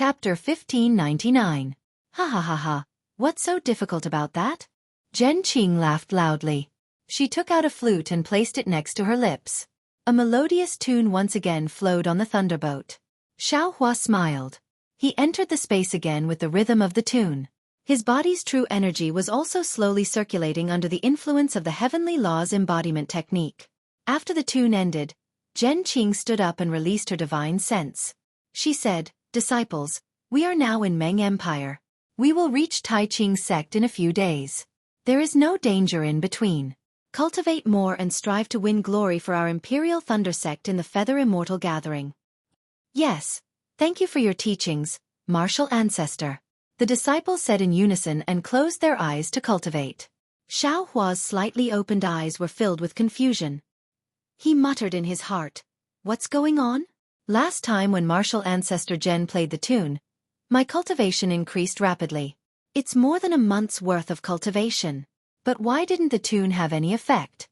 Chapter 1599. Ha ha ha ha. What's so difficult about that? Zhen Qing laughed loudly. She took out a flute and placed it next to her lips. A melodious tune once again flowed on the thunderboat. Xiaohua smiled. He entered the space again with the rhythm of the tune. His body's true energy was also slowly circulating under the influence of the heavenly law's embodiment technique. After the tune ended, Zhen Qing stood up and released her divine sense. She said, "Disciples, we are now in Meng Empire. We will reach Tai Ching sect in a few days. There is no danger in between. Cultivate more and strive to win glory for our Imperial Thunder sect in the Feather Immortal Gathering." "Yes, thank you for your teachings, martial ancestor," the disciples said in unison and closed their eyes to cultivate. Xiaohua's slightly opened eyes were filled with confusion. He muttered in his heart, "What's going on? Last time when martial ancestor Zhen played the tune, my cultivation increased rapidly. It's more than a month's worth of cultivation. But why didn't the tune have any effect?"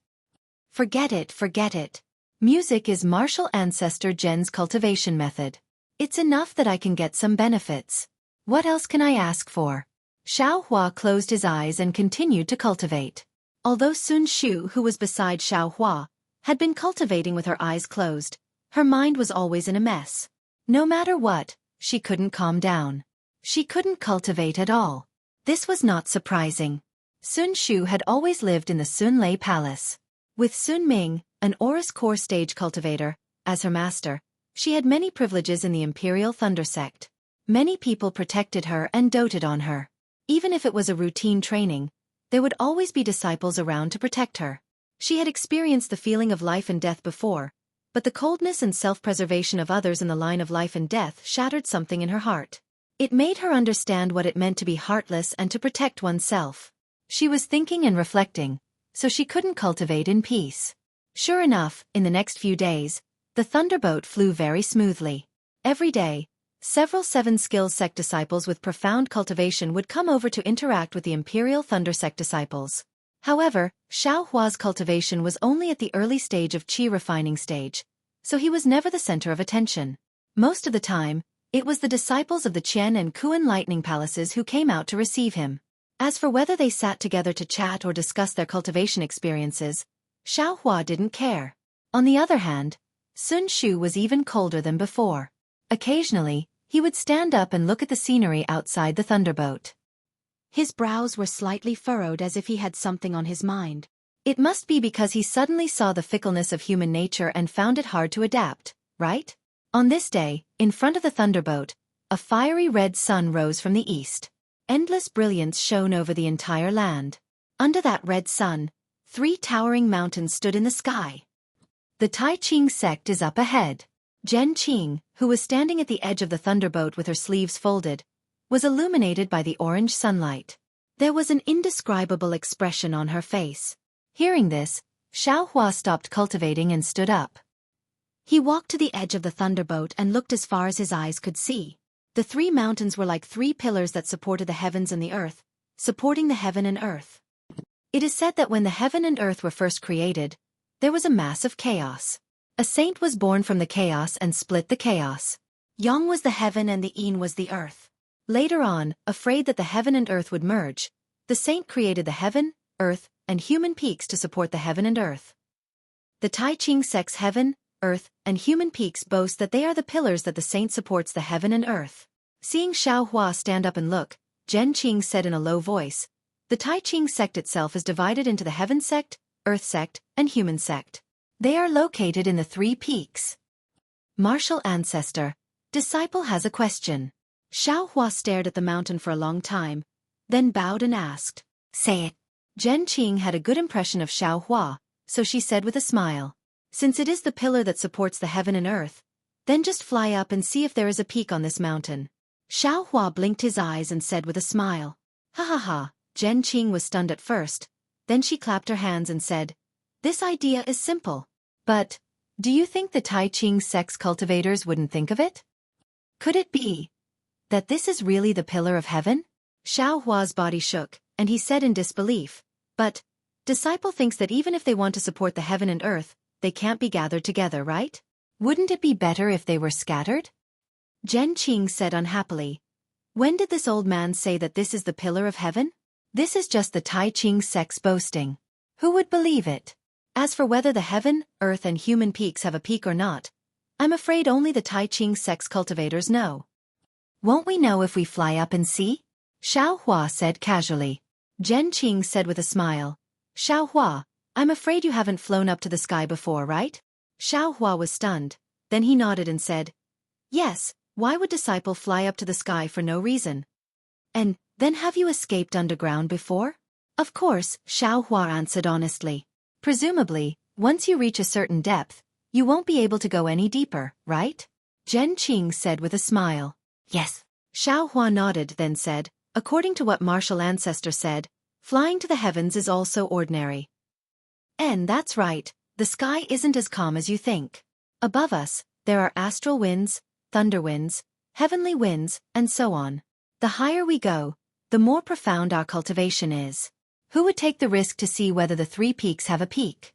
Forget it, forget it. Music is martial ancestor Zhen's cultivation method. It's enough that I can get some benefits. What else can I ask for? Xiaohua closed his eyes and continued to cultivate. Although Sun Shu, who was beside Xiaohua, had been cultivating with her eyes closed, her mind was always in a mess. No matter what, she couldn't calm down. She couldn't cultivate at all. This was not surprising. Sun Shu had always lived in the Sun Lei Palace. With Sun Ming, an Aurus Core stage cultivator, as her master, she had many privileges in the Imperial Thunder sect. Many people protected her and doted on her. Even if it was a routine training, there would always be disciples around to protect her. She had experienced the feeling of life and death before, but the coldness and self-preservation of others in the line of life and death shattered something in her heart. It made her understand what it meant to be heartless and to protect oneself. She was thinking and reflecting, so she couldn't cultivate in peace. Sure enough, in the next few days, the thunderboat flew very smoothly. Every day, several 7 skills sect disciples with profound cultivation would come over to interact with the Imperial Thunder sect disciples. However, Xiaohua's cultivation was only at the early stage of qi refining stage, so he was never the center of attention. Most of the time, it was the disciples of the Qian and Kuan lightning palaces who came out to receive him. As for whether they sat together to chat or discuss their cultivation experiences, Xiaohua didn't care. On the other hand, Sun Shu was even colder than before. Occasionally, he would stand up and look at the scenery outside the thunderboat. His brows were slightly furrowed as if he had something on his mind. It must be because he suddenly saw the fickleness of human nature and found it hard to adapt, right? On this day, in front of the thunderboat, a fiery red sun rose from the east. Endless brilliance shone over the entire land. Under that red sun, 3 towering mountains stood in the sky. The Tai Ching sect is up ahead. Zhen Qing, who was standing at the edge of the thunderboat with her sleeves folded, was illuminated by the orange sunlight. There was an indescribable expression on her face. Hearing this, Xiaohua stopped cultivating and stood up. He walked to the edge of the thunderboat and looked as far as his eyes could see. The 3 mountains were like 3 pillars that supported the heavens and the earth, supporting the heaven and earth. It is said that when the heaven and earth were first created, there was a massive chaos. A saint was born from the chaos and split the chaos. Yang was the heaven and the Yin was the earth. Later on, afraid that the heaven and earth would merge, the saint created the heaven, earth, and human peaks to support the heaven and earth. The Tai Ching sect's heaven, earth, and human peaks boast that they are the pillars that the saint supports the heaven and earth. Seeing Xiaohua stand up and look, Zhen Qing said in a low voice, "The Tai Ching sect itself is divided into the heaven sect, earth sect, and human sect. They are located in the 3 peaks." Martial ancestor, disciple has a question. Xiaohua stared at the mountain for a long time, then bowed and asked, "Say it." Zhen Qing had a good impression of Xiaohua, so she said with a smile, "Since it is the pillar that supports the heaven and earth, then just fly up and see if there is a peak on this mountain." Xiaohua blinked his eyes and said with a smile, "Ha ha ha." Zhen Qing was stunned at first, then she clapped her hands and said, "This idea is simple. But, do you think the Tai Ching sect's cultivators wouldn't think of it? Could it be that this is really the pillar of heaven?" Xiaohua's body shook, and he said in disbelief, "But, disciple thinks that even if they want to support the heaven and earth, they can't be gathered together, right? Wouldn't it be better if they were scattered?" Zhen Qing said unhappily. When did this old man say that this is the pillar of heaven? This is just the Tai Ching sect's boasting. Who would believe it? As for whether the heaven, earth and human peaks have a peak or not, I'm afraid only the Tai Ching sect's cultivators know. Won't we know if we fly up and see? Xiao Hua said casually. Zhen Qing said with a smile. Xiao Hua, I'm afraid you haven't flown up to the sky before, right? Xiao Hua was stunned, then he nodded and said, yes, why would disciple fly up to the sky for no reason? And, then have you escaped underground before? Of course, Xiao Hua answered honestly. Presumably, once you reach a certain depth, you won't be able to go any deeper, right? Zhen Qing said with a smile. Yes. Xiao Hua nodded then said, according to what martial ancestor said, flying to the heavens is also ordinary. And that's right, the sky isn't as calm as you think. Above us, there are astral winds, thunder winds, heavenly winds, and so on. The higher we go, the more profound our cultivation is. Who would take the risk to see whether the three peaks have a peak?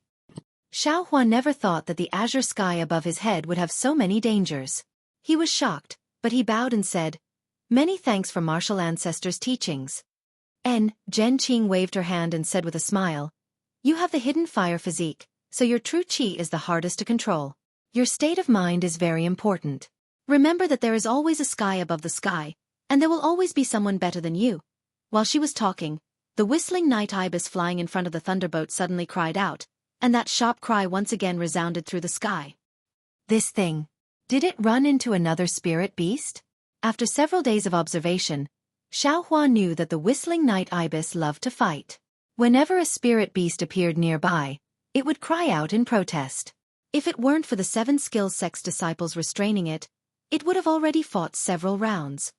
Xiao Hua never thought that the azure sky above his head would have so many dangers. He was shocked, but he bowed and said, many thanks for martial ancestors' teachings. And, Zhen Qing waved her hand and said with a smile, you have the hidden fire physique, so your true qi is the hardest to control. Your state of mind is very important. Remember that there is always a sky above the sky, and there will always be someone better than you. While she was talking, the whistling night ibis flying in front of the thunderbolt suddenly cried out, and that sharp cry once again resounded through the sky. This thing. Did it run into another spirit beast? After several days of observation, Xiao Hua knew that the whistling night ibis loved to fight. Whenever a spirit beast appeared nearby, it would cry out in protest. If it weren't for the 7 skills sect's disciples restraining it, it would have already fought several rounds.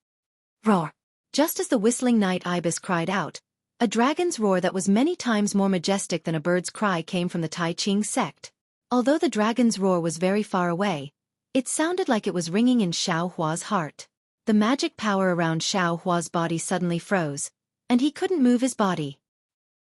Roar! Just as the whistling night ibis cried out, a dragon's roar that was many times more majestic than a bird's cry came from the Tai Ching sect. Although the dragon's roar was very far away, it sounded like it was ringing in Xiao Hua's heart. The magic power around Xiao Hua's body suddenly froze, and he couldn't move his body.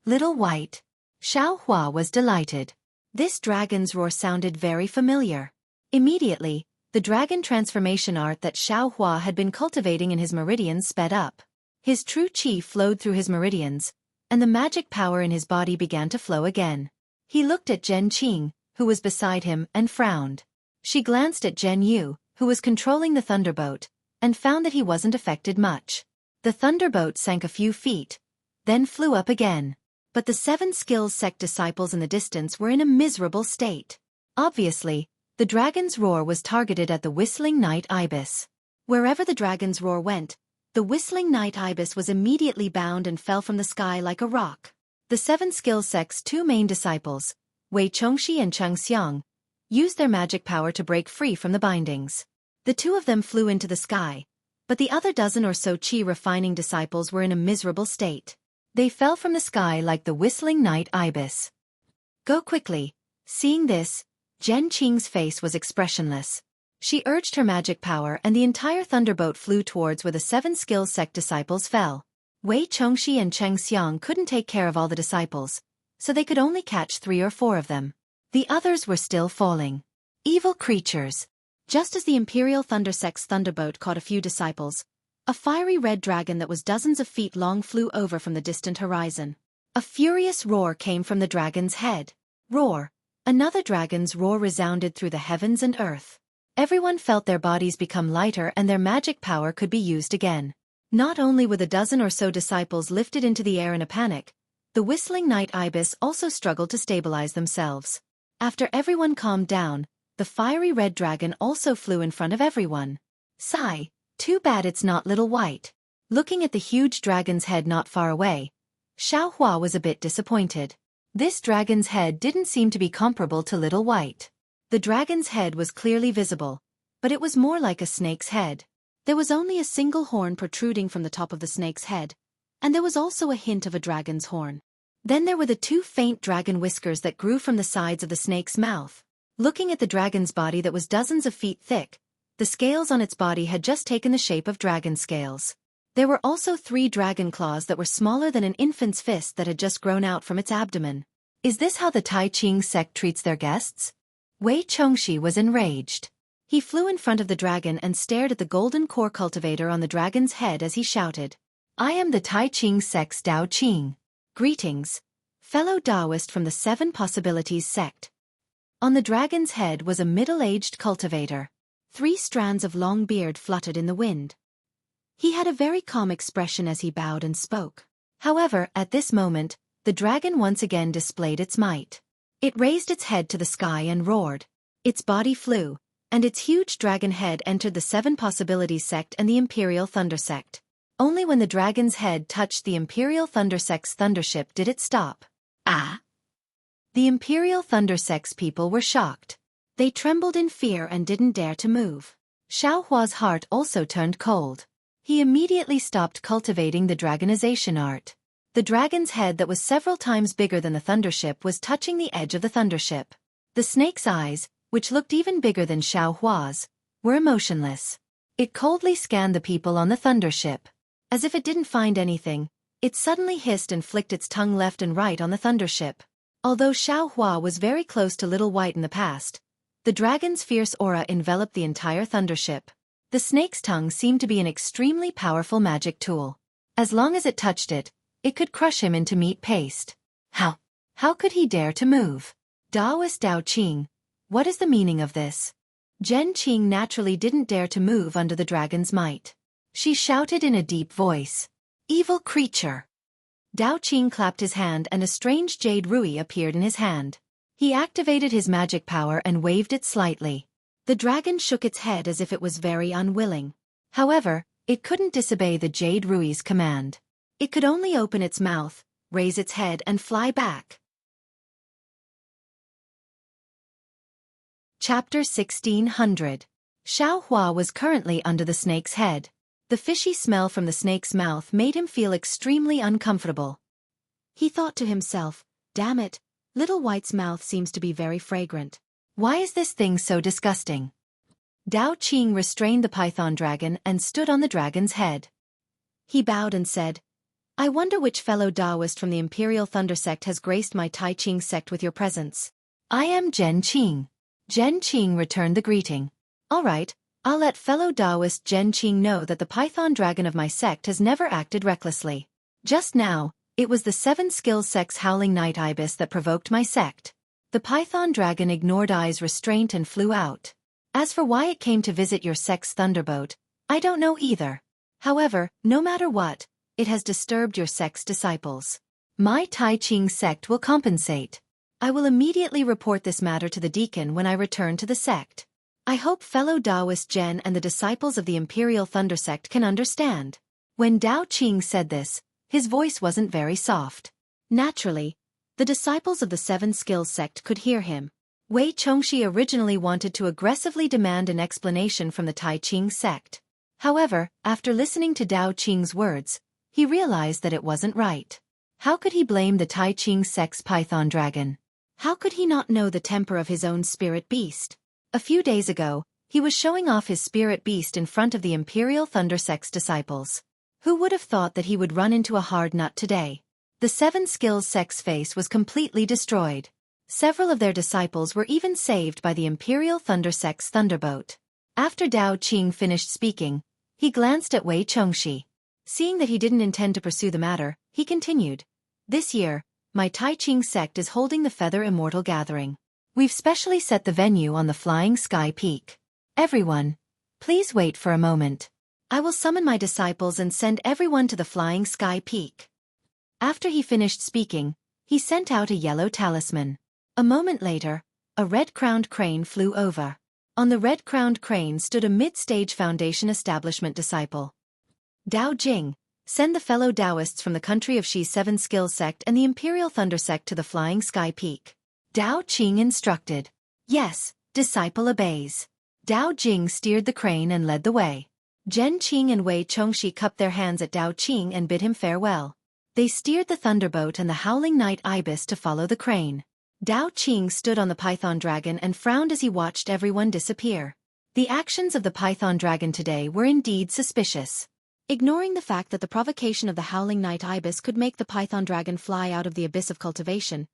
Little White. Xiao Hua was delighted. This dragon's roar sounded very familiar. Immediately, the dragon transformation art that Xiao Hua had been cultivating in his meridians sped up. His true qi flowed through his meridians, and the magic power in his body began to flow again. He looked at Zhen Qing, who was beside him, and frowned. She glanced at Zhen Yu, who was controlling the thunderboat, and found that he wasn't affected much. The thunderboat sank a few feet, then flew up again. But the 7 skills sect disciples in the distance were in a miserable state. Obviously, the dragon's roar was targeted at the whistling night ibis. Wherever the dragon's roar went, the whistling night ibis was immediately bound and fell from the sky like a rock. The 7 skills sect's 2 main disciples, Wei Chongxi and Cheng Xiang, used their magic power to break free from the bindings. The 2 of them flew into the sky, but the other dozen or so qi refining disciples were in a miserable state. They fell from the sky like the whistling night ibis. Go quickly. Seeing this, Zhen Qing's face was expressionless. She urged her magic power and the entire thunderboat flew towards where the 7 skills sect disciples fell. Wei Chongxi and Cheng Xiang couldn't take care of all the disciples, so they could only catch 3 or 4 of them. The others were still falling. Evil creatures. Just as the Imperial Thunder sect's thunderboat caught a few disciples, a fiery red dragon that was dozens of feet long flew over from the distant horizon. A furious roar came from the dragon's head. Roar! Another dragon's roar resounded through the heavens and earth. Everyone felt their bodies become lighter and their magic power could be used again. Not only were the dozen or so disciples lifted into the air in a panic, the whistling night ibis also struggled to stabilize themselves. After everyone calmed down, the fiery red dragon also flew in front of everyone. Sigh. Too bad it's not Little White. Looking at the huge dragon's head not far away, Xiao Hua was a bit disappointed. This dragon's head didn't seem to be comparable to Little White. The dragon's head was clearly visible, but it was more like a snake's head. There was only a single horn protruding from the top of the snake's head, and there was also a hint of a dragon's horn. Then there were the 2 faint dragon whiskers that grew from the sides of the snake's mouth. Looking at the dragon's body that was dozens of feet thick, the scales on its body had just taken the shape of dragon scales. There were also 3 dragon claws that were smaller than an infant's fist that had just grown out from its abdomen. Is this how the Tai Ching sect treats their guests? Wei Chongxi was enraged. He flew in front of the dragon and stared at the golden core cultivator on the dragon's head as he shouted, "I am the Tai Ching sect's Dao Qing. Greetings, fellow Taoist from the Seven Possibilities sect." On the dragon's head was a middle-aged cultivator. 3 strands of long beard fluttered in the wind. He had a very calm expression as he bowed and spoke. However, at this moment, the dragon once again displayed its might. It raised its head to the sky and roared. Its body flew, and its huge dragon head entered the Seven Possibilities sect and the Imperial Thunder sect. Only when the dragon's head touched the Imperial Thunder sect's thundership did it stop. Ah! The Imperial Thunder sect's people were shocked. They trembled in fear and didn't dare to move. Xiao Hua's heart also turned cold. He immediately stopped cultivating the dragonization art. The dragon's head that was several times bigger than the thundership was touching the edge of the thundership. The snake's eyes, which looked even bigger than Xiao Hua's, were emotionless. It coldly scanned the people on the thundership. As if it didn't find anything, it suddenly hissed and flicked its tongue left and right on the thundership. Although Xiao Hua was very close to Little White in the past, the dragon's fierce aura enveloped the entire thundership. The snake's tongue seemed to be an extremely powerful magic tool. As long as it touched it, it could crush him into meat paste. How could he dare to move? Taoist Dao Qing, what is the meaning of this? Zhen Qing naturally didn't dare to move under the dragon's might. She shouted in a deep voice, "Evil creature!" Dao Qing clapped his hand and a strange jade rui appeared in his hand. He activated his magic power and waved it slightly. The dragon shook its head as if it was very unwilling. However, it couldn't disobey the jade rui's command. It could only open its mouth, raise its head and fly back. Chapter 1600. Xiao Hua was currently under the snake's head. The fishy smell from the snake's mouth made him feel extremely uncomfortable. He thought to himself, "Damn it, Little White's mouth seems to be very fragrant. Why is this thing so disgusting?" Dao Qing restrained the python dragon and stood on the dragon's head. He bowed and said, "I wonder which fellow Taoist from the Imperial Thunder sect has graced my Tai Ching sect with your presence." "I am Zhen Qing." Zhen Qing returned the greeting. "All right, I'll let fellow Taoist Zhen Qing know that the python dragon of my sect has never acted recklessly. Just now, it was the 7 Skills sect's howling night ibis that provoked my sect." The python dragon ignored Ai's restraint and flew out. "As for why it came to visit your sect's thunderboat, I don't know either. However, no matter what, it has disturbed your sect's disciples. My Tai Ching sect will compensate. I will immediately report this matter to the deacon when I return to the sect. I hope fellow Taoist Zhen and the disciples of the Imperial Thunder sect can understand." When Dao Qing said this, his voice wasn't very soft. Naturally, the disciples of the 7 Skills sect could hear him. Wei Chongxi originally wanted to aggressively demand an explanation from the Tai Ching sect. However, after listening to Dao Qing's words, he realized that it wasn't right. How could he blame the Tai Ching sect's python dragon? How could he not know the temper of his own spirit beast? A few days ago, he was showing off his spirit beast in front of the Imperial Thunder sect's disciples. Who would have thought that he would run into a hard nut today? The 7 Skills sect's face was completely destroyed. Several of their disciples were even saved by the Imperial Thunder sect's thunderboat. After Dao Qing finished speaking, he glanced at Wei Chongxi. Seeing that he didn't intend to pursue the matter, he continued, "This year, my Tai Ching sect is holding the Feather Immortal Gathering. We've specially set the venue on the Flying Sky Peak. Everyone, please wait for a moment. I will summon my disciples and send everyone to the Flying Sky Peak." After he finished speaking, he sent out a yellow talisman. A moment later, a red-crowned crane flew over. On the red-crowned crane stood a mid-stage Foundation Establishment disciple. "Dao Jing, send the fellow Taoists from the country of Shi's 7 Skills sect and the Imperial Thunder sect to the Flying Sky Peak." Dao Qing instructed. "Yes, disciple obeys." Dao Jing steered the crane and led the way. Zhen Qing and Wei Chongxi cupped their hands at Dao Qing and bid him farewell. They steered the thunderboat and the howling night ibis to follow the crane. Dao Qing stood on the python dragon and frowned as he watched everyone disappear. The actions of the python dragon today were indeed suspicious. Ignoring the fact that the provocation of the howling night ibis could make the python dragon fly out of the abyss of cultivation,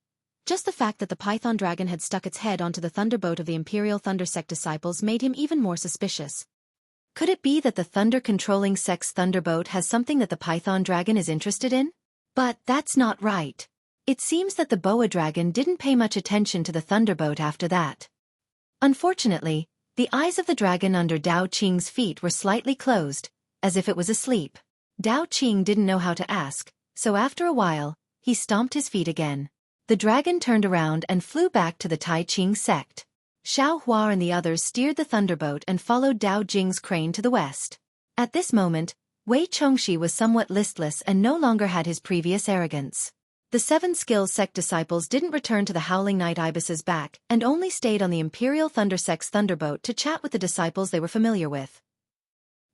Just the fact that the python dragon had stuck its head onto the thunderboat of the Imperial Thunder Sect disciples made him even more suspicious. Could it be that the thunder-controlling sect's thunderboat has something that the python dragon is interested in? But that's not right. It seems that the boa dragon didn't pay much attention to the thunderboat after that. Unfortunately, the eyes of the dragon under Dao Qing's feet were slightly closed, as if it was asleep. Dao Qing didn't know how to ask, so after a while, he stomped his feet again. The dragon turned around and flew back to the Tai Qing sect. Xiao Hua and the others steered the thunderboat and followed Dao Jing's crane to the west. At this moment, Wei Chongxi was somewhat listless and no longer had his previous arrogance. The 7 Skills sect disciples didn't return to the Howling Night Ibis's back and only stayed on the Imperial Thunder Sect's thunderboat to chat with the disciples they were familiar with.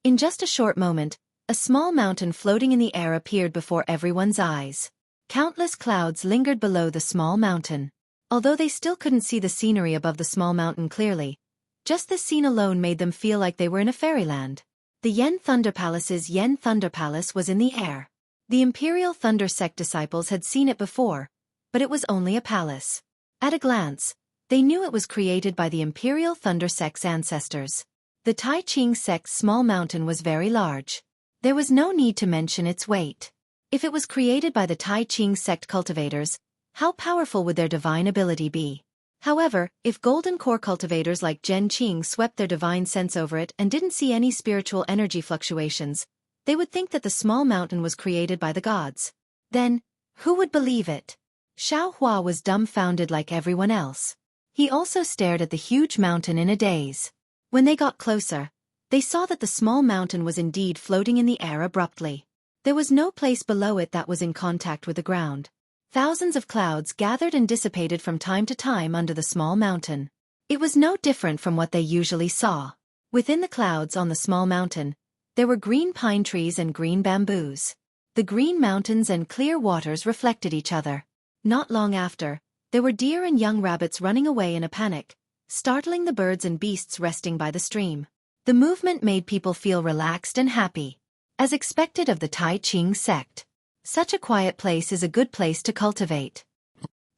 In just a short moment, a small mountain floating in the air appeared before everyone's eyes. Countless clouds lingered below the small mountain. Although they still couldn't see the scenery above the small mountain clearly, just this scene alone made them feel like they were in a fairyland. The Yen Thunder Palace's Yen Thunder Palace was in the air. The Imperial Thunder Sect disciples had seen it before, but it was only a palace. At a glance, they knew it was created by the Imperial Thunder Sect's ancestors. The Tai Qing sect's small mountain was very large. There was no need to mention its weight. If it was created by the Tai Qing sect cultivators, how powerful would their divine ability be? However, if golden core cultivators like Zhen Qing swept their divine sense over it and didn't see any spiritual energy fluctuations, they would think that the small mountain was created by the gods. Then, who would believe it? Xiao Hua was dumbfounded like everyone else. He also stared at the huge mountain in a daze. When they got closer, they saw that the small mountain was indeed floating in the air abruptly. There was no place below it that was in contact with the ground. Thousands of clouds gathered and dissipated from time to time under the small mountain. It was no different from what they usually saw. Within the clouds on the small mountain, there were green pine trees and green bamboos. The green mountains and clear waters reflected each other. Not long after, there were deer and young rabbits running away in a panic, startling the birds and beasts resting by the stream. The movement made people feel relaxed and happy. As expected of the Tai Qing sect, such a quiet place is a good place to cultivate.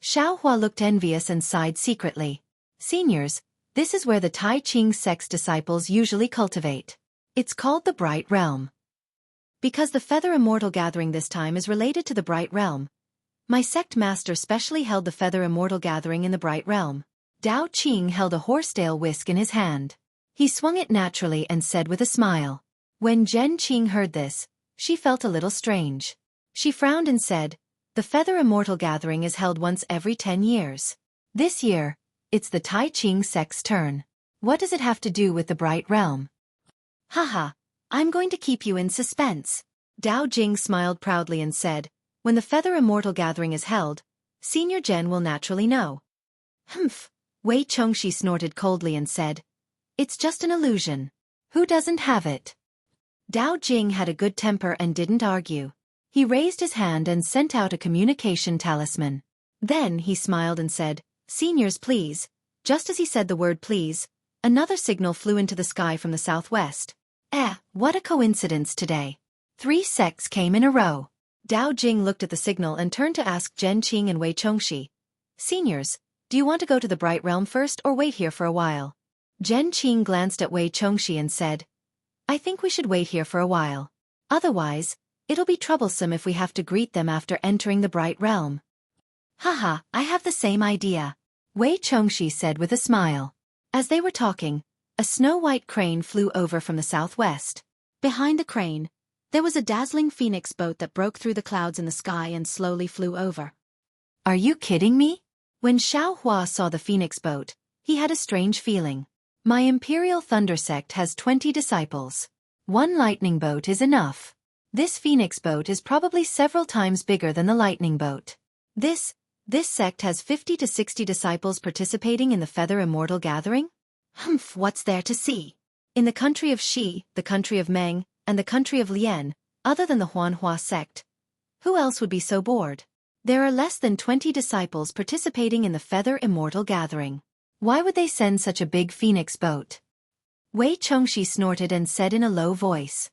Xiao Hua looked envious and sighed secretly. Seniors, this is where the Tai Qing sect's disciples usually cultivate. It's called the Bright Realm. Because the Feather Immortal Gathering this time is related to the Bright Realm, my sect master specially held the Feather Immortal Gathering in the Bright Realm. Dao Qing held a horsetail whisk in his hand. He swung it naturally and said with a smile. When Zhen Qing heard this, she felt a little strange. She frowned and said, "The Feather Immortal Gathering is held once every 10 years. This year, it's the Tai Qing sect's turn. What does it have to do with the Bright Realm?" "Haha, I'm going to keep you in suspense." Dao Jing smiled proudly and said, "When the Feather Immortal Gathering is held, Senior Zhen will naturally know." "Humph," Wei Chongxi snorted coldly and said, "It's just an illusion. Who doesn't have it?" Dao Jing had a good temper and didn't argue. He raised his hand and sent out a communication talisman. Then he smiled and said, "Seniors, please." Just as he said the word please, another signal flew into the sky from the southwest. What a coincidence today. 3 sects came in a row. Dao Jing looked at the signal and turned to ask Zhen Qing and Wei Chongxi, "Seniors, do you want to go to the Bright Realm first or wait here for a while?" Zhen Qing glanced at Wei Chongxi and said, "I think we should wait here for a while. Otherwise, it'll be troublesome if we have to greet them after entering the Bright Realm." "Haha, I have the same idea," Wei Chongxi said with a smile. As they were talking, a snow-white crane flew over from the southwest. Behind the crane, there was a dazzling phoenix boat that broke through the clouds in the sky and slowly flew over. "Are you kidding me?" When Xiao Hua saw the phoenix boat, he had a strange feeling. My Imperial Thunder Sect has 20 disciples. 1 lightning boat is enough. This phoenix boat is probably several times bigger than the lightning boat. This sect has 50 to 60 disciples participating in the Feather Immortal Gathering? Humph, what's there to see? In the country of Xi, the country of Meng, and the country of Lian, other than the Huanhua sect, who else would be so bored? There are less than 20 disciples participating in the Feather Immortal Gathering. Why would they send such a big phoenix boat? Wei Chongxi snorted and said in a low voice.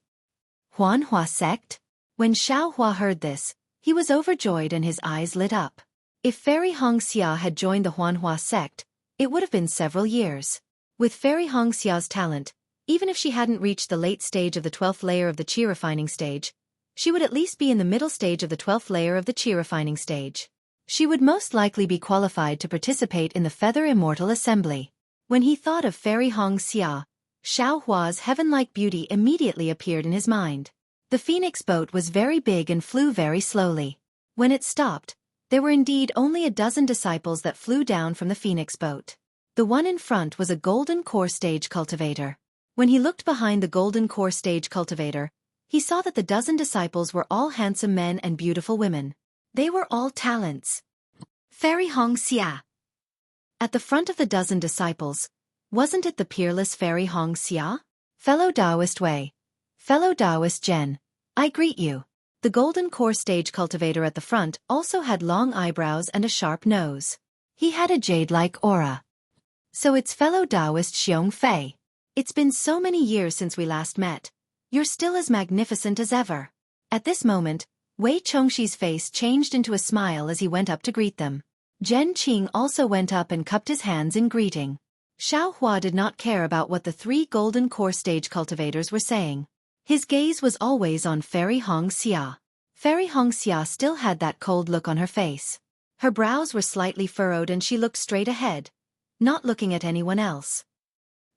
"Huanhua sect?" When Xiao Hua heard this, he was overjoyed and his eyes lit up. If Fairy Hongxia had joined the Huanhua sect, it would have been several years. With Fairy Hongxia's talent, even if she hadn't reached the late stage of the 12th layer of the qi refining stage, she would at least be in the middle stage of the 12th layer of the qi refining stage. She would most likely be qualified to participate in the Feather Immortal Assembly. When he thought of Fairy Hongxia, Xiao Hua's heaven-like beauty immediately appeared in his mind. The phoenix boat was very big and flew very slowly. When it stopped, there were indeed only a dozen disciples that flew down from the phoenix boat. The one in front was a golden core stage cultivator. When he looked behind the golden core stage cultivator, he saw that the dozen disciples were all handsome men and beautiful women. They were all talents. Fairy Hongxia. At the front of the dozen disciples, wasn't it the peerless Fairy Hongxia? Fellow Taoist Wei. Fellow Taoist Zhen. I greet you. The golden core stage cultivator at the front also had long eyebrows and a sharp nose. He had a jade-like aura. So it's fellow Taoist Xueqi. It's been so many years since we last met. You're still as magnificent as ever. At this moment, Wei Chongxi's face changed into a smile as he went up to greet them. Zhen Qing also went up and cupped his hands in greeting. Xiao Hua did not care about what the three golden core stage cultivators were saying. His gaze was always on Fairy Hongxia. Fairy Hongxia still had that cold look on her face. Her brows were slightly furrowed and she looked straight ahead, not looking at anyone else.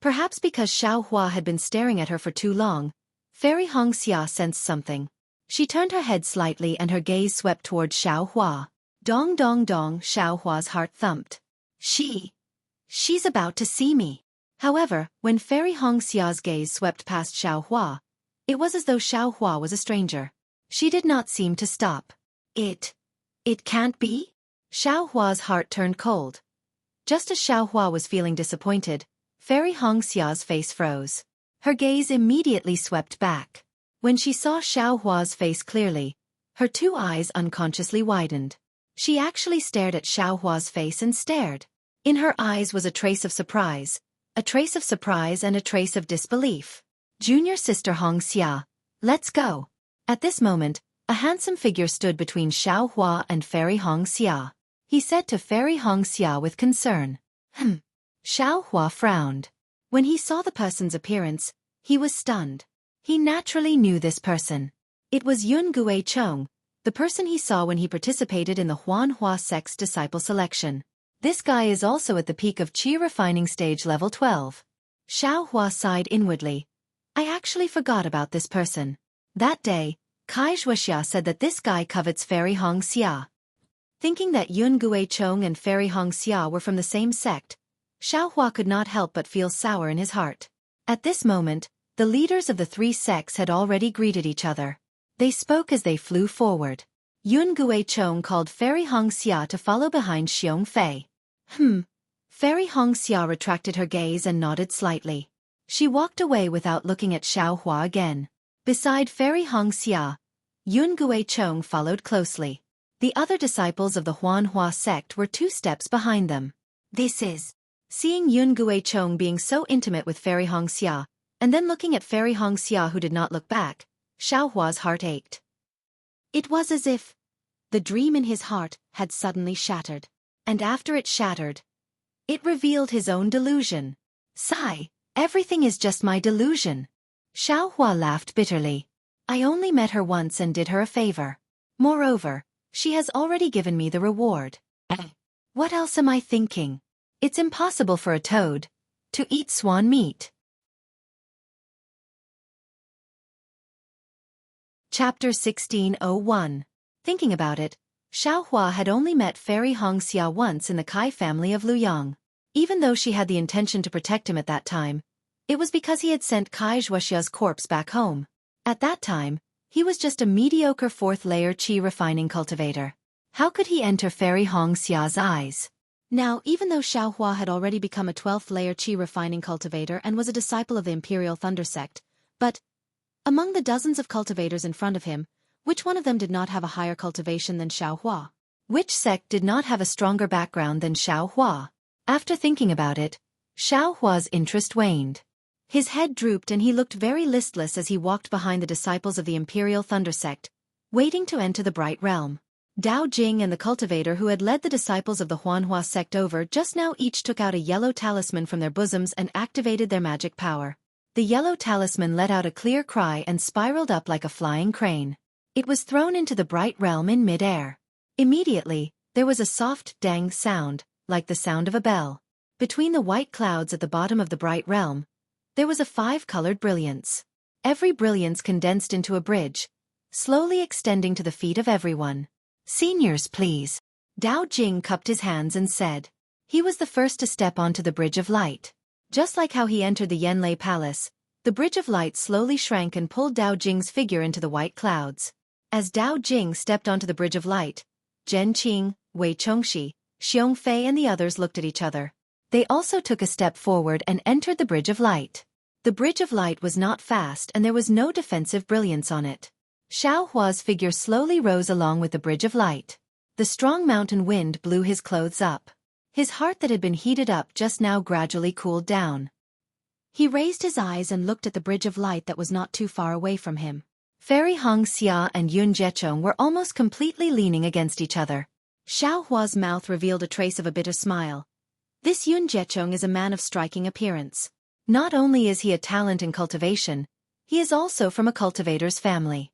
Perhaps because Xiao Hua had been staring at her for too long, Fairy Hongxia sensed something. She turned her head slightly and her gaze swept toward Xiao Hua. Dong dong dong, Xiao Hua's heart thumped. She's about to see me. However, when Fairy Hongxia's gaze swept past Xiao Hua, it was as though Xiao Hua was a stranger. She did not seem to stop. It can't be? Xiao Hua's heart turned cold. Just as Xiao Hua was feeling disappointed, Fairy Hongxia's face froze. Her gaze immediately swept back. When she saw Xiao Hua's face clearly, her two eyes unconsciously widened. She actually stared at Xiao Hua's face and stared. In her eyes was a trace of surprise and a trace of disbelief. Junior sister Hongxia, let's go. At this moment, a handsome figure stood between Xiao Hua and Fairy Hongxia. He said to Fairy Hongxia with concern. Xiao Hua frowned. When he saw the person's appearance, he was stunned. He naturally knew this person. It was Yun Gue Chong, the person he saw when he participated in the Huanhua sect's disciple selection. This guy is also at the peak of Qi refining stage level 12. Xiao Hua sighed inwardly. I actually forgot about this person. That day, Kai Xuexia said that this guy covets Fairy Hongxia. Thinking that Yun Gue Chong and Fairy Hongxia were from the same sect, Xiao Hua could not help but feel sour in his heart. At this moment, the leaders of the three sects had already greeted each other. They spoke as they flew forward. Yun Gue Chong called Fairy Hongxia to follow behind Xueqi. Fairy Hongxia retracted her gaze and nodded slightly. She walked away without looking at Xiao Hua again. Beside Fairy Hongxia, Yun Gue Chong followed closely. The other disciples of the Huanhua sect were 2 steps behind them. Seeing Yun Gue Chong being so intimate with Fairy Hongxia, and then looking at Fairy Hongxia who did not look back, Xiao Hua's heart ached. It was as if the dream in his heart had suddenly shattered. And after it shattered, it revealed his own delusion. Sigh, everything is just my delusion. Xiao Hua laughed bitterly. I only met her once and did her a favor. Moreover, she has already given me the reward. What else am I thinking? It's impossible for a toad to eat swan meat. Chapter 1601. Thinking about it, Xiao Hua had only met Fairy Hongxia once in the Kai family of Luyang. Even though she had the intention to protect him at that time, it was because he had sent Kai Xuexia's corpse back home. At that time, he was just a mediocre 4th layer qi refining cultivator. How could he enter Fairy Hongxia's eyes? Now, even though Xiao Hua had already become a 12th layer qi refining cultivator and was a disciple of the Imperial Thunder sect, but among the dozens of cultivators in front of him, which one of them did not have a higher cultivation than Xiao Hua? Which sect did not have a stronger background than Xiao Hua? After thinking about it, Xiao Hua's interest waned. His head drooped and he looked very listless as he walked behind the disciples of the Imperial Thunder sect, waiting to enter the Bright Realm. Dao Jing and the cultivator who had led the disciples of the Huanhua sect over just now each took out a yellow talisman from their bosoms and activated their magic power. The yellow talisman let out a clear cry and spiraled up like a flying crane. It was thrown into the bright realm in mid-air. Immediately, there was a soft dang sound, like the sound of a bell. Between the white clouds at the bottom of the bright realm, there was a 5-colored brilliance. Every brilliance condensed into a bridge, slowly extending to the feet of everyone. Seniors, please. Dao Jing cupped his hands and said. He was the first to step onto the Bridge of Light. Just like how he entered the Yanlei Palace, the Bridge of Light slowly shrank and pulled Dao Jing's figure into the white clouds. As Dao Jing stepped onto the Bridge of Light, Zhen Qing, Wei Chongxi, Xiong Fei and the others looked at each other. They also took a step forward and entered the Bridge of Light. The Bridge of Light was not fast and there was no defensive brilliance on it. Xiao Hua's figure slowly rose along with the Bridge of Light. The strong mountain wind blew his clothes up. His heart that had been heated up just now gradually cooled down. He raised his eyes and looked at the Bridge of Light that was not too far away from him. Fairy Hong Xia and Yun Jiechong were almost completely leaning against each other. Xiao Hua's mouth revealed a trace of a bitter smile. This Yun Jiechong is a man of striking appearance. Not only is he a talent in cultivation, he is also from a cultivator's family.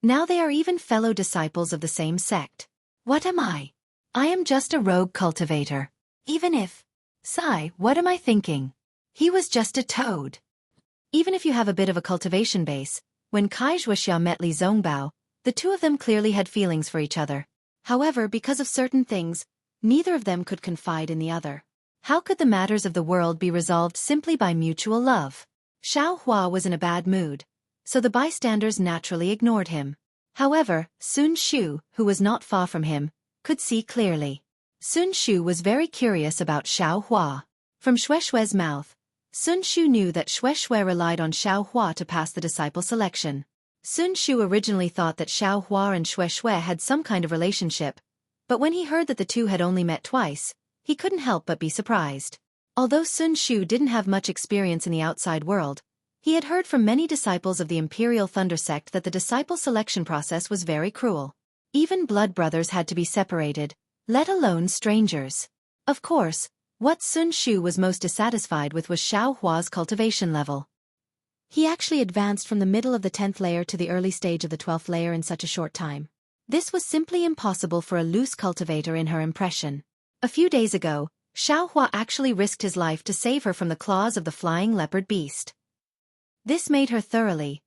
Now they are even fellow disciples of the same sect. What am I? I am just a rogue cultivator. Even if... Sigh, what am I thinking? He was just a toad. Even if you have a bit of a cultivation base, when Kai Zhuoxia met Li Zongbao, the two of them clearly had feelings for each other. However, because of certain things, neither of them could confide in the other. How could the matters of the world be resolved simply by mutual love? Xiao Hua was in a bad mood, so the bystanders naturally ignored him. However, Sun Shu, who was not far from him, could see clearly. Sun Shu was very curious about Xiao Hua. From Xueqi's mouth, Sun Shu knew that Xueqi relied on Xiao Hua to pass the disciple selection. Sun Shu originally thought that Xiao Hua and Xueqi had some kind of relationship, but when he heard that the two had only met twice, he couldn't help but be surprised. Although Sun Shu didn't have much experience in the outside world, he had heard from many disciples of the Imperial Thunder Sect that the disciple selection process was very cruel. Even blood brothers had to be separated, let alone strangers. Of course, what Sun Shu was most dissatisfied with was Xiao Hua's cultivation level. He actually advanced from the middle of the 10th layer to the early stage of the 12th layer in such a short time. This was simply impossible for a loose cultivator in her impression. A few days ago, Xiao Hua actually risked his life to save her from the claws of the flying leopard beast. This made her thoroughly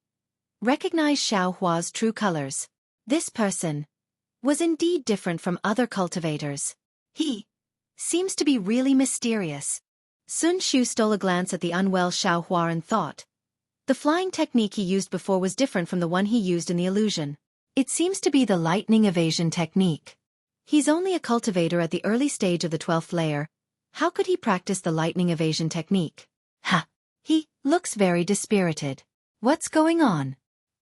recognize Xiao Hua's true colors. This person was indeed different from other cultivators. He seems to be really mysterious. Sun Shu stole a glance at the unwell Xiao Hua and thought. The flying technique he used before was different from the one he used in the illusion. It seems to be the lightning evasion technique. He's only a cultivator at the early stage of the 12th layer. How could he practice the lightning evasion technique? He looks very dispirited. What's going on?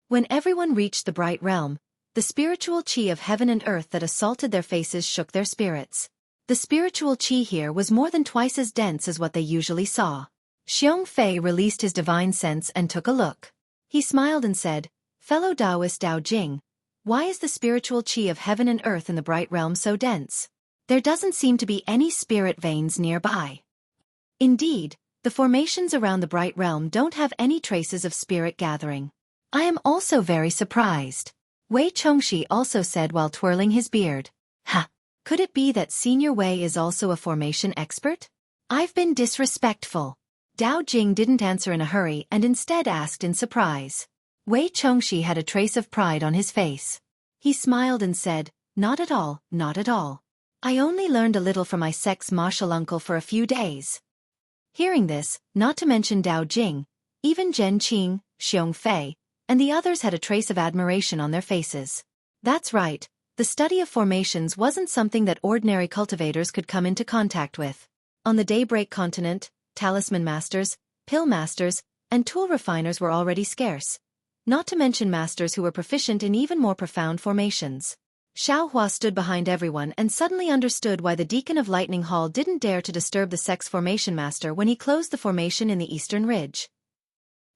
When everyone reached the bright realm, the spiritual qi of heaven and earth that assaulted their faces shook their spirits. The spiritual qi here was more than twice as dense as what they usually saw. Xiong Fei released his divine sense and took a look. He smiled and said, "Fellow Taoist Dao Jing, why is the spiritual qi of heaven and earth in the bright realm so dense? There doesn't seem to be any spirit veins nearby. Indeed, the formations around the bright realm don't have any traces of spirit gathering. I am also very surprised." Wei Chongxi also said while twirling his beard. Could it be that Senior Wei is also a formation expert? I've been disrespectful. Dao Jing didn't answer in a hurry and instead asked in surprise. Wei Chongxi had a trace of pride on his face. He smiled and said, "Not at all, not at all. I only learned a little from my sect's martial uncle for a few days." Hearing this, not to mention Dao Jing, even Zhen Qing, Xiong Fei, and the others had a trace of admiration on their faces. That's right, the study of formations wasn't something that ordinary cultivators could come into contact with. On the Daybreak continent, talisman masters, pill masters, and tool refiners were already scarce, not to mention masters who were proficient in even more profound formations. Xiao Hua stood behind everyone and suddenly understood why the Deacon of Lightning Hall didn't dare to disturb the sect's formation master when he closed the formation in the eastern ridge.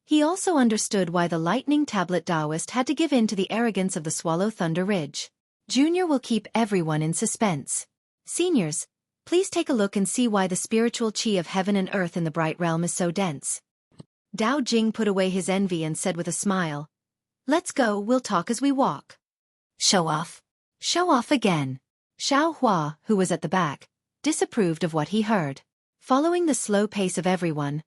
He also understood why the Lightning Tablet Taoist had to give in to the arrogance of the Swallow Thunder Ridge. Junior will keep everyone in suspense. Seniors, please take a look and see why the spiritual chi of heaven and earth in the bright realm is so dense. Dao Jing put away his envy and said with a smile, "Let's go, we'll talk as we walk." Show off. Show off again. Xiao Hua, who was at the back, disapproved of what he heard. Following the slow pace of everyone,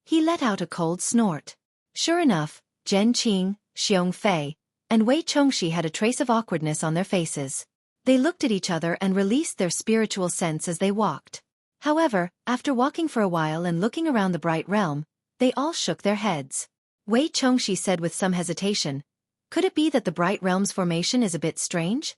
he let out a cold snort. Sure enough, Zhen Qing, Xiong Fei, and Wei Chongxi had a trace of awkwardness on their faces. They looked at each other and released their spiritual sense as they walked. However, after walking for a while and looking around the bright realm, they all shook their heads. Wei Chongxi said with some hesitation, "Could it be that the bright realm's formation is a bit strange?"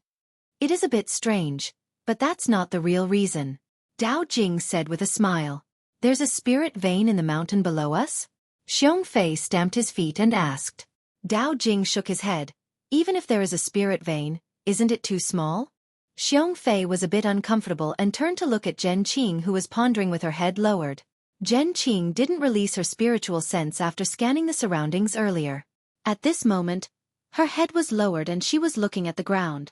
"It is a bit strange, but that's not the real reason," Dao Jing said with a smile. "There's a spirit vein in the mountain below us?" Xiong Fei stamped his feet and asked. Dao Jing shook his head. "Even if there is a spirit vein, isn't it too small?" Xiong Fei was a bit uncomfortable and turned to look at Zhen Qing, who was pondering with her head lowered. Zhen Qing didn't release her spiritual sense after scanning the surroundings earlier. At this moment, her head was lowered and she was looking at the ground.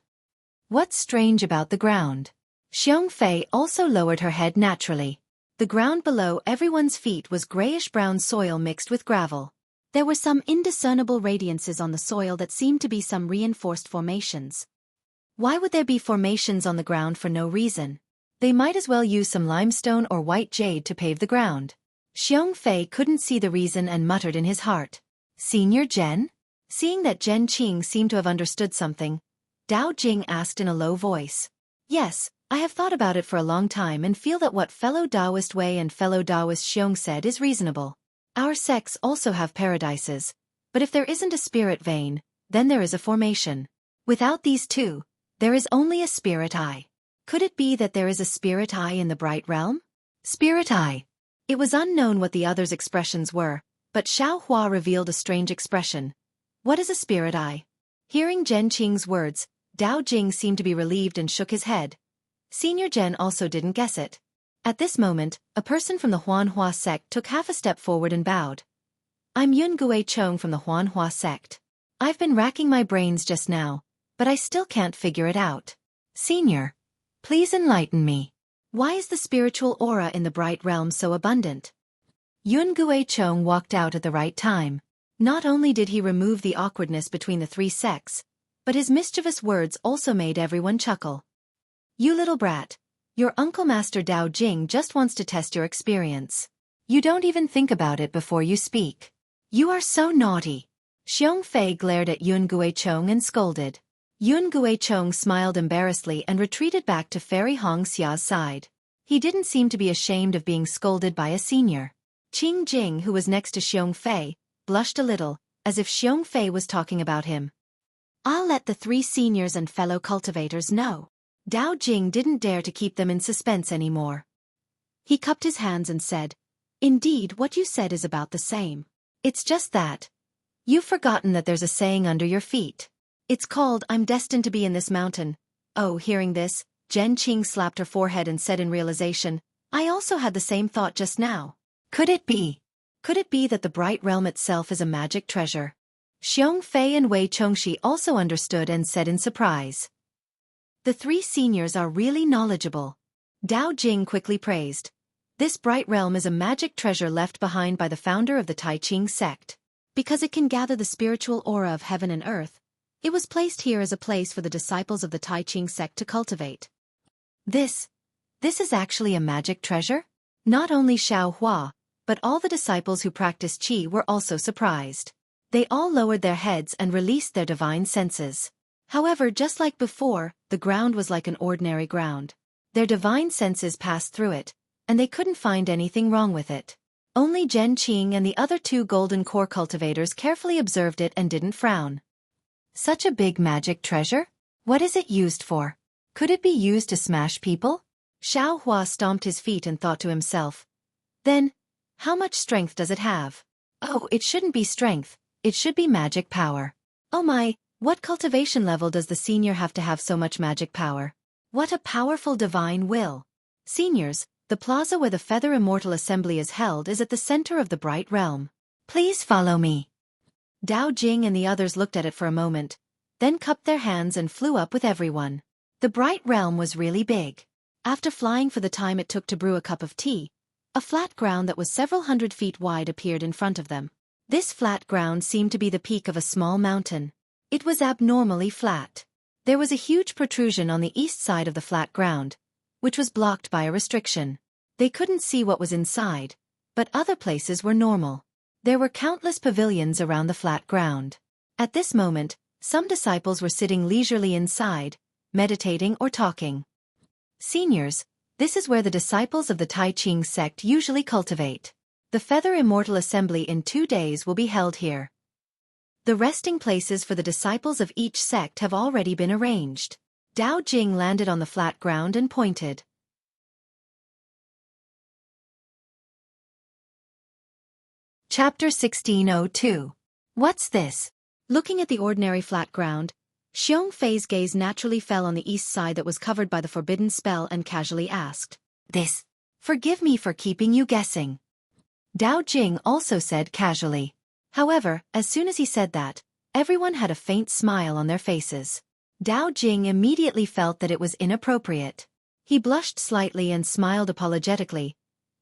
What's strange about the ground? Xiong Fei also lowered her head naturally. The ground below everyone's feet was grayish-brown soil mixed with gravel. There were some indiscernible radiances on the soil that seemed to be some reinforced formations. Why would there be formations on the ground for no reason? They might as well use some limestone or white jade to pave the ground. Xiong Fei couldn't see the reason and muttered in his heart. "Senior Zhen?" Seeing that Zhen Qing seemed to have understood something, Dao Jing asked in a low voice. "Yes, I have thought about it for a long time and feel that what fellow Taoist Wei and fellow Taoist Xiong said is reasonable. Our sects also have paradises, but if there isn't a spirit vein, then there is a formation. Without these two, there is only a spirit eye. Could it be that there is a spirit eye in the bright realm?" Spirit eye. It was unknown what the others' expressions were, but Xiao Hua revealed a strange expression. "What is a spirit eye?" Hearing Zhen Qing's words, Dao Jing seemed to be relieved and shook his head. Senior Zhen also didn't guess it. At this moment, a person from the Huanhua sect took half a step forward and bowed. "I'm Yun Gui Chong from the Huanhua sect. I've been racking my brains just now, but I still can't figure it out. Senior, please enlighten me. Why is the spiritual aura in the bright realm so abundant?" Yun Gui Chong walked out at the right time. Not only did he remove the awkwardness between the three sects, but his mischievous words also made everyone chuckle. "You little brat, your Uncle Master Dao Jing just wants to test your experience. You don't even think about it before you speak. You are so naughty." Xiong Fei glared at Yun Gui Chong and scolded. Yun Gui Chong smiled embarrassedly and retreated back to Fairy Hong Xia's side. He didn't seem to be ashamed of being scolded by a senior. Qing Jing, who was next to Xiong Fei, blushed a little, as if Xiong Fei was talking about him. "I'll let the three seniors and fellow cultivators know." Dao Jing didn't dare to keep them in suspense anymore. He cupped his hands and said, "Indeed, what you said is about the same. It's just that you've forgotten that there's a saying under your feet. It's called, 'I'm destined to be in this mountain.'" Oh, hearing this, Zhen Qing slapped her forehead and said in realization, "I also had the same thought just now. Could it be? Could it be that the bright realm itself is a magic treasure?" Xiong Fei and Wei Chongxi also understood and said in surprise. "The three seniors are really knowledgeable." Dao Jing quickly praised. "This bright realm is a magic treasure left behind by the founder of the Tai Ching sect. Because it can gather the spiritual aura of heaven and earth, it was placed here as a place for the disciples of the Tai Ching sect to cultivate." This is actually a magic treasure? Not only Xiao Hua, but all the disciples who practiced Qi were also surprised. They all lowered their heads and released their divine senses. However, just like before, the ground was like an ordinary ground. Their divine senses passed through it, and they couldn't find anything wrong with it. Only Zhen Qing and the other two golden core cultivators carefully observed it and didn't frown. Such a big magic treasure? What is it used for? Could it be used to smash people? Xiao Hua stomped his feet and thought to himself. Then, how much strength does it have? Oh, it shouldn't be strength, it should be magic power. Oh my, what cultivation level does the senior have to have so much magic power? What a powerful divine will. Seniors, the plaza where the Feather Immortal Assembly is held is at the center of the bright realm. Please follow me. Dao Jing and the others looked at it for a moment. then cupped their hands and flew up with everyone. The bright realm was really big. After flying for the time it took to brew a cup of tea, a flat ground that was several hundred feet wide appeared in front of them. This flat ground seemed to be the peak of a small mountain. It was abnormally flat. There was a huge protrusion on the east side of the flat ground, which was blocked by a restriction. They couldn't see what was inside, but other places were normal. There were countless pavilions around the flat ground. At this moment, some disciples were sitting leisurely inside, meditating or talking. Seniors, this is where the disciples of the Tai Ching sect usually cultivate. The Feather Immortal Assembly in 2 days will be held here. The resting places for the disciples of each sect have already been arranged. Dao Jing landed on the flat ground and pointed. Chapter 1602. What's this? Looking at the ordinary flat ground, Xueqi's gaze naturally fell on the east side that was covered by the forbidden spell and casually asked, This. Forgive me for keeping you guessing. Dao Jing also said casually. However, as soon as he said that, everyone had a faint smile on their faces. Dao Jing immediately felt that it was inappropriate. He blushed slightly and smiled apologetically.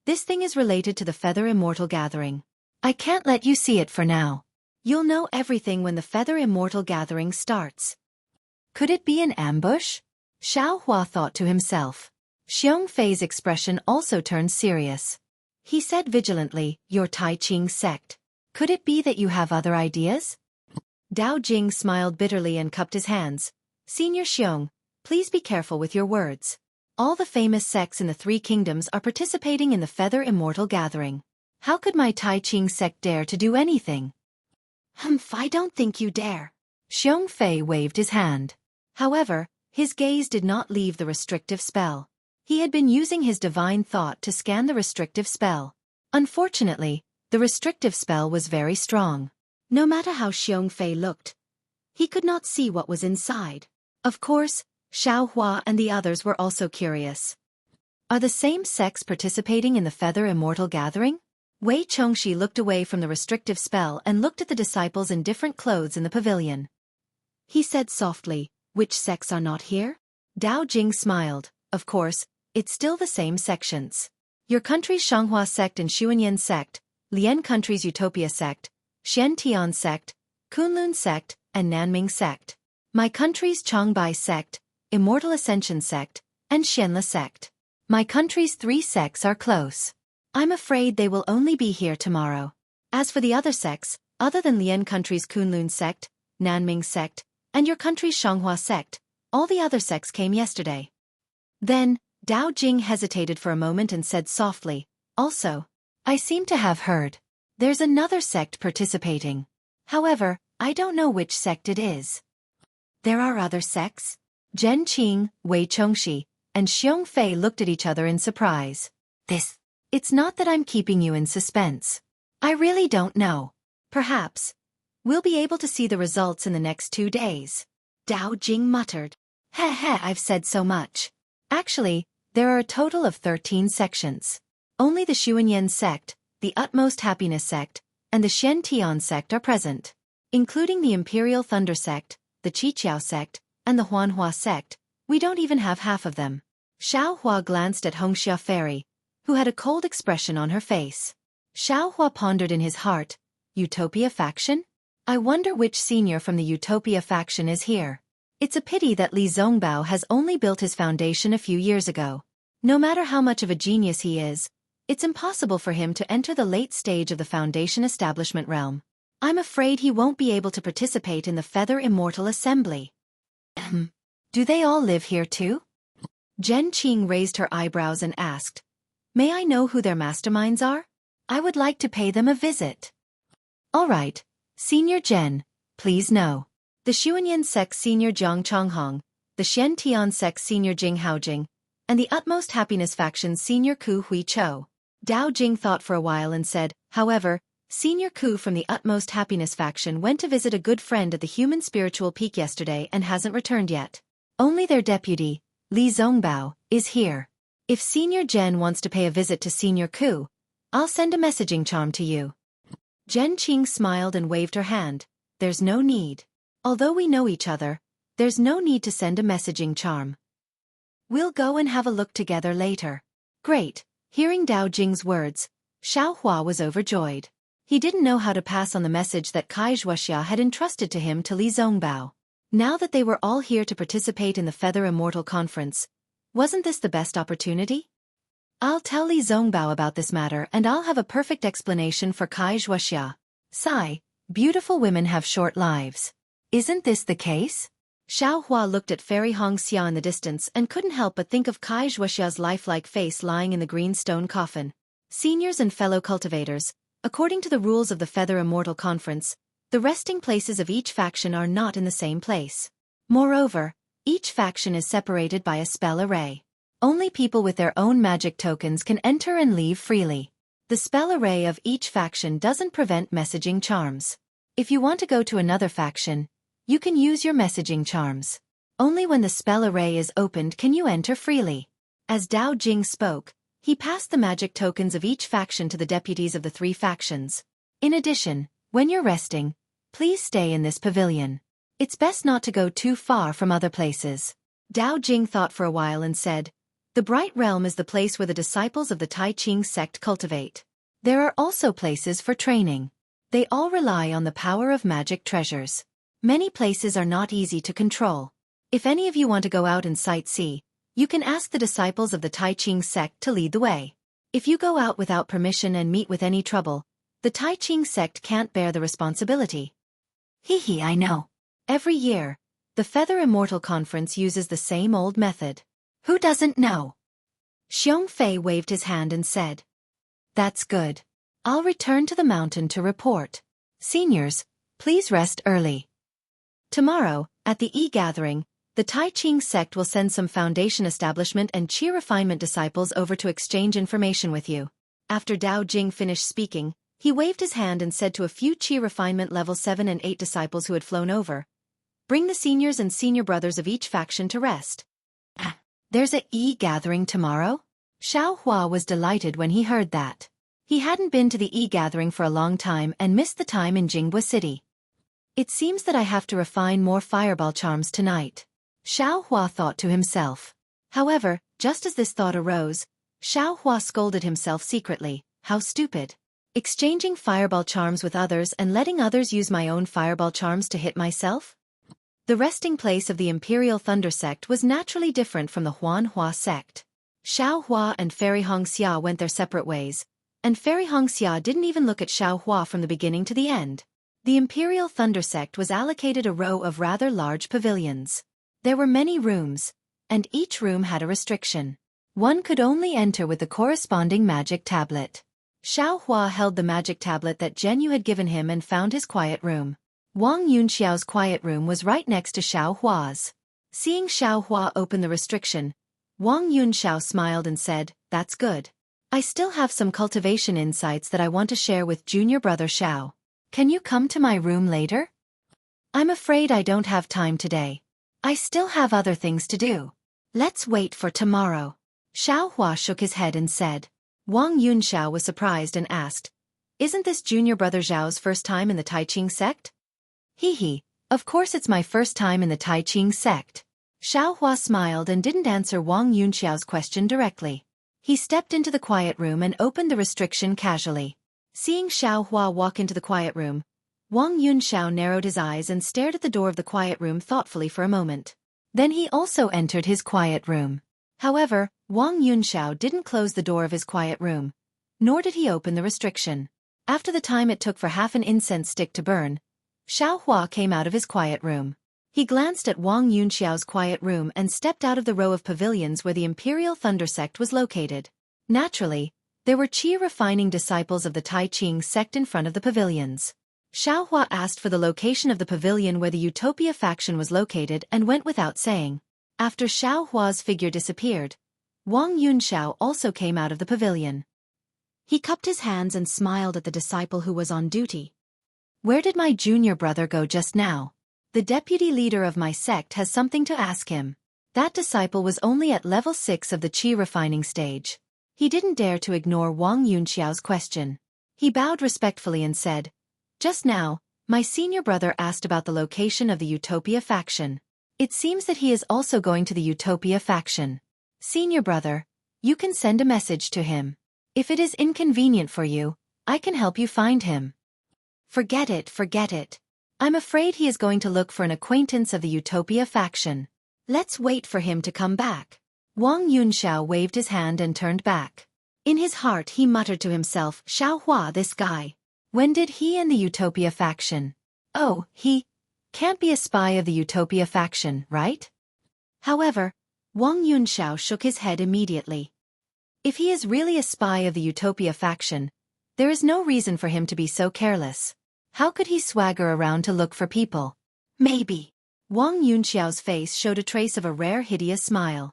This thing is related to the Feather Immortal Gathering. I can't let you see it for now. You'll know everything when the Feather Immortal Gathering starts. Could it be an ambush? Xiao Hua thought to himself. Xueqi's expression also turned serious. He said vigilantly, Your Tai Ching sect. Could it be that you have other ideas? Dao Jing smiled bitterly and cupped his hands. Senior Xiong, please be careful with your words. All the famous sects in the 3 kingdoms are participating in the Feather Immortal Gathering. How could my Tai Ching sect dare to do anything? I don't think you dare. Xueqi waved his hand. However, his gaze did not leave the restrictive spell. He had been using his divine thought to scan the restrictive spell. Unfortunately, the restrictive spell was very strong. No matter how Xueqi looked, he could not see what was inside. Of course, Xiao Hua and the others were also curious. Are the same sects participating in the Feather Immortal Gathering? Wei Chongxi looked away from the restrictive spell and looked at the disciples in different clothes in the pavilion. He said softly, Which sects are not here? Dao Jing smiled. Of course, it's still the same sections. Your country's Shanghua sect and Xuanyan sect, Lian country's Utopia sect, Xiantian sect, Kunlun sect, and Nanming sect. My country's Changbai sect, Immortal Ascension sect, and Xianla sect. My country's 3 sects are close. I'm afraid they will only be here tomorrow. As for the other sects, other than Lian country's Kunlun sect, Nanming sect, and your country's Shanghua sect, all the other sects came yesterday. Then, Dao Jing hesitated for a moment and said softly, Also, I seem to have heard. There's another sect participating. However, I don't know which sect it is. There are other sects? Zhen Qing, Wei Chongxi, and Xueqi looked at each other in surprise. It's not that I'm keeping you in suspense. I really don't know. Perhaps. We'll be able to see the results in the next 2 days. Dao Jing muttered. I've said so much. Actually, there are a total of 13 sections. Only the Xuanyan sect, the Utmost Happiness sect, and the Xiantian sect are present. Including the Imperial Thunder sect, the Qiqiao sect, and the Huanhua sect, we don't even have half of them. Xiao Hua glanced at Hongxia Fairy, who had a cold expression on her face. Xiao Hua pondered in his heart, Utopia faction? I wonder which senior from the Utopia faction is here. It's a pity that Li Zongbao has only built his foundation a few years ago. No matter how much of a genius he is, it's impossible for him to enter the late stage of the foundation establishment realm. I'm afraid he won't be able to participate in the Feather Immortal Assembly. Do they all live here too? Zhen Qing raised her eyebrows and asked, May I know who their masterminds are? I would like to pay them a visit. All right, Senior Zhen, please know. The Xuanyan sect Senior Jiang Changhong, the Xiantian sect Senior Jing Haojing, and the Utmost Happiness faction Senior Ku Hui Cho. Dao Jing thought for a while and said, However, Senior Ku from the Utmost Happiness faction went to visit a good friend at the Human Spiritual Peak yesterday and hasn't returned yet. Only their deputy, Li Zongbao, is here. If Senior Zhen wants to pay a visit to Senior Ku, I'll send a messaging charm to you. Zhen Qing smiled and waved her hand. There's no need. Although we know each other, there's no need to send a messaging charm. We'll go and have a look together later. Great. Hearing Dao Jing's words, Xiaohua was overjoyed. He didn't know how to pass on the message that Kai Xuexia had entrusted to him to Li Zongbao. Now that they were all here to participate in the Feather Immortal Conference, wasn't this the best opportunity? I'll tell Li Zongbao about this matter and I'll have a perfect explanation for Kai Xuexia. Sigh, beautiful women have short lives. Isn't this the case? Xiaohua looked at Fairy Hongxia in the distance and couldn't help but think of Kai Xuexia's lifelike face lying in the green stone coffin. Seniors and fellow cultivators, according to the rules of the Feather Immortal Conference, the resting places of each faction are not in the same place. Moreover, each faction is separated by a spell array. Only people with their own magic tokens can enter and leave freely. The spell array of each faction doesn't prevent messaging charms. If you want to go to another faction, you can use your messaging charms. Only when the spell array is opened can you enter freely. As Dao Jing spoke, he passed the magic tokens of each faction to the deputies of the 3 factions. In addition, when you're resting, please stay in this pavilion. It's best not to go too far from other places. Dao Jing thought for a while and said, the Bright Realm is the place where the disciples of the Tai Ching sect cultivate. There are also places for training. They all rely on the power of magic treasures. Many places are not easy to control. If any of you want to go out and sightsee, you can ask the disciples of the Tai Ching sect to lead the way. If you go out without permission and meet with any trouble, the Tai Ching sect can't bear the responsibility. I know. Every year, the Feather Immortal Conference uses the same old method. Who doesn't know? Xiong Fei waved his hand and said, that's good. I'll return to the mountain to report. Seniors, please rest early. Tomorrow, at the e-gathering, the Tai Ching sect will send some foundation establishment and chi refinement disciples over to exchange information with you. After Dao Jing finished speaking, he waved his hand and said to a few chi refinement level 7 and 8 disciples who had flown over, bring the seniors and senior brothers of each faction to rest. There's a e-gathering tomorrow? Xiaohua was delighted when he heard that. He hadn't been to the e-gathering for a long time and missed the time in Jinghua City. It seems that I have to refine more fireball charms tonight. Xiaohua thought to himself. However, just as this thought arose, Xiaohua scolded himself secretly. How stupid. Exchanging fireball charms with others and letting others use my own fireball charms to hit myself? The resting place of the Imperial Thunder sect was naturally different from the Huanhua sect. Xiaohua and Fairy Hongxia went their separate ways, and Fairy Hongxia didn't even look at Xiaohua from the beginning to the end. The Imperial Thunder sect was allocated a row of rather large pavilions. There were many rooms, and each room had a restriction. One could only enter with the corresponding magic tablet. Xiaohua held the magic tablet that Zhenyu had given him and found his quiet room. Wang Yunxiao's quiet room was right next to Xiaohua's. Seeing Xiaohua open the restriction, Wang Yunxiao smiled and said, that's good. I still have some cultivation insights that I want to share with junior brother Xiao. Can you come to my room later? I'm afraid I don't have time today. I still have other things to do. Let's wait for tomorrow. Xiaohua shook his head and said. Wang Yunxiao was surprised and asked, isn't this junior brother Zhao's first time in the Tai Ching sect? Of course it's my first time in the Tai Ching sect. Xiaohua smiled and didn't answer Wang Yunxiao's question directly. He stepped into the quiet room and opened the restriction casually. Seeing Xiaohua walk into the quiet room, Wang Yunxiao narrowed his eyes and stared at the door of the quiet room thoughtfully for a moment. Then he also entered his quiet room. However, Wang Yunxiao didn't close the door of his quiet room, nor did he open the restriction. After the time it took for half an incense stick to burn, Xiaohua came out of his quiet room. He glanced at Wang Yunxiao's quiet room and stepped out of the row of pavilions where the Imperial Thunder sect was located. Naturally, there were chi-refining disciples of the Tai Ching sect in front of the pavilions. Xiaohua asked for the location of the pavilion where the Utopia faction was located and went without saying. After Xiaohua's figure disappeared, Wang Yunxiao also came out of the pavilion. He cupped his hands and smiled at the disciple who was on duty. Where did my junior brother go just now? The deputy leader of my sect has something to ask him. That disciple was only at level 6 of the chi refining stage. He didn't dare to ignore Wang Yunxiao's question. He bowed respectfully and said, just now, My senior brother asked about the location of the Utopia faction. It seems that he is also going to the Utopia faction. Senior brother, you can send a message to him. If it is inconvenient for you, I can help you find him. Forget it, forget it. I'm afraid he is going to look for an acquaintance of the Utopia faction. Let's wait for him to come back. Wang Yunxiao waved his hand and turned back. In his heart he muttered to himself, Xiaohua, this guy. When did he and the Utopia faction? Oh, he can't be a spy of the Utopia faction, right? However, Wang Yunxiao shook his head immediately. If he is really a spy of the Utopia faction, there is no reason for him to be so careless. How could he swagger around to look for people? Maybe. Wang Yunxiao's face showed a trace of a rare hideous smile.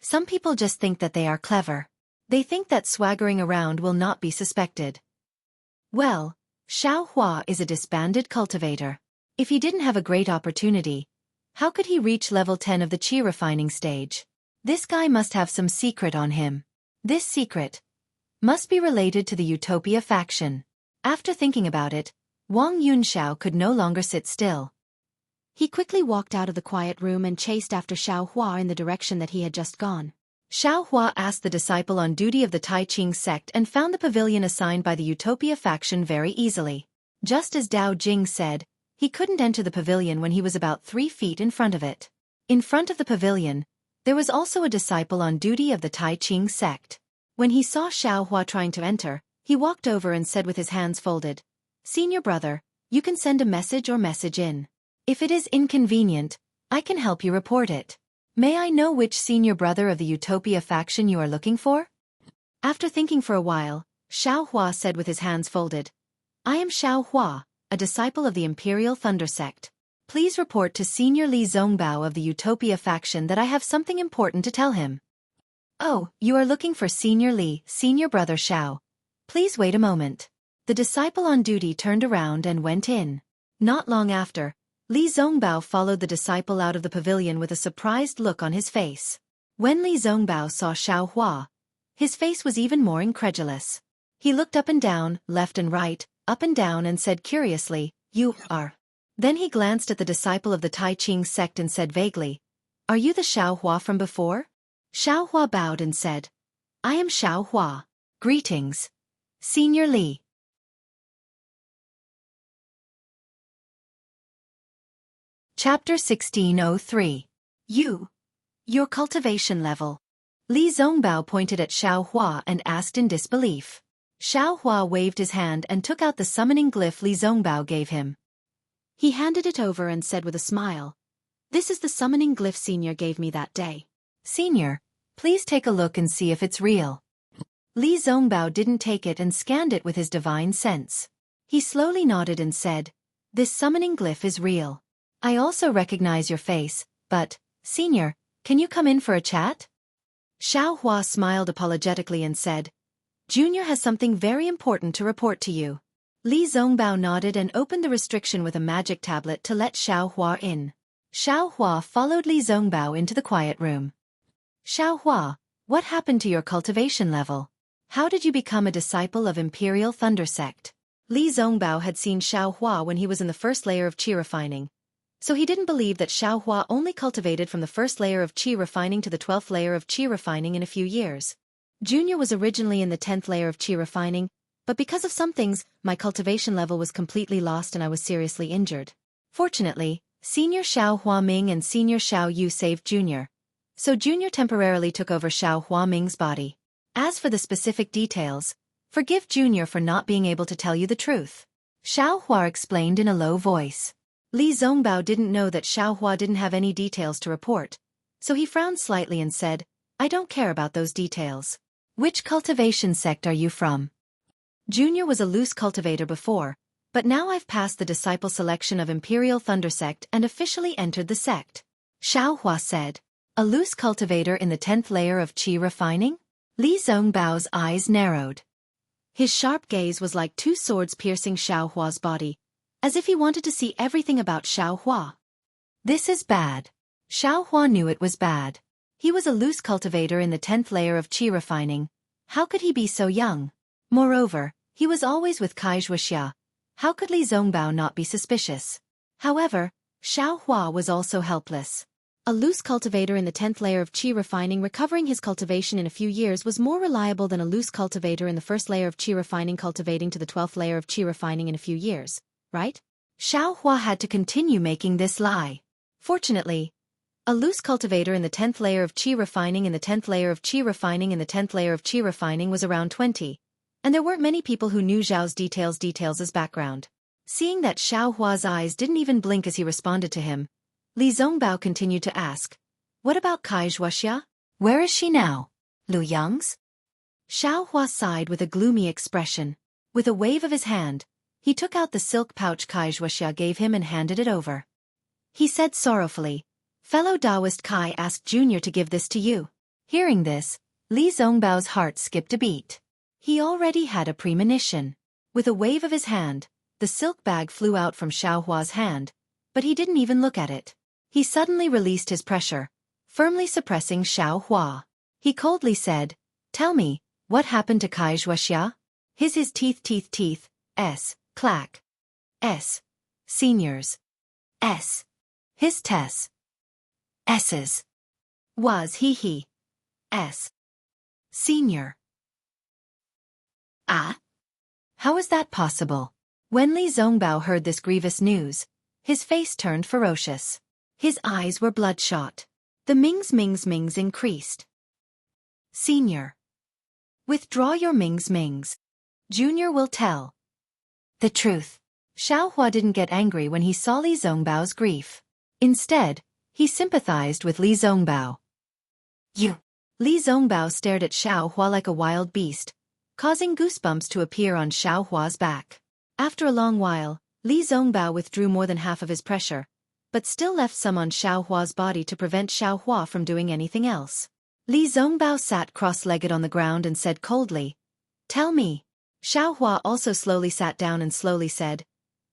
Some people just think that they are clever. They think that swaggering around will not be suspected. Well, Xiaohua is a disbanded cultivator. If he didn't have a great opportunity, how could he reach level 10 of the qi refining stage? This guy must have some secret on him. This secret must be related to the Utopia faction. After thinking about it, Wang Yunxiao could no longer sit still. He quickly walked out of the quiet room and chased after Xiaohua in the direction that he had just gone. Xiaohua asked the disciple on duty of the Tai Ching sect and found the pavilion assigned by the Utopia faction very easily. Just as Dao Jing said, he couldn't enter the pavilion when he was about 3 feet in front of it. In front of the pavilion, there was also a disciple on duty of the Tai Ching sect. When he saw Xiaohua trying to enter, he walked over and said with his hands folded, Senior brother, you can send a message or message in. If it is inconvenient, I can help you report it. May I know which senior brother of the Utopia faction you are looking for? After thinking for a while, Xiaohua said with his hands folded, I am Xiaohua, a disciple of the Imperial Thunder sect. Please report to Senior Li Zongbao of the Utopia faction that I have something important to tell him. Oh, you are looking for Senior Li, Senior Brother Xiao. Please wait a moment. The disciple on duty turned around and went in. Not long after, Li Zongbao followed the disciple out of the pavilion with a surprised look on his face. When Li Zongbao saw Xiaohua, his face was even more incredulous. He looked up and down, left and right, up and down and said curiously, You are. Then he glanced at the disciple of the Tai Ching sect and said vaguely, Are you the Xiaohua from before? Xiaohua bowed and said, I am Xiaohua. Greetings. Senior Li. Chapter 1603. Your cultivation level. Li Zongbao pointed at Xiaohua and asked in disbelief. Xiaohua waved his hand and took out the summoning glyph Li Zongbao gave him. He handed it over and said with a smile, This is the summoning glyph Senior gave me that day. Senior, please take a look and see if it's real. Li Zongbao didn't take it and scanned it with his divine sense. He slowly nodded and said, This summoning glyph is real. I also recognize your face, but, Senior, can you come in for a chat? Xiaohua smiled apologetically and said, Junior has something very important to report to you. Li Zongbao nodded and opened the restriction with a magic tablet to let Xiaohua in. Xiaohua followed Li Zongbao into the quiet room. Xiaohua, what happened to your cultivation level? How did you become a disciple of Imperial Thunder sect? Li Zongbao had seen Xiaohua when he was in the first layer of qi refining, so he didn't believe that Xiaohua only cultivated from the first layer of qi refining to the 12th layer of qi refining in a few years. Junior was originally in the 10th layer of qi refining, but because of some things, my cultivation level was completely lost and I was seriously injured. Fortunately, Senior Xiao Huaming and Senior Xiao Yu saved Junior, so Junior temporarily took over Xiao Huaming's body. As for the specific details, forgive Junior for not being able to tell you the truth. Xiaohua explained in a low voice. Li Zongbao didn't know that Xiaohua didn't have any details to report, so he frowned slightly and said, I don't care about those details. Which cultivation sect are you from? Junior was a loose cultivator before, but now I've passed the disciple selection of Imperial Thunder sect and officially entered the sect. Xiaohua said, a loose cultivator in the 10th layer of qi refining? Li Zongbao's eyes narrowed. His sharp gaze was like two swords piercing Xiaohua's body, as if he wanted to see everything about Xiaohua. This is bad. Xiaohua knew it was bad. He was a loose cultivator in the 10th layer of qi refining. How could he be so young? Moreover, he was always with Xueqi, How could Li Zongbao not be suspicious? However, Xiao Hua was also helpless. A loose cultivator in the 10th layer of qi refining recovering his cultivation in a few years was more reliable than a loose cultivator in the 1st layer of qi refining cultivating to the 12th layer of qi refining in a few years, right? Xiao Hua had to continue making this lie. Fortunately, a loose cultivator in the 10th layer of qi refining in the 10th layer of qi refining in the 10th layer of qi refining was around 20, and there weren't many people who knew Zhao's details as background. Seeing that Xiao Hua's eyes didn't even blink as he responded to him, Li Zongbao continued to ask, "What about Kai Xuexia? Where is she now? Lu Yang's?" Xiao Hua sighed with a gloomy expression. With a wave of his hand, he took out the silk pouch Kai Xuexia gave him and handed it over. He said sorrowfully, "Fellow Taoist Kai asked Junior to give this to you." Hearing this, Li Zongbao's heart skipped a beat. He already had a premonition. With a wave of his hand, the silk bag flew out from Xiao Hua's hand, but he didn't even look at it. He suddenly released his pressure, firmly suppressing Xiao Hua. He coldly said, "Tell me, what happened to Kai Xuexia?" His teeth, S, clack. S. Seniors. S. His Tess. S's. Was he. S. Senior. Ah? How is that possible? When Li Zongbao heard this grievous news, his face turned ferocious. His eyes were bloodshot. The mings increased. Senior. Withdraw your mings. Junior will tell the truth. Xiao Hua didn't get angry when he saw Li Zongbao's grief. Instead, he sympathized with Li Zongbao. "You." Li Zongbao stared at Xiao Hua like a wild beast, causing goosebumps to appear on Xiao Hua's back. After a long while, Li Zongbao withdrew more than half of his pressure, but still left some on Xiao Hua's body to prevent Xiao Hua from doing anything else. Li Zongbao sat cross-legged on the ground and said coldly, "Tell me." Xiao Hua also slowly sat down and slowly said,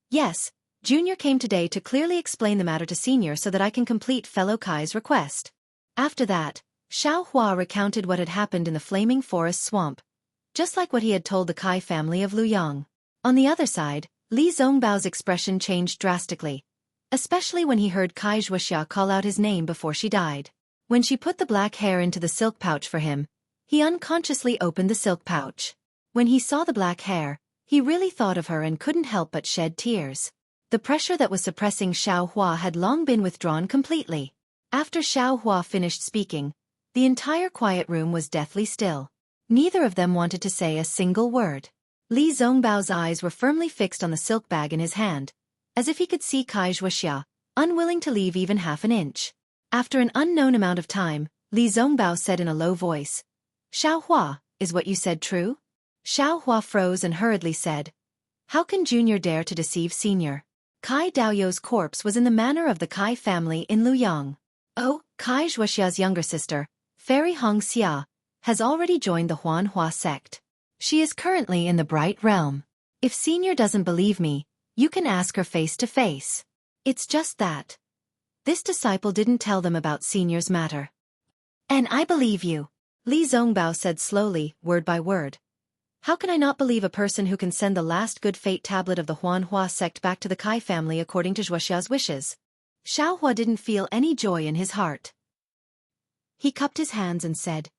"Yes, Junior came today to clearly explain the matter to Senior so that I can complete fellow Kai's request." After that, Xiao Hua recounted what had happened in the Flaming Forest Swamp, just like what he had told the Kai family of Luyang. On the other side, Li Zongbao's expression changed drastically, especially when he heard Kai Xuexia call out his name before she died. When she put the black hair into the silk pouch for him, he unconsciously opened the silk pouch. When he saw the black hair, he really thought of her and couldn't help but shed tears. The pressure that was suppressing Xiao Hua had long been withdrawn completely. After Xiao Hua finished speaking, the entire quiet room was deathly still. Neither of them wanted to say a single word. Li Zongbao's eyes were firmly fixed on the silk bag in his hand, as if he could see Kai Xuexia, unwilling to leave even half an inch. After an unknown amount of time, Li Zongbao said in a low voice, "Xiao Hua, is what you said true?" Xiao Hua froze and hurriedly said, "How can Junior dare to deceive Senior? Kai Daoyou's corpse was in the manor of the Kai family in Luyang. Oh, Kai Xuexia's younger sister, Fairy Hong Xia, has already joined the Huanhua sect. She is currently in the Bright Realm. If Senior doesn't believe me, you can ask her face to face. It's just that this disciple didn't tell them about Senior's matter." "And I believe you," Li Zongbao said slowly, word by word. "How can I not believe a person who can send the last good fate tablet of the Huanhua sect back to the Kai family according to Xuexia's wishes?" Xiao Hua didn't feel any joy in his heart. He cupped his hands and said,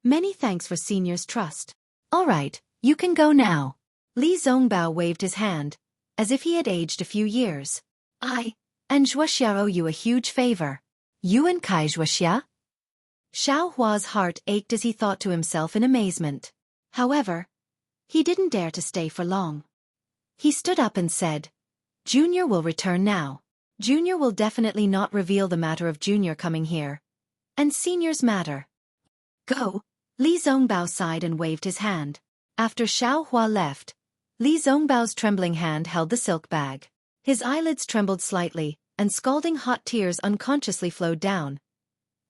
"Many thanks for Senior's trust. All right, you can go now." Li Zongbao waved his hand, as if he had aged a few years. "I and Xuexia owe you a huge favor." "You and Kai Xuexia?" Xiao Hua's heart ached as he thought to himself in amazement. However, he didn't dare to stay for long. He stood up and said, "Junior will return now. Junior will definitely not reveal the matter of Junior coming here. And Senior's matter." "Go." Li Zongbao sighed and waved his hand. After Xiao Hua left, Li Zongbao's trembling hand held the silk bag. His eyelids trembled slightly, and scalding hot tears unconsciously flowed down.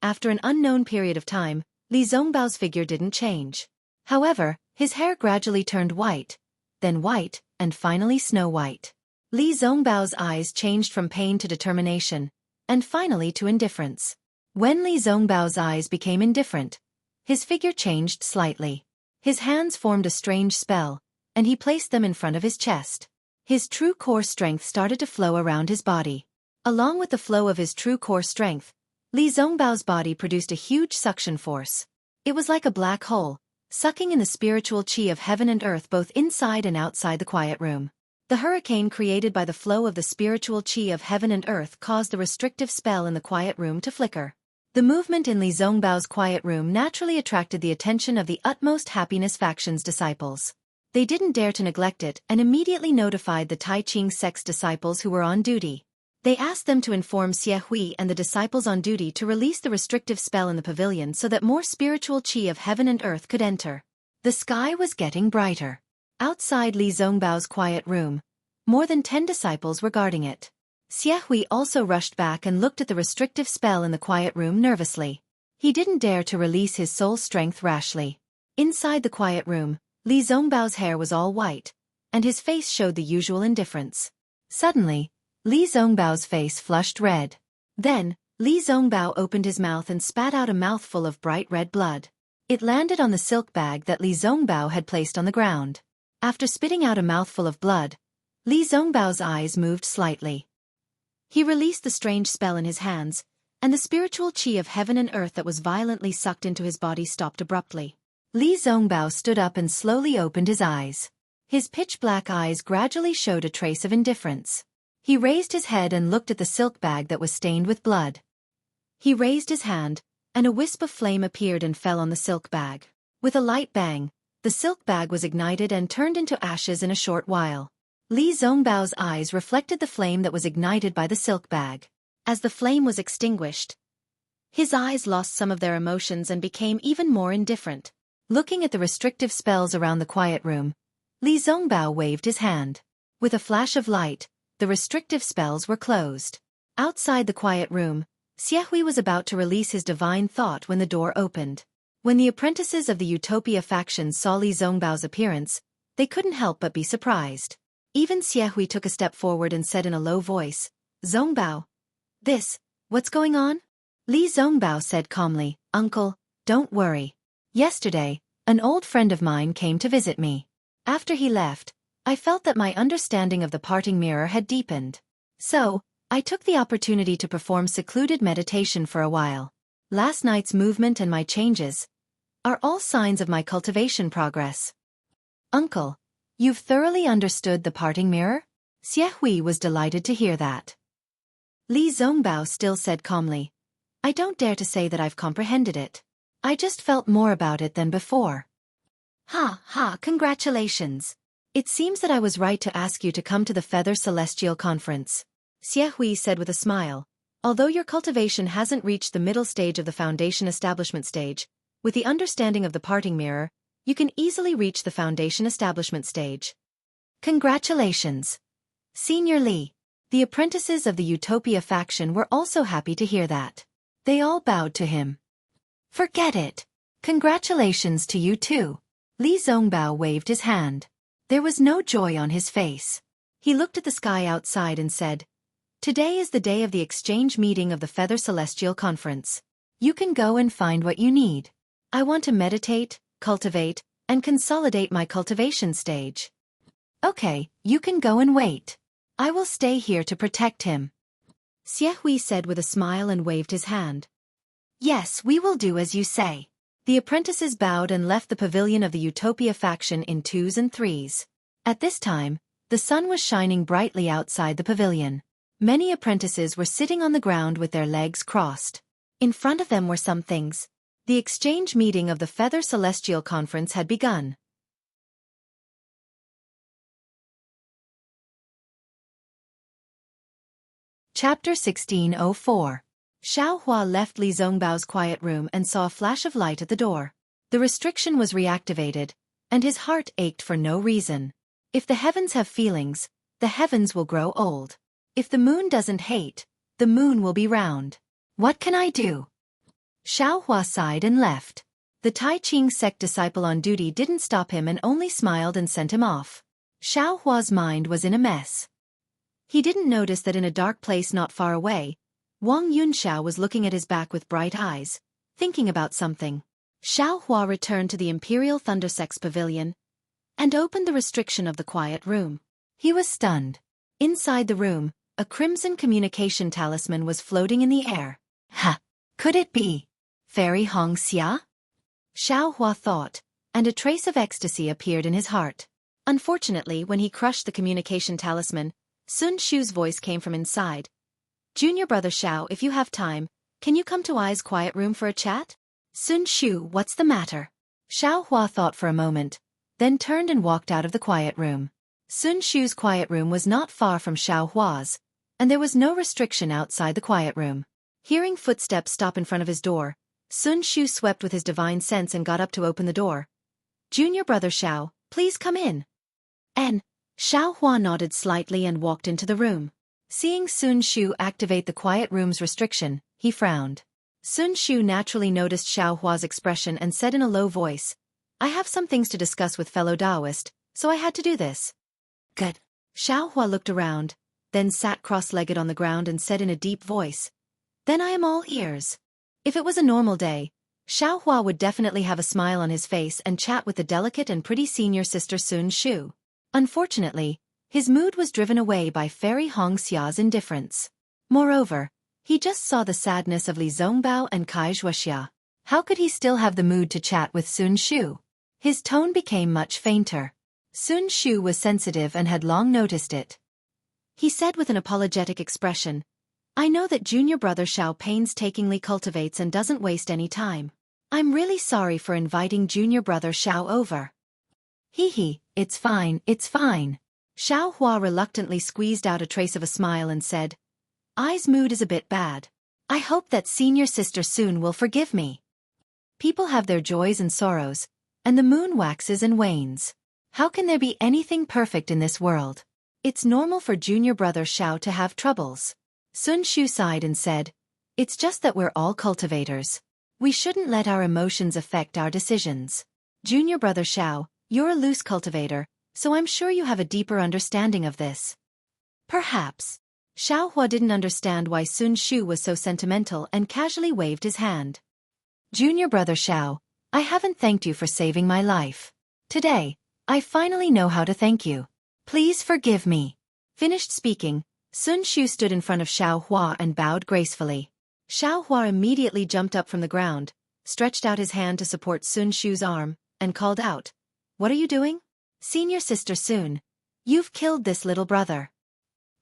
After an unknown period of time, Li Zongbao's figure didn't change. However, his hair gradually turned white, then white, and finally snow-white. Li Zongbao's eyes changed from pain to determination, and finally to indifference. When Li Zongbao's eyes became indifferent, his figure changed slightly. His hands formed a strange spell, and he placed them in front of his chest. His true core strength started to flow around his body. Along with the flow of his true core strength, Li Zongbao's body produced a huge suction force. It was like a black hole, sucking in the spiritual qi of heaven and earth both inside and outside the quiet room. The hurricane created by the flow of the spiritual qi of heaven and earth caused the restrictive spell in the quiet room to flicker. The movement in Li Zongbao's quiet room naturally attracted the attention of the utmost happiness faction's disciples. They didn't dare to neglect it and immediately notified the Tai Ching sect's disciples who were on duty. They asked them to inform Xueqi and the disciples on duty to release the restrictive spell in the pavilion so that more spiritual qi of heaven and earth could enter. The sky was getting brighter. Outside Li Zongbao's quiet room, more than 10 disciples were guarding it. Xueqi also rushed back and looked at the restrictive spell in the quiet room nervously. He didn't dare to release his soul strength rashly. Inside the quiet room, Li Zongbao's hair was all white, and his face showed the usual indifference. Suddenly, Li Zongbao's face flushed red. Then, Li Zongbao opened his mouth and spat out a mouthful of bright red blood. It landed on the silk bag that Li Zongbao had placed on the ground. After spitting out a mouthful of blood, Li Zongbao's eyes moved slightly. He released the strange spell in his hands, and the spiritual qi of heaven and earth that was violently sucked into his body stopped abruptly. Li Zongbao stood up and slowly opened his eyes. His pitch-black eyes gradually showed a trace of indifference. He raised his head and looked at the silk bag that was stained with blood. He raised his hand, and a wisp of flame appeared and fell on the silk bag. With a light bang, the silk bag was ignited and turned into ashes in a short while. Li Zongbao's eyes reflected the flame that was ignited by the silk bag. As the flame was extinguished, his eyes lost some of their emotions and became even more indifferent. Looking at the restrictive spells around the quiet room, Li Zongbao waved his hand. With a flash of light, the restrictive spells were closed. Outside the quiet room, Xueqi was about to release his divine thought when the door opened. When the apprentices of the Utopia faction saw Li Zongbao's appearance, they couldn't help but be surprised. Even Xueqi took a step forward and said in a low voice, "Zongbao. What's going on?" Li Zongbao said calmly, "Uncle, don't worry. Yesterday, an old friend of mine came to visit me. After he left, I felt that my understanding of the parting mirror had deepened. So, I took the opportunity to perform secluded meditation for a while. Last night's movement and my changes are all signs of my cultivation progress." "Uncle, you've thoroughly understood the parting mirror?" Xueqi was delighted to hear that. Li Zongbao still said calmly, "I don't dare to say that I've comprehended it. I just felt more about it than before." Ha, congratulations. It seems that I was right to ask you to come to the Feather Celestial Conference," Xueqi said with a smile. "Although your cultivation hasn't reached the middle stage of the foundation establishment stage, with the understanding of the parting mirror, you can easily reach the foundation establishment stage." "Congratulations, Senior Li." The apprentices of the Utopia faction were also happy to hear that. They all bowed to him. "Forget it. Congratulations to you too." Li Zongbao waved his hand. There was no joy on his face. He looked at the sky outside and said, "Today is the day of the exchange meeting of the Feather Celestial Conference. You can go and find what you need. I want to meditate, cultivate, and consolidate my cultivation stage." "Okay, you can go and wait. I will stay here to protect him," Xueqi said with a smile and waved his hand. "Yes, we will do as you say." The apprentices bowed and left the pavilion of the Utopia faction in 2s and 3s. At this time, the sun was shining brightly outside the pavilion. Many apprentices were sitting on the ground with their legs crossed. In front of them were some things. The exchange meeting of the Feather Celestial Conference had begun. Chapter 1604. Xiaohua left Li Zongbao's quiet room and saw a flash of light at the door. The restriction was reactivated, and his heart ached for no reason. If the heavens have feelings, the heavens will grow old. If the moon doesn't hate, the moon will be round. What can I do? Xiaohua sighed and left. The Tai Ching sect disciple on duty didn't stop him and only smiled and sent him off. Xiaohua's mind was in a mess. He didn't notice that in a dark place not far away, Wang Yunxiao was looking at his back with bright eyes, thinking about something. Xiaohua returned to the Imperial Thunder Sect's pavilion and opened the restriction of the quiet room. He was stunned. Inside the room, a crimson communication talisman was floating in the air. Ha! Could it be Fairy Hong Xia? Xiao Hua thought, and a trace of ecstasy appeared in his heart. Unfortunately, when he crushed the communication talisman, Sun Shu's voice came from inside. Junior brother Xiao, if you have time, can you come to Ai's quiet room for a chat? Sun Shu, what's the matter? Xiao Hua thought for a moment, then turned and walked out of the quiet room. Sun Shu's quiet room was not far from Xiao Hua's, and there was no restriction outside the quiet room. Hearing footsteps stop in front of his door, Sun Shu swept with his divine sense and got up to open the door. Junior brother Xiao, please come in. Xiao Hua nodded slightly and walked into the room. Seeing Sun Shu activate the quiet room's restriction, he frowned. Sun Shu naturally noticed Xiao Hua's expression and said in a low voice, I have some things to discuss with fellow Taoist, so I had to do this. Good. Xiao Hua looked around, then sat cross-legged on the ground and said in a deep voice, Then I am all ears. If it was a normal day, Xiao Hua would definitely have a smile on his face and chat with the delicate and pretty senior sister Sun Shu. Unfortunately, his mood was driven away by Fairy Hong Xia's indifference. Moreover, he just saw the sadness of Li Zongbao and Kai Xueqi. How could he still have the mood to chat with Sun Shu? His tone became much fainter. Sun Shu was sensitive and had long noticed it. He said with an apologetic expression, I know that junior brother Xiao painstakingly cultivates and doesn't waste any time. I'm really sorry for inviting junior brother Xiao over. Hee, it's fine, it's fine. Xiao Hua reluctantly squeezed out a trace of a smile and said, Ai's mood is a bit bad. I hope that senior sister Sun will forgive me. People have their joys and sorrows, and the moon waxes and wanes. How can there be anything perfect in this world? It's normal for junior brother Xiao to have troubles. Sun Shu sighed and said, It's just that we're all cultivators. We shouldn't let our emotions affect our decisions. Junior brother Xiao, you're a loose cultivator, so I'm sure you have a deeper understanding of this. Perhaps. Xiao Hua didn't understand why Sun Shu was so sentimental and casually waved his hand. Junior brother Xiao, I haven't thanked you for saving my life. Today, I finally know how to thank you. Please forgive me. Finished speaking, Sun Shu stood in front of Xiao Hua and bowed gracefully. Xiao Hua immediately jumped up from the ground, stretched out his hand to support Sun Shu's arm, and called out, What are you doing? Senior sister Sun, you've killed this little brother.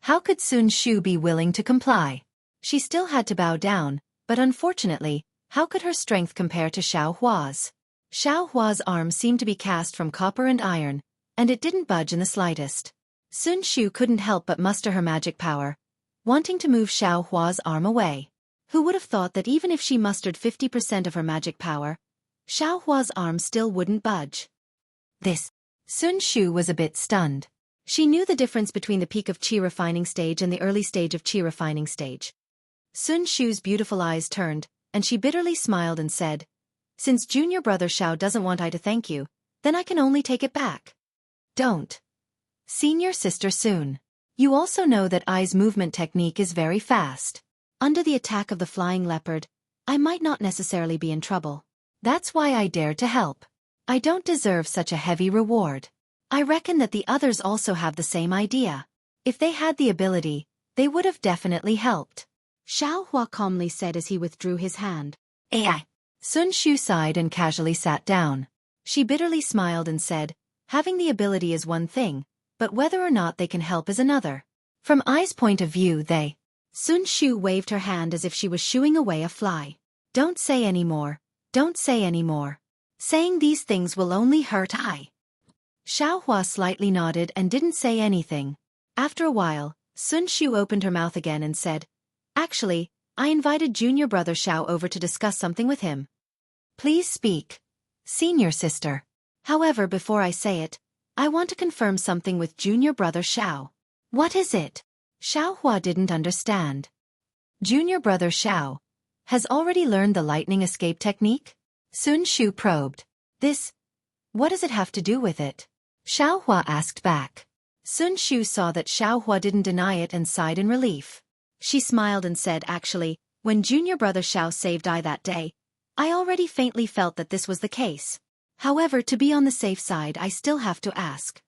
How could Sun Shu be willing to comply? She still had to bow down, but unfortunately, how could her strength compare to Xiao Hua's? Xiao Hua's arm seemed to be cast from copper and iron, and it didn't budge in the slightest. Sun Shu couldn't help but muster her magic power, wanting to move Xiao Hua's arm away. Who would have thought that even if she mustered 50% of her magic power, Xiao Hua's arm still wouldn't budge? Sun Shu was a bit stunned. She knew the difference between the peak of qi refining stage and the early stage of qi refining stage. Sun Shu's beautiful eyes turned, and she bitterly smiled and said, Since junior brother Xiao doesn't want I to thank you, then I can only take it back. Don't. Senior sister Sun, you also know that Ai's movement technique is very fast. Under the attack of the flying leopard, I might not necessarily be in trouble. That's why I dared to help. I don't deserve such a heavy reward. I reckon that the others also have the same idea. If they had the ability, they would have definitely helped. Xiao Hua calmly said as he withdrew his hand. AI. Sun Shu sighed and casually sat down. She bitterly smiled and said, Having the ability is one thing, but whether or not they can help is another. From Ai's point of view they... Sun Shu waved her hand as if she was shooing away a fly. Don't say any more. Don't say any more. Saying these things will only hurt Ai. Xiao Hua slightly nodded and didn't say anything. After a while, Sun Shu opened her mouth again and said, Actually, I invited junior brother Xiao over to discuss something with him. Please speak, senior sister. However, before I say it, I want to confirm something with junior brother Xiao. What is it? Xiao Hua didn't understand. Junior brother Xiao has already learned the lightning escape technique? Sun Shu probed. What does it have to do with it? Xiao Hua asked back. Sun Shu saw that Xiao Hua didn't deny it and sighed in relief. She smiled and said, Actually, when junior brother Xiao saved Ai that day, I already faintly felt that this was the case. However, to be on the safe side, I still have to ask.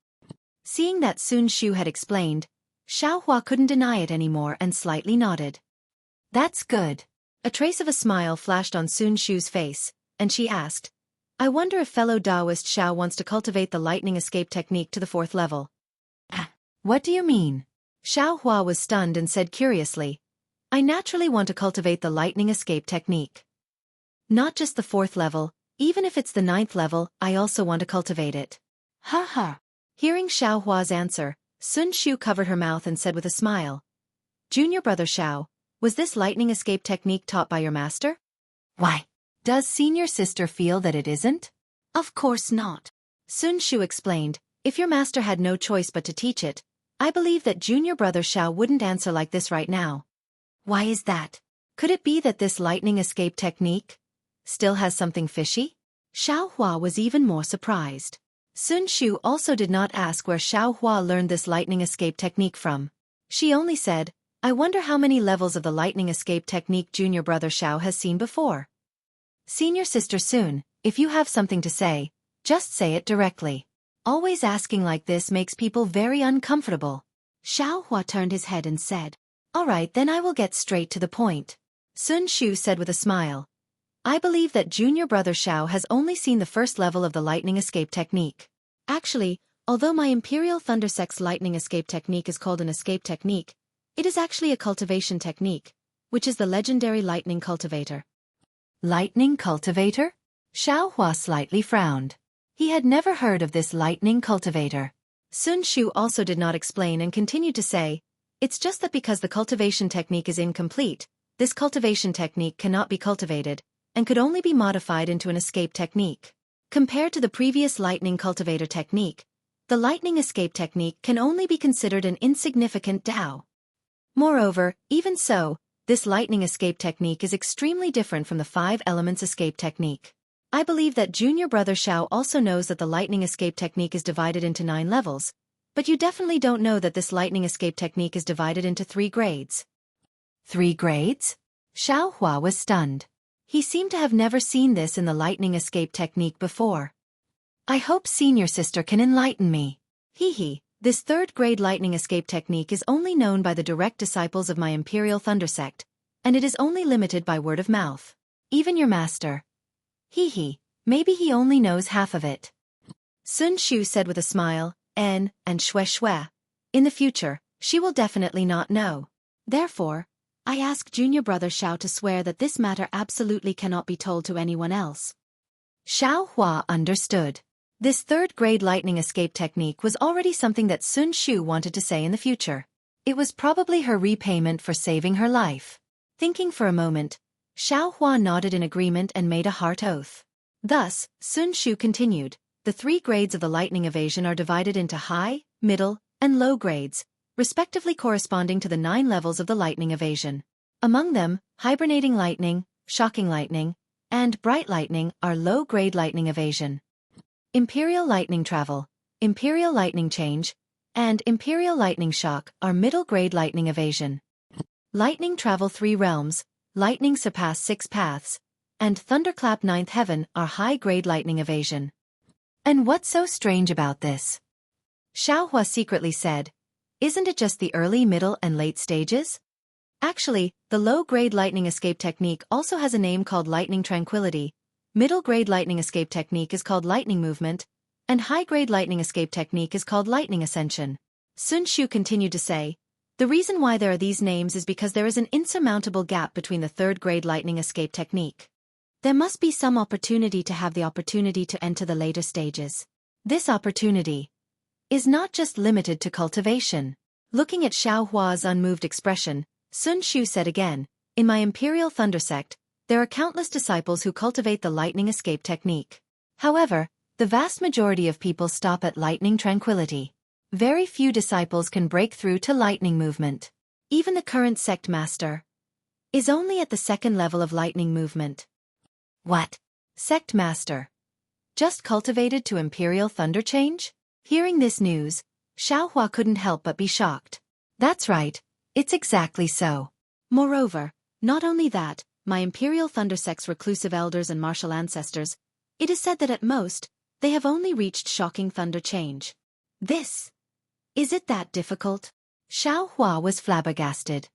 Seeing that Sun Shu had explained, Xiaohua couldn't deny it anymore and slightly nodded. That's good. A trace of a smile flashed on Sun Shu's face, and she asked, I wonder if fellow Taoist Xiao wants to cultivate the lightning escape technique to the 4th level. What do you mean? Xiaohua was stunned and said curiously, I naturally want to cultivate the lightning escape technique. Not just the 4th level, even if it's the 9th level, I also want to cultivate it. Ha ha. Hearing Xiaohua's answer, Sun Shu covered her mouth and said with a smile, Junior brother Xiao, was this lightning escape technique taught by your master? Why? Does senior sister feel that it isn't? Of course not. Sun Shu explained, if your master had no choice but to teach it, I believe that junior brother Xiao wouldn't answer like this right now. Why is that? Could it be that this lightning escape technique still has something fishy? Xiaohua was even more surprised. Sun Shu also did not ask where Xiaohua learned this lightning escape technique from. She only said, I wonder how many levels of the lightning escape technique junior brother Xiao has seen before. Senior sister Sun, if you have something to say, just say it directly. Always asking like this makes people very uncomfortable. Xiaohua turned his head and said, All right, then I will get straight to the point. Sun Shu said with a smile, I believe that junior brother Xiao has only seen the 1st level of the lightning escape technique. Actually, although my Imperial Thundersect's lightning escape technique is called an escape technique, it is actually a cultivation technique, which is the legendary lightning cultivator. Lightning cultivator? Xiaohua slightly frowned. He had never heard of this lightning cultivator. Sun Shu also did not explain and continued to say, It's just that because the cultivation technique is incomplete, this cultivation technique cannot be cultivated, and could only be modified into an escape technique. Compared to the previous lightning cultivator technique, the lightning escape technique can only be considered an insignificant Dao. Moreover, even so, this lightning escape technique is extremely different from the 5 elements escape technique. I believe that junior brother Xiao also knows that the lightning escape technique is divided into 9 levels, but you definitely don't know that this lightning escape technique is divided into 3 grades. 3 grades? Xiaohua was stunned. He seemed to have never seen this in the lightning escape technique before. I hope senior sister can enlighten me. This 3rd grade lightning escape technique is only known by the direct disciples of my Imperial Thunder Sect, and it is only limited by word of mouth. Even your master. Maybe he only knows half of it. Sun Shu said with a smile, and Xueqi. In the future, she will definitely not know. Therefore, I ask junior brother Xiao to swear that this matter absolutely cannot be told to anyone else. Xiaohua understood. This 3rd grade lightning escape technique was already something that Sun Shu wanted to say in the future. It was probably her repayment for saving her life. Thinking for a moment, Xiaohua nodded in agreement and made a heart oath. Thus, Sun Shu continued, the 3 grades of the lightning evasion are divided into high, middle, and low grades, respectively corresponding to the 9 levels of the lightning evasion. Among them, hibernating lightning, shocking lightning, and bright lightning are low-grade lightning evasion. Imperial lightning travel, imperial lightning change, and imperial lightning shock are middle-grade lightning evasion. Lightning travel 3 realms, lightning surpass 6 paths, and thunderclap 9th heaven are high-grade lightning evasion. And what's so strange about this? Xiaohua secretly said, Isn't it just the early, middle, and late stages? Actually, the low-grade lightning escape technique also has a name called lightning tranquility, middle-grade lightning escape technique is called lightning movement, and high-grade lightning escape technique is called lightning ascension. Sun Shu continued to say, The reason why there are these names is because there is an insurmountable gap between the 3rd grade lightning escape technique. There must be some opportunity to have the opportunity to enter the later stages. This opportunity is not just limited to cultivation. Looking at Xiaohua's unmoved expression, Sun Shu said again, In my Imperial Thunder Sect, there are countless disciples who cultivate the lightning escape technique. However, the vast majority of people stop at lightning tranquility. Very few disciples can break through to lightning movement. Even the current sect master is only at the 2nd level of lightning movement. What? Sect master? Just cultivated to Imperial Thunder change? Hearing this news, Xiaohua couldn't help but be shocked. That's right, it's exactly so. Moreover, not only that, my Imperial Thunder Sect's reclusive elders and martial ancestors, it is said that at most, they have only reached shocking thunder change. This Is it that difficult? Xiao Hua was flabbergasted.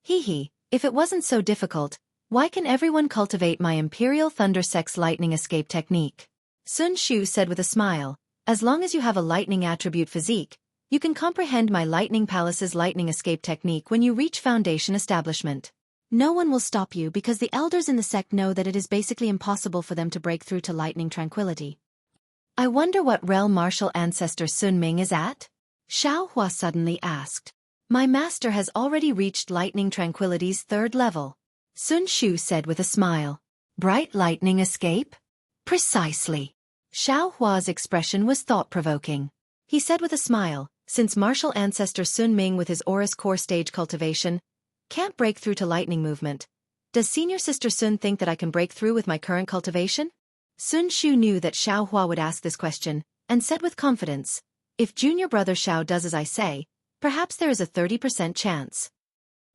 Hee, if it wasn't so difficult, why can everyone cultivate my Imperial Thunder Sex lightning escape technique? Sun Shu said with a smile, as long as you have a lightning attribute physique, you can comprehend my Lightning Palace's lightning escape technique when you reach Foundation establishment. No one will stop you because the elders in the sect know that it is basically impossible for them to break through to lightning tranquility. I wonder what realm martial ancestor Sun Ming is at? Xiao Hua suddenly asked. My master has already reached lightning tranquility's 3rd level. Sun Shu said with a smile. Bright lightning escape? Precisely. Xiao Hua's expression was thought-provoking. He said with a smile, since martial ancestor Sun Ming with his Aura's core stage cultivation can't break through to lightning movement, does senior sister Sun think that I can break through with my current cultivation? Sun Shu knew that Xiao Hua would ask this question, and said with confidence, if junior brother Xiao does as I say, perhaps there is a 30% chance.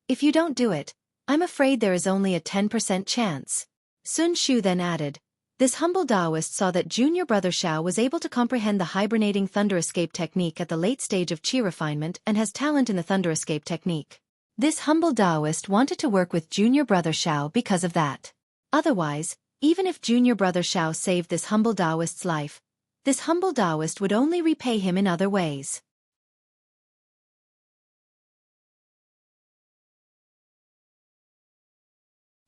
If you don't do it, I'm afraid there is only a 10% chance. Sun Shu then added, this humble Taoist saw that junior brother Xiao was able to comprehend the hibernating thunder escape technique at the late stage of qi refinement and has talent in the thunder escape technique. This humble Taoist wanted to work with junior brother Xiao because of that. Otherwise, even if junior brother Xiao saved this humble Taoist's life, this humble Taoist would only repay him in other ways.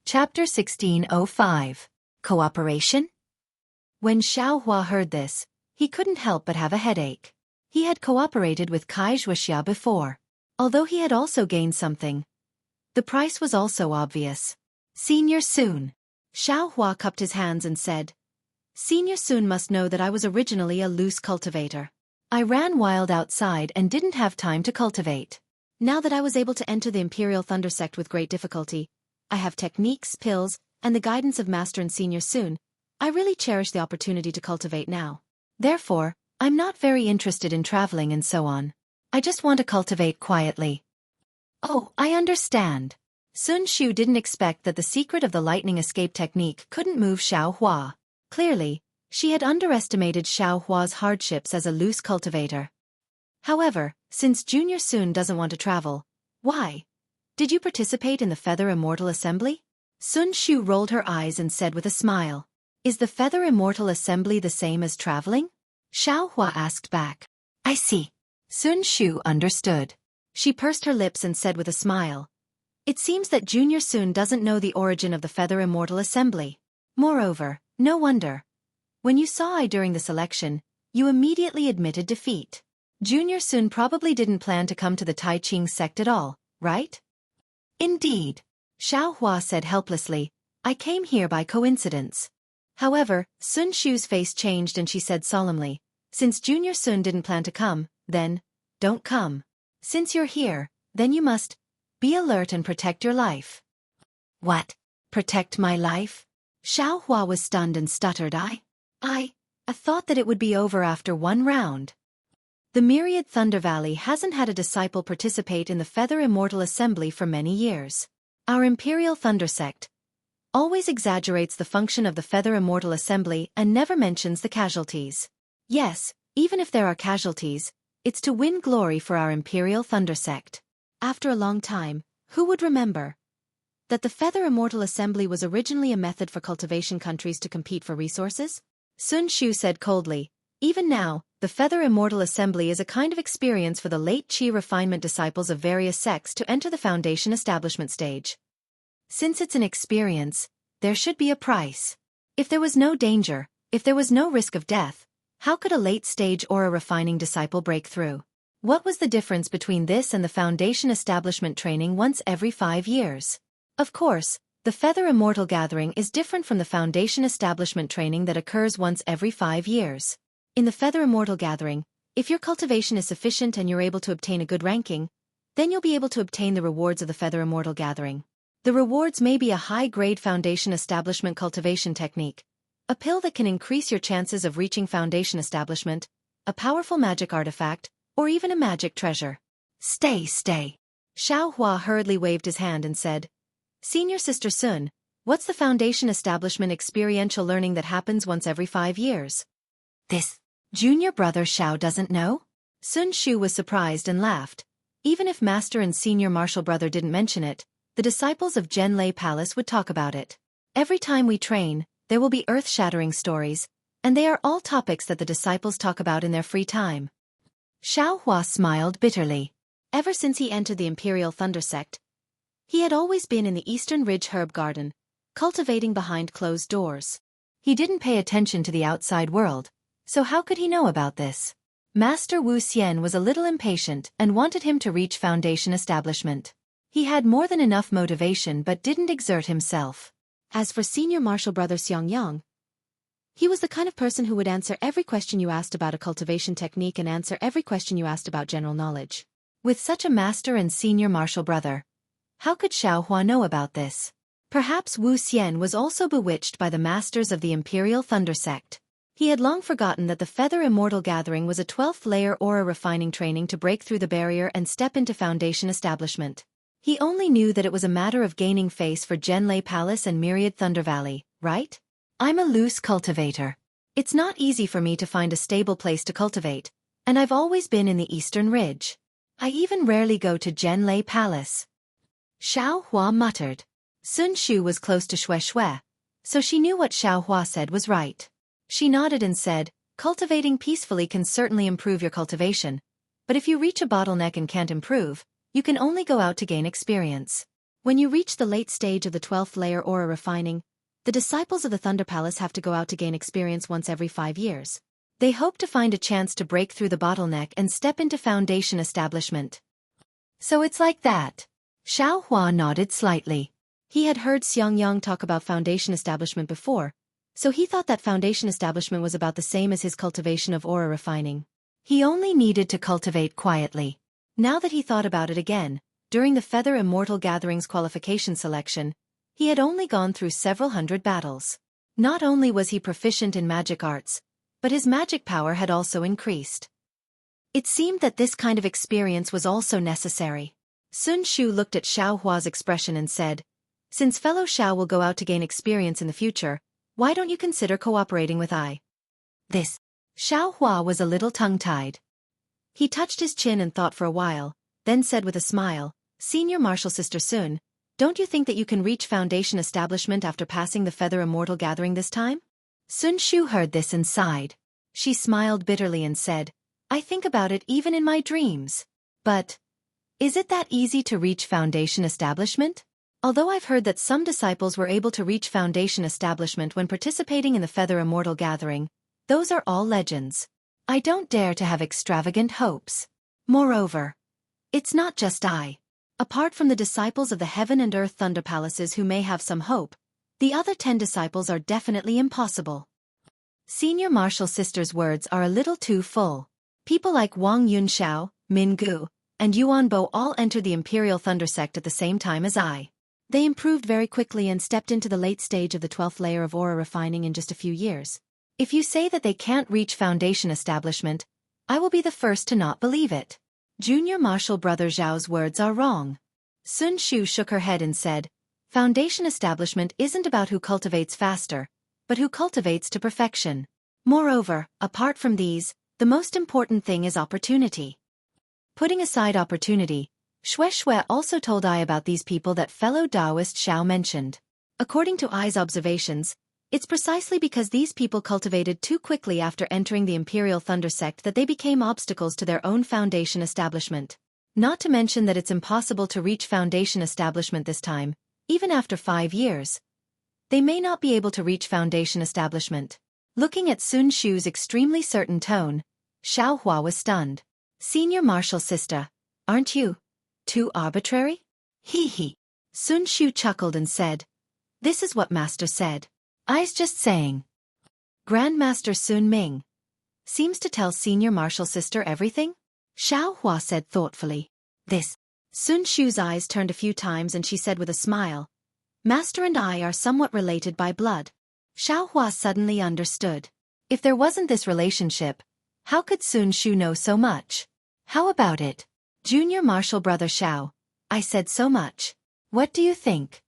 Chapter 1605. Cooperation? When Xiao Hua heard this, he couldn't help but have a headache. He had cooperated with Xueqi before. Although he had also gained something, the price was also obvious. Senior Sun. Xiao Hua cupped his hands and said, Senior Sun must know that I was originally a loose cultivator. I ran wild outside and didn't have time to cultivate. Now that I was able to enter the Imperial Thunder Sect with great difficulty, I have techniques, pills, and the guidance of Master and Senior Sun. I really cherish the opportunity to cultivate now. Therefore, I'm not very interested in traveling and so on. I just want to cultivate quietly. Oh, I understand. Sun Shu didn't expect that the secret of the lightning escape technique couldn't move Xiao Hua. Clearly, she had underestimated Xiao Hua's hardships as a loose cultivator. However, since Junior Sun doesn't want to travel, why? Did you participate in the Feather Immortal Assembly? Sun Shu rolled her eyes and said with a smile. Is the Feather Immortal Assembly the same as traveling? Xiao Hua asked back. I see. Sun Shu understood. She pursed her lips and said with a smile. It seems that Junior Sun doesn't know the origin of the Feather Immortal Assembly. Moreover, no wonder. When you saw I during the selection, you immediately admitted defeat. Junior Sun probably didn't plan to come to the Tai Ching sect at all, right? Indeed. Xiao Hua said helplessly, I came here by coincidence. However, Sun Shu's face changed and she said solemnly, since Junior Sun didn't plan to come, then, don't come. Since you're here, then you must be alert and protect your life. What? Protect my life? Xiao Hua was stunned and stuttered. I thought that it would be over after one round. The myriad Thunder Valley hasn't had a disciple participate in the Feather Immortal Assembly for many years. Our Imperial Thunder Sect always exaggerates the function of the Feather Immortal Assembly and never mentions the casualties. Yes, even if there are casualties, it's to win glory for our Imperial Thunder Sect. After a long time, who would remember that the Feather Immortal Assembly was originally a method for cultivation countries to compete for resources? Sun Shu said coldly, even now, the Feather Immortal Assembly is a kind of experience for the late Qi refinement disciples of various sects to enter the Foundation establishment stage. Since it's an experience, there should be a price. If there was no danger, if there was no risk of death, how could a late-stage aura refining disciple break through? What was the difference between this and the Foundation establishment training once every 5 years? Of course, the Feather Immortal Gathering is different from the Foundation establishment training that occurs once every 5 years. In the Feather Immortal Gathering, if your cultivation is sufficient and you're able to obtain a good ranking, then you'll be able to obtain the rewards of the Feather Immortal Gathering. The rewards may be a high-grade Foundation establishment cultivation technique, a pill that can increase your chances of reaching Foundation establishment, a powerful magic artifact, or even a magic treasure. Stay. Xiao Hua hurriedly waved his hand and said, Senior Sister Sun, what's the Foundation establishment experiential learning that happens once every 5 years? This junior brother Xiao doesn't know? Sun Shu was surprised and laughed. Even if Master and Senior Martial Brother didn't mention it, the disciples of Zhenlei Palace would talk about it. Every time we train, there will be earth-shattering stories, and they are all topics that the disciples talk about in their free time. Xiaohua smiled bitterly. Ever since he entered the Imperial Thunder Sect, he had always been in the Eastern Ridge Herb Garden, cultivating behind closed doors. He didn't pay attention to the outside world, so how could he know about this? Master Wu Xian was a little impatient and wanted him to reach Foundation establishment. He had more than enough motivation but didn't exert himself. As for Senior Martial Brother Xiangyang, he was the kind of person who would answer every question you asked about a cultivation technique and answer every question you asked about general knowledge. With such a master and senior martial brother, how could Xiaohua know about this? Perhaps Wu Xian was also bewitched by the masters of the Imperial Thunder Sect. He had long forgotten that the Feather Immortal Gathering was a 12th layer aura refining training to break through the barrier and step into Foundation establishment. He only knew that it was a matter of gaining face for Zhenlei Palace and Myriad Thunder Valley, right? I'm a loose cultivator. It's not easy for me to find a stable place to cultivate, and I've always been in the Eastern Ridge. I even rarely go to Zhenlei Palace. Xiaohua muttered. Sun Shu was close to Xueqi, so she knew what Xiaohua said was right. She nodded and said, cultivating peacefully can certainly improve your cultivation, but if you reach a bottleneck and can't improve, you can only go out to gain experience. When you reach the late stage of the 12th layer aura refining, the disciples of the Thunder Palace have to go out to gain experience once every 5 years. They hope to find a chance to break through the bottleneck and step into Foundation establishment. So it's like that. Xiaohua nodded slightly. He had heard Xiangyang talk about Foundation establishment before, so he thought that Foundation establishment was about the same as his cultivation of aura refining. He only needed to cultivate quietly. Now that he thought about it again, during the Feather Immortal Gatherings qualification selection, he had only gone through several hundred battles. Not only was he proficient in magic arts, but his magic power had also increased. It seemed that this kind of experience was also necessary. Sun Shu looked at Xiaohua's expression and said, since fellow Xiao will go out to gain experience in the future, why don't you consider cooperating with I? This. Xiaohua was a little tongue-tied. He touched his chin and thought for a while, then said with a smile, Senior Martial Sister Sun, don't you think that you can reach Foundation establishment after passing the Feather Immortal Gathering this time? Sun Shu heard this and sighed. She smiled bitterly and said, I think about it even in my dreams. But, is it that easy to reach Foundation establishment? Although I've heard that some disciples were able to reach Foundation establishment when participating in the Feather Immortal Gathering, those are all legends. I don't dare to have extravagant hopes. Moreover, it's not just I. Apart from the disciples of the Heaven and Earth Thunder Palaces who may have some hope, the other 10 disciples are definitely impossible. Senior Martial Sister's words are a little too full. People like Wang Yunxiao, Min Gu, and Yuan Bo all entered the Imperial Thunder Sect at the same time as I. They improved very quickly and stepped into the late stage of the 12th layer of aura refining in just a few years. If you say that they can't reach Foundation establishment, I will be the first to not believe it. Junior Martial Brother Zhao's words are wrong. Sun Shu shook her head and said, Foundation establishment isn't about who cultivates faster, but who cultivates to perfection. Moreover, apart from these, the most important thing is opportunity. Putting aside opportunity, Xueqi also told I about these people that fellow Taoist Xiao mentioned. According to I's observations, it's precisely because these people cultivated too quickly after entering the Imperial Thunder Sect that they became obstacles to their own Foundation establishment. Not to mention that it's impossible to reach Foundation establishment this time, even after 5 years. They may not be able to reach Foundation establishment. Looking at Sun Shu's extremely certain tone, Xiaohua was stunned. Senior Martial Sister, aren't you too arbitrary? Hee. Sun Shu chuckled and said, this is what Master said. I's just saying. Grandmaster Sun Ming seems to tell Senior Martial Sister everything? Xiaohua said thoughtfully. This. Sun Shu's eyes turned a few times and she said with a smile, Master and I are somewhat related by blood. Xiaohua suddenly understood. If there wasn't this relationship, how could Sun Shu know so much? How about it? Junior Martial Brother Xiao, I said so much. What do you think?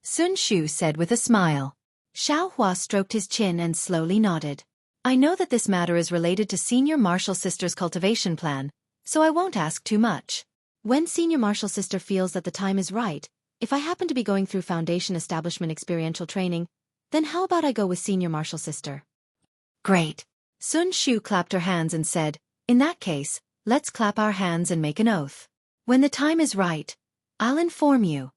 Sun Shu said with a smile. Xiaohua stroked his chin and slowly nodded. I know that this matter is related to Senior Martial Sister's cultivation plan, so I won't ask too much. When Senior Martial Sister feels that the time is right, if I happen to be going through Foundation Establishment experiential training, then how about I go with Senior Martial Sister? Great. Sun Shu clapped her hands and said, in that case, let's clap our hands and make an oath. When the time is right, I'll inform you.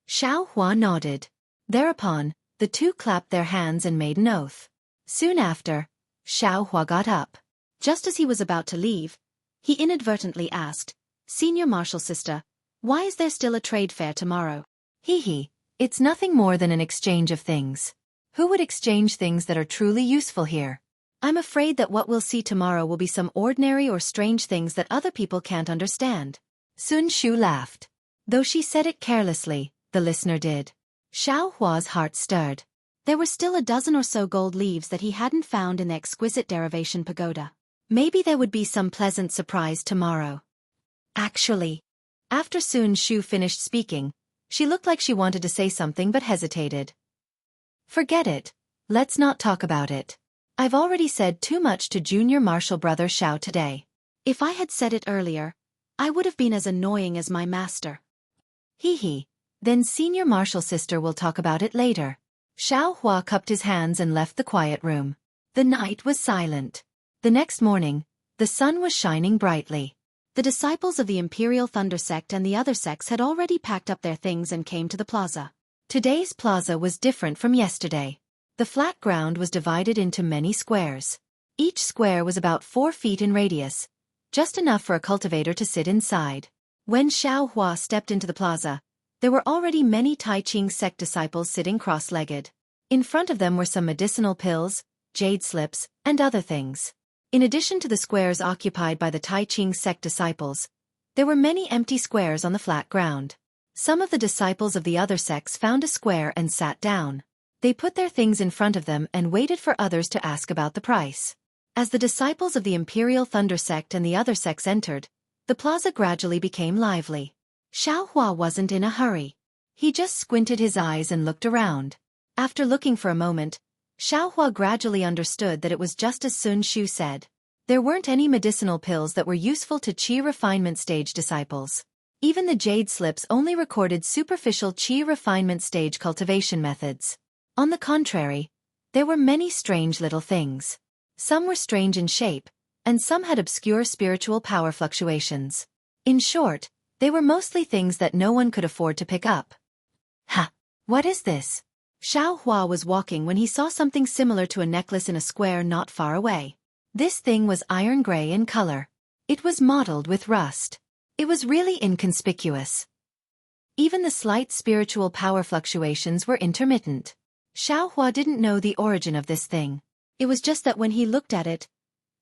Xiao Hua nodded. Thereupon, the two clapped their hands and made an oath. Soon after, Xiao Hua got up. Just as he was about to leave, he inadvertently asked, Senior Martial Sister, why is there still a trade fair tomorrow? Hee, it's nothing more than an exchange of things. Who would exchange things that are truly useful here? I'm afraid that what we'll see tomorrow will be some ordinary or strange things that other people can't understand. Sun Shu laughed. Though she said it carelessly, the listener did. Xiao Hua's heart stirred. There were still a dozen or so gold leaves that he hadn't found in the exquisite derivation pagoda. Maybe there would be some pleasant surprise tomorrow. Actually, after Sun Shu finished speaking, she looked like she wanted to say something but hesitated. Forget it. Let's not talk about it. I've already said too much to Junior Martial Brother Xiao today. If I had said it earlier, I would have been as annoying as my master. Then Senior Martial Sister will talk about it later. Xiao Hua cupped his hands and left the quiet room. The night was silent. The next morning, the sun was shining brightly. The disciples of the Imperial Thunder Sect and the other sects had already packed up their things and came to the plaza. Today's plaza was different from yesterday. The flat ground was divided into many squares. Each square was about 4 feet in radius, just enough for a cultivator to sit inside. When Xiao Hua stepped into the plaza, there were already many Tai Ching sect disciples sitting cross-legged. In front of them were some medicinal pills, jade slips, and other things. In addition to the squares occupied by the Tai Ching sect disciples, there were many empty squares on the flat ground. Some of the disciples of the other sects found a square and sat down. They put their things in front of them and waited for others to ask about the price. As the disciples of the Imperial Thunder Sect and the other sects entered, the plaza gradually became lively. Xiao Hua wasn't in a hurry. He just squinted his eyes and looked around. After looking for a moment, Xiao Hua gradually understood that it was just as Sun Shu said. There weren't any medicinal pills that were useful to Qi refinement stage disciples. Even the jade slips only recorded superficial Qi refinement stage cultivation methods. On the contrary, there were many strange little things. Some were strange in shape, and some had obscure spiritual power fluctuations. In short, they were mostly things that no one could afford to pick up. Ha! What is this? Xiao Hua was walking when he saw something similar to a necklace in a square not far away. This thing was iron gray in color. It was mottled with rust. It was really inconspicuous. Even the slight spiritual power fluctuations were intermittent. Xiao Hua didn't know the origin of this thing. It was just that when he looked at it,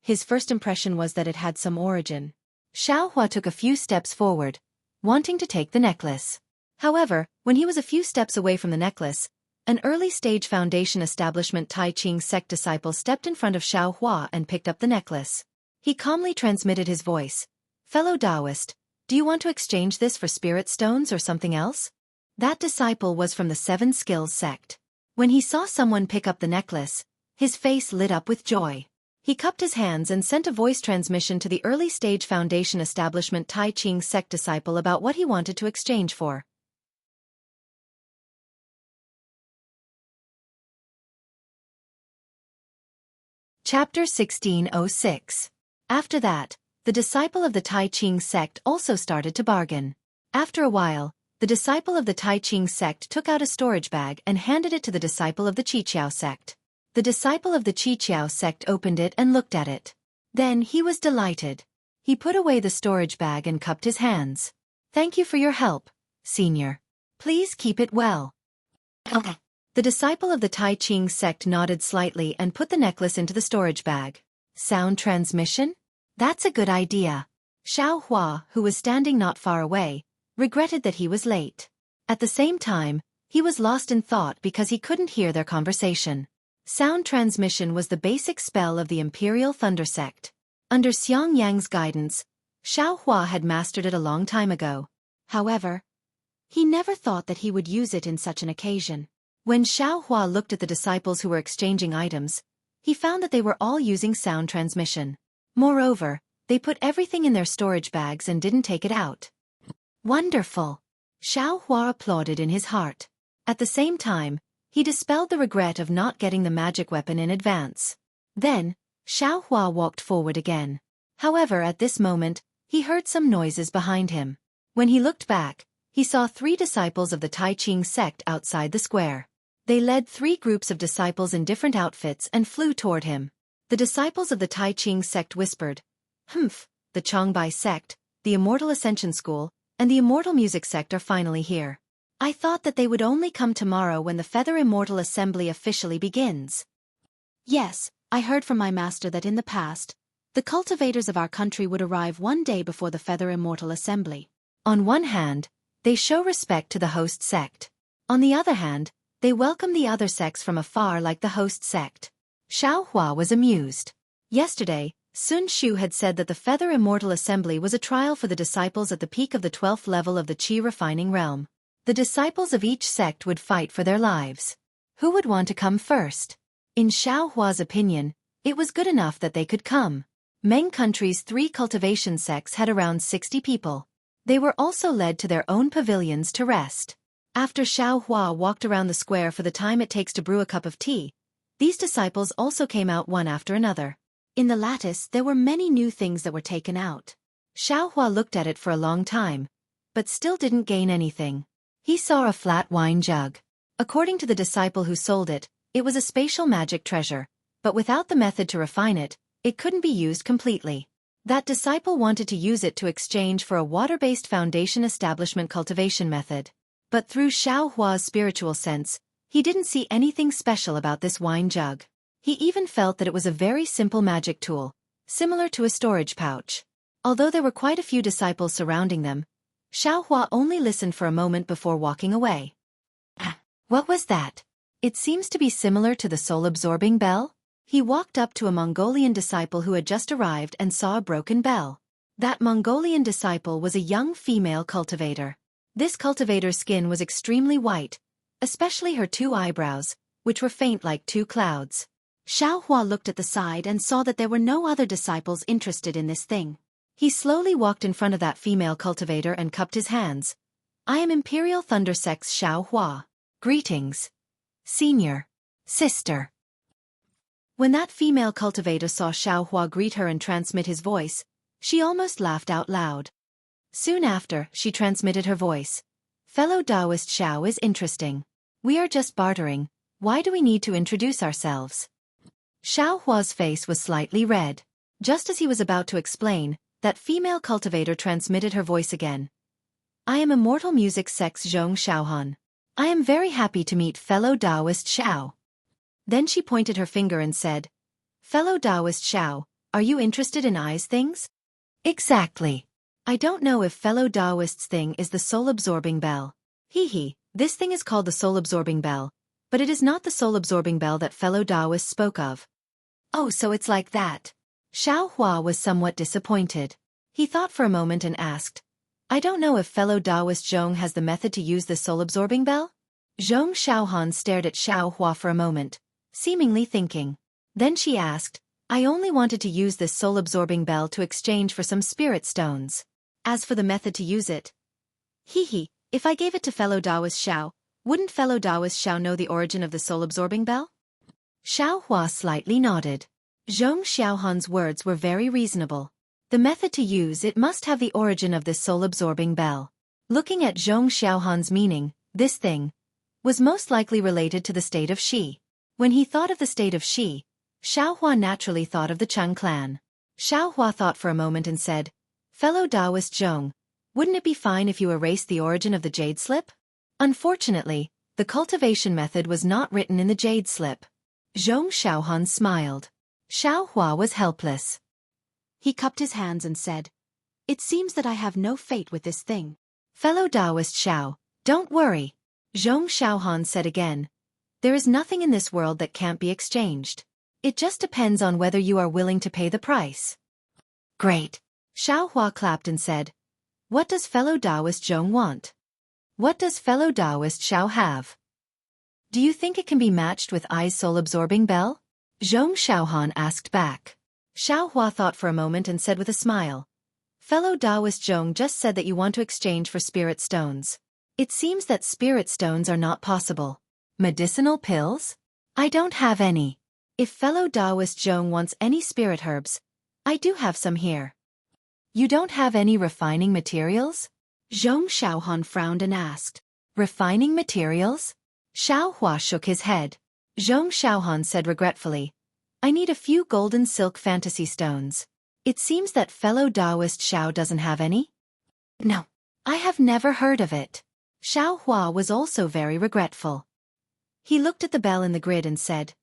his first impression was that it had some origin. Xiao Hua took a few steps forward, wanting to take the necklace. However, when he was a few steps away from the necklace, an early-stage Foundation Establishment Tai Ching sect disciple stepped in front of Xiao Hua and picked up the necklace. He calmly transmitted his voice. Fellow Taoist, do you want to exchange this for spirit stones or something else? That disciple was from the Seven Skills sect. When he saw someone pick up the necklace, his face lit up with joy. He cupped his hands and sent a voice transmission to the early-stage Foundation Establishment Tai Ching sect disciple about what he wanted to exchange for. Chapter 1606. After that, the disciple of the Tai Ching sect also started to bargain. After a while, the disciple of the Tai Ching sect took out a storage bag and handed it to the disciple of the Qiqiao sect. The disciple of the Qiqiao sect opened it and looked at it. Then he was delighted. He put away the storage bag and cupped his hands. Thank you for your help, Senior. Please keep it well. The disciple of the Tai Ching sect nodded slightly and put the necklace into the storage bag. Sound transmission? That's a good idea. Xiao Hua, who was standing not far away, regretted that he was late. At the same time, he was lost in thought because he couldn't hear their conversation. Sound transmission was the basic spell of the Imperial Thunder Sect. Under Xiang Yang's guidance, Xiao Hua had mastered it a long time ago. However, he never thought that he would use it in such an occasion. When Xiao Hua looked at the disciples who were exchanging items, he found that they were all using sound transmission. Moreover, they put everything in their storage bags and didn't take it out. Wonderful! Xiao Hua applauded in his heart. At the same time, he dispelled the regret of not getting the magic weapon in advance. Then, Xiao Hua walked forward again. However, at this moment, he heard some noises behind him. When he looked back, he saw 3 disciples of the Tai Ching sect outside the square. They led 3 groups of disciples in different outfits and flew toward him. The disciples of the Tai Ching sect whispered, "Humph, the Changbai sect, the Immortal Ascension School, and the Immortal Music sect are finally here. I thought that they would only come tomorrow when the Feather Immortal Assembly officially begins." Yes, I heard from my master that in the past, the cultivators of our country would arrive one day before the Feather Immortal Assembly. On one hand, they show respect to the host sect. On the other hand, they welcome the other sects from afar like the host sect. Xiao Hua was amused. Yesterday, Sun Shu had said that the Feather Immortal Assembly was a trial for the disciples at the peak of the 12th level of the Qi refining realm. The disciples of each sect would fight for their lives. Who would want to come first? In Xiao Hua's opinion, it was good enough that they could come. Meng country's 3 cultivation sects had around 60 people. They were also led to their own pavilions to rest. After Xiao Hua walked around the square for the time it takes to brew a cup of tea, these disciples also came out one after another. In the lattice there were many new things that were taken out. Xiao Hua looked at it for a long time, but still didn't gain anything. He saw a flat wine jug. According to the disciple who sold it, it was a spatial magic treasure, but without the method to refine it, it couldn't be used completely. That disciple wanted to use it to exchange for a water-based foundation establishment cultivation method. But through Xiao Hua's spiritual sense, he didn't see anything special about this wine jug. He even felt that it was a very simple magic tool, similar to a storage pouch. Although there were quite a few disciples surrounding them, Xiao Hua only listened for a moment before walking away. What was that? It seems to be similar to the soul-absorbing bell? He walked up to a Mongolian disciple who had just arrived and saw a broken bell. That Mongolian disciple was a young female cultivator. This cultivator's skin was extremely white, especially her 2 eyebrows, which were faint like 2 clouds. Xiao Hua looked at the side and saw that there were no other disciples interested in this thing. He slowly walked in front of that female cultivator and cupped his hands. "I am Imperial Thunder Sect's Xiao Hua. Greetings. Senior. Sister." When that female cultivator saw Xiao Hua greet her and transmit his voice, she almost laughed out loud. Soon after, she transmitted her voice. "Fellow Taoist Xiao is interesting. We are just bartering. Why do we need to introduce ourselves?" Xiao Hua's face was slightly red. Just as he was about to explain, that female cultivator transmitted her voice again. "I am Immortal Music Sect's Zhong Xiaohan. I am very happy to meet fellow Taoist Xiao." Then she pointed her finger and said, "Fellow Taoist Xiao, are you interested in eyes things?" "Exactly. I don't know if fellow Taoist's thing is the soul-absorbing bell. This thing is called the soul-absorbing bell, but it is not the soul-absorbing bell that fellow Taoist spoke of." "Oh, so it's like that." Xiao Hua was somewhat disappointed. He thought for a moment and asked, "I don't know if fellow Taoist Zhong has the method to use this soul-absorbing bell?" Zhong Xiaohan stared at Xiao Hua for a moment, seemingly thinking. Then she asked, "I only wanted to use this soul-absorbing bell to exchange for some spirit stones. As for the method to use it, if I gave it to fellow Taoist Xiao, wouldn't fellow Taoist Xiao know the origin of the soul-absorbing bell?" Xiao Hua slightly nodded. Zhong Xiaohan's words were very reasonable. The method to use it must have the origin of this soul-absorbing bell. Looking at Zhong Xiaohan's meaning, this thing was most likely related to the state of Xi. When he thought of the state of Xi, Xiao Hua naturally thought of the Cheng clan. Xiao Hua thought for a moment and said, "Fellow Taoist Zhong, wouldn't it be fine if you erased the origin of the jade slip?" Unfortunately, the cultivation method was not written in the jade slip. Zhong Xiaohan smiled. Xiao Hua was helpless. He cupped his hands and said, "It seems that I have no fate with this thing." "Fellow Taoist Xiao, don't worry," Zhong Xiaohan said again. "There is nothing in this world that can't be exchanged. It just depends on whether you are willing to pay the price." "Great." Xiao Hua clapped and said, "What does fellow Taoist Zhong want? What does fellow Taoist Xiao have? Do you think it can be matched with Ai's soul-absorbing bell?" Zhong Xiaohan asked back. Xiaohua thought for a moment and said with a smile. Fellow Taoist Zhong just said that you want to exchange for spirit stones. It seems that spirit stones are not possible. Medicinal pills? I don't have any. If fellow Taoist Zhong wants any spirit herbs, I do have some here. You don't have any refining materials? Zhong Xiaohan frowned and asked. Refining materials? Xiaohua shook his head. Zhong Xiaohan said regretfully, I need a few golden silk fantasy stones. It seems that fellow Taoist Xiao doesn't have any? No, I have never heard of it. Xiaohua was also very regretful. He looked at the bell in the grid and said,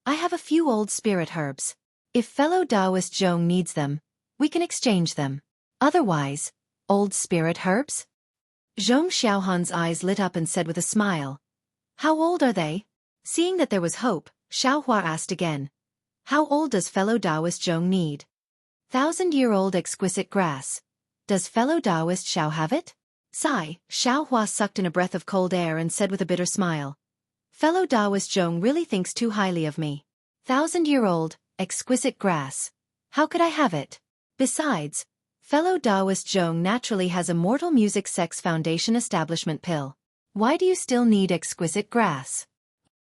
I have a few old spirit herbs. If fellow Taoist Zhong needs them, we can exchange them. Otherwise, old spirit herbs? Zhong Xiaohan's eyes lit up and said with a smile, How old are they? Seeing that there was hope, Xiaohua asked again, How old does fellow Taoist Zhong need? 1,000-year-old exquisite grass. Does fellow Taoist Xiao have it? Sigh, Xiaohua sucked in a breath of cold air and said with a bitter smile, Fellow Taoist Zhong really thinks too highly of me. 1,000-year-old, exquisite grass. How could I have it? Besides, fellow Taoist Zhong naturally has a Mortal Music Sex Foundation establishment pill. Why do you still need exquisite grass?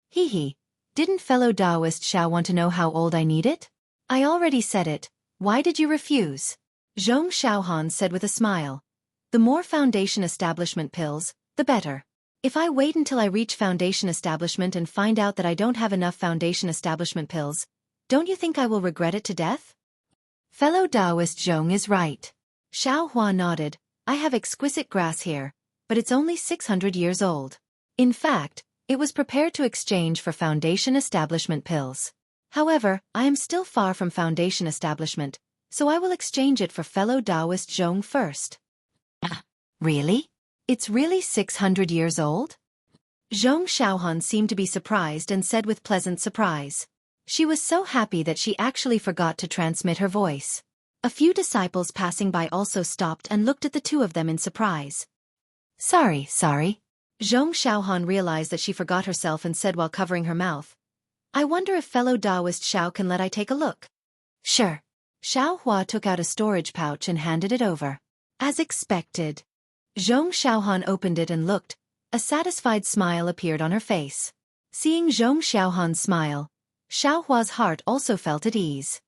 Hee. Didn't fellow Taoist Xiao want to know how old I need it? I already said it. Why did you refuse? Zhong Xiaohan said with a smile. The more foundation establishment pills, the better. If I wait until I reach foundation establishment and find out that I don't have enough foundation establishment pills, don't you think I will regret it to death? Fellow Taoist Zhong is right. Xiaohua nodded. I have exquisite grass here, but it's only 600 years old. In fact, it was prepared to exchange for foundation establishment pills. However, I am still far from foundation establishment, so I will exchange it for fellow Taoist Zhong first. Really? It's really 600 years old? Zhong Xiaohan seemed to be surprised and said with pleasant surprise. She was so happy that she actually forgot to transmit her voice. A few disciples passing by also stopped and looked at the two of them in surprise. Sorry. Zhong Xiaohan realized that she forgot herself and said while covering her mouth, I wonder if fellow Taoist Xiao can let I take a look. Sure. Xiaohua took out a storage pouch and handed it over. As expected. Zhong Xiaohan opened it and looked. A satisfied smile appeared on her face. Seeing Zhong Xiaohan's smile, Xiaohua's heart also felt at ease.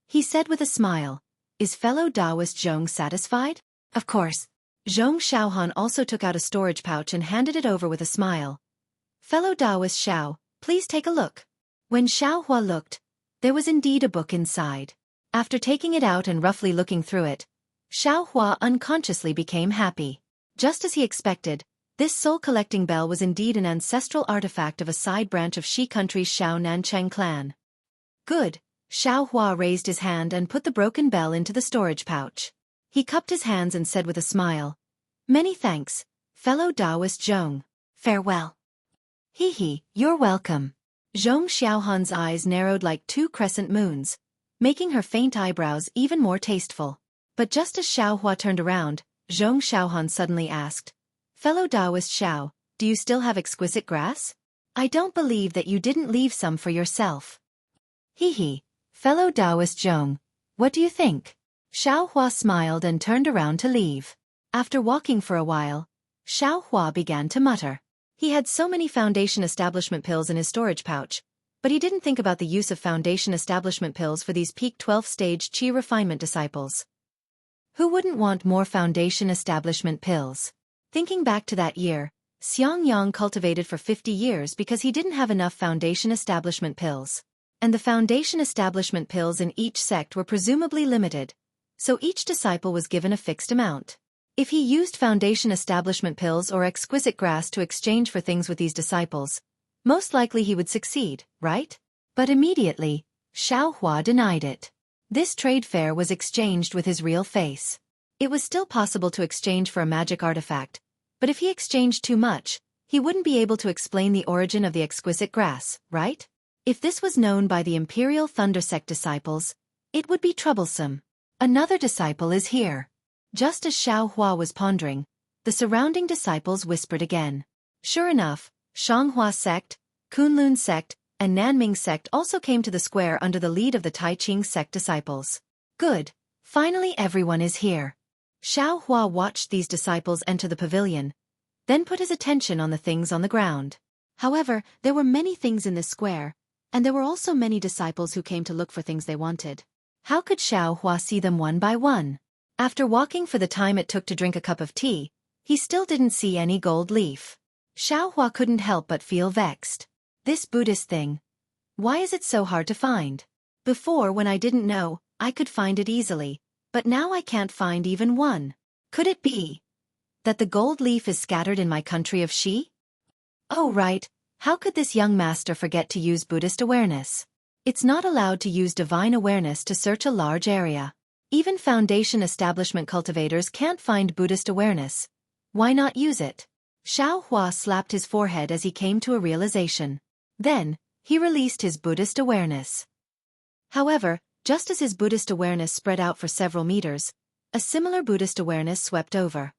He said with a smile, Is fellow Taoist Zhong satisfied? Of course. Zhong Xiaohan also took out a storage pouch and handed it over with a smile. Fellow Taoist Xiao, please take a look. When Xiaohua looked, there was indeed a book inside. After taking it out and roughly looking through it, Xiaohua unconsciously became happy. Just as he expected, this soul-collecting bell was indeed an ancestral artifact of a side branch of Shi country's Shao Nancheng clan. Good. Xiaohua raised his hand and put the broken bell into the storage pouch. He cupped his hands and said with a smile, Many thanks, fellow Taoist Zhong. Farewell. Hee, you're welcome. Zhong Xiaohan's eyes narrowed like two crescent moons, making her faint eyebrows even more tasteful. But just as Xiaohua turned around, Zhong Xiaohan suddenly asked, Fellow Taoist Xiao, do you still have exquisite grass? I don't believe that you didn't leave some for yourself. Hee, fellow Taoist Zhong, what do you think? Xiaohua smiled and turned around to leave. After walking for a while, Xiaohua began to mutter. He had so many foundation establishment pills in his storage pouch, but he didn't think about the use of foundation establishment pills for these peak 12th-stage Qi refinement disciples. Who wouldn't want more foundation establishment pills? Thinking back to that year, Xiangyang cultivated for 50 years because he didn't have enough foundation establishment pills. And the foundation establishment pills in each sect were presumably limited, so each disciple was given a fixed amount. If he used foundation establishment pills or exquisite grass to exchange for things with these disciples, most likely he would succeed, right? But immediately, Xiaohua denied it. This trade fair was exchanged with his real face. It was still possible to exchange for a magic artifact, but if he exchanged too much, he wouldn't be able to explain the origin of the exquisite grass, right? If this was known by the Imperial Thunder Sect disciples, it would be troublesome. Another disciple is here. Just as Xiaohua was pondering, the surrounding disciples whispered again. Sure enough, Shanghua sect, Kunlun sect, and Nanming sect also came to the square under the lead of the Tai Ching sect disciples. Good. Finally everyone is here. Xiao Hua watched these disciples enter the pavilion, then put his attention on the things on the ground. However, there were many things in this square, and there were also many disciples who came to look for things they wanted. How could Xiao Hua see them one by one? After walking for the time it took to drink a cup of tea, he still didn't see any gold leaf. Xiao Hua couldn't help but feel vexed. This Buddhist thing. Why is it so hard to find? Before, when I didn't know, I could find it easily, but now I can't find even one. Could it be that the gold leaf is scattered in my country of Xi? Oh right, how could this young master forget to use Buddhist awareness? It's not allowed to use divine awareness to search a large area. Even foundation establishment cultivators can't find Buddhist awareness. Why not use it? Xiao Hua slapped his forehead as he came to a realization. Then, he released his Buddhist awareness. However, just as his Buddhist awareness spread out for several meters, a similar Buddhist awareness swept over.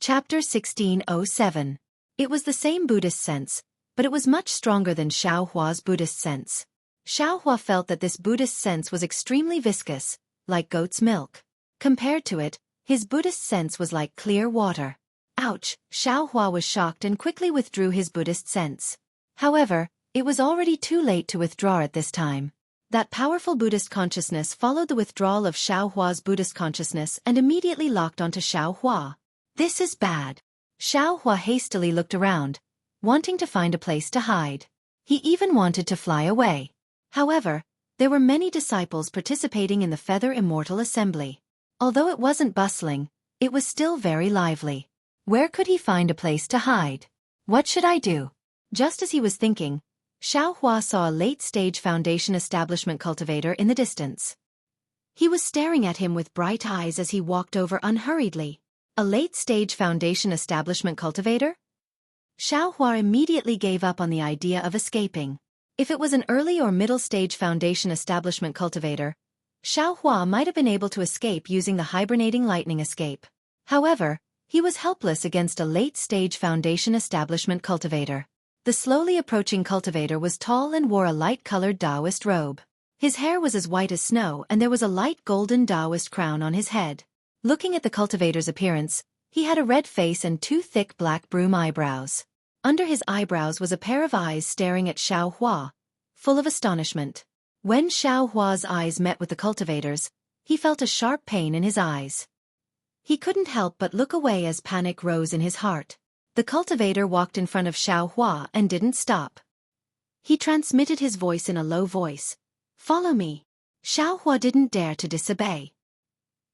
Chapter 1607. It was the same Buddhist sense, but it was much stronger than Xiao Hua's Buddhist sense. Xiao Hua felt that this Buddhist sense was extremely viscous, like goat's milk. Compared to it, his Buddhist sense was like clear water. Ouch! Xiao Hua was shocked and quickly withdrew his Buddhist sense. However, it was already too late to withdraw at this time. That powerful Buddhist consciousness followed the withdrawal of Xiao Hua's Buddhist consciousness and immediately locked onto Xiao Hua. This is bad. Xiao Hua hastily looked around, wanting to find a place to hide. He even wanted to fly away. However, there were many disciples participating in the Feather Immortal Assembly. Although it wasn't bustling, it was still very lively. Where could he find a place to hide? What should I do? Just as he was thinking, Xiao Hua saw a late-stage foundation establishment cultivator in the distance. He was staring at him with bright eyes as he walked over unhurriedly. A late-stage foundation establishment cultivator? Xiao Hua immediately gave up on the idea of escaping. If it was an early or middle-stage foundation establishment cultivator, Xiao Hua might have been able to escape using the hibernating lightning escape. However, he was helpless against a late-stage foundation establishment cultivator. The slowly approaching cultivator was tall and wore a light-colored Taoist robe. His hair was as white as snow and there was a light golden Taoist crown on his head. Looking at the cultivator's appearance, he had a red face and two thick black broom eyebrows. Under his eyebrows was a pair of eyes staring at Xiao Hua, full of astonishment. When Xiao Hua's eyes met with the cultivator's, he felt a sharp pain in his eyes. He couldn't help but look away as panic rose in his heart. The cultivator walked in front of Xiao Hua and didn't stop. He transmitted his voice in a low voice. "Follow me." Xiao Hua didn't dare to disobey.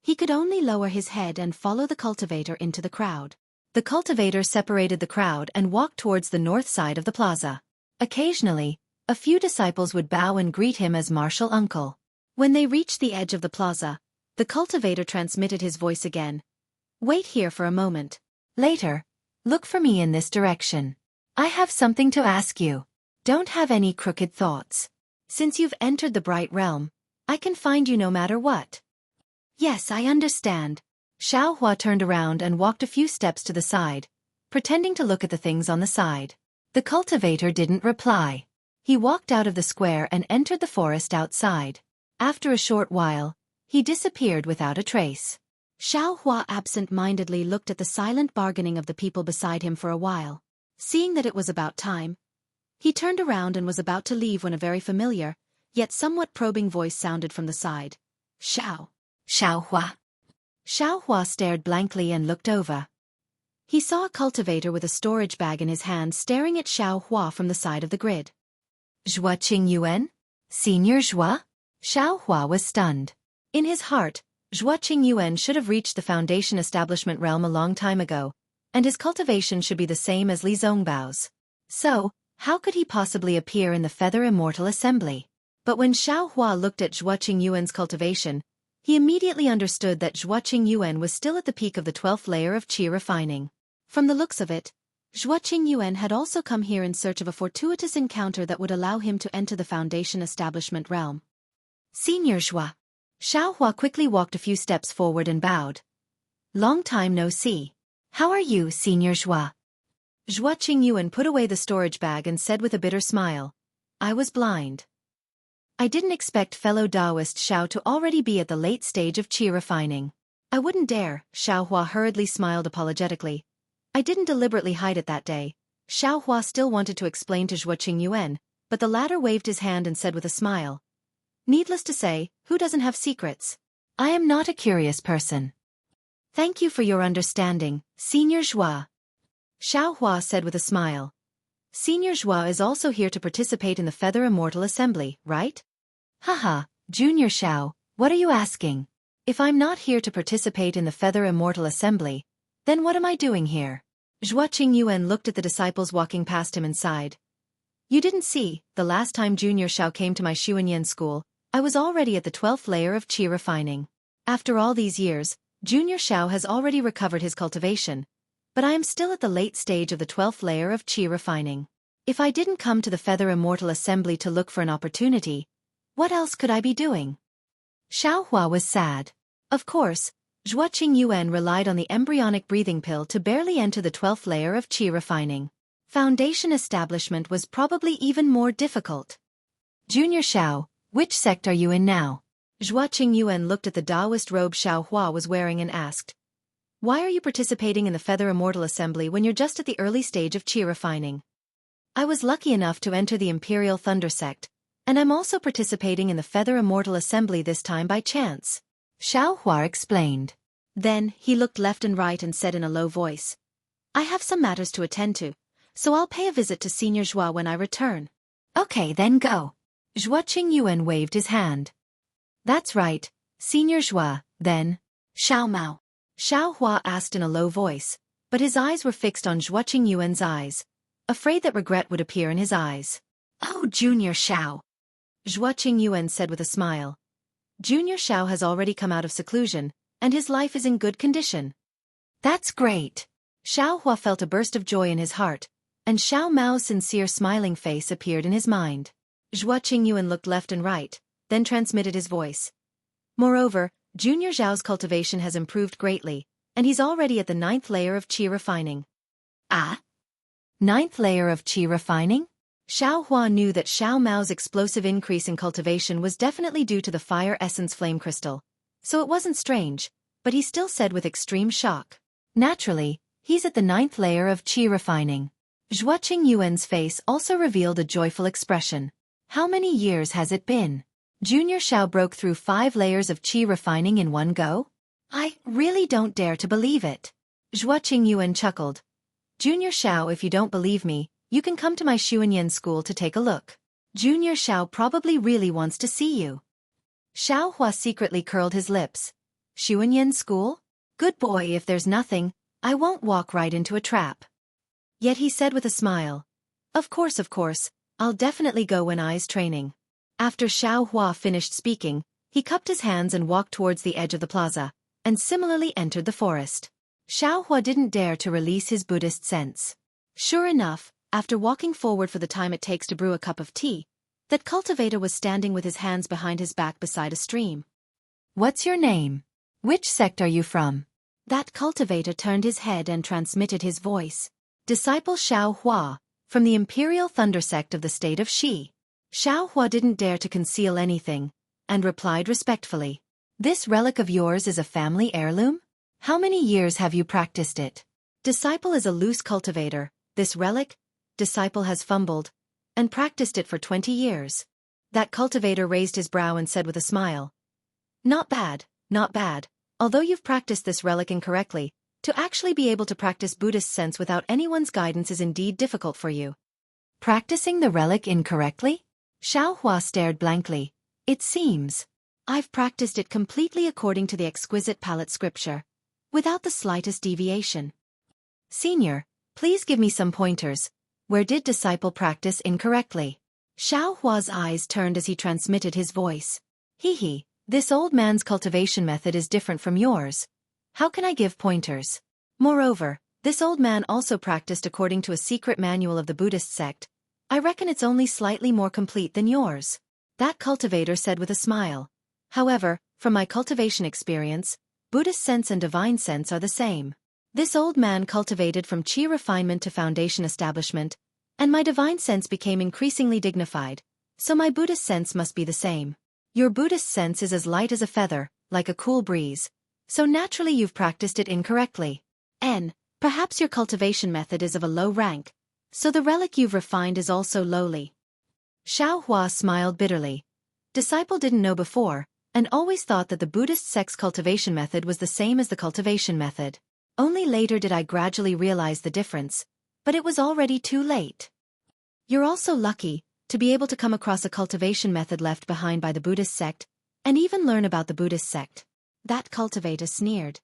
He could only lower his head and follow the cultivator into the crowd. The cultivator separated the crowd and walked towards the north side of the plaza. Occasionally, a few disciples would bow and greet him as martial uncle. When they reached the edge of the plaza, the cultivator transmitted his voice again. "Wait here for a moment. Later, look for me in this direction. I have something to ask you. Don't have any crooked thoughts. Since you've entered the bright realm, I can find you no matter what." "Yes, I understand." Xiao Hua turned around and walked a few steps to the side, pretending to look at the things on the side. The cultivator didn't reply. He walked out of the square and entered the forest outside. After a short while, he disappeared without a trace. Xiao Hua absent-mindedly looked at the silent bargaining of the people beside him for a while. Seeing that it was about time, he turned around and was about to leave when a very familiar, yet somewhat probing voice sounded from the side. Xiao Hua." Xiao Hua stared blankly and looked over. He saw a cultivator with a storage bag in his hand staring at Xiao Hua from the side of the grid. "Xueqi Yuan? Senior Xue?" Xiao Hua was stunned. In his heart, Xueqi Yuan should have reached the foundation establishment realm a long time ago, and his cultivation should be the same as Li Zongbao's. So, how could he possibly appear in the Feather Immortal Assembly? But when Xiao Hua looked at Xueqi Yuan's cultivation, he immediately understood that Xueqi Yuan was still at the peak of the 12th layer of qi refining. From the looks of it, Xueqi Yuan had also come here in search of a fortuitous encounter that would allow him to enter the foundation establishment realm. "Senior Xue." Xiao Hua quickly walked a few steps forward and bowed. Long time no see. How are you, Senior Xue? Xueqi Yuan put away the storage bag and said with a bitter smile. I was blind. I didn't expect fellow Taoist Xiao to already be at the late stage of qi refining. I wouldn't dare, Xiao Hua hurriedly smiled apologetically. I didn't deliberately hide it that day. Xiao Hua still wanted to explain to Xueqi Yuan, but the latter waved his hand and said with a smile. Needless to say, who doesn't have secrets? I am not a curious person. Thank you for your understanding, Senior Xue. Xiao Hua said with a smile. Senior Xue is also here to participate in the Feather Immortal Assembly, right? Haha, Junior Xiao, what are you asking? If I'm not here to participate in the Feather Immortal Assembly, then what am I doing here? Xueqi Yuan looked at the disciples walking past him and sighed. You didn't see, the last time Junior Xiao came to my Xuanyan school, I was already at the 12th layer of qi refining. After all these years, Junior Xiao has already recovered his cultivation, but I am still at the late stage of the 12th layer of qi refining. If I didn't come to the Feather Immortal Assembly to look for an opportunity, what else could I be doing? Xiao Hua was sad. Of course, Xueqi Yuan relied on the embryonic breathing pill to barely enter the 12th layer of qi refining. Foundation establishment was probably even more difficult. Junior Xiao, which sect are you in now? Xueqi Yuan looked at the Taoist robe Xiao Hua was wearing and asked. Why are you participating in the Feather Immortal Assembly when you're just at the early stage of qi refining? I was lucky enough to enter the Imperial Thunder sect, and I'm also participating in the Feather Immortal Assembly this time by chance. Xiao Hua explained. Then, he looked left and right and said in a low voice. I have some matters to attend to, so I'll pay a visit to Senior Xue when I return. Okay, then go. Xueqi Yuan waved his hand. That's right, Senior Xue, then. Xiao Mao. Xiao Hua asked in a low voice, but his eyes were fixed on Xueqi Yuan's eyes, afraid that regret would appear in his eyes. Oh, Junior Xiao. Xueqi Yuan said with a smile. Junior Xiao has already come out of seclusion, and his life is in good condition. That's great. Xiao Hua felt a burst of joy in his heart, and Xiao Mao's sincere smiling face appeared in his mind. Xueqi Yuan looked left and right, then transmitted his voice. Moreover, Junior Xiao's cultivation has improved greatly, and he's already at the 9th layer of qi refining. Ah? 9th layer of qi refining? Xiao Hua knew that Xiao Mao's explosive increase in cultivation was definitely due to the fire essence flame crystal, so it wasn't strange, but he still said with extreme shock. Naturally, he's at the 9th layer of qi refining. Xueqi Yuan's face also revealed a joyful expression. How many years has it been? Junior Xiao broke through 5 layers of qi refining in one go? I really don't dare to believe it. Xueqi Yuan chuckled. Junior Xiao, if you don't believe me, you can come to my Xuanyan school to take a look. Junior Xiao probably really wants to see you. Xiao Hua secretly curled his lips. Xuanyan school? Good boy, if there's nothing, I won't walk right into a trap. Yet he said with a smile. Of course, I'll definitely go when I's training. After Xiao Hua finished speaking, he cupped his hands and walked towards the edge of the plaza, and similarly entered the forest. Xiao Hua didn't dare to release his Buddhist sense. Sure enough, after walking forward for the time it takes to brew a cup of tea, that cultivator was standing with his hands behind his back beside a stream. What's your name? Which sect are you from? That cultivator turned his head and transmitted his voice. Disciple Xiao Hua, from the Imperial Thunder sect of the state of Xi. Xiao Hua didn't dare to conceal anything, and replied respectfully. This relic of yours is a family heirloom? How many years have you practiced it? Disciple is a loose cultivator. This relic, disciple has fumbled, and practiced it for 20 years. That cultivator raised his brow and said with a smile. Not bad, although you've practiced this relic incorrectly, to actually be able to practice Buddhist sense without anyone's guidance is indeed difficult for you. Practicing the relic incorrectly? Xiao Hua stared blankly. It seems. I've practiced it completely according to the exquisite palette scripture, without the slightest deviation. Senior, please give me some pointers. Where did disciple practice incorrectly? Xiao Hua's eyes turned as he transmitted his voice. Hee, this old man's cultivation method is different from yours. How can I give pointers? Moreover, this old man also practiced according to a secret manual of the Buddhist sect. I reckon it's only slightly more complete than yours. That cultivator said with a smile. However, from my cultivation experience, Buddhist sense and divine sense are the same. This old man cultivated from chi refinement to foundation establishment, and my divine sense became increasingly dignified, so my Buddhist sense must be the same. Your Buddhist sense is as light as a feather, like a cool breeze, so naturally you've practiced it incorrectly. Perhaps your cultivation method is of a low rank, so the relic you've refined is also lowly. Xiaohua smiled bitterly. Disciple didn't know before, and always thought that the Buddhist sex cultivation method was the same as the cultivation method. Only later did I gradually realize the difference, but it was already too late. You're also lucky to be able to come across a cultivation method left behind by the Buddhist sect, and even learn about the Buddhist sect. That cultivator sneered.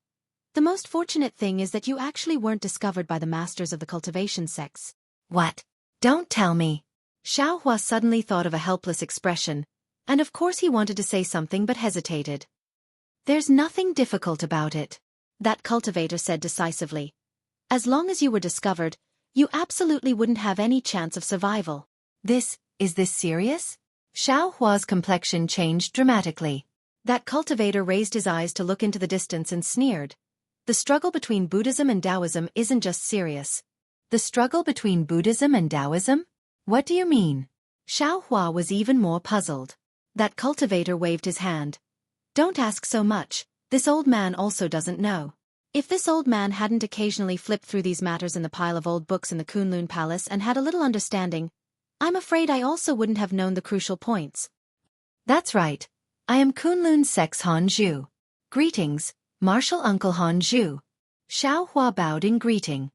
The most fortunate thing is that you actually weren't discovered by the masters of the cultivation sects. What? Don't tell me. Xiaohua suddenly thought of a helpless expression, and of course he wanted to say something but hesitated. There's nothing difficult about it, that cultivator said decisively. As long as you were discovered, you absolutely wouldn't have any chance of survival. Is this serious? Xiaohua's complexion changed dramatically. That cultivator raised his eyes to look into the distance and sneered. The struggle between Buddhism and Taoism isn't just serious. The struggle between Buddhism and Taoism? What do you mean? Xiaohua was even more puzzled. That cultivator waved his hand. Don't ask so much, this old man also doesn't know. If this old man hadn't occasionally flipped through these matters in the pile of old books in the Kunlun Palace and had a little understanding, I'm afraid I also wouldn't have known the crucial points. That's right. I am Kunlun's Sex Han Zhu. Greetings, Martial Uncle Han Zhu. Xiaohua bowed in greeting.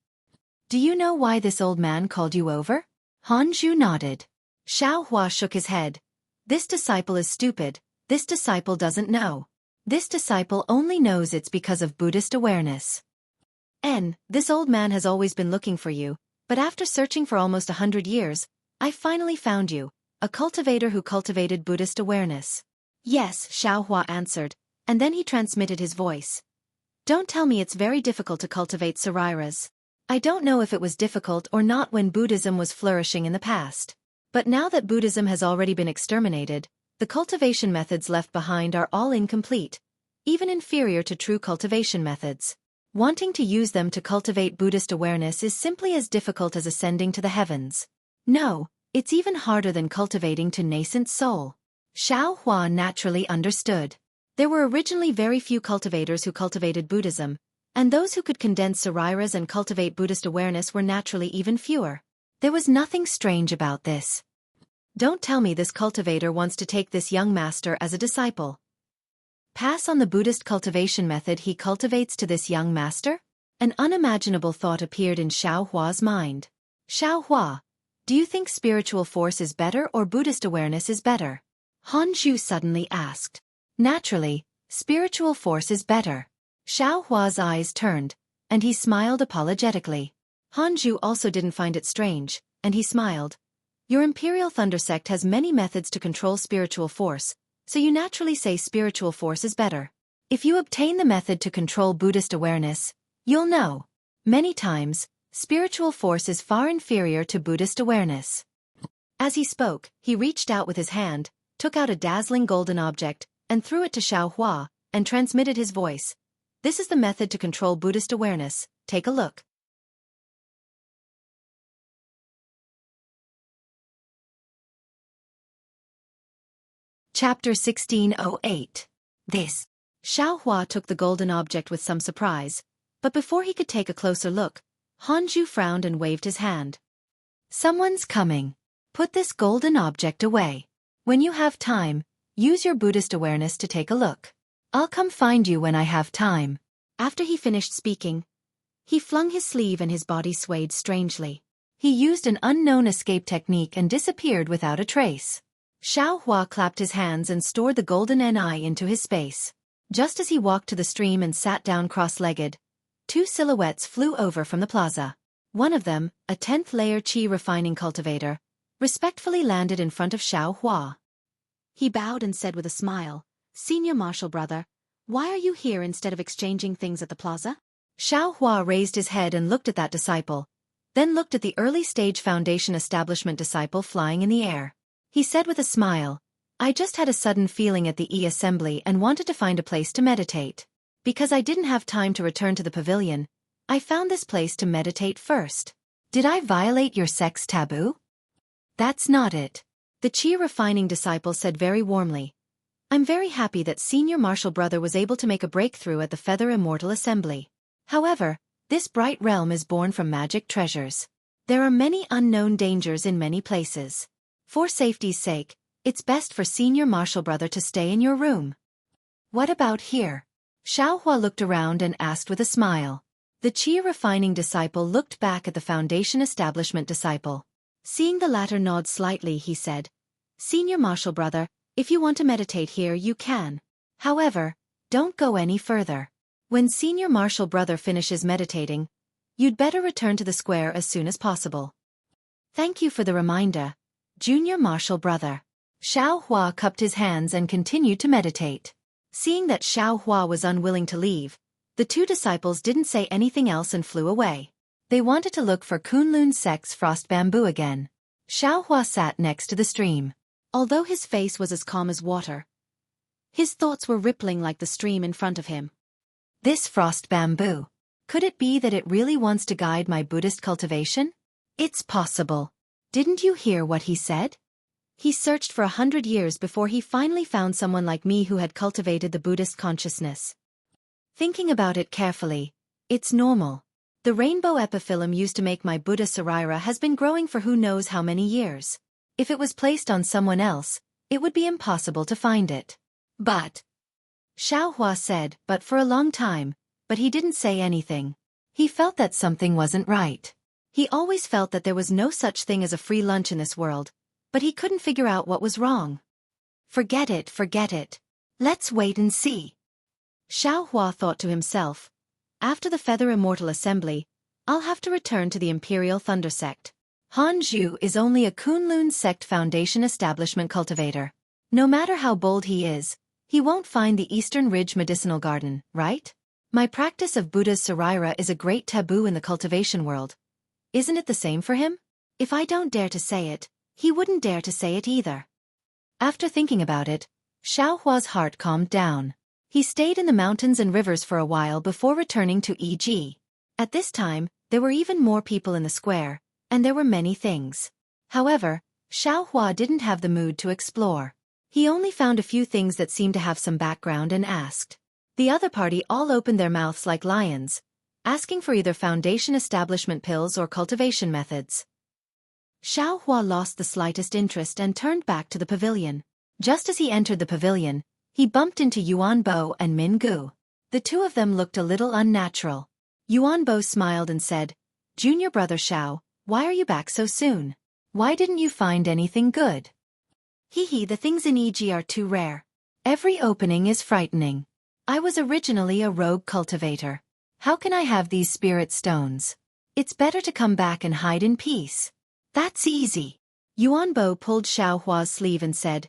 Do you know why this old man called you over? Han Zhu nodded. Xiaohua shook his head. This disciple is stupid, this disciple doesn't know. This disciple only knows it's because of Buddhist awareness. This old man has always been looking for you, but after searching for almost 100 years, I finally found you, a cultivator who cultivated Buddhist awareness. Yes, Xiaohua answered, and then he transmitted his voice. Don't tell me it's very difficult to cultivate sariras. I don't know if it was difficult or not when Buddhism was flourishing in the past. But now that Buddhism has already been exterminated, the cultivation methods left behind are all incomplete, even inferior to true cultivation methods. Wanting to use them to cultivate Buddhist awareness is simply as difficult as ascending to the heavens. No, it's even harder than cultivating to nascent soul. Xiaohua naturally understood. There were originally very few cultivators who cultivated Buddhism, and those who could condense sariras and cultivate Buddhist awareness were naturally even fewer. There was nothing strange about this. Don't tell me this cultivator wants to take this young master as a disciple. Pass on the Buddhist cultivation method he cultivates to this young master? An unimaginable thought appeared in Xiaohua's mind. Xiaohua, do you think spiritual force is better or Buddhist awareness is better? Han Zhu suddenly asked. Naturally, spiritual force is better. Xiaohua's eyes turned, and he smiled apologetically. Han Zhu also didn't find it strange, and he smiled. Your Imperial Thunder sect has many methods to control spiritual force, so you naturally say spiritual force is better. If you obtain the method to control Buddhist awareness, you'll know. Many times, spiritual force is far inferior to Buddhist awareness. As he spoke, he reached out with his hand, took out a dazzling golden object, and threw it to Xiaohua, and transmitted his voice. This is the method to control Buddhist awareness, take a look. Chapter 1608. This. Xiaohua took the golden object with some surprise, but before he could take a closer look, Han Zhu frowned and waved his hand. Someone's coming. Put this golden object away. When you have time, use your Buddhist awareness to take a look. I'll come find you when I have time. After he finished speaking, he flung his sleeve and his body swayed strangely. He used an unknown escape technique and disappeared without a trace. Xiaohua clapped his hands and stored the golden ni into his space. Just as he walked to the stream and sat down cross-legged, two silhouettes flew over from the plaza. One of them, a 10th layer chi refining cultivator, respectfully landed in front of Xiaohua. He bowed and said with a smile, "Senior Marshal Brother, why are you here instead of exchanging things at the plaza?" Xiaohua raised his head and looked at that disciple, then looked at the early-stage foundation establishment disciple flying in the air. He said with a smile, "I just had a sudden feeling at the E-assembly and wanted to find a place to meditate." Because I didn't have time to return to the pavilion, I found this place to meditate first. Did I violate your sex taboo? That's not it. The Qi refining disciple said very warmly. I'm very happy that Senior Martial Brother was able to make a breakthrough at the Feather Immortal Assembly. However, this bright realm is born from magic treasures. There are many unknown dangers in many places. For safety's sake, it's best for Senior Martial Brother to stay in your room. What about here? Xiaohua looked around and asked with a smile. The Qi refining disciple looked back at the Foundation Establishment disciple. Seeing the latter nod slightly, he said, Senior Martial Brother, if you want to meditate here, you can. However, don't go any further. When Senior Martial Brother finishes meditating, you'd better return to the square as soon as possible. Thank you for the reminder, Junior Martial Brother. Xiaohua cupped his hands and continued to meditate. Seeing that Xiaohua was unwilling to leave, the two disciples didn't say anything else and flew away. They wanted to look for Kunlun's sex frost bamboo again. Xiaohua sat next to the stream. Although his face was as calm as water, his thoughts were rippling like the stream in front of him. This frost bamboo. Could it be that it really wants to guide my Buddhist cultivation? It's possible. Didn't you hear what he said? He searched for 100 years before he finally found someone like me who had cultivated the Buddhist consciousness. Thinking about it carefully, it's normal. The rainbow epiphyllum used to make my Buddha Sarira has been growing for who knows how many years. If it was placed on someone else, it would be impossible to find it. But, Xiaohua said, but for a long time, but he didn't say anything. He felt that something wasn't right. He always felt that there was no such thing as a free lunch in this world, but he couldn't figure out what was wrong. Forget it, forget it. Let's wait and see. Xiaohua thought to himself. After the Feather Immortal Assembly, I'll have to return to the Imperial Thunder Sect. Hanzhu is only a Kunlun sect Foundation establishment cultivator. No matter how bold he is, he won't find the Eastern Ridge Medicinal Garden, right? My practice of Buddha's Sarira is a great taboo in the cultivation world. Isn't it the same for him? If I don't dare to say it, he wouldn't dare to say it either. After thinking about it, Xiaohua's heart calmed down. He stayed in the mountains and rivers for a while before returning to EG. At this time, there were even more people in the square, and there were many things. However, Xiaohua didn't have the mood to explore. He only found a few things that seemed to have some background and asked. The other party all opened their mouths like lions, asking for either Foundation establishment pills or cultivation methods. Xiaohua lost the slightest interest and turned back to the pavilion. Just as he entered the pavilion, he bumped into Yuan Bo and Min Gu. The two of them looked a little unnatural. Yuan Bo smiled and said, Junior Brother Xiao, why are you back so soon? Why didn't you find anything good? Hee, the things in EG are too rare. Every opening is frightening. I was originally a rogue cultivator. How can I have these spirit stones? It's better to come back and hide in peace. That's easy. Yuan Bo pulled Xiaohua's sleeve and said,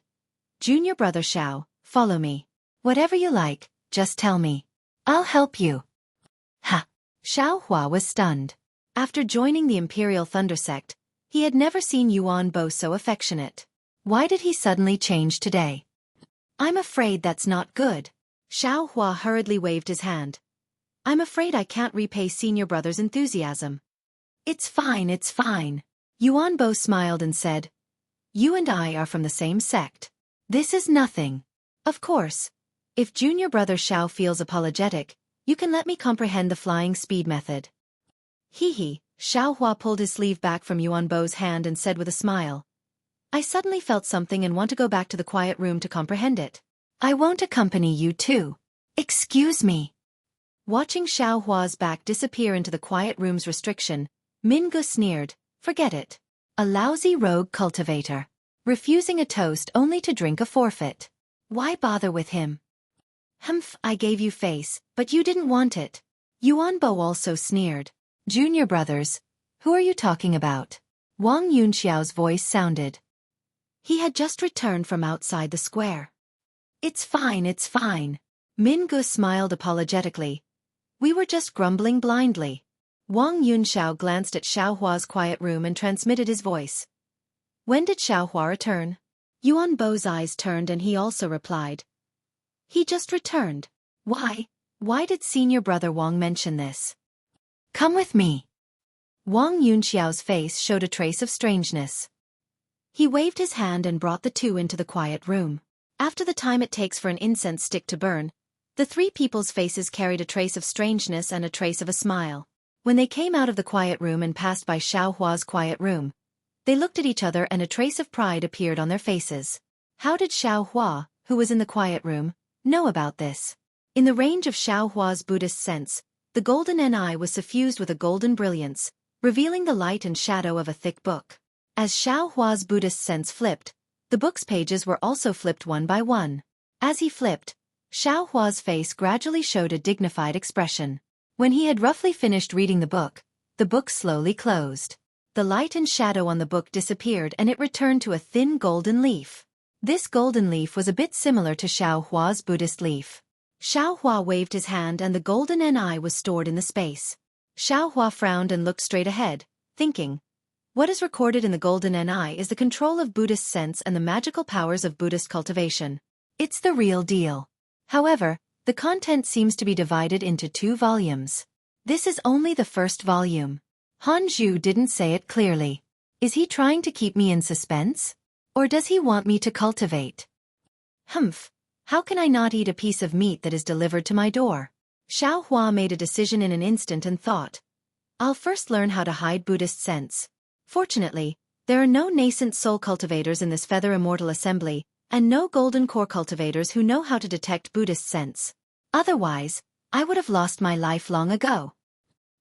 Junior Brother Xiao, follow me. Whatever you like, just tell me. I'll help you. Ha! Xiaohua was stunned. After joining the Imperial Thunder Sect, he had never seen Yuan Bo so affectionate. Why did he suddenly change today? I'm afraid that's not good. Xiaohua hurriedly waved his hand. I'm afraid I can't repay Senior Brother's enthusiasm. It's fine, it's fine. Yuan Bo smiled and said, You and I are from the same sect. This is nothing. Of course. If Junior Brother Xiao feels apologetic, you can let me comprehend the flying speed method. Hee. Xiaohua pulled his sleeve back from Yuan Bo's hand and said with a smile. I suddenly felt something and want to go back to the quiet room to comprehend it. I won't accompany you too. Excuse me. Watching Xiaohua's back disappear into the quiet room's restriction, Min Gu sneered, Forget it. A lousy rogue cultivator. Refusing a toast only to drink a forfeit. Why bother with him? Humph, I gave you face, but you didn't want it. Yuan Bo also sneered. Junior brothers, who are you talking about? Wang Yunxiao's voice sounded. He had just returned from outside the square. It's fine, it's fine. Min Gu smiled apologetically. We were just grumbling blindly. Wang Yunxiao glanced at Xiaohua's quiet room and transmitted his voice. When did Xiaohua return? Yuan Bo's eyes turned and he also replied. He just returned. Why Why did senior brother Wang mention this? Come with me. Wang Yunxiao's face showed a trace of strangeness. He waved his hand and brought the two into the quiet room. After the time it takes for an incense stick to burn, the three people's faces carried a trace of strangeness and a trace of a smile. When they came out of the quiet room and passed by Xiao Hua's quiet room, they looked at each other and a trace of pride appeared on their faces. How did Xiao Hua, who was in the quiet room, know about this? In the range of Xiao Hua's Buddhist sense, the golden eye was suffused with a golden brilliance, revealing the light and shadow of a thick book. As Xiao Hua's Buddhist sense flipped, the book's pages were also flipped one by one. As he flipped, Xiao Hua's face gradually showed a dignified expression. When he had roughly finished reading the book slowly closed. The light and shadow on the book disappeared and it returned to a thin golden leaf. This golden leaf was a bit similar to Xiao Hua's Buddhist leaf. Xiao Hua waved his hand and the golden eye was stored in the space. Xiao Hua frowned and looked straight ahead, thinking, what is recorded in the golden eye is the control of Buddhist sense and the magical powers of Buddhist cultivation. It's the real deal. However, the content seems to be divided into 2 volumes. This is only the first volume. Han Zhu didn't say it clearly. Is he trying to keep me in suspense? Or does he want me to cultivate? Humph. How can I not eat a piece of meat that is delivered to my door? Xiao Hua made a decision in an instant and thought, I'll first learn how to hide Buddhist sense. Fortunately, there are no nascent soul cultivators in this feather immortal assembly, and no golden core cultivators who know how to detect Buddhist sense. Otherwise, I would have lost my life long ago.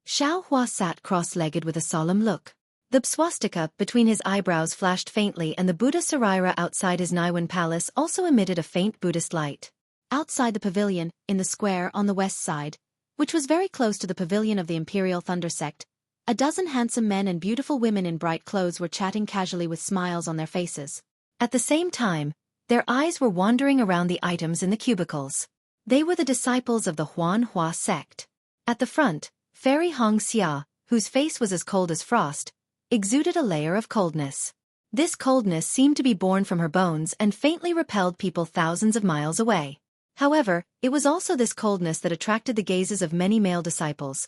Xiao Hua sat cross-legged with a solemn look. The swastika between his eyebrows flashed faintly and the Buddha Sarira outside his Naiwan palace also emitted a faint Buddhist light. Outside the pavilion, in the square on the west side, which was very close to the pavilion of the Imperial Thunder Sect, a dozen handsome men and beautiful women in bright clothes were chatting casually with smiles on their faces. At the same time, their eyes were wandering around the items in the cubicles. They were the disciples of the Huan Hua sect. At the front, Fairy Hong Xia, whose face was as cold as frost, exuded a layer of coldness. This coldness seemed to be born from her bones and faintly repelled people thousands of miles away. However, it was also this coldness that attracted the gazes of many male disciples,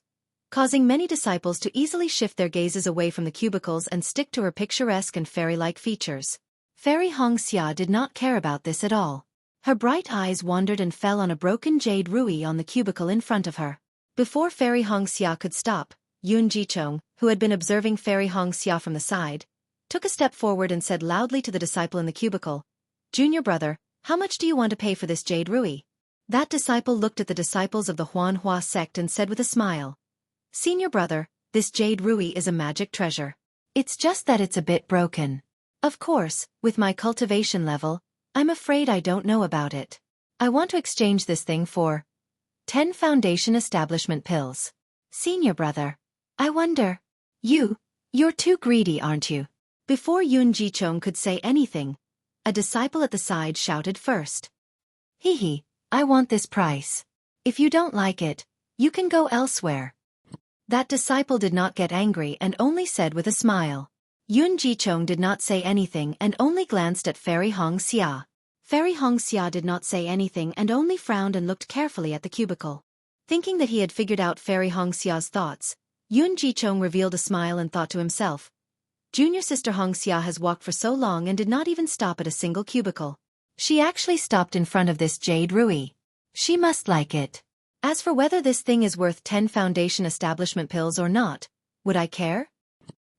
causing many disciples to easily shift their gazes away from the cubicles and stick to her picturesque and fairy-like features. Fairy Hong Xia did not care about this at all. Her bright eyes wandered and fell on a broken jade ruby on the cubicle in front of her. Before Fairy Hong Xia could stop, Yun Jichong, who had been observing Fairy Hong Xia from the side, took a step forward and said loudly to the disciple in the cubicle, Junior brother, how much do you want to pay for this jade ruby? That disciple looked at the disciples of the Huan Hua sect and said with a smile, Senior brother, this jade ruby is a magic treasure. It's just that it's a bit broken. Of course, with my cultivation level, I'm afraid I don't know about it. I want to exchange this thing for 10 foundation establishment pills. Senior brother, I wonder. You're too greedy, aren't you? Before Yun Jichong could say anything, a disciple at the side shouted first. Hee, I want this price. If you don't like it, you can go elsewhere. That disciple did not get angry and only said with a smile. Yun Jichong did not say anything and only glanced at Fairy Hong Xia. Fairy Hong Xia did not say anything and only frowned and looked carefully at the cubicle. Thinking that he had figured out Fairy Hong Xia's thoughts, Yun Jichong revealed a smile and thought to himself, Junior sister Hong Xia has walked for so long and did not even stop at a single cubicle. She actually stopped in front of this jade ruby. She must like it. As for whether this thing is worth 10 foundation establishment pills or not, would I care?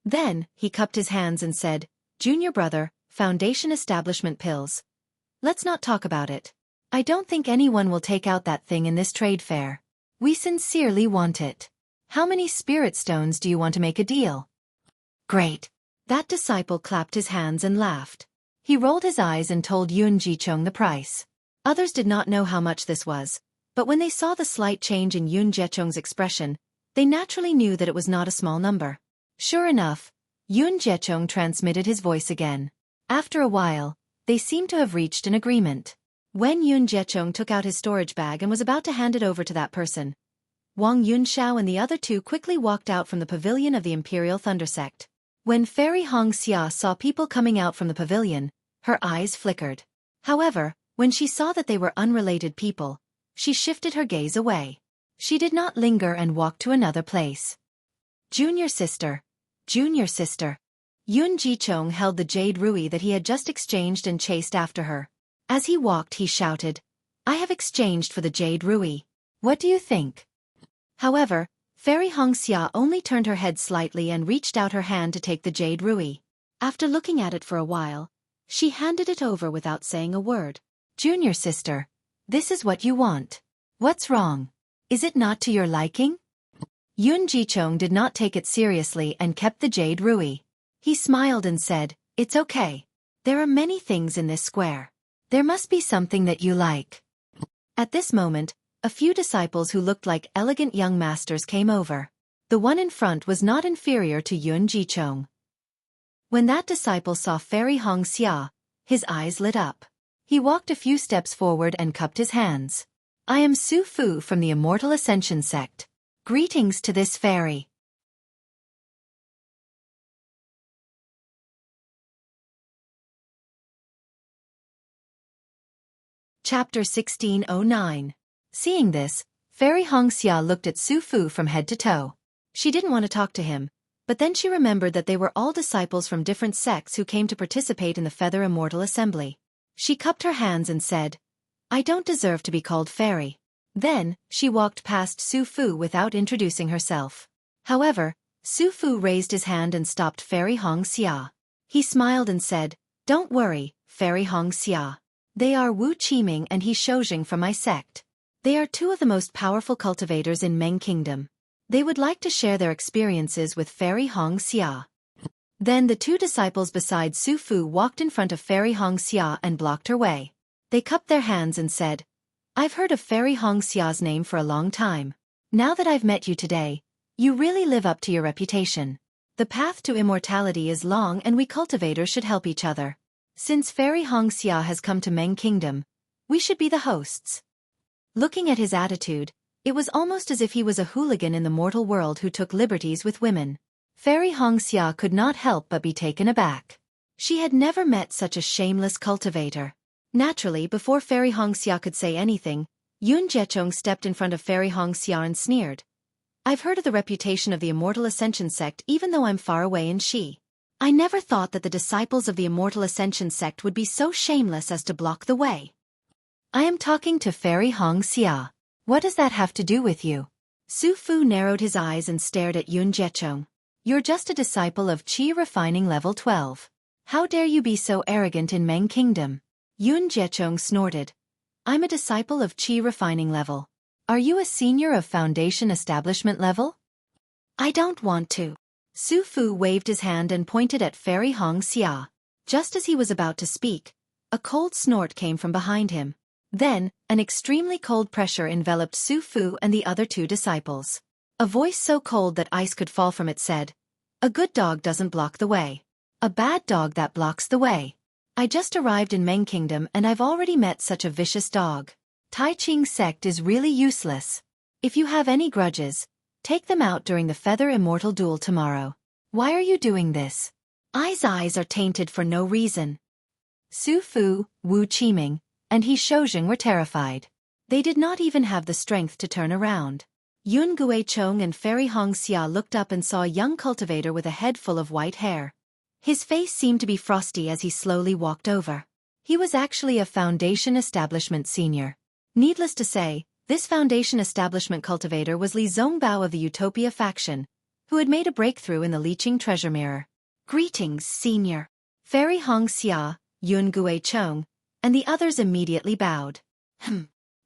Then, he cupped his hands and said, Junior brother, foundation establishment pills. Let's not talk about it. I don't think anyone will take out that thing in this trade fair. We sincerely want it. How many spirit stones do you want to make a deal? Great. That disciple clapped his hands and laughed. He rolled his eyes and told Yun Jichong the price. Others did not know how much this was, but when they saw the slight change in Yun Jichong's expression, they naturally knew that it was not a small number. Sure enough, Yun Jichong transmitted his voice again. After a while, they seemed to have reached an agreement. When Yun Jichong took out his storage bag and was about to hand it over to that person, Wang Yunxiao and the other two quickly walked out from the pavilion of the Imperial Thunder Sect. When Fairy Hong Xia saw people coming out from the pavilion, her eyes flickered. However, when she saw that they were unrelated people, she shifted her gaze away. She did not linger and walked to another place. Junior sister. Junior sister. Yun Jichong held the jade ruby that he had just exchanged and chased after her. As he walked he shouted, I have exchanged for the jade ruby. What do you think? However, Fairy Hongxia only turned her head slightly and reached out her hand to take the jade ruby. After looking at it for a while, she handed it over without saying a word. Junior sister, this is what you want. What's wrong? Is it not to your liking? Yun Jichong did not take it seriously and kept the jade ruby. He smiled and said, It's okay. There are many things in this square. There must be something that you like. At this moment, a few disciples who looked like elegant young masters came over. The one in front was not inferior to Yun Jichong. When that disciple saw Fairy Hongxia, his eyes lit up. He walked a few steps forward and cupped his hands. I am Su Fu from the Immortal Ascension sect. Greetings to this fairy. Chapter 1609. Seeing this, Fairy Hongxia looked at Su Fu from head to toe. She didn't want to talk to him, but then she remembered that they were all disciples from different sects who came to participate in the Feather Immortal Assembly. She cupped her hands and said, I don't deserve to be called fairy. Then, she walked past Su Fu without introducing herself. However, Su Fu raised his hand and stopped Fairy Hongxia. He smiled and said, Don't worry, Fairy Hongxia. They are Wu Qiming and He Shoujing from my sect. They are two of the most powerful cultivators in Meng Kingdom. They would like to share their experiences with Fairy Hongxia. Then the two disciples beside Su Fu walked in front of Fairy Hongxia and blocked her way. They cupped their hands and said, I've heard of Fairy Hongxia's name for a long time. Now that I've met you today, you really live up to your reputation. The path to immortality is long and we cultivators should help each other. Since Fairy Hongxia has come to Meng Kingdom, we should be the hosts. Looking at his attitude, it was almost as if he was a hooligan in the mortal world who took liberties with women. Fairy Hongxia could not help but be taken aback. She had never met such a shameless cultivator. Naturally, before Fairy Hongxia could say anything, Yun Jichong stepped in front of Fairy Hongxia and sneered. I've heard of the reputation of the Immortal Ascension sect even though I'm far away in Xi. I never thought that the disciples of the Immortal Ascension sect would be so shameless as to block the way. I am talking to Fairy Hongxia. What does that have to do with you? Su Fu narrowed his eyes and stared at Yun Jichong. You're just a disciple of Qi Refining Level 12. How dare you be so arrogant in Meng Kingdom? Yun Jichong snorted. I'm a disciple of Qi Refining Level. Are you a senior of Foundation Establishment Level? I don't want to. Su Fu waved his hand and pointed at Fairy Hongxia. Just as he was about to speak, a cold snort came from behind him. Then, an extremely cold pressure enveloped Su Fu and the other two disciples. A voice so cold that ice could fall from it said, A good dog doesn't block the way. A bad dog that blocks the way. I just arrived in Meng Kingdom and I've already met such a vicious dog. Tai Ching sect is really useless. If you have any grudges, take them out during the Feather Immortal Duel tomorrow. Why are you doing this? Ai's eyes are tainted for no reason. Su Fu, Wu Qiming, and He Shoujing were terrified. They did not even have the strength to turn around. Yun Guichong and Fairy Hongxia looked up and saw a young cultivator with a head full of white hair. His face seemed to be frosty as he slowly walked over. He was actually a Foundation Establishment senior. Needless to say, this Foundation Establishment cultivator was Li Zongbao of the Utopia faction, who had made a breakthrough in the Leeching Treasure Mirror. Greetings, senior. Fairy Hongxia, Yun Guichong, and the others immediately bowed.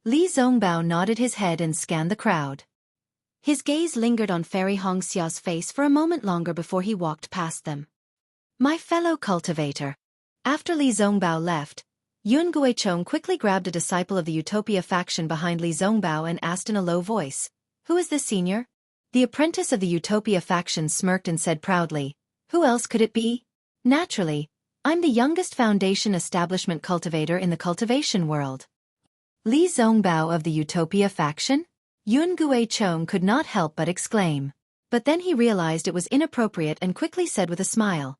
Li Zongbao nodded his head and scanned the crowd. His gaze lingered on Fairy Hongxia's face for a moment longer before he walked past them. My fellow cultivator. After Li Zongbao left, Yun Guichong quickly grabbed a disciple of the Utopia faction behind Li Zongbao and asked in a low voice, Who is this senior? The apprentice of the Utopia faction smirked and said proudly, Who else could it be? Naturally, I'm the youngest Foundation Establishment cultivator in the cultivation world. Li Zongbao of the Utopia faction? Yun Guichong could not help but exclaim. But then he realized it was inappropriate and quickly said with a smile,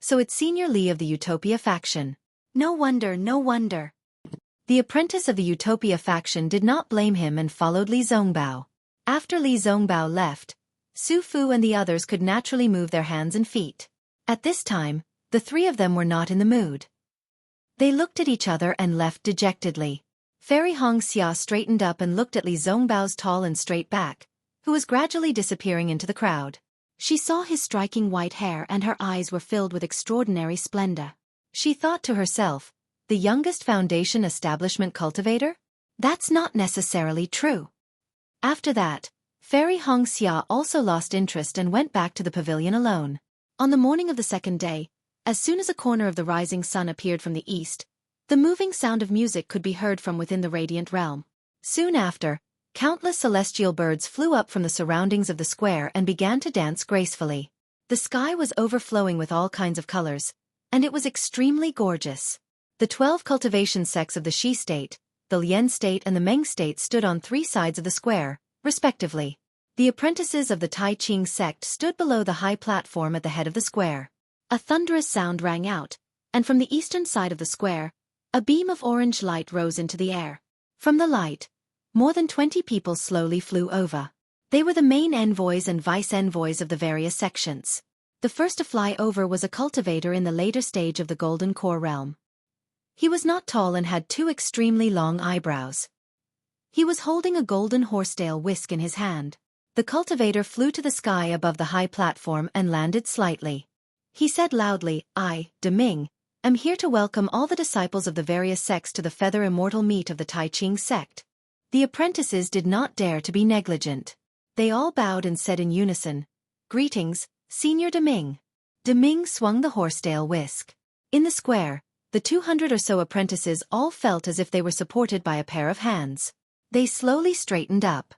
So it's Senior Li of the Utopia faction. No wonder, no wonder. The apprentice of the Utopia faction did not blame him and followed Li Zongbao. After Li Zongbao left, Su Fu and the others could naturally move their hands and feet. At this time, the three of them were not in the mood. They looked at each other and left dejectedly. Fairy Hong Xia straightened up and looked at Li Zongbao's tall and straight back, who was gradually disappearing into the crowd. She saw his striking white hair and her eyes were filled with extraordinary splendor. She thought to herself, the youngest foundation establishment cultivator? That's not necessarily true. After that, Fairy Hong Xia also lost interest and went back to the pavilion alone. On the morning of the second day, as soon as a corner of the rising sun appeared from the east, the moving sound of music could be heard from within the radiant realm. Soon after, countless celestial birds flew up from the surroundings of the square and began to dance gracefully. The sky was overflowing with all kinds of colors, and it was extremely gorgeous. The 12 cultivation sects of the Shi state, the Lian state and the Meng state stood on 3 sides of the square, respectively. The apprentices of the Tai Ching sect stood below the high platform at the head of the square. A thunderous sound rang out, and from the eastern side of the square, a beam of orange light rose into the air. From the light, more than 20 people slowly flew over. They were the main envoys and vice-envoys of the various sections. The first to fly over was a cultivator in the later stage of the Golden Core realm. He was not tall and had 2 extremely long eyebrows. He was holding a golden horsetail whisk in his hand. The cultivator flew to the sky above the high platform and landed slightly. He said loudly, I, De Ming, am here to welcome all the disciples of the various sects to the feather immortal meet of the Tai Ching sect. The apprentices did not dare to be negligent. They all bowed and said in unison, Greetings, Senior De Ming. De Ming swung the horsetail whisk. In the square, the 200 or so apprentices all felt as if they were supported by a pair of hands. They slowly straightened up.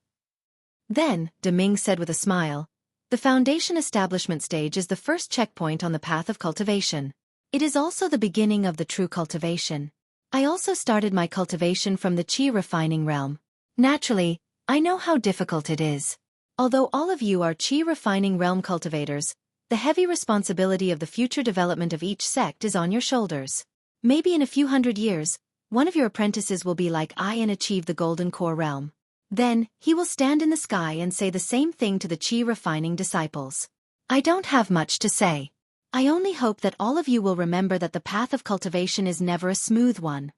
Then, De Ming said with a smile, the foundation establishment stage is the first checkpoint on the path of cultivation. It is also the beginning of the true cultivation. I also started my cultivation from the Qi refining realm. Naturally, I know how difficult it is. Although all of you are Qi refining realm cultivators, the heavy responsibility of the future development of each sect is on your shoulders. Maybe in a few hundred years, one of your apprentices will be like I and achieve the Golden Core realm. Then, he will stand in the sky and say the same thing to the Qi refining disciples. I don't have much to say. I only hope that all of you will remember that the path of cultivation is never a smooth one.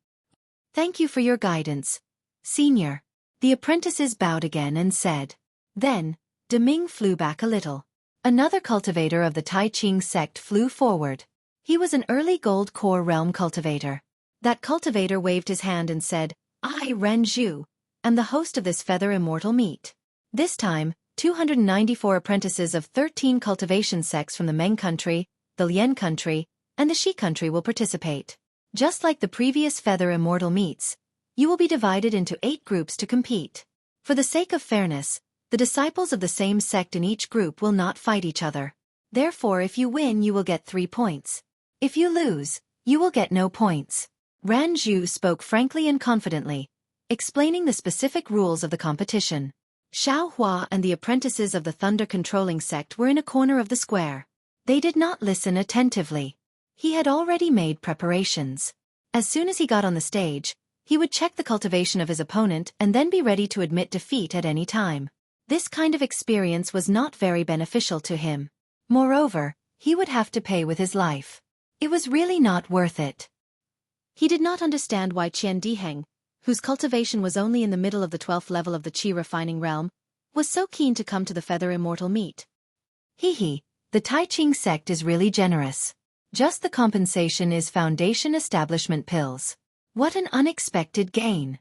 Thank you for your guidance, Senior. The apprentices bowed again and said. Then, De Ming flew back a little. Another cultivator of the Tai Ching sect flew forward. He was an early Gold Core realm cultivator. That cultivator waved his hand and said, I, Ren Zhu, am the host of this feather immortal meet. This time, 294 apprentices of 13 cultivation sects from the Meng country, the Lian country, and the Shi country will participate. Just like the previous feather immortal meets, you will be divided into 8 groups to compete. For the sake of fairness, the disciples of the same sect in each group will not fight each other. Therefore, if you win, you will get 3 points. If you lose, you will get no points. Ran Zhu spoke frankly and confidently, explaining the specific rules of the competition. Xiao Hua and the apprentices of the Thunder Controlling sect were in a corner of the square. They did not listen attentively. He had already made preparations. As soon as he got on the stage, he would check the cultivation of his opponent and then be ready to admit defeat at any time. This kind of experience was not very beneficial to him. Moreover, he would have to pay with his life. It was really not worth it. He did not understand why Qian Diheng, whose cultivation was only in the middle of the 12th level of the Qi refining realm, was so keen to come to the feather immortal meet. The Tai Ching sect is really generous. Just the compensation is foundation establishment pills. What an unexpected gain.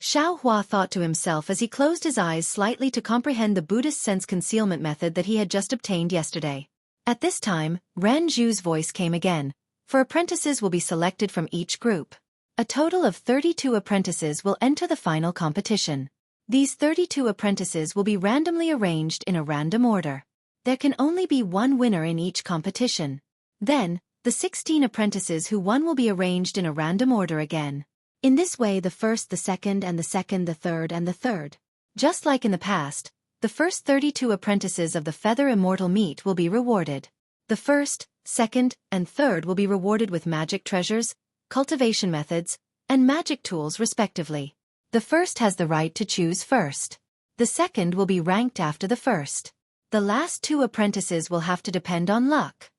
Xiao Hua thought to himself as he closed his eyes slightly to comprehend the Buddhist sense concealment method that he had just obtained yesterday. At this time, Ran Zhu's voice came again, for apprentices will be selected from each group. A total of 32 apprentices will enter the final competition. These 32 apprentices will be randomly arranged in a random order. There can only be one winner in each competition. Then, the 16 apprentices who won will be arranged in a random order again. In this way the first, the second, and the second, the third, and the third. Just like in the past, the first 32 apprentices of the Feather Immortal Meet will be rewarded. The first, second, and third will be rewarded with magic treasures, cultivation methods, and magic tools respectively. The first has the right to choose first. The second will be ranked after the first. The last 2 apprentices will have to depend on luck.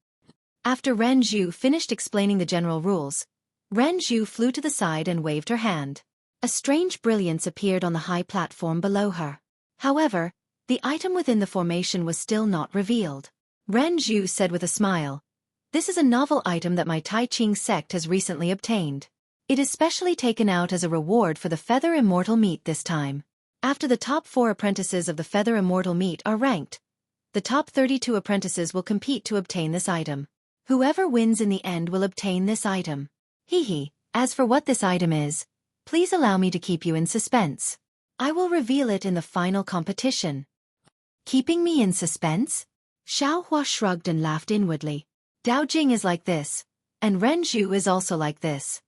After Ren Zhu finished explaining the general rules, Ren Zhu flew to the side and waved her hand. A strange brilliance appeared on the high platform below her. However, the item within the formation was still not revealed. Ren Zhu said with a smile, "This is a novel item that my Tai Ching sect has recently obtained. It is specially taken out as a reward for the Feather Immortal Meet this time. After the top 4 apprentices of the Feather Immortal Meet are ranked, the top 32 apprentices will compete to obtain this item. Whoever wins in the end will obtain this item. Hee. As for what this item is, please allow me to keep you in suspense. I will reveal it in the final competition." Keeping me in suspense? Xiaohua shrugged and laughed inwardly. Dao Jing is like this, and Ren Zhu is also like this.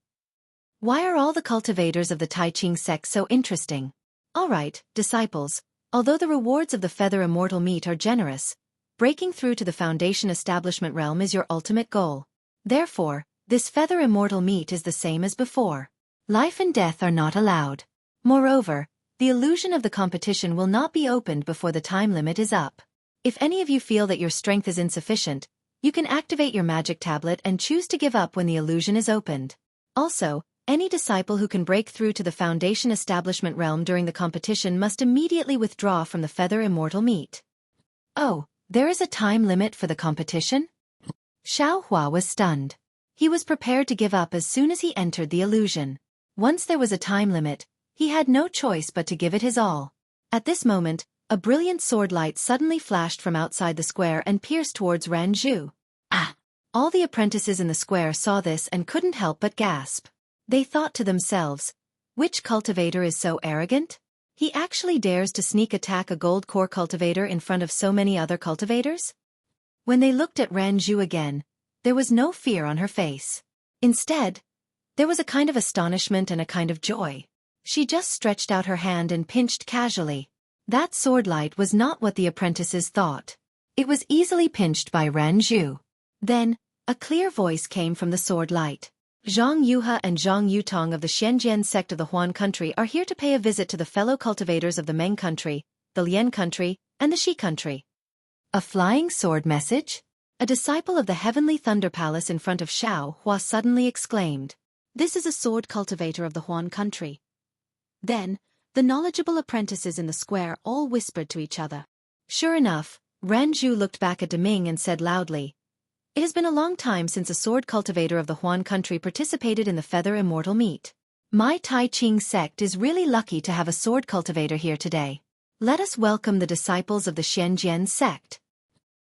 Why are all the cultivators of the Tai Ching sect so interesting? Alright, disciples, although the rewards of the Feather Immortal Meet are generous, breaking through to the Foundation Establishment realm is your ultimate goal. Therefore, this Feather Immortal Meet is the same as before. Life and death are not allowed. Moreover, the illusion of the competition will not be opened before the time limit is up. If any of you feel that your strength is insufficient, you can activate your magic tablet and choose to give up when the illusion is opened. Also, any disciple who can break through to the Foundation Establishment realm during the competition must immediately withdraw from the Feather Immortal Meet. Oh, there is a time limit for the competition? Xiaohua was stunned. He was prepared to give up as soon as he entered the illusion. Once there was a time limit, he had no choice but to give it his all. At this moment, a brilliant sword light suddenly flashed from outside the square and pierced towards Ren Zhu. Ah! All the apprentices in the square saw this and couldn't help but gasp. They thought to themselves, which cultivator is so arrogant? He actually dares to sneak attack a gold core cultivator in front of so many other cultivators? When they looked at Ren Zhu again, there was no fear on her face. Instead, there was a kind of astonishment and a kind of joy. She just stretched out her hand and pinched casually. That sword light was not what the apprentices thought. It was easily pinched by Ren Zhu. Then, a clear voice came from the sword light. Zhang Yuhe and Zhang Yutong of the Shenzhen sect of the Huan country are here to pay a visit to the fellow cultivators of the Meng country, the Lian country, and the Shi country. A flying sword message? A disciple of the Heavenly Thunder Palace in front of Xiaohua suddenly exclaimed. This is a sword cultivator of the Huan country. Then, the knowledgeable apprentices in the square all whispered to each other. Sure enough, Ren Zhu looked back at Deming and said loudly, "It has been a long time since a sword cultivator of the Huan country participated in the Feather Immortal Meet. My Tai Ching sect is really lucky to have a sword cultivator here today. Let us welcome the disciples of the Shenzhen sect."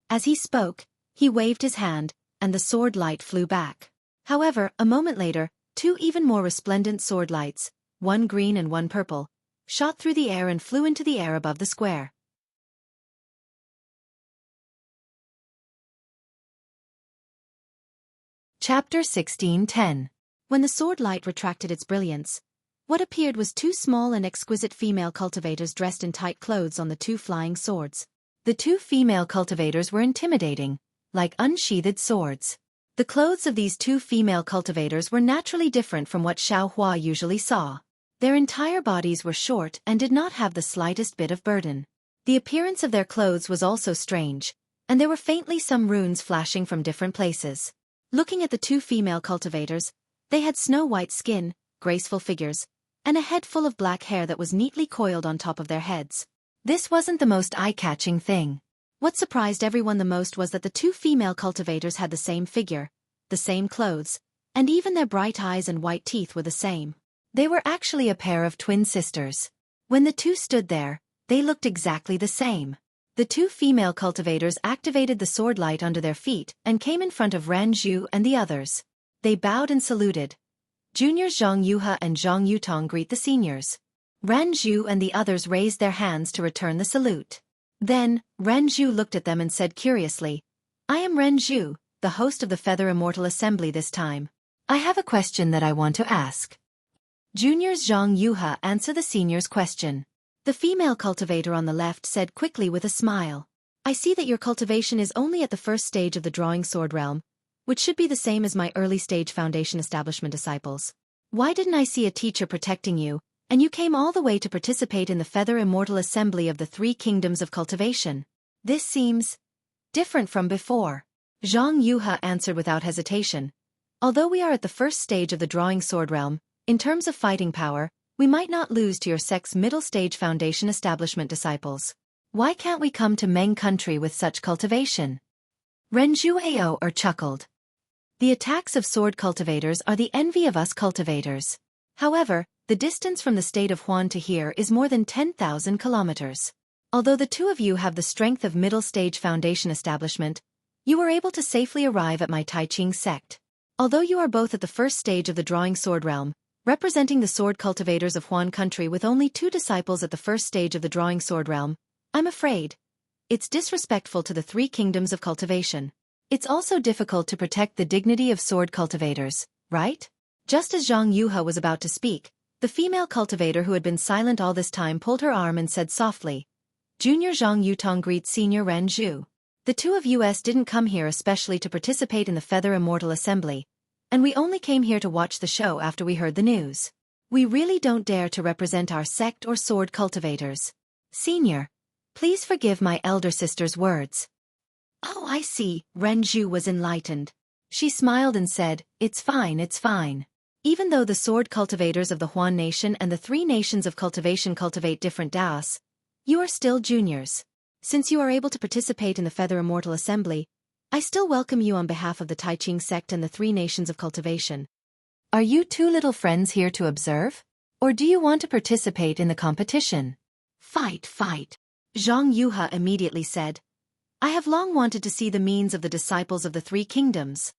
As he spoke, he waved his hand, and the sword light flew back. However, a moment later, 2 even more resplendent sword lights, one green and one purple, shot through the air and flew into the air above the square. Chapter 16:10. When the sword light retracted its brilliance, what appeared was 2 small and exquisite female cultivators dressed in tight clothes on the 2 flying swords. The 2 female cultivators were intimidating, like unsheathed swords. The clothes of these 2 female cultivators were naturally different from what Xiaohua usually saw. Their entire bodies were short and did not have the slightest bit of burden. The appearance of their clothes was also strange, and there were faintly some runes flashing from different places. Looking at the 2 female cultivators, they had snow-white skin, graceful figures, and a head full of black hair that was neatly coiled on top of their heads. This wasn't the most eye-catching thing. What surprised everyone the most was that the 2 female cultivators had the same figure, the same clothes, and even their bright eyes and white teeth were the same. They were actually a pair of twin sisters. When the 2 stood there, they looked exactly the same. The 2 female cultivators activated the sword light under their feet and came in front of Ren Zhu and the others. They bowed and saluted. Juniors Zhang Yuhe and Zhang Yutong greet the seniors. Ren Zhu and the others raised their hands to return the salute. Then, Ren Zhu looked at them and said curiously, "I am Ren Zhu, the host of the Feather Immortal Assembly this time. I have a question that I want to ask." Juniors Zhang Yuhe answer the senior's question. The female cultivator on the left said quickly with a smile, "I see that your cultivation is only at the first stage of the drawing sword realm, which should be the same as my early stage Foundation Establishment disciples. Why didn't I see a teacher protecting you, And you came all the way to participate in the Feather Immortal Assembly of the Three Kingdoms of Cultivation. This seems different from before. Zhang Yuhe answered without hesitation. Although we are at the first stage of the Drawing Sword realm, in terms of fighting power, we might not lose to your sect's middle stage foundation establishment disciples. Why can't we come to Meng country with such cultivation? Renju chuckled. The attacks of sword cultivators are the envy of us cultivators. However, the distance from the state of Huan to here is more than 10,000 kilometers. Although the two of you have the strength of middle stage foundation establishment, you were able to safely arrive at my Taiqing sect. Although you are both at the first stage of the Drawing Sword realm, representing the sword cultivators of Huan country with only 2 disciples at the first stage of the Drawing Sword realm, I'm afraid it's disrespectful to the 3 kingdoms of cultivation. It's also difficult to protect the dignity of sword cultivators, right? Just as Zhang Yuhe was about to speak, the female cultivator who had been silent all this time pulled her arm and said softly, Junior Zhang Yutong greets Senior Ren Zhu. The two of us didn't come here especially to participate in the Feather Immortal Assembly, and we only came here to watch the show after we heard the news. We really don't dare to represent our sect or sword cultivators. Senior, please forgive my elder sister's words. Oh, I see, Ren Zhu was enlightened. She smiled and said, it's fine, it's fine. Even though the sword cultivators of the Huan nation and the 3 nations of cultivation cultivate different daos, you are still juniors. Since you are able to participate in the Feather Immortal Assembly, I still welcome you on behalf of the Taiqing sect and the 3 nations of cultivation. Are you 2 little friends here to observe? Or do you want to participate in the competition? Fight, fight. Zhang Yuhe immediately said, I have long wanted to see the means of the disciples of the 3 kingdoms.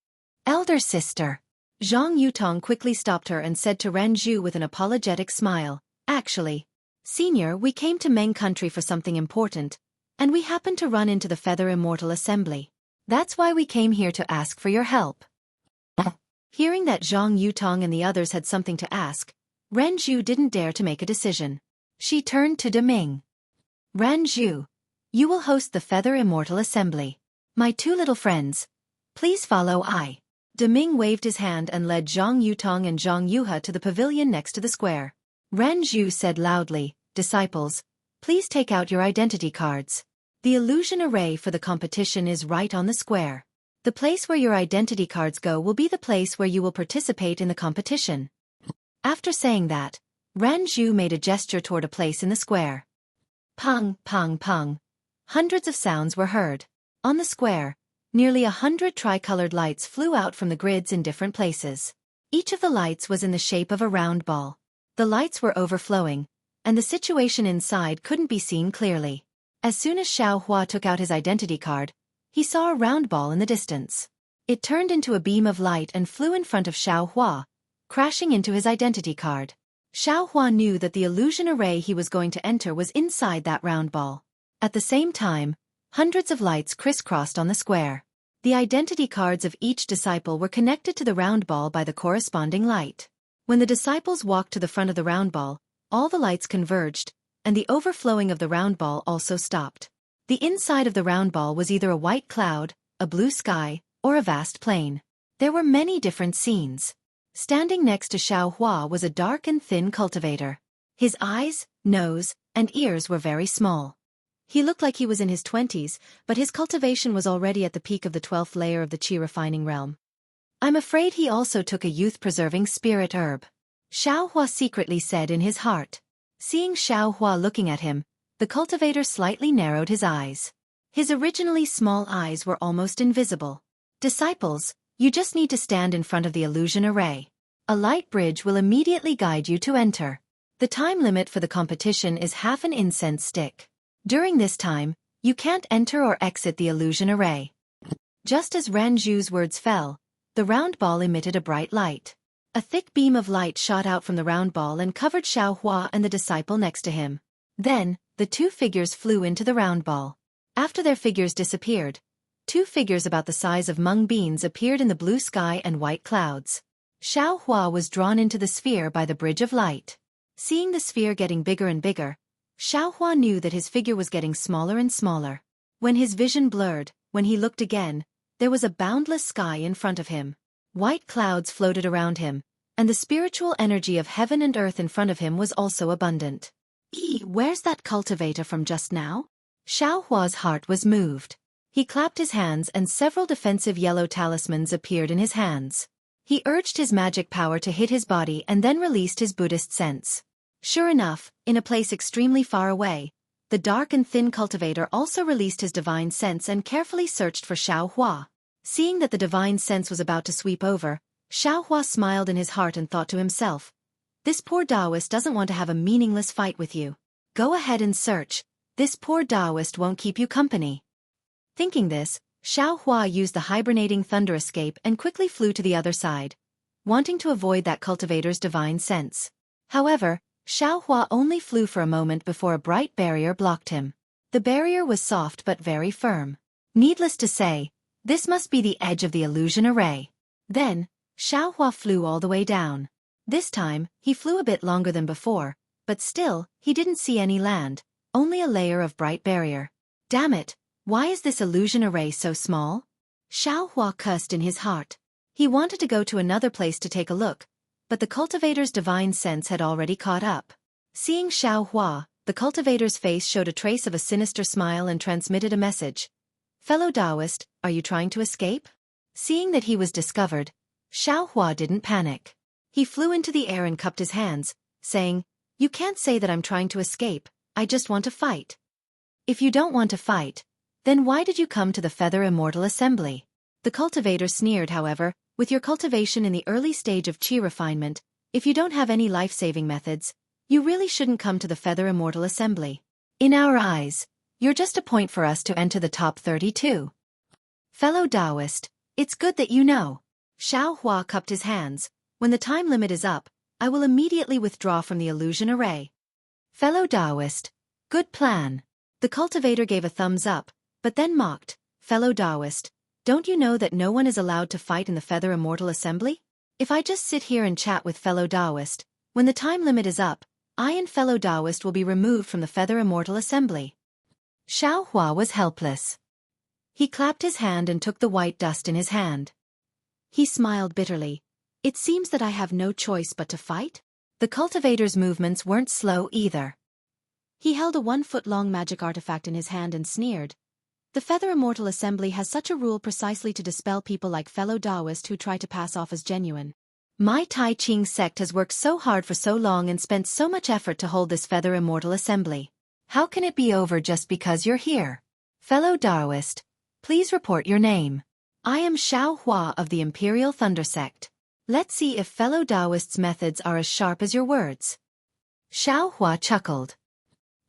Elder sister. Zhang Yutong quickly stopped her and said to Ren Zhu with an apologetic smile, Actually, Senior, we came to Meng country for something important, and we happened to run into the Feather Immortal Assembly. That's why we came here to ask for your help. Hearing that Zhang Yutong and the others had something to ask, Ren Zhu didn't dare to make a decision. She turned to Deming. Ren Zhu, you will host the Feather Immortal Assembly. My 2 little friends, please follow I. Deming waved his hand and led Zhang Yutong and Zhang Yuhe to the pavilion next to the square. Ren Zhu said loudly, Disciples, please take out your identity cards. The illusion array for the competition is right on the square. The place where your identity cards go will be the place where you will participate in the competition. After saying that, Ren Zhu made a gesture toward a place in the square. Pang, pang, pang. Hundreds of sounds were heard. On the square, nearly 100 tricolored lights flew out from the grids in different places. Each of the lights was in the shape of a round ball. The lights were overflowing, and the situation inside couldn't be seen clearly. As soon as Xiao Hua took out his identity card, he saw a round ball in the distance. It turned into a beam of light and flew in front of Xiao Hua, crashing into his identity card. Xiao Hua knew that the illusion array he was going to enter was inside that round ball. At the same time, hundreds of lights crisscrossed on the square. The identity cards of each disciple were connected to the round ball by the corresponding light. When the disciples walked to the front of the round ball, all the lights converged, and the overflowing of the round ball also stopped. The inside of the round ball was either a white cloud, a blue sky, or a vast plain. There were many different scenes. Standing next to Xiao Hua was a dark and thin cultivator. His eyes, nose, and ears were very small. He looked like he was in his 20s, but his cultivation was already at the peak of the 12th layer of the qi refining realm. I'm afraid he also took a youth-preserving spirit herb. Xiao Hua secretly said in his heart. Seeing Xiao Hua looking at him, the cultivator slightly narrowed his eyes. His originally small eyes were almost invisible. Disciples, you just need to stand in front of the illusion array. A light bridge will immediately guide you to enter. The time limit for the competition is half an incense stick. During this time, you can't enter or exit the illusion array. Just as Ren Zhu's words fell, the round ball emitted a bright light. A thick beam of light shot out from the round ball and covered Xiao Hua and the disciple next to him. Then, the 2 figures flew into the round ball. After their figures disappeared, 2 figures about the size of mung beans appeared in the blue sky and white clouds. Xiao Hua was drawn into the sphere by the bridge of light. Seeing the sphere getting bigger and bigger, Xiao Hua knew that his figure was getting smaller and smaller. When his vision blurred, when he looked again, there was a boundless sky in front of him. White clouds floated around him, and the spiritual energy of heaven and earth in front of him was also abundant. Where's that cultivator from just now? Xiao Hua's heart was moved. He clapped his hands and several defensive yellow talismans appeared in his hands. He urged his magic power to hit his body and then released his Buddhist sense. Sure enough, in a place extremely far away, the dark and thin cultivator also released his divine sense and carefully searched for Xiao Hua. Seeing that the divine sense was about to sweep over, Xiao Hua smiled in his heart and thought to himself, "This poor Taoist doesn't want to have a meaningless fight with you. Go ahead and search. This poor Taoist won't keep you company." Thinking this, Xiao Hua used the hibernating thunder escape and quickly flew to the other side, wanting to avoid that cultivator's divine sense. However, Xiao Hua only flew for a moment before a bright barrier blocked him. The barrier was soft but very firm. Needless to say, this must be the edge of the illusion array. Then, Xiao Hua flew all the way down. This time, he flew a bit longer than before, but still, he didn't see any land, only a layer of bright barrier. Damn it, why is this illusion array so small? Xiao Hua cursed in his heart. He wanted to go to another place to take a look, but the cultivator's divine sense had already caught up. Seeing Xiao Hua, the cultivator's face showed a trace of a sinister smile and transmitted a message. "Fellow Taoist, are you trying to escape?" Seeing that he was discovered, Xiao Hua didn't panic. He flew into the air and cupped his hands, saying, "You can't say that I'm trying to escape, I just want to fight." "If you don't want to fight, then why did you come to the Feather Immortal Assembly?" The cultivator sneered, however, "With your cultivation in the early stage of chi refinement, if you don't have any life-saving methods, you really shouldn't come to the Feather Immortal Assembly. In our eyes, you're just a point for us to enter the top 32. Fellow Taoist, it's good that you know." Xiao Hua cupped his hands. "When the time limit is up, I will immediately withdraw from the illusion array." "Fellow Taoist, good plan." The cultivator gave a thumbs up, but then mocked, "Fellow Taoist, don't you know that no one is allowed to fight in the Feather Immortal Assembly? If I just sit here and chat with fellow Taoist, when the time limit is up, I and fellow Taoist will be removed from the Feather Immortal Assembly." Xiao Hua was helpless. He clapped his hand and took the white dust in his hand. He smiled bitterly. "It seems that I have no choice but to fight?" The cultivator's movements weren't slow either. He held a 1-foot-long magic artifact in his hand and sneered. "The Feather Immortal Assembly has such a rule precisely to dispel people like fellow Taoist who try to pass off as genuine. My Tai Ching sect has worked so hard for so long and spent so much effort to hold this Feather Immortal Assembly. How can it be over just because you're here? Fellow Taoist, please report your name." "I am Xiao Hua of the Imperial Thunder Sect. Let's see if fellow Taoist's methods are as sharp as your words." Xiao Hua chuckled.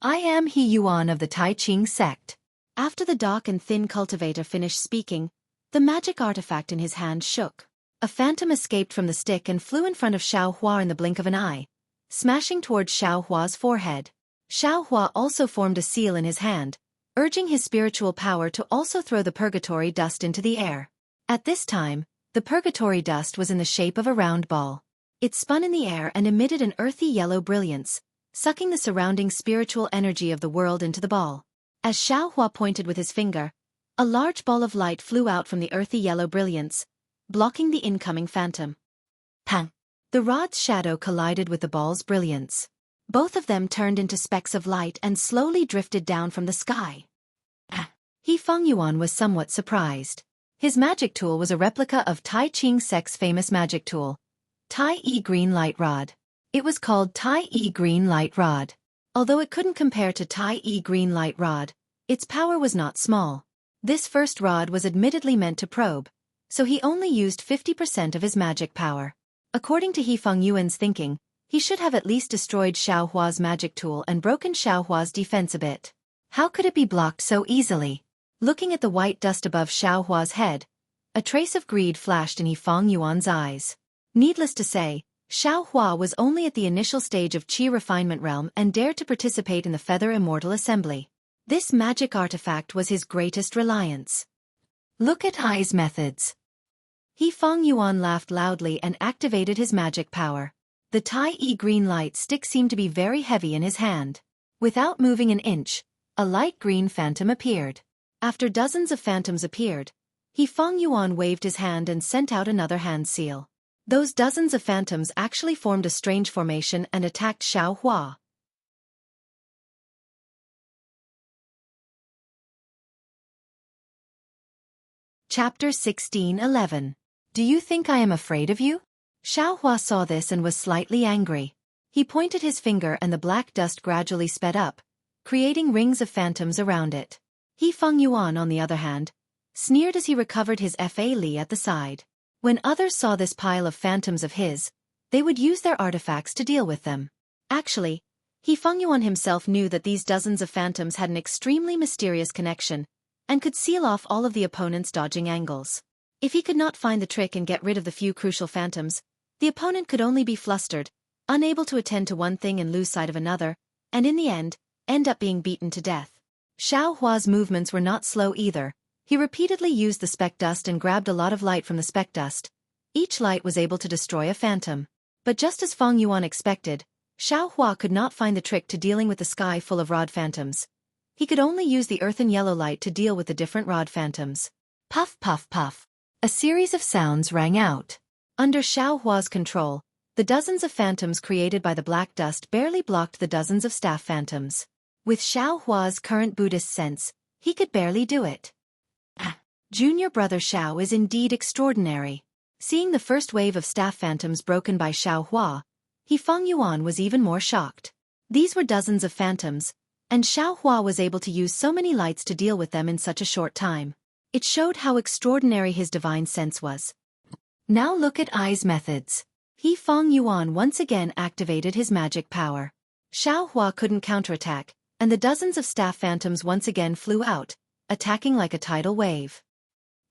"I am He Yuan of the Tai Ching sect." After the dark and thin cultivator finished speaking, the magic artifact in his hand shook. A phantom escaped from the stick and flew in front of Xiao Hua in the blink of an eye, smashing towards Xiao Hua's forehead. Xiao Hua also formed a seal in his hand, urging his spiritual power to also throw the purgatory dust into the air. At this time, the purgatory dust was in the shape of a round ball. It spun in the air and emitted an earthy yellow brilliance, sucking the surrounding spiritual energy of the world into the ball. As Xiao Hua pointed with his finger, a large ball of light flew out from the earthy yellow brilliance, blocking the incoming phantom. Pang! The rod's shadow collided with the ball's brilliance. Both of them turned into specks of light and slowly drifted down from the sky. He Fengyuan was somewhat surprised. His magic tool was a replica of Tai Ching sect's famous magic tool, Tai E Green Light Rod. It was called Tai E Green Light Rod. Although it couldn't compare to Tai E Green Light Rod, its power was not small. This first rod was admittedly meant to probe, so he only used 50% of his magic power. According to He Fengyuan's thinking, he should have at least destroyed Xiao Hua's magic tool and broken Xiao Hua's defense a bit. How could it be blocked so easily? Looking at the white dust above Xiao Hua's head, a trace of greed flashed in He Fengyuan's eyes. Needless to say, Xiao Hua was only at the initial stage of Qi refinement realm and dared to participate in the Feather Immortal Assembly. This magic artifact was his greatest reliance. Look at Ai's methods. He Fengyuan laughed loudly and activated his magic power. The Tai E green light stick seemed to be very heavy in his hand. Without moving an inch, a light green phantom appeared. After dozens of phantoms appeared, He Fengyuan waved his hand and sent out another hand seal. Those dozens of phantoms actually formed a strange formation and attacked Xiao Hua. Chapter 16:11. Do you think I am afraid of you? Xiao Hua saw this and was slightly angry. He pointed his finger and the black dust gradually sped up, creating rings of phantoms around it. He Feng Yuan, on the other hand, sneered as he recovered his Fa Li at the side. When others saw this pile of phantoms of his, they would use their artifacts to deal with them. Actually, He Feng Yuan himself knew that these dozens of phantoms had an extremely mysterious connection, and could seal off all of the opponent's dodging angles. If he could not find the trick and get rid of the few crucial phantoms, the opponent could only be flustered, unable to attend to one thing and lose sight of another, and in the end up being beaten to death. Xiao Hua's movements were not slow either. He repeatedly used the speck dust and grabbed a lot of light from the speck dust. Each light was able to destroy a phantom. But just as Feng Yuan expected, Xiao Hua could not find the trick to dealing with the sky full of rod phantoms. He could only use the earthen yellow light to deal with the different rod phantoms. Puff, puff, puff. A series of sounds rang out. Under Xiao Hua's control, the dozens of phantoms created by the black dust barely blocked the dozens of staff phantoms. With Xiao Hua's current Buddhist sense, he could barely do it. Junior brother Xiao is indeed extraordinary. Seeing the first wave of staff phantoms broken by Xiao Hua, He Feng Yuan was even more shocked. These were dozens of phantoms, and Xiao Hua was able to use so many lights to deal with them in such a short time. It showed how extraordinary his divine sense was. Now look at Ai's methods. He Feng Yuan once again activated his magic power. Xiao Hua couldn't counterattack, and the dozens of staff phantoms once again flew out, attacking like a tidal wave.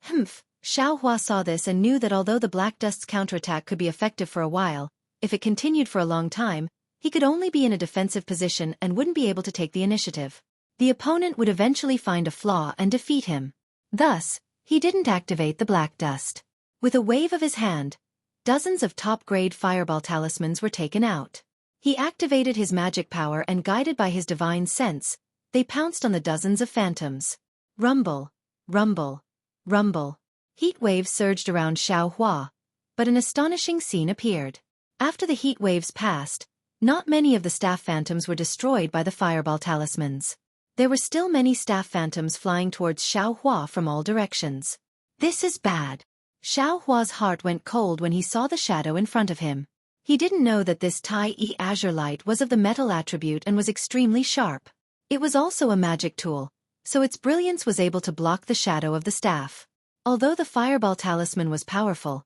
Humph! Xiao Hua saw this and knew that although the black dust's counterattack could be effective for a while, if it continued for a long time, he could only be in a defensive position and wouldn't be able to take the initiative. The opponent would eventually find a flaw and defeat him. Thus, he didn't activate the black dust. With a wave of his hand, dozens of top-grade fireball talismans were taken out. He activated his magic power and guided by his divine sense, they pounced on the dozens of phantoms. Rumble, rumble, rumble. Heat waves surged around Xiao Hua, but an astonishing scene appeared. After the heat waves passed, not many of the staff phantoms were destroyed by the fireball talismans. There were still many staff phantoms flying towards Xiao Hua from all directions. This is bad. Xiao Hua's heart went cold when he saw the shadow in front of him. He didn't know that this Tai-E azure light was of the metal attribute and was extremely sharp. It was also a magic tool, so its brilliance was able to block the shadow of the staff. Although the fireball talisman was powerful,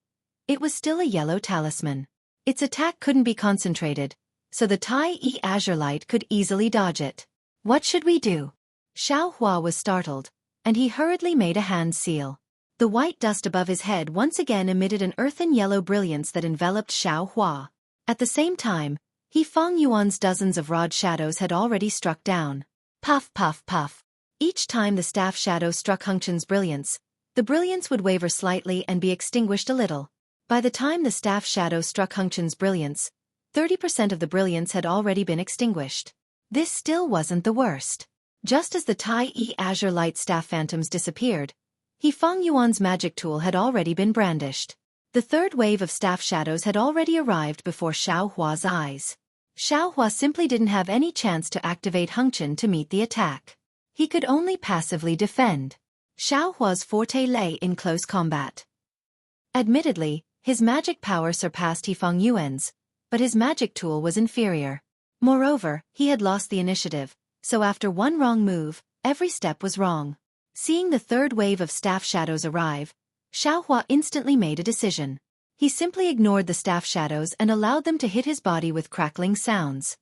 it was still a yellow talisman. Its attack couldn't be concentrated, so the Tai-E azure light could easily dodge it. What should we do? Xiao Hua was startled, and he hurriedly made a hand seal. The white dust above his head once again emitted an earthen yellow brilliance that enveloped Xiao Hua. At the same time, He Feng Yuan's dozens of rod shadows had already struck down. Puff, puff, puff. Each time the staff shadow struck Hengchen's brilliance, the brilliance would waver slightly and be extinguished a little. By the time the staff shadow struck Hengchen's brilliance, 30% of the brilliance had already been extinguished. This still wasn't the worst. Just as the Tai-E azure light staff phantoms disappeared, He Feng Yuan's magic tool had already been brandished. The third wave of staff shadows had already arrived before Xiao Hua's eyes. Xiao Hua simply didn't have any chance to activate Hengchen to meet the attack. He could only passively defend. Xiao Hua's forte lay in close combat. Admittedly, his magic power surpassed He Feng Yuan's, but his magic tool was inferior. Moreover, he had lost the initiative, so after one wrong move, every step was wrong. Seeing the third wave of staff shadows arrive, Xiao Hua instantly made a decision. He simply ignored the staff shadows and allowed them to hit his body with crackling sounds.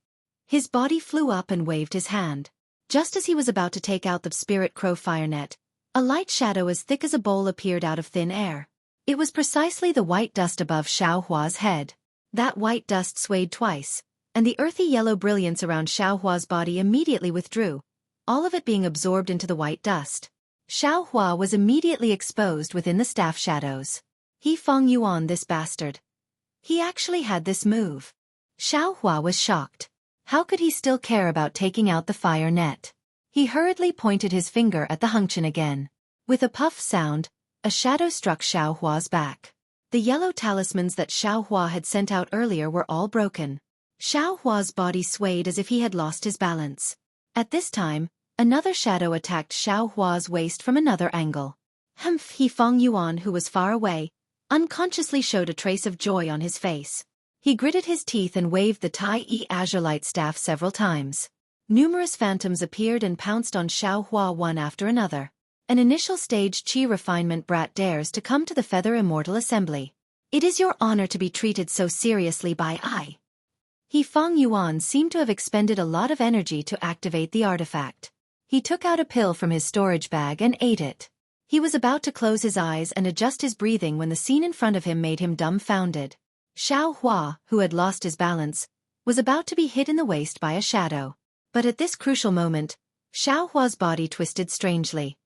His body flew up and waved his hand. Just as he was about to take out the spirit crow fire net, a light shadow as thick as a bowl appeared out of thin air. It was precisely the white dust above Xiao Hua's head. That white dust swayed twice, and the earthy yellow brilliance around Xiao Hua's body immediately withdrew, all of it being absorbed into the white dust. Xiao Hua was immediately exposed within the staff shadows. He Feng Yuan, this bastard. He actually had this move. Xiao Hua was shocked. How could he still care about taking out the fire net? He hurriedly pointed his finger at the Hengchen again. With a puff sound, a shadow struck Xiao Hua's back. The yellow talismans that Xueqi had sent out earlier were all broken. Xueqi's body swayed as if he had lost his balance. At this time, another shadow attacked Xueqi's waist from another angle. He Feng Yuan, who was far away, unconsciously showed a trace of joy on his face. He gritted his teeth and waved the Tai-E azure light staff several times. Numerous phantoms appeared and pounced on Xueqi one after another. An initial stage Qi refinement brat dares to come to the Feather Immortal Assembly. It is your honor to be treated so seriously by I. He Feng Yuan seemed to have expended a lot of energy to activate the artifact. He took out a pill from his storage bag and ate it. He was about to close his eyes and adjust his breathing when the scene in front of him made him dumbfounded. Xueqi, who had lost his balance, was about to be hit in the waist by a shadow. But at this crucial moment, Xueqi's body twisted strangely.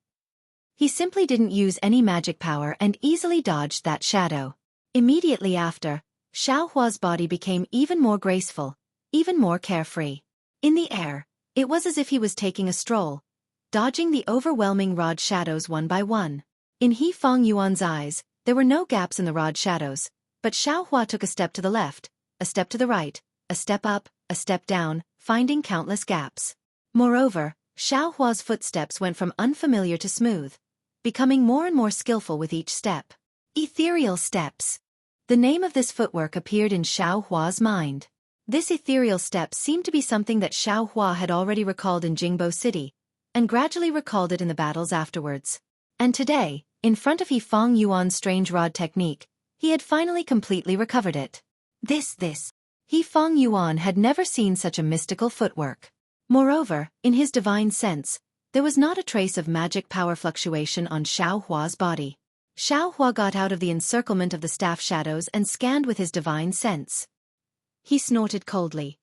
He simply didn't use any magic power and easily dodged that shadow. Immediately after, Xueqi's body became even more graceful, even more carefree. In the air, it was as if he was taking a stroll, dodging the overwhelming rod shadows one by one. In He Feng Yuan's eyes, there were no gaps in the rod shadows, but Xueqi took a step to the left, a step to the right, a step up, a step down, finding countless gaps. Moreover, Xueqi's footsteps went from unfamiliar to smooth, becoming more and more skillful with each step. Ethereal steps. The name of this footwork appeared in Xueqi's mind. This ethereal step seemed to be something that Xueqi had already recalled in Jingbo City, and gradually recalled it in the battles afterwards. And today, in front of He Feng Yuan's strange rod technique, he had finally completely recovered it. He Feng Yuan had never seen such a mystical footwork. Moreover, in his divine sense, there was not a trace of magic power fluctuation on Xueqi's body. Xueqi got out of the encirclement of the staff shadows and scanned with his divine sense. He snorted coldly.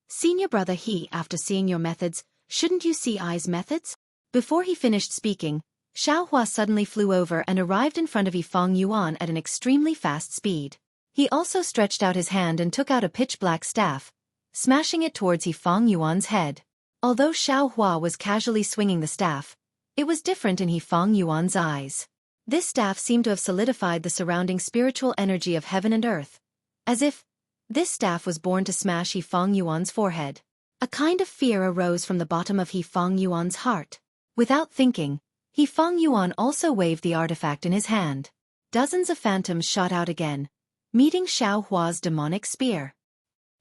Senior brother He, after seeing your methods, shouldn't you see I's methods? Before he finished speaking, Xueqi suddenly flew over and arrived in front of He Feng Yuan at an extremely fast speed. He also stretched out his hand and took out a pitch-black staff, smashing it towards He Feng Yuan's head. Although Xueqi was casually swinging the staff, it was different in He Feng Yuan's eyes. This staff seemed to have solidified the surrounding spiritual energy of heaven and earth, as if this staff was born to smash He Feng Yuan's forehead. A kind of fear arose from the bottom of He Feng Yuan's heart. Without thinking, He Feng Yuan also waved the artifact in his hand. Dozens of phantoms shot out again, meeting Xueqi's demonic spear.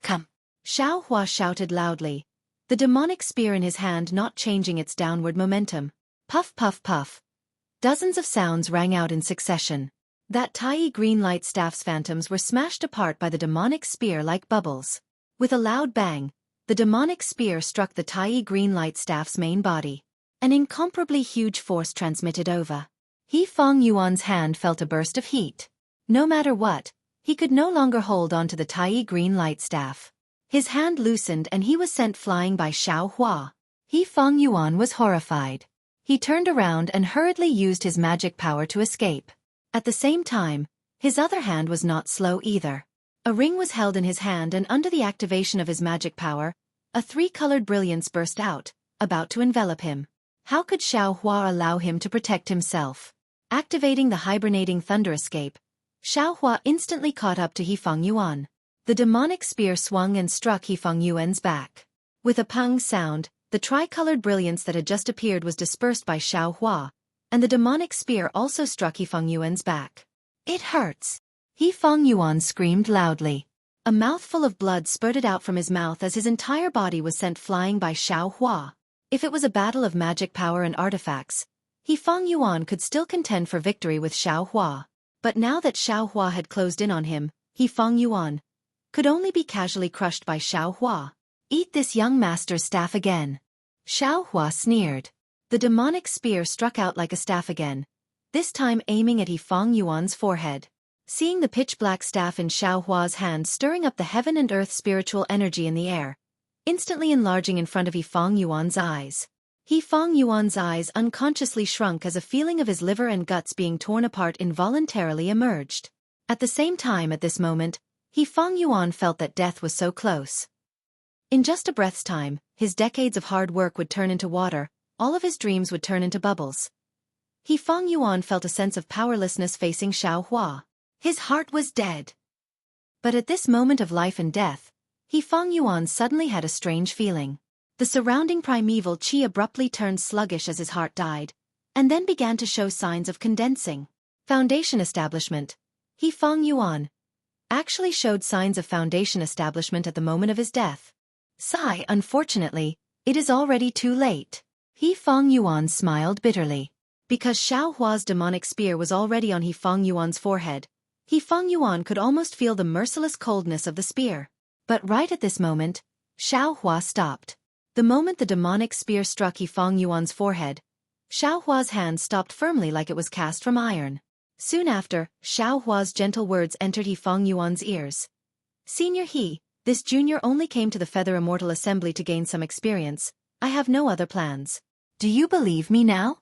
Come! Xueqi shouted loudly, the demonic spear in his hand not changing its downward momentum. Puff puff puff. Dozens of sounds rang out in succession. That Tai-E green light staff's phantoms were smashed apart by the demonic spear like bubbles. With a loud bang, the demonic spear struck the Tai-E green light staff's main body. An incomparably huge force transmitted over. He Feng Yuan's hand felt a burst of heat. No matter what, he could no longer hold on to the Tai-E green light staff. His hand loosened and he was sent flying by Xueqi. He Feng Yuan was horrified. He turned around and hurriedly used his magic power to escape. At the same time, his other hand was not slow either. A ring was held in his hand and under the activation of his magic power, a three-colored brilliance burst out, about to envelop him. How could Xueqi allow him to protect himself? Activating the hibernating thunder escape, Xueqi instantly caught up to He Feng Yuan. The demonic spear swung and struck He Feng Yuan's back. With a pung sound, the tricolored brilliance that had just appeared was dispersed by Xueqi, and the demonic spear also struck He Feng Yuan's back. It hurts! He Feng Yuan screamed loudly. A mouthful of blood spurted out from his mouth as his entire body was sent flying by Xueqi. If it was a battle of magic power and artifacts, He Feng Yuan could still contend for victory with Xueqi. But now that Xueqi had closed in on him, He Feng Yuan could only be casually crushed by Xueqi. Eat this young master's staff again. Xueqi sneered. The demonic spear struck out like a staff again, this time aiming at He Feng Yuan's forehead. Seeing the pitch-black staff in Xueqi's hand stirring up the heaven and earth spiritual energy in the air, instantly enlarging in front of He Feng Yuan's eyes. He Feng Yuan's eyes unconsciously shrunk as a feeling of his liver and guts being torn apart involuntarily emerged. At the same time at this moment, He Feng Yuan felt that death was so close. In just a breath's time, his decades of hard work would turn into water, all of his dreams would turn into bubbles. He Feng Yuan felt a sense of powerlessness facing Xueqi. His heart was dead. But at this moment of life and death, He Feng Yuan suddenly had a strange feeling. The surrounding primeval qi abruptly turned sluggish as his heart died, and then began to show signs of condensing. Foundation establishment. He Feng Yuan actually showed signs of foundation establishment at the moment of his death. Sigh, unfortunately, it is already too late. He Feng Yuan smiled bitterly. Because Xiao Hua's demonic spear was already on He Feng Yuan's forehead, He Feng Yuan could almost feel the merciless coldness of the spear. But right at this moment, Xiao Hua stopped. The moment the demonic spear struck He Feng Yuan's forehead, Xiao Hua's hand stopped firmly like it was cast from iron. Soon after, Xiao Hua's gentle words entered He Feng Yuan's ears. Senior He, this junior only came to the Feather Immortal Assembly to gain some experience. I have no other plans. Do you believe me now?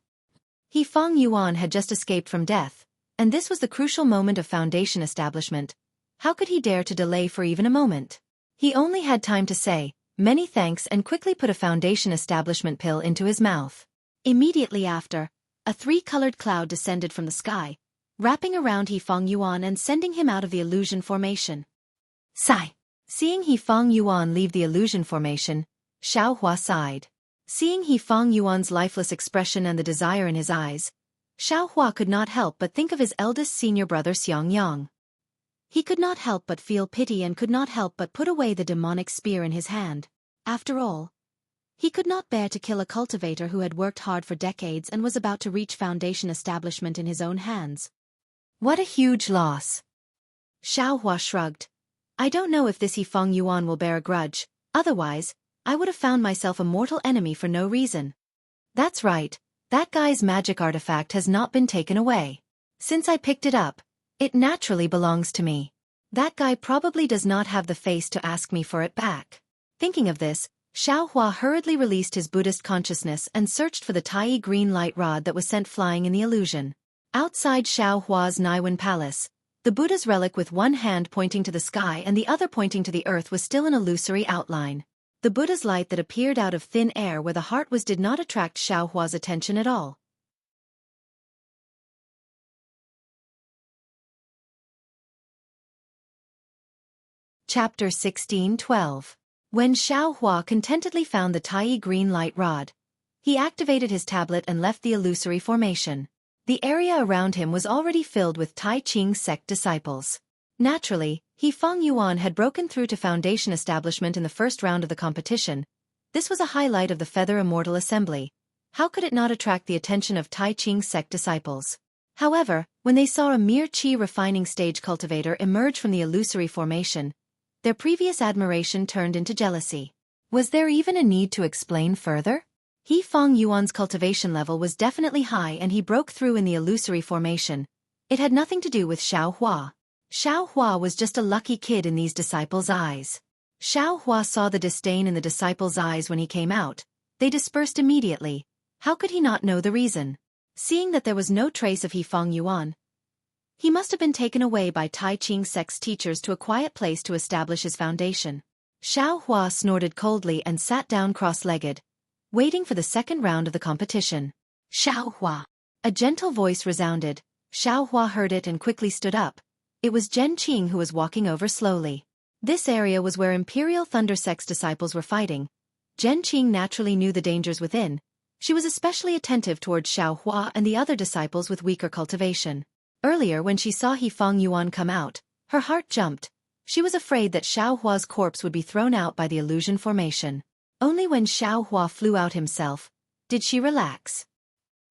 He Feng Yuan had just escaped from death, and this was the crucial moment of foundation establishment. How could he dare to delay for even a moment? He only had time to say, "Many thanks," and quickly put a foundation establishment pill into his mouth. Immediately after, a three-colored cloud descended from the sky, wrapping around He Feng Yuan and sending him out of the illusion formation. Sigh. Seeing He Feng Yuan leave the illusion formation, Xiao Hua sighed. Seeing He Feng Yuan's lifeless expression and the desire in his eyes, Xiao Hua could not help but think of his eldest senior brother Xiang Yang. He could not help but feel pity and could not help but put away the demonic spear in his hand. After all, he could not bear to kill a cultivator who had worked hard for decades and was about to reach foundation establishment in his own hands. What a huge loss. Xiao Hua shrugged. I don't know if this He Feng Yuan will bear a grudge, otherwise, I would have found myself a mortal enemy for no reason. That's right, that guy's magic artifact has not been taken away. Since I picked it up, it naturally belongs to me. That guy probably does not have the face to ask me for it back. Thinking of this, Xiao Hua hurriedly released his Buddhist consciousness and searched for the tiny green light rod that was sent flying in the illusion. Outside Xiao Hua's Naiwan palace, the Buddha's relic with one hand pointing to the sky and the other pointing to the earth was still an illusory outline. The Buddha's light that appeared out of thin air where the heart was did not attract Xiao Hua's attention at all. Chapter 16:12. When Xiao Hua contentedly found the tiny green light rod, he activated his tablet and left the illusory formation. The area around him was already filled with Tai Ching sect disciples. Naturally, He Feng Yuan had broken through to foundation establishment in the first round of the competition. This was a highlight of the Feather Immortal Assembly. How could it not attract the attention of Tai Ching sect disciples? However, when they saw a mere qi refining stage cultivator emerge from the illusory formation, their previous admiration turned into jealousy. Was there even a need to explain further? He Feng Yuan's cultivation level was definitely high and he broke through in the illusory formation. It had nothing to do with Xiao Hua. Xiao Hua was just a lucky kid in these disciples' eyes. Xiao Hua saw the disdain in the disciples' eyes when he came out. They dispersed immediately. How could he not know the reason? Seeing that there was no trace of He Feng Yuan, he must have been taken away by Tai Ching sect's teachers to a quiet place to establish his foundation. Xiao Hua snorted coldly and sat down cross-legged, waiting for the second round of the competition. Xiao Hua. A gentle voice resounded. Xiao Hua heard it and quickly stood up. It was Zhen Qing who was walking over slowly. This area was where Imperial Thunder Sect's disciples were fighting. Zhen Qing naturally knew the dangers within. She was especially attentive towards Xiao Hua and the other disciples with weaker cultivation. Earlier when she saw He Feng Yuan come out, her heart jumped. She was afraid that Xiao Hua's corpse would be thrown out by the illusion formation. Only when Xiao Hua flew out himself did she relax.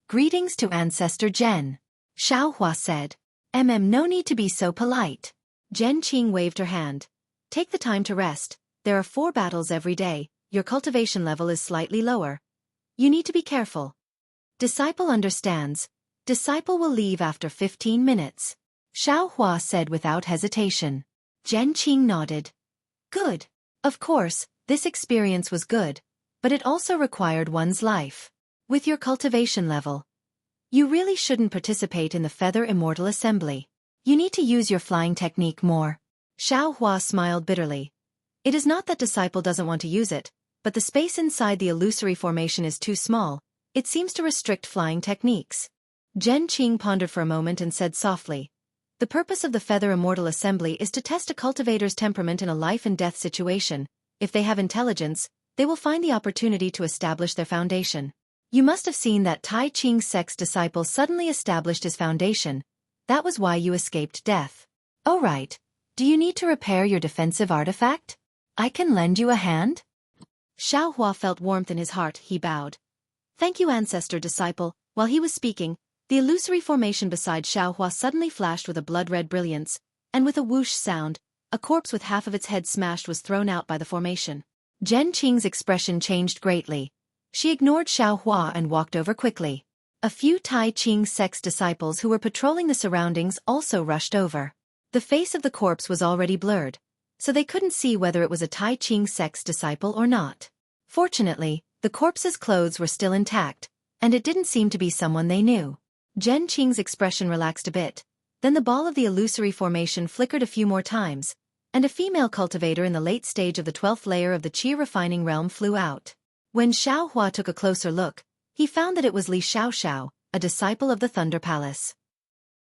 Greetings to Ancestor Zhen. Xiao Hua said. No need to be so polite. Zhen Qing waved her hand. Take the time to rest. There are 4 battles every day. Your cultivation level is slightly lower. You need to be careful. Disciple understands. Disciple will leave after 15 minutes. Xiao Hua said without hesitation. Zhen Qing nodded. Good. Of course, this experience was good, but it also required one's life. With your cultivation level, you really shouldn't participate in the Feather Immortal Assembly. You need to use your flying technique more. Xiao Hua smiled bitterly. It is not that disciple doesn't want to use it, but the space inside the illusory formation is too small. It seems to restrict flying techniques. Zhen Qing pondered for a moment and said softly, The purpose of the Feather Immortal Assembly is to test a cultivator's temperament in a life-and-death situation. If they have intelligence, they will find the opportunity to establish their foundation. You must have seen that Tai Ching sect's disciple suddenly established his foundation. That was why you escaped death. Oh right. Do you need to repair your defensive artifact? I can lend you a hand? Xiaohua felt warmth in his heart. He bowed. Thank you, ancestor disciple. While he was speaking, the illusory formation beside Xiaohua suddenly flashed with a blood-red brilliance, and with a whoosh sound, a corpse with half of its head smashed was thrown out by the formation. Zhen Qing's expression changed greatly. She ignored Xiaohua and walked over quickly. A few Tai Ching sect's disciples who were patrolling the surroundings also rushed over. The face of the corpse was already blurred, so they couldn't see whether it was a Tai Ching sect's disciple or not. Fortunately, the corpse's clothes were still intact, and it didn't seem to be someone they knew. Zhen Qing's expression relaxed a bit, then the ball of the illusory formation flickered a few more times, and a female cultivator in the late stage of the 12th layer of the Qi refining realm flew out. When Xiaohua took a closer look, he found that it was Li Xiaoxiao, a disciple of the Thunder Palace.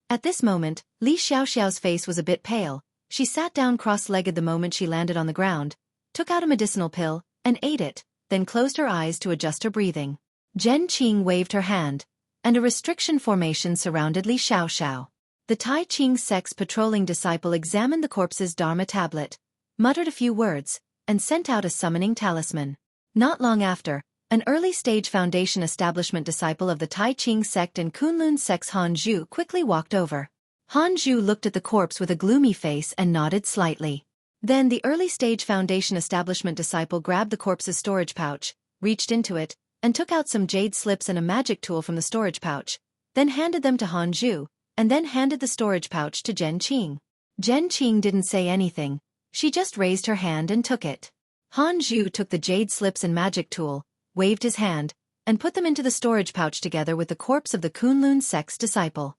At this moment, Li Xiaoxiao's face was a bit pale. She sat down cross-legged the moment she landed on the ground, took out a medicinal pill, and ate it, then closed her eyes to adjust her breathing. Zhen Qing waved her hand, and a restriction formation surrounded Li Xiaoxiao. The Tai Ching sect's patrolling disciple examined the corpse's Dharma tablet, muttered a few words, and sent out a summoning talisman. Not long after, an early-stage foundation establishment disciple of the Tai Ching sect and Kunlun sect's Han Zhu quickly walked over. Han Zhu looked at the corpse with a gloomy face and nodded slightly. Then the early-stage foundation establishment disciple grabbed the corpse's storage pouch, reached into it, and took out some jade slips and a magic tool from the storage pouch, then handed them to Han Zhu, and then handed the storage pouch to Zhen Qing. Zhen Qing didn't say anything. She just raised her hand and took it. Han Zhu took the jade slips and magic tool, waved his hand, and put them into the storage pouch together with the corpse of the Kunlun sect's disciple.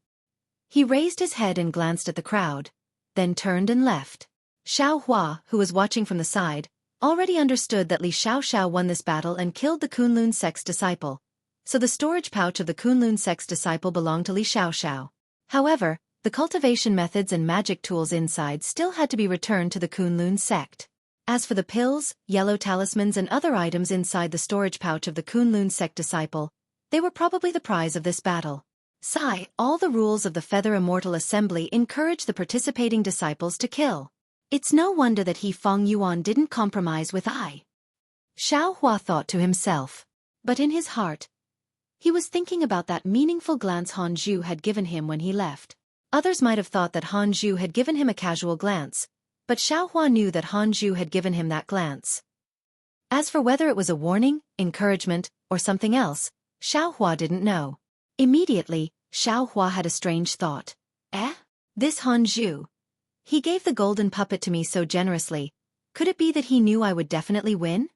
He raised his head and glanced at the crowd, then turned and left. Xiaohua, who was watching from the side, already understood that Li Xiaoxiao won this battle and killed the Kunlun sect's disciple, so the storage pouch of the Kunlun sect's disciple belonged to Li Xiaoxiao. However, the cultivation methods and magic tools inside still had to be returned to the Kunlun sect. As for the pills, yellow talismans and other items inside the storage pouch of the Kunlun sect disciple, they were probably the prize of this battle. All the rules of the Feather Immortal Assembly encourage the participating disciples to kill. It's no wonder that He Feng Yuan didn't compromise with I. Xiaohua thought to himself. But in his heart, he was thinking about that meaningful glance Han Zhu had given him when he left. Others might have thought that Han Zhu had given him a casual glance, but Xiaohua knew that Han Zhu had given him that glance. As for whether it was a warning, encouragement, or something else, Xiaohua didn't know. Immediately, Xiaohua had a strange thought. This Han Zhu. He gave the golden puppet to me so generously. Could it be that he knew I would definitely win?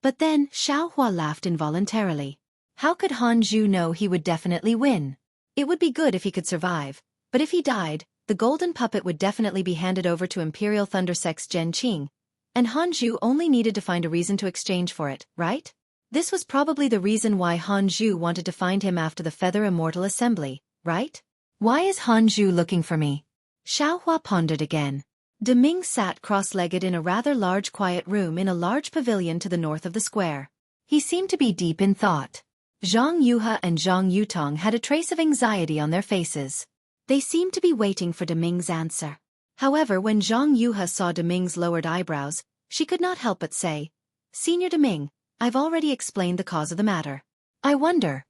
But then, Xiaohua laughed involuntarily. How could Han Zhu know he would definitely win? It would be good if he could survive, but if he died, the golden puppet would definitely be handed over to Imperial Thunder Sect's Zhen Qing, and Han Zhu only needed to find a reason to exchange for it, right? This was probably the reason why Han Zhu wanted to find him after the Feather Immortal Assembly, right? Why is Han Zhu looking for me? Xiaohua pondered again. De Ming sat cross-legged in a rather large quiet room in a large pavilion to the north of the square. He seemed to be deep in thought. Zhang Yuhe and Zhang Yutong had a trace of anxiety on their faces. They seemed to be waiting for De Ming's answer. However, when Zhang Yuhe saw De Ming's lowered eyebrows, she could not help but say, "Senior De Ming, I've already explained the cause of the matter. I wonder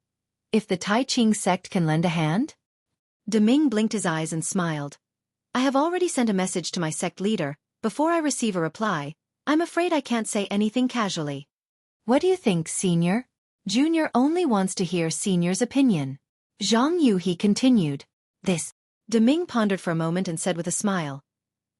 if the Tai Ching sect can lend a hand?" De Ming blinked his eyes and smiled. "I have already sent a message to my sect leader. Before I receive a reply, I'm afraid I can't say anything casually." "What do you think, Senior? Junior only wants to hear Senior's opinion." Zhang Yuhe continued. De Ming pondered for a moment and said with a smile.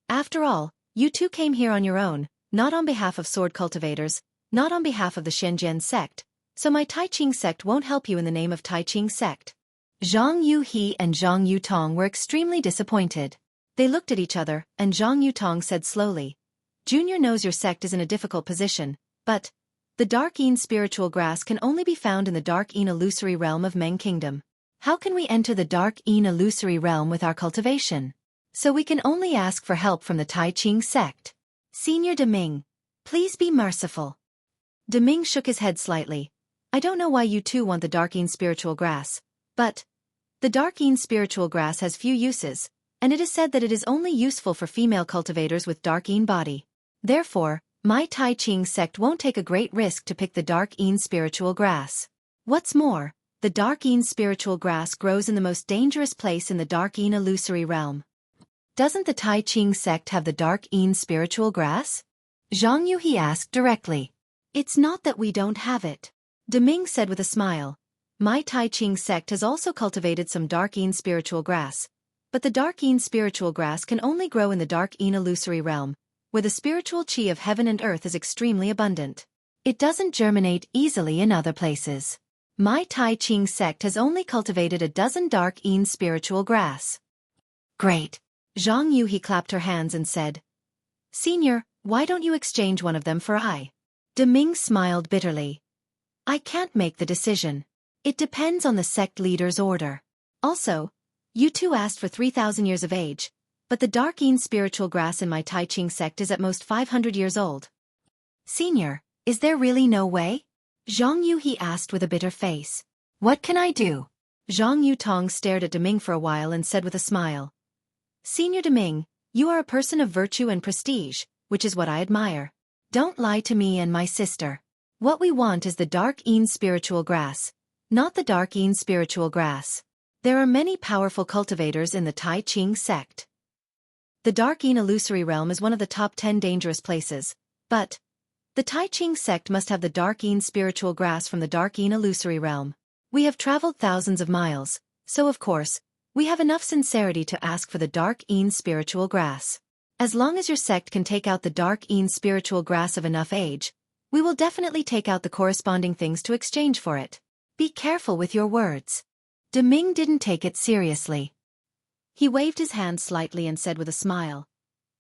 "After all, you two came here on your own, not on behalf of sword cultivators, not on behalf of the Shenzhen sect, so my Tai Ching sect won't help you in the name of Tai Ching sect." Zhang Yuhe and Zhang Yutong were extremely disappointed. They looked at each other, and Zhang Yutong said slowly, "Junior knows your sect is in a difficult position, but the Dark Een spiritual grass can only be found in the Dark Een illusory realm of Meng Kingdom. How can we enter the Dark Een illusory realm with our cultivation?" So we can only ask for help from the Tai Ching sect. Senior Deming, please be merciful. Deming shook his head slightly. I don't know why you two want the Darkine spiritual grass, but the Darkine spiritual grass has few uses, and it is said that it is only useful for female cultivators with Darkine body. Therefore, my Tai Ching sect won't take a great risk to pick the Darkine spiritual grass. What's more, the Darkine spiritual grass grows in the most dangerous place in the Darkine illusory realm. Doesn't the Tai Ching sect have the Darkine spiritual grass? Zhang Yuhi asked directly. It's not that we don't have it, Deming said with a smile. My Tai Ching sect has also cultivated some Darkine spiritual grass, but the Darkine spiritual grass can only grow in the Darkine illusory realm, where the spiritual chi of heaven and earth is extremely abundant. It doesn't germinate easily in other places. My Tai Ching sect has only cultivated a dozen Darkine spiritual grass. Great. Zhang Yuhi clapped her hands and said, Senior, why don't you exchange one of them for I? Deming smiled bitterly. I can't make the decision. It depends on the sect leader's order. Also, you two asked for 3,000 years of age, but the Darkine spiritual grass in my Tai Ching sect is at most 500 years old. Senior, is there really no way? Zhang Yuhi asked with a bitter face. What can I do? Zhang Yutong stared at Deming for a while and said with a smile. Senior Deming, you are a person of virtue and prestige, which is what I admire. Don't lie to me and my sister. What we want is the Darkine spiritual grass, not the Darkine spiritual grass. There are many powerful cultivators in the Tai Ching sect. The Darkine illusory realm is one of the top 10 dangerous places, but the Tai Ching sect must have the Darkine spiritual grass from the Darkine illusory realm. We have traveled thousands of miles, so of course, we have enough sincerity to ask for the Darkine spiritual grass. As long as your sect can take out the Darkine spiritual grass of enough age, we will definitely take out the corresponding things to exchange for it. Be careful with your words. Deming didn't take it seriously. He waved his hand slightly and said with a smile,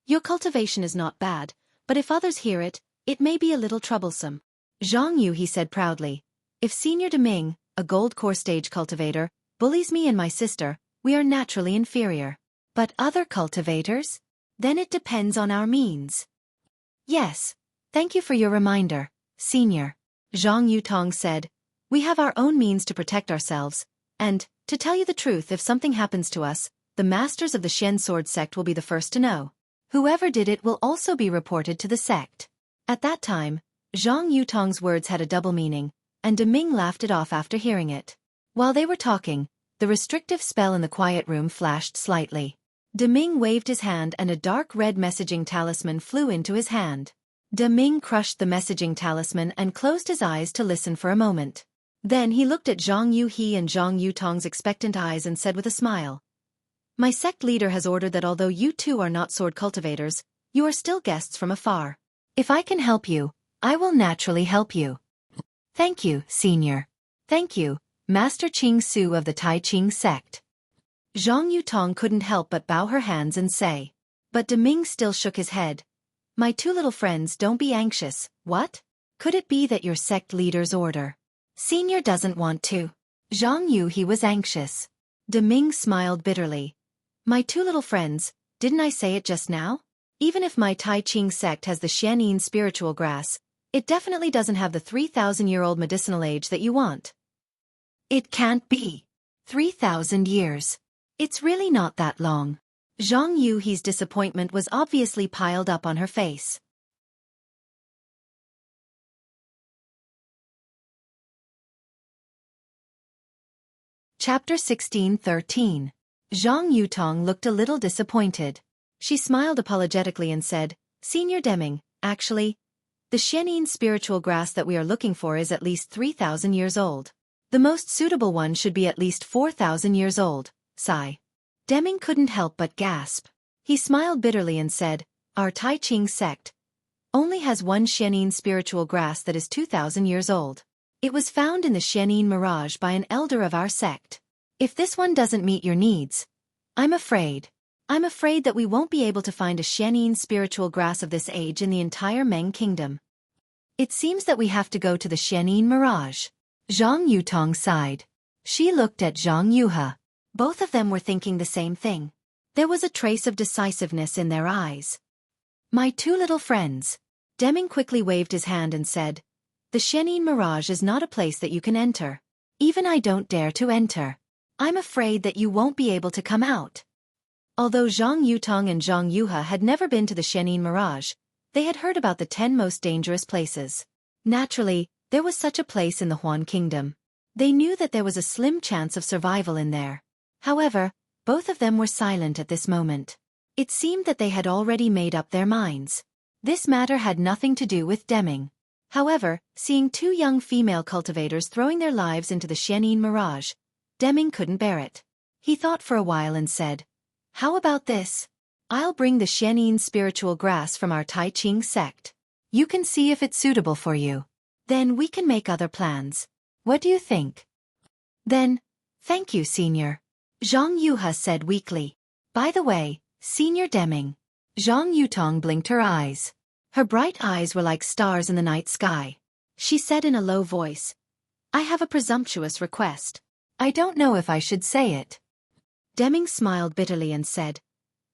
Your cultivation is not bad, but if others hear it, it may be a little troublesome. Zhang Yu, he said proudly. If Senior Deming, a gold core stage cultivator, bullies me and my sister, we are naturally inferior. But other cultivators? Then it depends on our means. Yes. Thank you for your reminder, Senior. Zhang Yutong said. We have our own means to protect ourselves, and, to tell you the truth, if something happens to us, the masters of the Shen Sword sect will be the first to know. Whoever did it will also be reported to the sect. At that time, Zhang Yutong's words had a double meaning, and Deming laughed it off after hearing it. While they were talking, the restrictive spell in the quiet room flashed slightly. Deming waved his hand and a dark red messaging talisman flew into his hand. Deming crushed the messaging talisman and closed his eyes to listen for a moment. Then he looked at Zhang Yuhi and Zhang Yutong's expectant eyes and said with a smile, My sect leader has ordered that although you two are not sword cultivators, you are still guests from afar. If I can help you, I will naturally help you. Thank you, Senior. Thank you, Master Qing Su of the Tai Ching sect. Zhang Yutong couldn't help but bow her hands and say. But Deming still shook his head. My two little friends, don't be anxious. What? Could it be that your sect leader's order? Senior doesn't want to. Zhang Yu, he was anxious. Deming smiled bitterly. My two little friends, didn't I say it just now? Even if my Tai Ching sect has the Xianyin spiritual grass, it definitely doesn't have the 3,000-year-old medicinal age that you want. It can't be. 3,000 years. It's really not that long. Zhang Yuhi's disappointment was obviously piled up on her face. Chapter 16:13. Zhang Yutong looked a little disappointed. She smiled apologetically and said, Senior Deming, actually, the Xianyin spiritual grass that we are looking for is at least 3,000 years old. The most suitable one should be at least 4,000 years old. Sigh. Deming couldn't help but gasp. He smiled bitterly and said, Our Tai Ching sect only has one Xianyin spiritual grass that is 2,000 years old. It was found in the Xianyin Mirage by an elder of our sect. If this one doesn't meet your needs, I'm afraid that we won't be able to find a Xianyin spiritual grass of this age in the entire Meng Kingdom. It seems that we have to go to the Xianyin Mirage. Zhang Yutong sighed. She looked at Zhang Yuha. Both of them were thinking the same thing. There was a trace of decisiveness in their eyes. My two little friends. Deming quickly waved his hand and said, the Shenin Mirage is not a place that you can enter. Even I don't dare to enter. I'm afraid that you won't be able to come out. Although Zhang Yutong and Zhang Yuha had never been to the Shenin Mirage, they had heard about the 10 most dangerous places. Naturally, there was such a place in the Huan Kingdom. They knew that there was a slim chance of survival in there. However, both of them were silent at this moment. It seemed that they had already made up their minds. This matter had nothing to do with Deming. However, seeing two young female cultivators throwing their lives into the Shenin Mirage, Deming couldn't bear it. He thought for a while and said, how about this? I'll bring the Shenin spiritual grass from our Tai Ching sect. You can see if it's suitable for you. Then we can make other plans. What do you think? Then, thank you, Senior. Zhang Yuha said weakly. By the way, Senior Deming. Zhang Yutong blinked her eyes. Her bright eyes were like stars in the night sky. She said in a low voice, I have a presumptuous request. I don't know if I should say it. Deming smiled bitterly and said,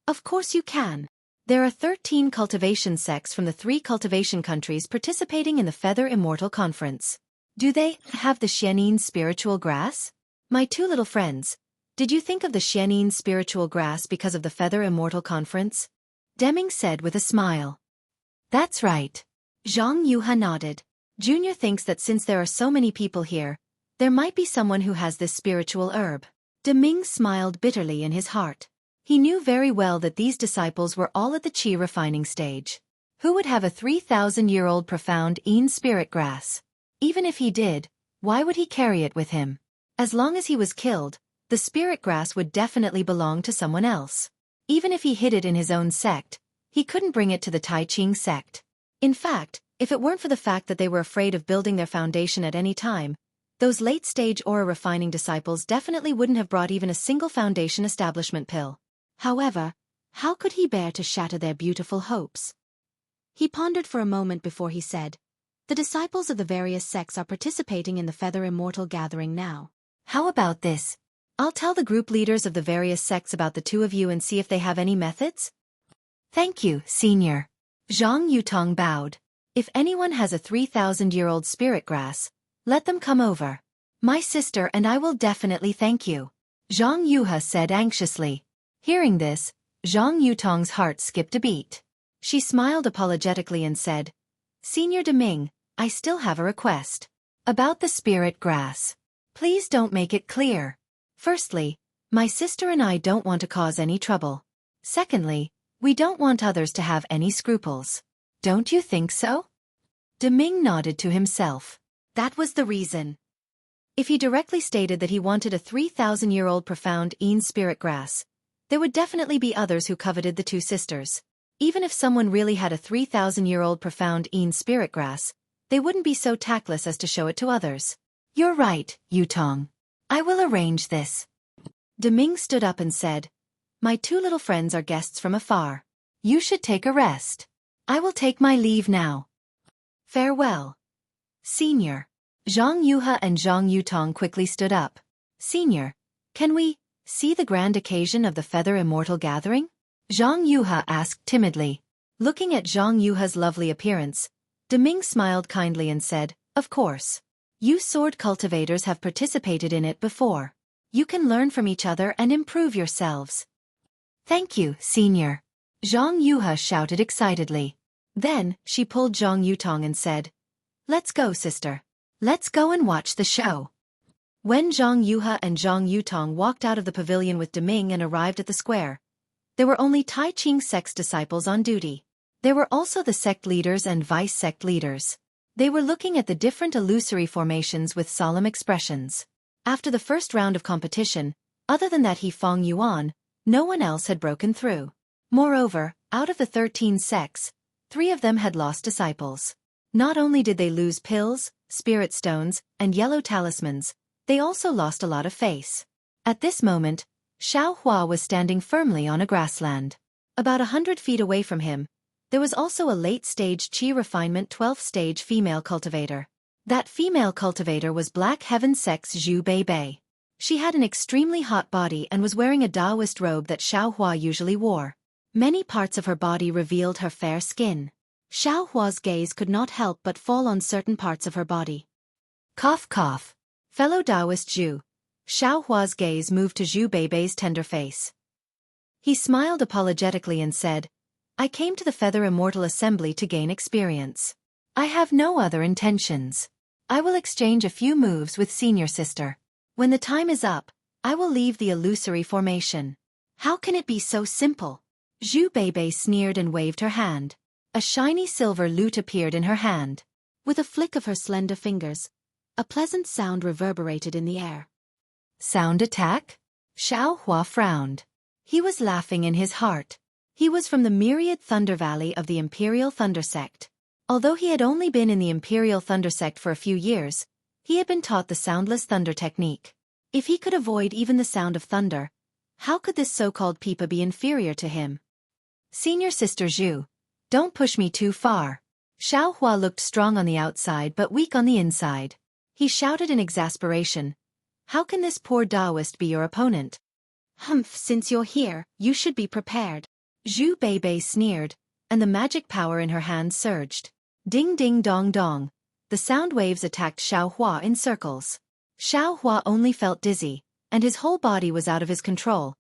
of course you can. There are 13 cultivation sects from the 3 cultivation countries participating in the Feather Immortal Conference. Do they have the Shenin spiritual grass? My two little friends, did you think of the Shenin spiritual grass because of the Feather Immortal Conference? Deming said with a smile. That's right. Zhang Yuha nodded. Junior thinks that since there are so many people here, there might be someone who has this spiritual herb. Deming smiled bitterly in his heart. He knew very well that these disciples were all at the qi refining stage. Who would have a 3,000-year-old profound Yin spirit grass? Even if he did, why would he carry it with him? As long as he was killed, the spirit grass would definitely belong to someone else. Even if he hid it in his own sect, he couldn't bring it to the Tai Ching sect. In fact, if it weren't for the fact that they were afraid of building their foundation at any time, those late-stage aura refining disciples definitely wouldn't have brought even a single foundation establishment pill. However, how could he bear to shatter their beautiful hopes? He pondered for a moment before he said, the disciples of the various sects are participating in the Feather Immortal Gathering now. How about this? I'll tell the group leaders of the various sects about the two of you and see if they have any methods? Thank you, Senior. Zhang Yutong bowed. If anyone has a 3,000-year-old spirit grass, let them come over. My sister and I will definitely thank you. Zhang Yuha said anxiously. Hearing this, Zhang Yutong's heart skipped a beat. She smiled apologetically and said, Senior Deming, I still have a request. About the spirit grass. Please don't make it clear. Firstly, my sister and I don't want to cause any trouble. Secondly, we don't want others to have any scruples. Don't you think so? Deming nodded to himself. That was the reason. If he directly stated that he wanted a 3,000-year-old profound Yin spirit grass, there would definitely be others who coveted the two sisters. Even if someone really had a 3,000-year-old profound Yin spirit grass, they wouldn't be so tactless as to show it to others. You're right, Yutong. I will arrange this. Deming stood up and said, my two little friends are guests from afar. You should take a rest. I will take my leave now. Farewell. Senior. Zhang Yuha and Zhang Yutong quickly stood up. Senior, can we see the grand occasion of the Feather Immortal Gathering? Zhang Yuha asked timidly. Looking at Zhang Yuha's lovely appearance, Deming smiled kindly and said, of course. You sword cultivators have participated in it before. You can learn from each other and improve yourselves. Thank you, Senior. Zhang Yuha shouted excitedly. Then, she pulled Zhang Yutong and said, let's go, sister. Let's go and watch the show. When Zhang Yuha and Zhang Yutong walked out of the pavilion with Deming and arrived at the square, there were only Tai Ching sect's disciples on duty. There were also the sect leaders and vice-sect leaders. They were looking at the different illusory formations with solemn expressions. After the first round of competition, other than that Feng Yuan, no one else had broken through. Moreover, out of the 13 sects, 3 of them had lost disciples. Not only did they lose pills, spirit stones, and yellow talismans, they also lost a lot of face. At this moment, Xiao Hua was standing firmly on a grassland. About 100 feet away from him, there was also a late-stage Qi refinement 12th-stage female cultivator. That female cultivator was Black Heaven Sect's Zhu Bei Bei. She had an extremely hot body and was wearing a Taoist robe that Xiaohua usually wore. Many parts of her body revealed her fair skin. Xiaohua's gaze could not help but fall on certain parts of her body. Cough cough. Fellow Taoist Zhu. Xiaohua's gaze moved to Zhu Beibei's tender face. He smiled apologetically and said, I came to the Feather Immortal Assembly to gain experience. I have no other intentions. I will exchange a few moves with senior sister. When the time is up, I will leave the illusory formation. How can it be so simple? Zhu Beibei sneered and waved her hand. A shiny silver lute appeared in her hand. With a flick of her slender fingers, a pleasant sound reverberated in the air. Sound attack? Xiaohua frowned. He was laughing in his heart. He was from the myriad Thunder Valley of the Imperial Thunder Sect. Although he had only been in the Imperial Thunder Sect for a few years, he had been taught the soundless thunder technique. If he could avoid even the sound of thunder, how could this so-called Pipa be inferior to him? Senior sister Zhu, don't push me too far. Xiaohua looked strong on the outside but weak on the inside. He shouted in exasperation. How can this poor Taoist be your opponent? Humph, since you're here, you should be prepared. Zhu Beibei sneered, and the magic power in her hand surged. Ding ding dong dong. The sound waves attacked Xiaohua in circles. Xiaohua only felt dizzy, and his whole body was out of his control,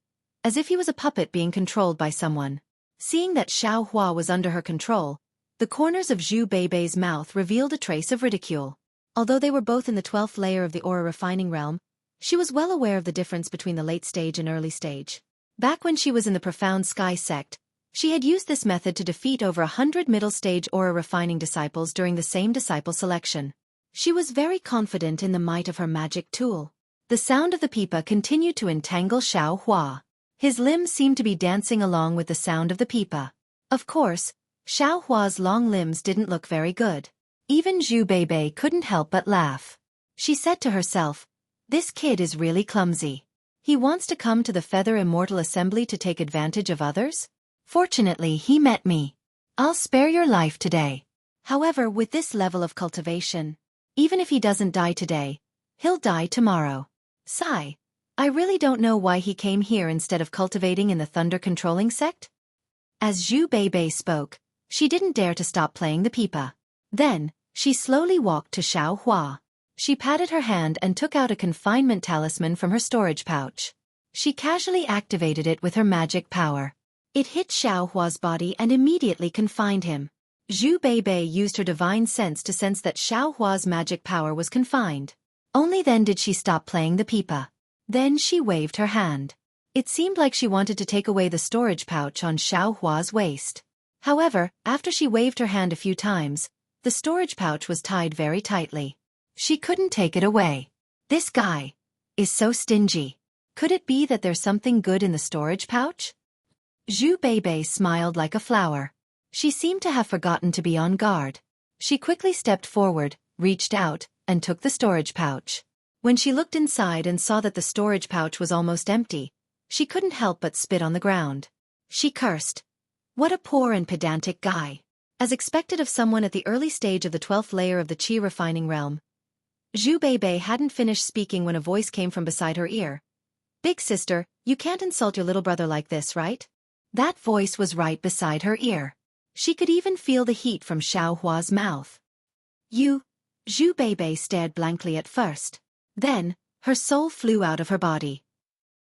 as if he was a puppet being controlled by someone. Seeing that Xiaohua was under her control, the corners of Zhu Beibei's mouth revealed a trace of ridicule. Although they were both in the 12th layer of the aura refining realm, she was well aware of the difference between the late stage and early stage. Back when she was in the Profound Sky sect, she had used this method to defeat over 100 middle-stage aura refining disciples during the same disciple selection. She was very confident in the might of her magic tool. The sound of the pipa continued to entangle Xiaohua. His limbs seemed to be dancing along with the sound of the pipa. Of course, Xiaohua's long limbs didn't look very good. Even Zhu Beibei couldn't help but laugh. She said to herself, this kid is really clumsy. He wants to come to the Feather Immortal Assembly to take advantage of others? Fortunately, he met me. I'll spare your life today. However, with this level of cultivation, even if he doesn't die today, he'll die tomorrow. Sigh. I really don't know why he came here instead of cultivating in the Thunder Controlling Sect. As Zhu Beibei spoke, she didn't dare to stop playing the pipa. Then, she slowly walked to Xiaohua. She patted her hand and took out a confinement talisman from her storage pouch. She casually activated it with her magic power. It hit Xiaohua's body and immediately confined him. Zhu Beibei used her divine sense to sense that Xiaohua's magic power was confined. Only then did she stop playing the pipa. Then she waved her hand. It seemed like she wanted to take away the storage pouch on Xiaohua's waist. However, after she waved her hand a few times, the storage pouch was tied very tightly. She couldn't take it away. This guy is so stingy. Could it be that there's something good in the storage pouch? Zhu Beibei smiled like a flower. She seemed to have forgotten to be on guard. She quickly stepped forward, reached out, and took the storage pouch. When she looked inside and saw that the storage pouch was almost empty, she couldn't help but spit on the ground. She cursed. What a poor and pedantic guy. As expected of someone at the early stage of the 12th layer of the Qi refining realm, Zhu Beibei hadn't finished speaking when a voice came from beside her ear. Big sister, you can't insult your little brother like this, right? That voice was right beside her ear. She could even feel the heat from Xiaohua's mouth. You? Zhu Beibei stared blankly at first. Then, her soul flew out of her body.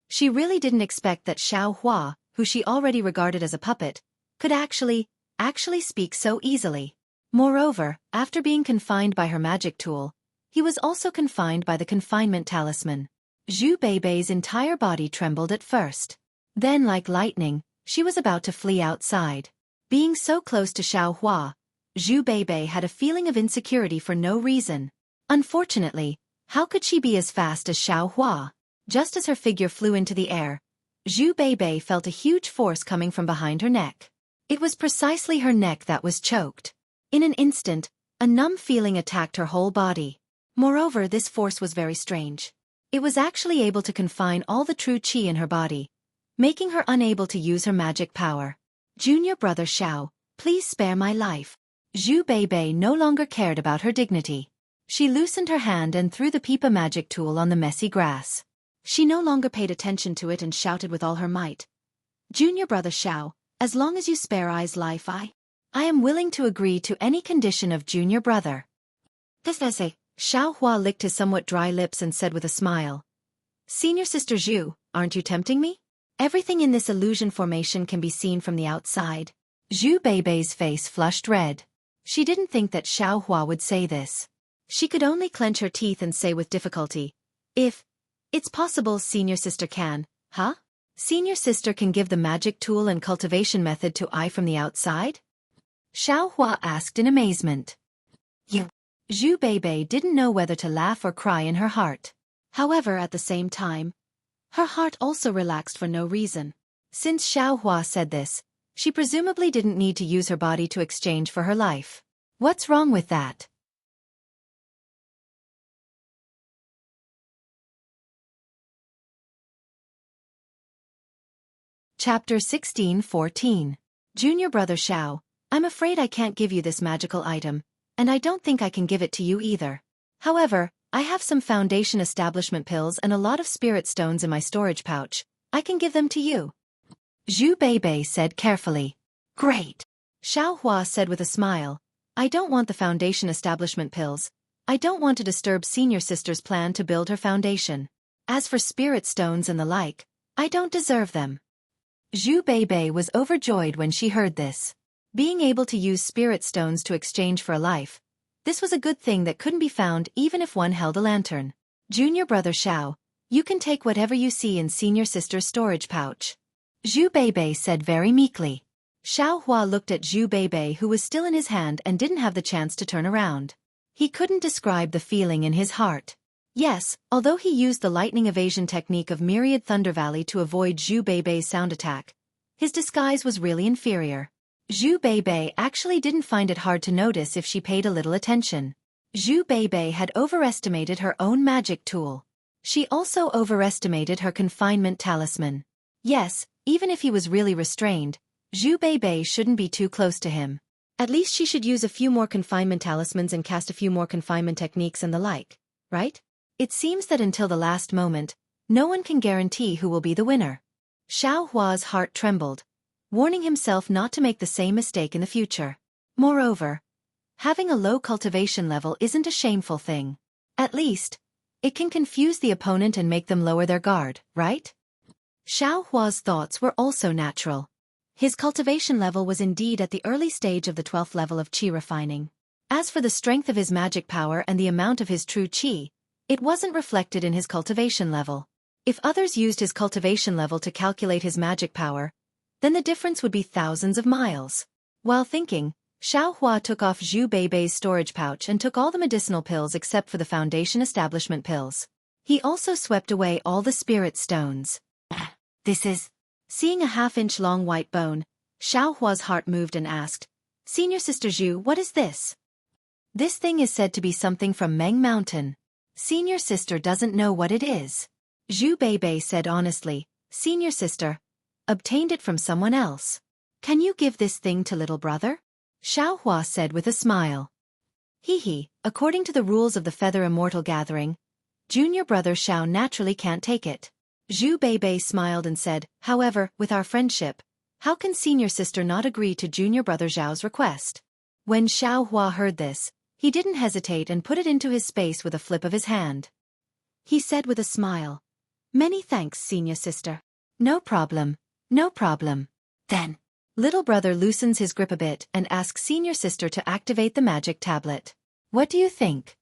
She really didn't expect that Xiaohua, who she already regarded as a puppet, could actually speak so easily. Moreover, after being confined by her magic tool, he was also confined by the confinement talisman. Zhu Beibei's entire body trembled at first. Then, like lightning, she was about to flee outside. Being so close to Xiaohua, Zhu Beibei had a feeling of insecurity for no reason. Unfortunately, how could she be as fast as Xiaohua? Just as her figure flew into the air, Zhu Beibei felt a huge force coming from behind her neck. It was precisely her neck that was choked. In an instant, a numb feeling attacked her whole body. Moreover, this force was very strange. It was actually able to confine all the true qi in her body, making her unable to use her magic power. Junior brother Xiao, please spare my life. Zhu Beibei no longer cared about her dignity. She loosened her hand and threw the pipa magic tool on the messy grass. She no longer paid attention to it and shouted with all her might. Junior brother Xiao, as long as you spare Ai's life, I am willing to agree to any condition of junior brother. Xiao Hua licked his somewhat dry lips and said with a smile. Senior sister Zhu, aren't you tempting me? Everything in this illusion formation can be seen from the outside. Zhu Beibei's face flushed red. She didn't think that Xiao Hua would say this. She could only clench her teeth and say with difficulty, It's possible senior sister can, huh? Senior sister can give the magic tool and cultivation method to Ai from the outside? Xiao Hua asked in amazement. Zhu Beibei didn't know whether to laugh or cry in her heart. However, at the same time, her heart also relaxed for no reason. Since Xiao Hua said this, she presumably didn't need to use her body to exchange for her life. What's wrong with that? Chapter 16:14. Junior brother Xiao, I'm afraid I can't give you this magical item, and I don't think I can give it to you either. However, I have some foundation establishment pills and a lot of spirit stones in my storage pouch. I can give them to you. Zhu Beibei said carefully. Great. Xiao Hua said with a smile. I don't want the foundation establishment pills. I don't want to disturb senior sister's plan to build her foundation. As for spirit stones and the like, I don't deserve them. Zhu Beibei was overjoyed when she heard this. Being able to use spirit stones to exchange for a life, this was a good thing that couldn't be found even if one held a lantern. Junior brother Xiao, you can take whatever you see in senior sister's storage pouch. Zhu Beibei said very meekly. Xiao Hua looked at Zhu Beibei, who was still in his hand and didn't have the chance to turn around. He couldn't describe the feeling in his heart. Yes, although he used the lightning evasion technique of Myriad Thunder Valley to avoid Zhu Beibei's sound attack, his disguise was really inferior. Zhu Beibei actually didn't find it hard to notice if she paid a little attention. Zhu Beibei had overestimated her own magic tool. She also overestimated her confinement talisman. Yes, even if he was really restrained, Zhu Beibei shouldn't be too close to him. At least she should use a few more confinement talismans and cast a few more confinement techniques and the like, right? It seems that until the last moment, no one can guarantee who will be the winner. Xiao Hua's heart trembled, warning himself not to make the same mistake in the future. Moreover, having a low cultivation level isn't a shameful thing. At least, it can confuse the opponent and make them lower their guard, right? Xiao Hua's thoughts were also natural. His cultivation level was indeed at the early stage of the 12th level of qi refining. As for the strength of his magic power and the amount of his true qi, it wasn't reflected in his cultivation level. If others used his cultivation level to calculate his magic power, then the difference would be thousands of miles. While thinking, Xiao Hua took off Zhu Beibei's storage pouch and took all the medicinal pills except for the foundation establishment pills. He also swept away all the spirit stones. This is... Seeing a half-inch long white bone, Xiao Hua's heart moved and asked, Senior Sister Zhu, what is this? This thing is said to be something from Meng Mountain. Senior sister doesn't know what it is. Zhu Beibei said honestly, Senior sister, obtained it from someone else. Can you give this thing to little brother? Xiao Hua said with a smile. According to the rules of the Feather Immortal Gathering, junior brother Xiao naturally can't take it. Zhu Beibei smiled and said, however, with our friendship, how can senior sister not agree to junior brother Zhao's request? When Xiao Hua heard this, he didn't hesitate and put it into his space with a flip of his hand. He said with a smile, Many thanks, senior sister. No problem, no problem. Then, little brother loosens his grip a bit and asks senior sister to activate the magic tablet. What do you think?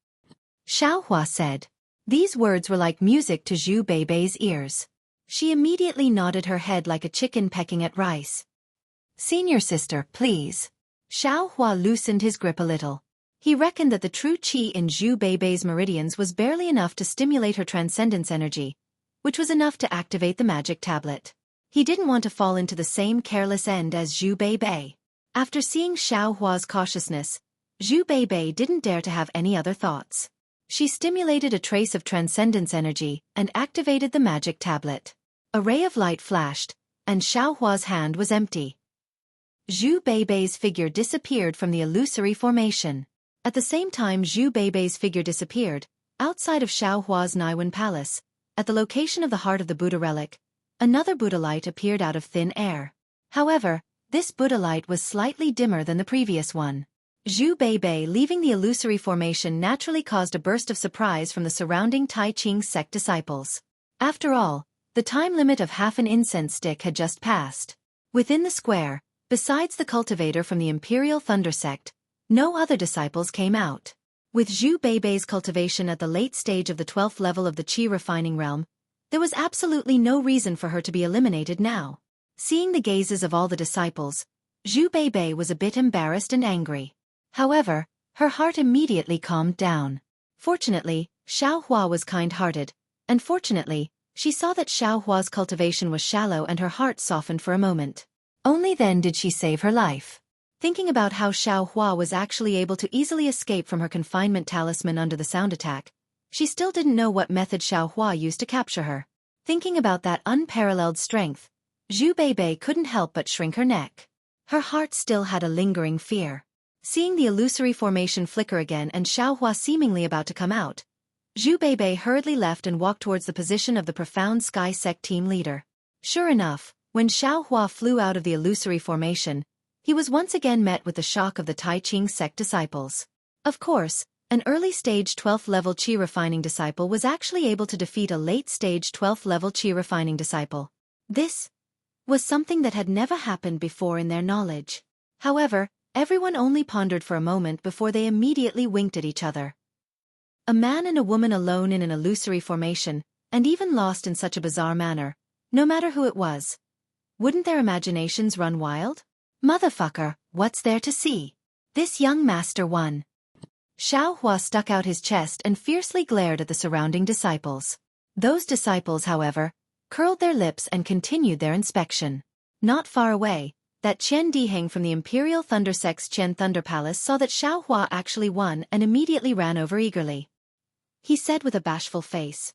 Xiao Hua said. These words were like music to Zhu Beibei's ears. She immediately nodded her head like a chicken pecking at rice. Senior sister, please. Xiao Hua loosened his grip a little. He reckoned that the true qi in Zhu Beibei's meridians was barely enough to stimulate her transcendence energy, which was enough to activate the magic tablet. He didn't want to fall into the same careless end as Zhu Beibei. After seeing Xiao Hua's cautiousness, Zhu Beibei didn't dare to have any other thoughts. She stimulated a trace of transcendence energy and activated the magic tablet. A ray of light flashed, and Xiao Hua's hand was empty. Zhu Beibei's figure disappeared from the illusory formation. At the same time Zhu Beibei's figure disappeared, outside of Xiao Hua's Naiwan Palace, at the location of the heart of the Buddha relic, another Buddha light appeared out of thin air. However, this Buddha light was slightly dimmer than the previous one. Zhu Beibei leaving the illusory formation naturally caused a burst of surprise from the surrounding Tai Ching sect disciples. After all, the time limit of half an incense stick had just passed. Within the square, besides the cultivator from the Imperial Thunder sect, no other disciples came out. With Zhu Beibei's cultivation at the late stage of the 12th level of the Qi refining realm, there was absolutely no reason for her to be eliminated now. Seeing the gazes of all the disciples, Zhu Beibei was a bit embarrassed and angry. However, her heart immediately calmed down. Fortunately, Xiaohua was kind-hearted, and fortunately, she saw that Xiaohua's cultivation was shallow and her heart softened for a moment. Only then did she save her life. Thinking about how Xiaohua was actually able to easily escape from her confinement talisman under the sound attack, she still didn't know what method Xiaohua used to capture her. Thinking about that unparalleled strength, Zhu Beibei couldn't help but shrink her neck. Her heart still had a lingering fear. Seeing the illusory formation flicker again and Xiaohua seemingly about to come out, Zhu Beibei hurriedly left and walked towards the position of the Profound Sky Sect team leader. Sure enough, when Xiaohua flew out of the illusory formation, he was once again met with the shock of the Tai Ching sect disciples. Of course, an early-stage 12th level Qi refining disciple was actually able to defeat a late-stage 12th level Qi refining disciple. This was something that had never happened before in their knowledge. However, everyone only pondered for a moment before they immediately winked at each other. A man and a woman alone in an illusory formation, and even lost in such a bizarre manner, no matter who it was. Wouldn't their imaginations run wild? Motherfucker, what's there to see? This young master won. Xiaohua stuck out his chest and fiercely glared at the surrounding disciples. Those disciples, however, curled their lips and continued their inspection. Not far away, that Qian Diheng from the Imperial Thunder Sect's Qian Thunder Palace saw that Xiaohua actually won and immediately ran over eagerly. He said with a bashful face,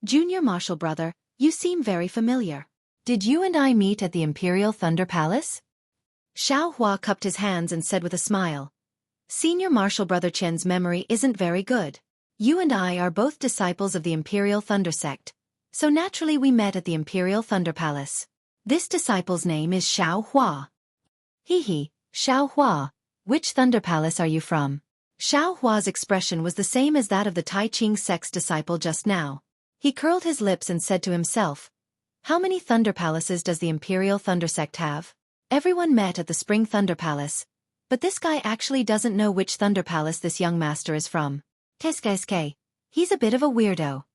"Junior Marshal Brother, you seem very familiar. Did you and I meet at the Imperial Thunder Palace?" Xiaohua cupped his hands and said with a smile, "Senior Marshal Brother Qian's memory isn't very good. You and I are both disciples of the Imperial Thunder Sect, so naturally we met at the Imperial Thunder Palace. This disciple's name is Xiaohua." "Hee, Xiaohua, which Thunder Palace are you from?" Xiaohua's expression was the same as that of the Tai Ching sect's disciple just now. He curled his lips and said to himself, "How many Thunder Palaces does the Imperial Thunder Sect have? Everyone met at the Spring Thunder Palace, but this guy actually doesn't know which Thunder Palace this young master is from. Qu'est-ce, he's a bit of a weirdo."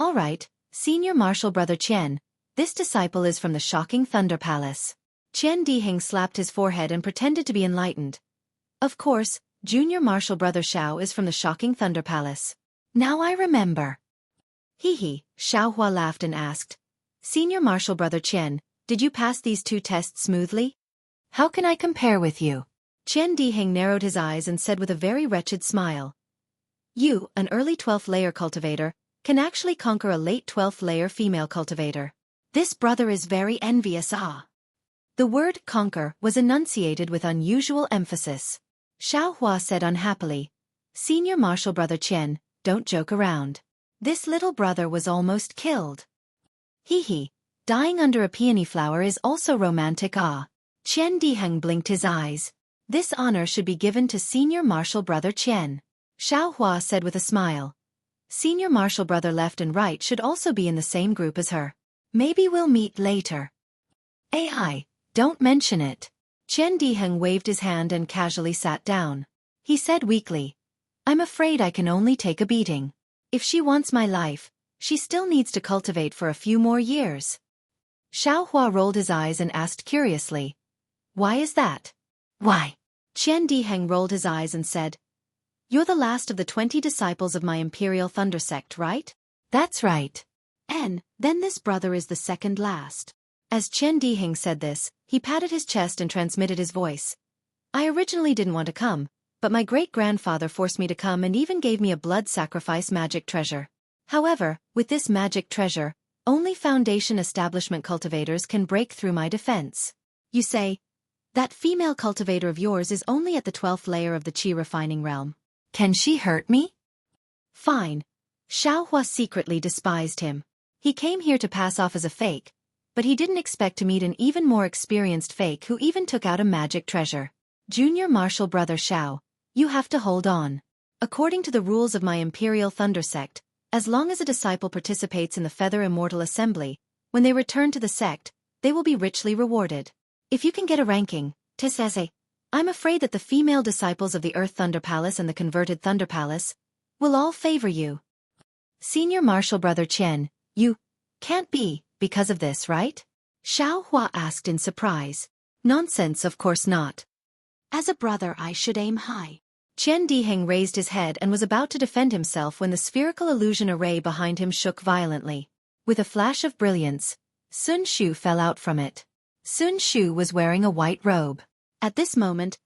"Alright, Senior Marshal Brother Qian, this disciple is from the shocking Thunder Palace." Qian Diheng slapped his forehead and pretended to be enlightened. "Of course, Junior Marshal Brother Xiao is from the shocking Thunder Palace. Now I remember." Xiaohua laughed and asked, "Senior Marshal Brother Qian, did you pass these two tests smoothly?" "How can I compare with you?" Qian Diheng narrowed his eyes and said with a very wretched smile, "You, an early 12th layer cultivator, can actually conquer a late 12th layer female cultivator. This brother is very envious." The word conquer was enunciated with unusual emphasis. Xiaohua said unhappily, "Senior Marshal Brother Qian, don't joke around. This little brother was almost killed." Dying under a peony flower is also romantic. Qian Diheng blinked his eyes. "This honor should be given to Senior Marshal Brother Qian." Xiaohua said with a smile, "Senior Marshal Brother left and right should also be in the same group as her. Maybe we'll meet later." "AI, don't mention it." Qian Diheng waved his hand and casually sat down. He said weakly, "I'm afraid I can only take a beating. If she wants my life, she still needs to cultivate for a few more years." Xiaohua rolled his eyes and asked curiously, "Why is that?" "Why?" Qian Diheng rolled his eyes and said, "You're the last of the 20 disciples of my Imperial Thunder Sect, right?" "That's right." "And then this brother is the second last." As Qian Diheng said this, he patted his chest and transmitted his voice. "I originally didn't want to come, but my great-grandfather forced me to come and even gave me a blood sacrifice magic treasure. However, with this magic treasure, only Foundation establishment cultivators can break through my defense. You say, that female cultivator of yours is only at the 12th layer of the Qi refining realm. Can she hurt me?" "Fine. Xiao Hua secretly despised him. He came here to pass off as a fake, but he didn't expect to meet an even more experienced fake who even took out a magic treasure. Junior Martial Brother Xiao, you have to hold on. According to the rules of my Imperial Thunder Sect, as long as a disciple participates in the Feather Immortal Assembly, when they return to the sect, they will be richly rewarded. If you can get a ranking, Tisese, I'm afraid that the female disciples of the Earth Thunder Palace and the converted Thunder Palace will all favor you. Senior Martial Brother Chen, you can't be because of this, right? Xiao Hua asked in surprise. Nonsense, of course not. As a brother I should aim high. Qian Diheng raised his head and was about to defend himself when the spherical illusion array behind him shook violently. With a flash of brilliance, Sun Shu fell out from it. Sun Shu was wearing a white robe. At this moment,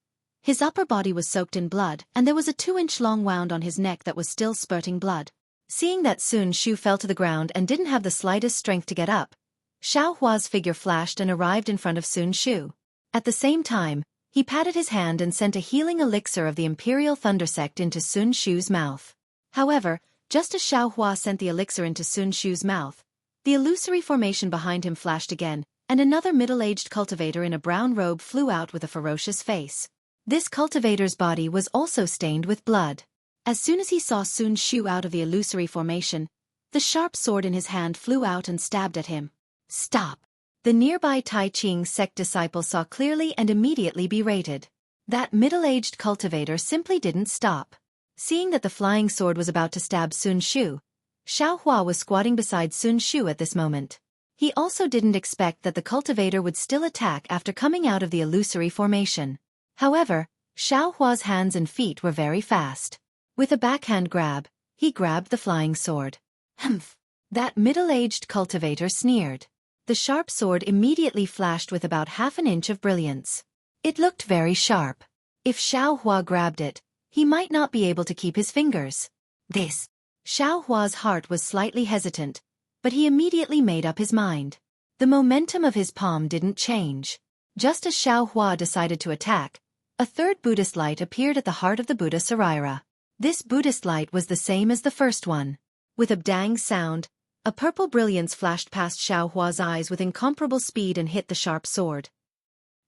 his upper body was soaked in blood and there was a 2-inch long wound on his neck that was still spurting blood. Seeing that Sun Shu fell to the ground and didn't have the slightest strength to get up, Xiao Hua's figure flashed and arrived in front of Sun Shu. At the same time, he patted his hand and sent a healing elixir of the Imperial Thunder Sect into Sun Shu's mouth. However, just as Xiao Hua sent the elixir into Sun Shu's mouth, the illusory formation behind him flashed again, and another middle-aged cultivator in a brown robe flew out with a ferocious face. This cultivator's body was also stained with blood. As soon as he saw Sun Shu out of the illusory formation, the sharp sword in his hand flew out and stabbed at him. Stop! The nearby Tai Ching sect disciple saw clearly and immediately berated. That middle-aged cultivator simply didn't stop. Seeing that the flying sword was about to stab Sun Shu, Xiao Hua was squatting beside Sun Shu at this moment. He also didn't expect that the cultivator would still attack after coming out of the illusory formation. However, Xiao Hua's hands and feet were very fast. With a backhand grab, he grabbed the flying sword. Humph! That middle-aged cultivator sneered. The sharp sword immediately flashed with about half an inch of brilliance. It looked very sharp. If Xiao Hua grabbed it, he might not be able to keep his fingers. Xiao Hua's heart was slightly hesitant, but he immediately made up his mind. The momentum of his palm didn't change. Just as Xiao Hua decided to attack, a third Buddhist light appeared at the heart of the Buddha Saraira. This Buddhist light was the same as the first one. With a bang sound, a purple brilliance flashed past Xiao Hua's eyes with incomparable speed and hit the sharp sword.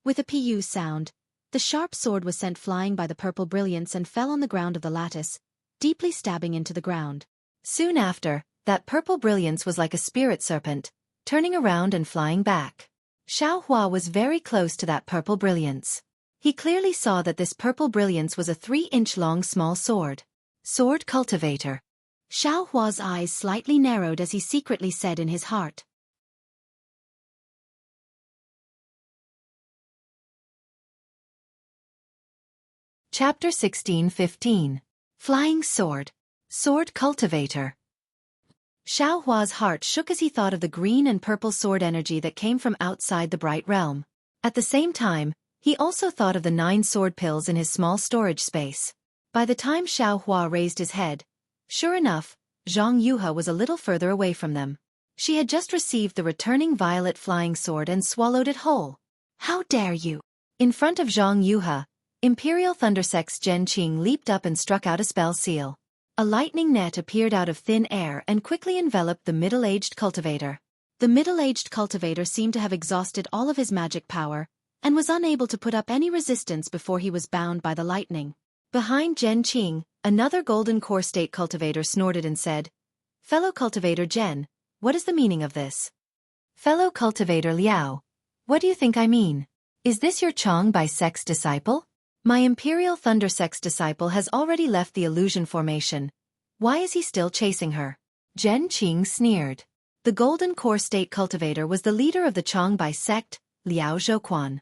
With a pu sound, the sharp sword was sent flying by the purple brilliance and fell on the ground of the lattice, deeply stabbing into the ground. Soon after, that purple brilliance was like a spirit serpent, turning around and flying back. Xiao Hua was very close to that purple brilliance. He clearly saw that this purple brilliance was a 3-inch long small sword. Sword cultivator. Xiao Hua's eyes slightly narrowed as he secretly said in his heart. Chapter 16:15. Flying Sword. Sword Cultivator. Xiao Hua's heart shook as he thought of the green and purple sword energy that came from outside the bright realm. At the same time, he also thought of the 9 sword pills in his small storage space. By the time Xiao Hua raised his head, sure enough, Zhang Yuha was a little further away from them. She had just received the returning violet flying sword and swallowed it whole. How dare you! In front of Zhang Yuha, Imperial Thunder Sect's Zhen Qing leaped up and struck out a spell seal. A lightning net appeared out of thin air and quickly enveloped the middle-aged cultivator. The middle-aged cultivator seemed to have exhausted all of his magic power, and was unable to put up any resistance before he was bound by the lightning. Behind Zhen Qing, another golden core state cultivator snorted and said, "Fellow cultivator Zhen, what is the meaning of this?" "Fellow cultivator Liao, what do you think I mean? Is this your Chong by Sect's disciple? My Imperial Thunder Sect's disciple has already left the illusion formation. Why is he still chasing her?" Zhen Qing sneered. The golden core state cultivator was the leader of the Chong by Sect, Liao Zhouquan.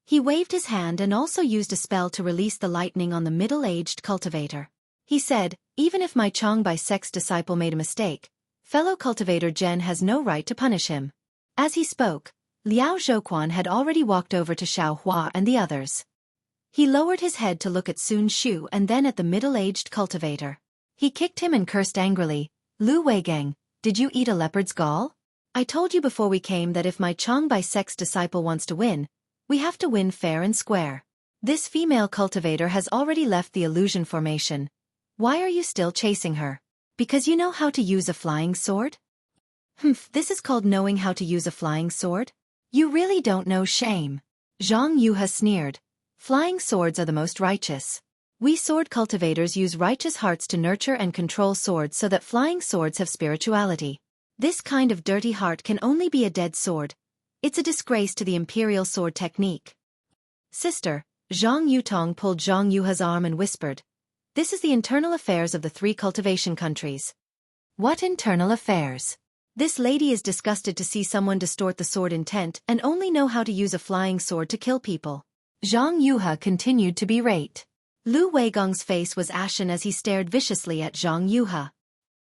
He waved his hand and also used a spell to release the lightning on the middle-aged cultivator. He said, "Even if my Chong by Sect's disciple made a mistake, fellow cultivator Zhen has no right to punish him." As he spoke, Liao Zhouquan had already walked over to Xiao Hua and the others. He lowered his head to look at Sun Shu and then at the middle-aged cultivator. He kicked him and cursed angrily, "Lu Weigang, did you eat a leopard's gall? I told you before we came that if my Chong by Sect's disciple wants to win, we have to win fair and square. This female cultivator has already left the illusion formation. Why are you still chasing her?" Because you know how to use a flying sword? Humph, this is called knowing how to use a flying sword? You really don't know shame. Zhang Yuhe sneered. Flying swords are the most righteous. We sword cultivators use righteous hearts to nurture and control swords so that flying swords have spirituality. This kind of dirty heart can only be a dead sword. It's a disgrace to the imperial sword technique. Sister, Zhang Yutong pulled Zhang Yuhe's arm and whispered. This is the internal affairs of the 3 cultivation countries. What internal affairs? This lady is disgusted to see someone distort the sword intent and only know how to use a flying sword to kill people. Zhang Yuhe continued to berate. Lu Weigong's face was ashen as he stared viciously at Zhang Yuhe.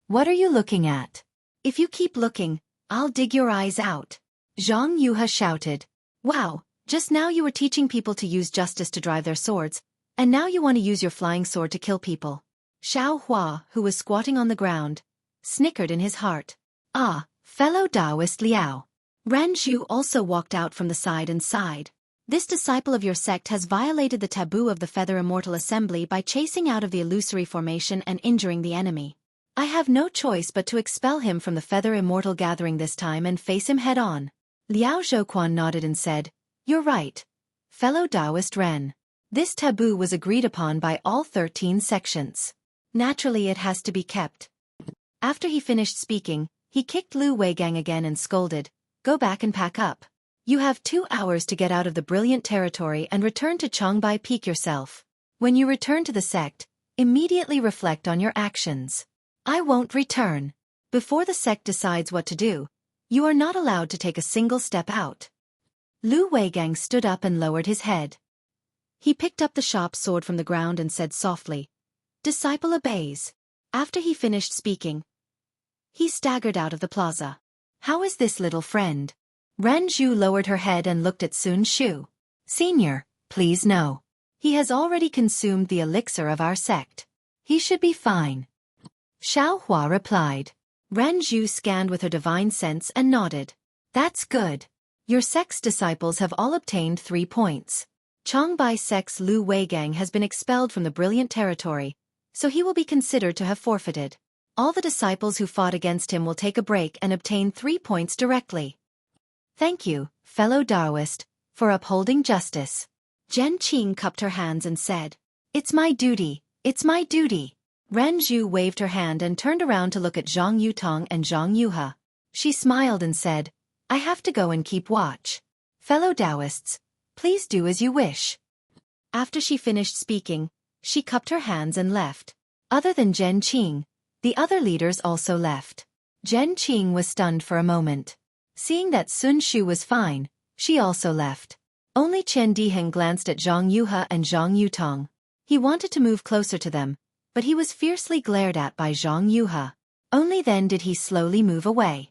What are you looking at? If you keep looking, I'll dig your eyes out. Zhang Yuhe shouted. Wow, just now you were teaching people to use justice to drive their swords, and now you want to use your flying sword to kill people. Xiao Hua, who was squatting on the ground, snickered in his heart. Ah, fellow Taoist Liao. Ren Zhu also walked out from the side and sighed. This disciple of your sect has violated the taboo of the Feather Immortal Assembly by chasing out of the illusory formation and injuring the enemy. I have no choice but to expel him from the Feather Immortal Gathering this time and face him head-on. Liao Zhouquan nodded and said, You're right, fellow Taoist Ren. This taboo was agreed upon by all 13 sections. Naturally it has to be kept. After he finished speaking, he kicked Lu Weigang again and scolded, Go back and pack up. You have 2 hours to get out of the brilliant territory and return to Changbai Peak yourself. When you return to the sect, immediately reflect on your actions. I won't return. Before the sect decides what to do, you are not allowed to take a single step out. Lu Weigang stood up and lowered his head. He picked up the sharp sword from the ground and said softly, Disciple obeys. After he finished speaking, he staggered out of the plaza. How is this little friend? Ren Zhu lowered her head and looked at Sun Shu. Senior, please no. He has already consumed the elixir of our sect. He should be fine. Xiao Hua replied. Ren Zhu scanned with her divine sense and nodded. That's good. Your sect's disciples have all obtained 3 points. Changbai sect's Lu Weigang has been expelled from the brilliant territory, so he will be considered to have forfeited. All the disciples who fought against him will take a break and obtain 3 points directly. Thank you, fellow Taoist, for upholding justice. Zhen Qing cupped her hands and said, It's my duty, it's my duty. Ren Zhu waved her hand and turned around to look at Zhang Yutong and Zhang Yuhe. She smiled and said, I have to go and keep watch. Fellow Taoists, please do as you wish. After she finished speaking, she cupped her hands and left. Other than Zhen Qing, the other leaders also left. Zhen Qing was stunned for a moment. Seeing that Sun Shu was fine, she also left. Only Chen Diheng glanced at Zhang Yuhe and Zhang Yutong. He wanted to move closer to them, but he was fiercely glared at by Zhang Yuhe. Only then did he slowly move away.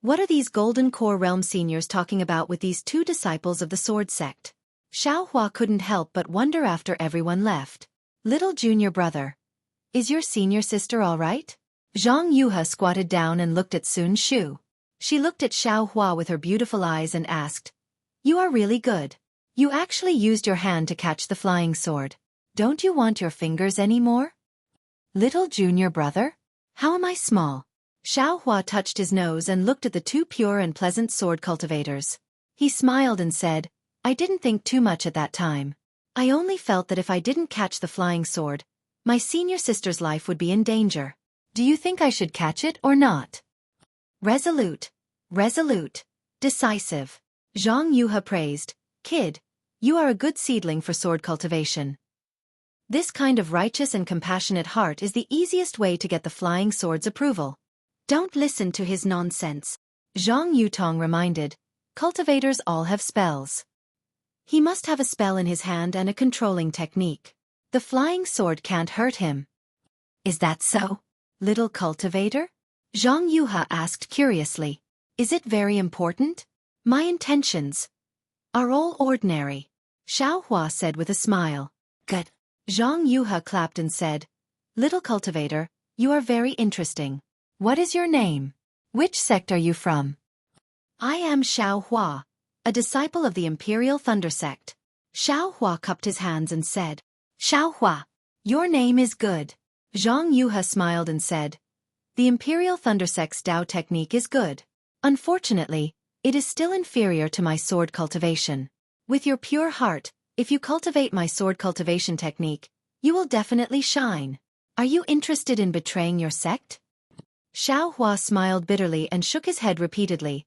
What are these Golden Core Realm seniors talking about with these 2 disciples of the Sword Sect? Xiao Hua couldn't help but wonder after everyone left. Little junior brother. Is your senior sister all right? Zhang Yuhe squatted down and looked at Sun Shu. She looked at Xiao Hua with her beautiful eyes and asked, You are really good. You actually used your hand to catch the flying sword. Don't you want your fingers anymore? Little junior brother? How am I small? Xiao Hua touched his nose and looked at the 2 pure and pleasant sword cultivators. He smiled and said, I didn't think too much at that time. I only felt that if I didn't catch the flying sword, my senior sister's life would be in danger. Do you think I should catch it or not? Resolute. Resolute. Decisive. Zhang Yuhe praised. Kid, you are a good seedling for sword cultivation. This kind of righteous and compassionate heart is the easiest way to get the flying sword's approval. Don't listen to his nonsense. Zhang Yutong reminded. Cultivators all have spells. He must have a spell in his hand and a controlling technique. The flying sword can't hurt him. Is that so, little cultivator? Zhang Yuhe asked curiously. Is it very important? My intentions are all ordinary, Xiao Hua said with a smile. Good. Zhang Yuhe clapped and said, Little cultivator, you are very interesting. What is your name? Which sect are you from? I am Xiao Hua, a disciple of the Imperial Thunder Sect. Xiao Hua cupped his hands and said, Xiao Hua, your name is good. Zhang Yuhe smiled and said, "The Imperial Thundersect's Dao technique is good. Unfortunately, it is still inferior to my sword cultivation. With your pure heart, if you cultivate my sword cultivation technique, you will definitely shine. Are you interested in betraying your sect?" Xiao Hua smiled bitterly and shook his head repeatedly.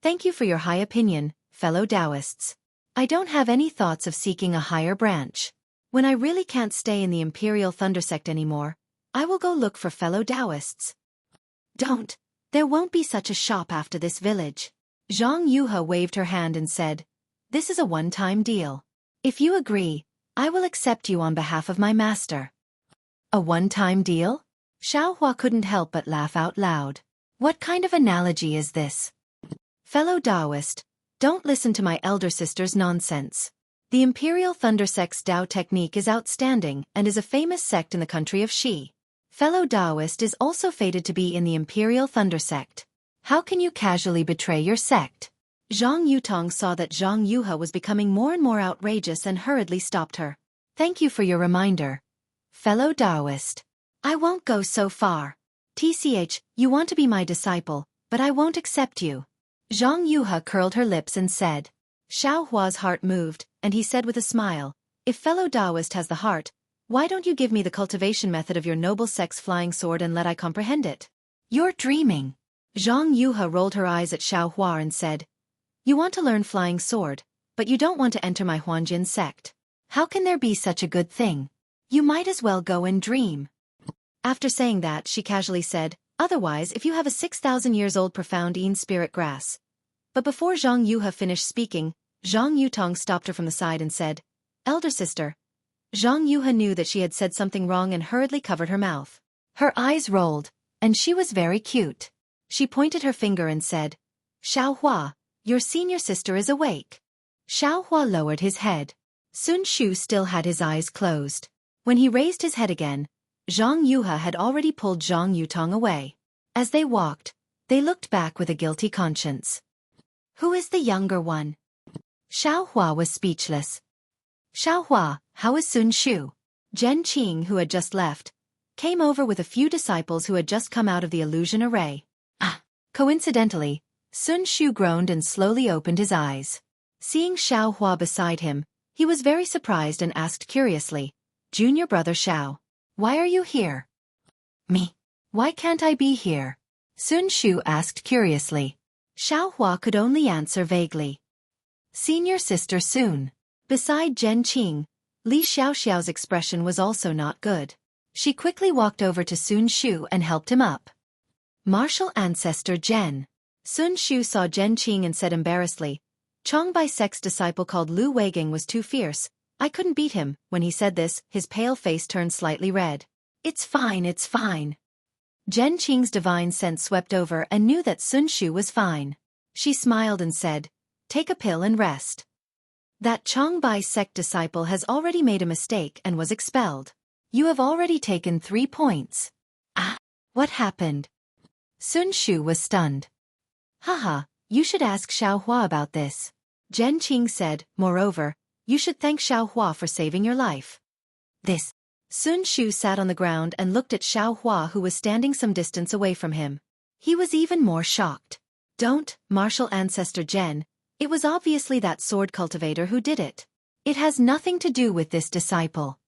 "Thank you for your high opinion, fellow Taoists. I don't have any thoughts of seeking a higher branch. When I really can't stay in the Imperial Thundersect anymore, I will go look for fellow Taoists." "Don't. There won't be such a shop after this village." Zhang Yuhe waved her hand and said, "This is a one-time deal. If you agree, I will accept you on behalf of my master." "A one-time deal?" Xiao Hua couldn't help but laugh out loud. "What kind of analogy is this?" "Fellow Taoist, don't listen to my elder sister's nonsense. The Imperial Thundersect's Dao technique is outstanding and is a famous sect in the country of Xi. Fellow Taoist is also fated to be in the Imperial Thundersect. How can you casually betray your sect?" Zhang Yutong saw that Zhang Yuhe was becoming more and more outrageous and hurriedly stopped her. "Thank you for your reminder, fellow Taoist. I won't go so far. TCH, you want to be my disciple, but I won't accept you." Zhang Yuhe curled her lips and said. Xiao Hua's heart moved, and he said with a smile, "If fellow Taoist has the heart, why don't you give me the cultivation method of your noble sect's flying sword and let I comprehend it?" "You're dreaming." Zhang Yuhe rolled her eyes at Xiao Hua and said, "You want to learn flying sword, but you don't want to enter my Huanjin sect. How can there be such a good thing? You might as well go and dream." After saying that, she casually said, "Otherwise, if you have a 6,000 years old profound Yin spirit grass." But before Zhang Yuhe finished speaking, Zhang Yutong stopped her from the side and said, "Elder sister." Zhang Yuhe knew that she had said something wrong and hurriedly covered her mouth. Her eyes rolled, and she was very cute. She pointed her finger and said, "Xiao Hua, your senior sister is awake." Xiao Hua lowered his head. Sun Shu still had his eyes closed. When he raised his head again, Zhang Yuhe had already pulled Zhang Yutong away. As they walked, they looked back with a guilty conscience. "Who is the younger one?" Xiao Hua was speechless. "Xiao Hua, how is Sun Shu?" Zhen Qing, who had just left, came over with a few disciples who had just come out of the illusion array. "Ah!" Coincidentally, Sun Shu groaned and slowly opened his eyes. Seeing Xiao Hua beside him, he was very surprised and asked curiously, "Junior brother Xiao, why are you here?" "Me? Why can't I be here?" Sun Shu asked curiously. Xiao Hua could only answer vaguely. "Senior sister Sun." Beside Zhen Qing, Li Xiaoxiao's expression was also not good. She quickly walked over to Sun Shu and helped him up. "Martial ancestor Zhen." Sun Shu saw Zhen Qing and said embarrassedly, "Chongbai sect's disciple called Lu Weiging was too fierce. I couldn't beat him." When he said this, his pale face turned slightly red. It's fine, it's fine." Zhen Qing's divine sense swept over and knew that Sun Shu was fine. She smiled and said, "Take a pill and rest. That Chongbai sect disciple has already made a mistake and was expelled. You have already taken 3 points." "Ah, what happened?" Sun Shu was stunned. "Haha, you should ask Xiao Hua about this." Zhen Qing said, "Moreover, you should thank Xiao Hua for saving your life." This. Sun Shu sat on the ground and looked at Xiao Hua, who was standing some distance away from him. He was even more shocked. "Don't, martial ancestor Zhen, it was obviously that sword cultivator who did it. It has nothing to do with this disciple."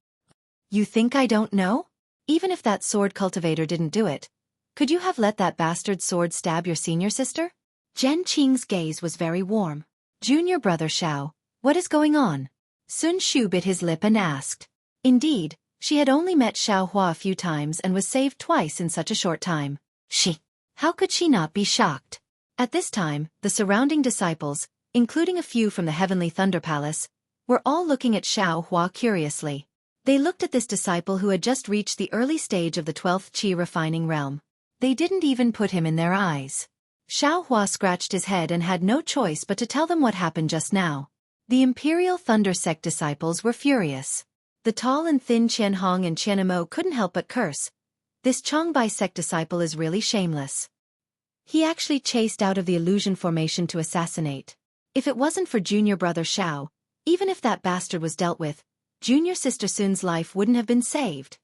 "You think I don't know? Even if that sword cultivator didn't do it, could you have let that bastard sword stab your senior sister?" Zhen Qing's gaze was very warm. "Junior brother Xiao, what is going on?" Sun Shu bit his lip and asked. Indeed, she had only met Xiao Hua a few times and was saved twice in such a short time. How could she not be shocked? At this time, the surrounding disciples, including a few from the Heavenly Thunder Palace, were all looking at Xiao Hua curiously. They looked at this disciple who had just reached the early stage of the 12th Qi refining realm. They didn't even put him in their eyes. Xiao Hua scratched his head and had no choice but to tell them what happened just now. The Imperial Thunder Sect disciples were furious. The tall and thin Qian Hong and Qian Amo couldn't help but curse. "This Chongbai sect disciple is really shameless. He actually chased out of the illusion formation to assassinate. If it wasn't for junior brother Xiao, even if that bastard was dealt with, junior sister Sun's life wouldn't have been saved."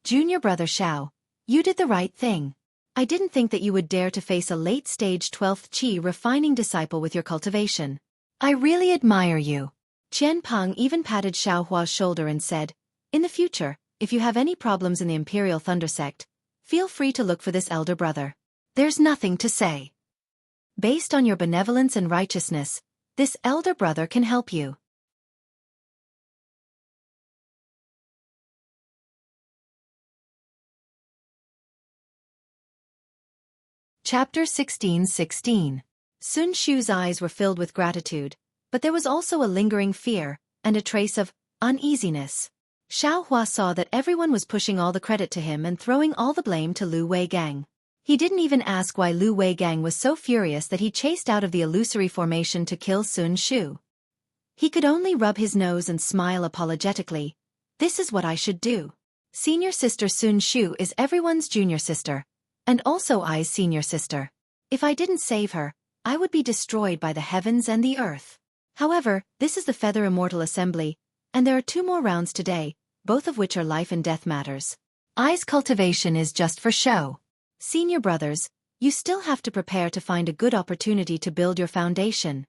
Junior brother Xiao, you did the right thing. I didn't think that you would dare to face a late-stage 12th Qi refining disciple with your cultivation. I really admire you. Qian Peng even patted Xiao Hua's shoulder and said, in the future, if you have any problems in the Imperial Thunder Sect, feel free to look for this elder brother. There's nothing to say. Based on your benevolence and righteousness, this elder brother can help you. Chapter 16:16. Sun Xu's eyes were filled with gratitude, but there was also a lingering fear, and a trace of uneasiness. Xiao Hua saw that everyone was pushing all the credit to him and throwing all the blame to Lu Weigang. He didn't even ask why Lu Weigang was so furious that he chased out of the illusory formation to kill Sun Xu. He could only rub his nose and smile apologetically. This is what I should do. Senior sister Sun Xu is everyone's junior sister, and also I's senior sister. If I didn't save her, I would be destroyed by the heavens and the earth. However, this is the Feather Immortal Assembly, and there are 2 more rounds today, both of which are life and death matters. I's cultivation is just for show. Senior brothers, you still have to prepare to find a good opportunity to build your foundation.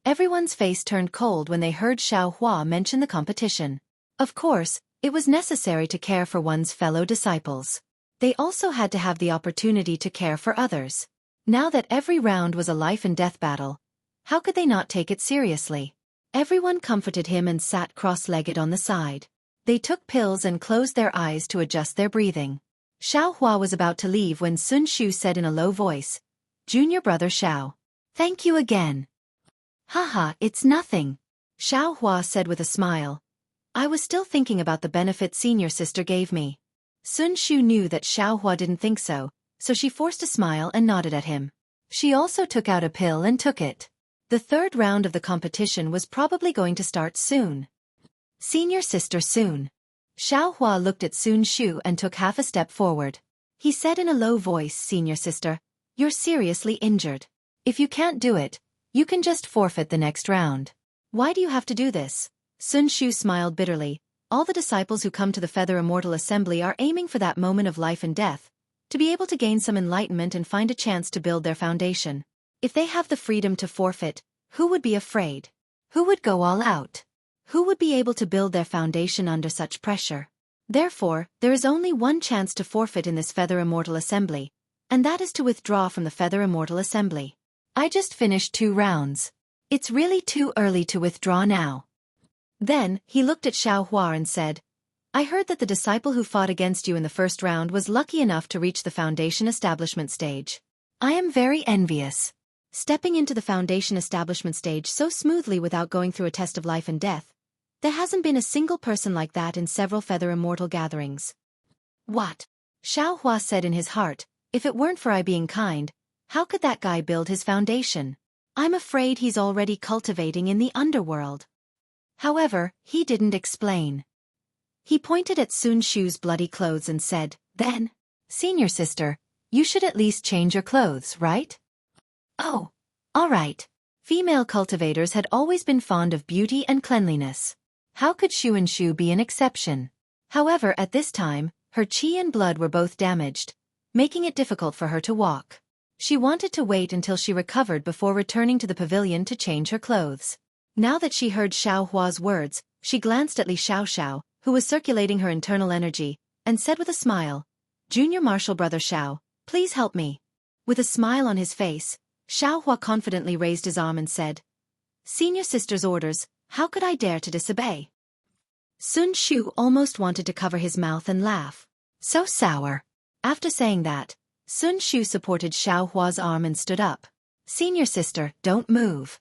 Everyone's face turned cold when they heard Xiao Hua mention the competition. Of course, it was necessary to care for one's fellow disciples. They also had to have the opportunity to care for others. Now that every round was a life and death battle, how could they not take it seriously? Everyone comforted him and sat cross-legged on the side. They took pills and closed their eyes to adjust their breathing. Xiao Hua was about to leave when Sun Xu said in a low voice, Junior brother Xiao. Thank you again. Haha, it's nothing. Xiao Hua said with a smile. I was still thinking about the benefit senior sister gave me. Sun Xu knew that Xiao Hua didn't think so she forced a smile and nodded at him. She also took out a pill and took it. The 3rd round of the competition was probably going to start soon. Senior sister Sun. Xiao Hua looked at Sun Xu and took half a step forward. He said in a low voice, Senior sister, you're seriously injured. If you can't do it, you can just forfeit the next round. Why do you have to do this? Sun Xu smiled bitterly. All the disciples who come to the Feather Immortal Assembly are aiming for that moment of life and death, to be able to gain some enlightenment and find a chance to build their foundation. If they have the freedom to forfeit, who would be afraid? Who would go all out? Who would be able to build their foundation under such pressure? Therefore, there is only one chance to forfeit in this Feather Immortal Assembly, and that is to withdraw from the Feather Immortal Assembly. I just finished 2 rounds. It's really too early to withdraw now. Then, he looked at Xiao Hua and said, I heard that the disciple who fought against you in the 1st round was lucky enough to reach the foundation establishment stage. I am very envious. Stepping into the foundation establishment stage so smoothly without going through a test of life and death, there hasn't been a single person like that in several Feather Immortal gatherings. What? Xiao Hua said in his heart, if it weren't for I being kind, how could that guy build his foundation? I'm afraid he's already cultivating in the underworld. However, he didn't explain. He pointed at Sun Xu's bloody clothes and said, then, Senior sister, you should at least change your clothes, right? Oh, all right. Female cultivators had always been fond of beauty and cleanliness. How could Xuan be an exception? However, at this time, her qi and blood were both damaged, making it difficult for her to walk. She wanted to wait until she recovered before returning to the pavilion to change her clothes. Now that she heard Xiao Hua's words, she glanced at Li Xiaoxiao, who was circulating her internal energy, and said with a smile, Junior Martial Brother Xiao, please help me. With a smile on his face, Xiao Hua confidently raised his arm and said, Senior sister's orders, how could I dare to disobey? Sun Xu almost wanted to cover his mouth and laugh. So sour. After saying that, Sun Xu supported Xiao Hua's arm and stood up. Senior sister, don't move.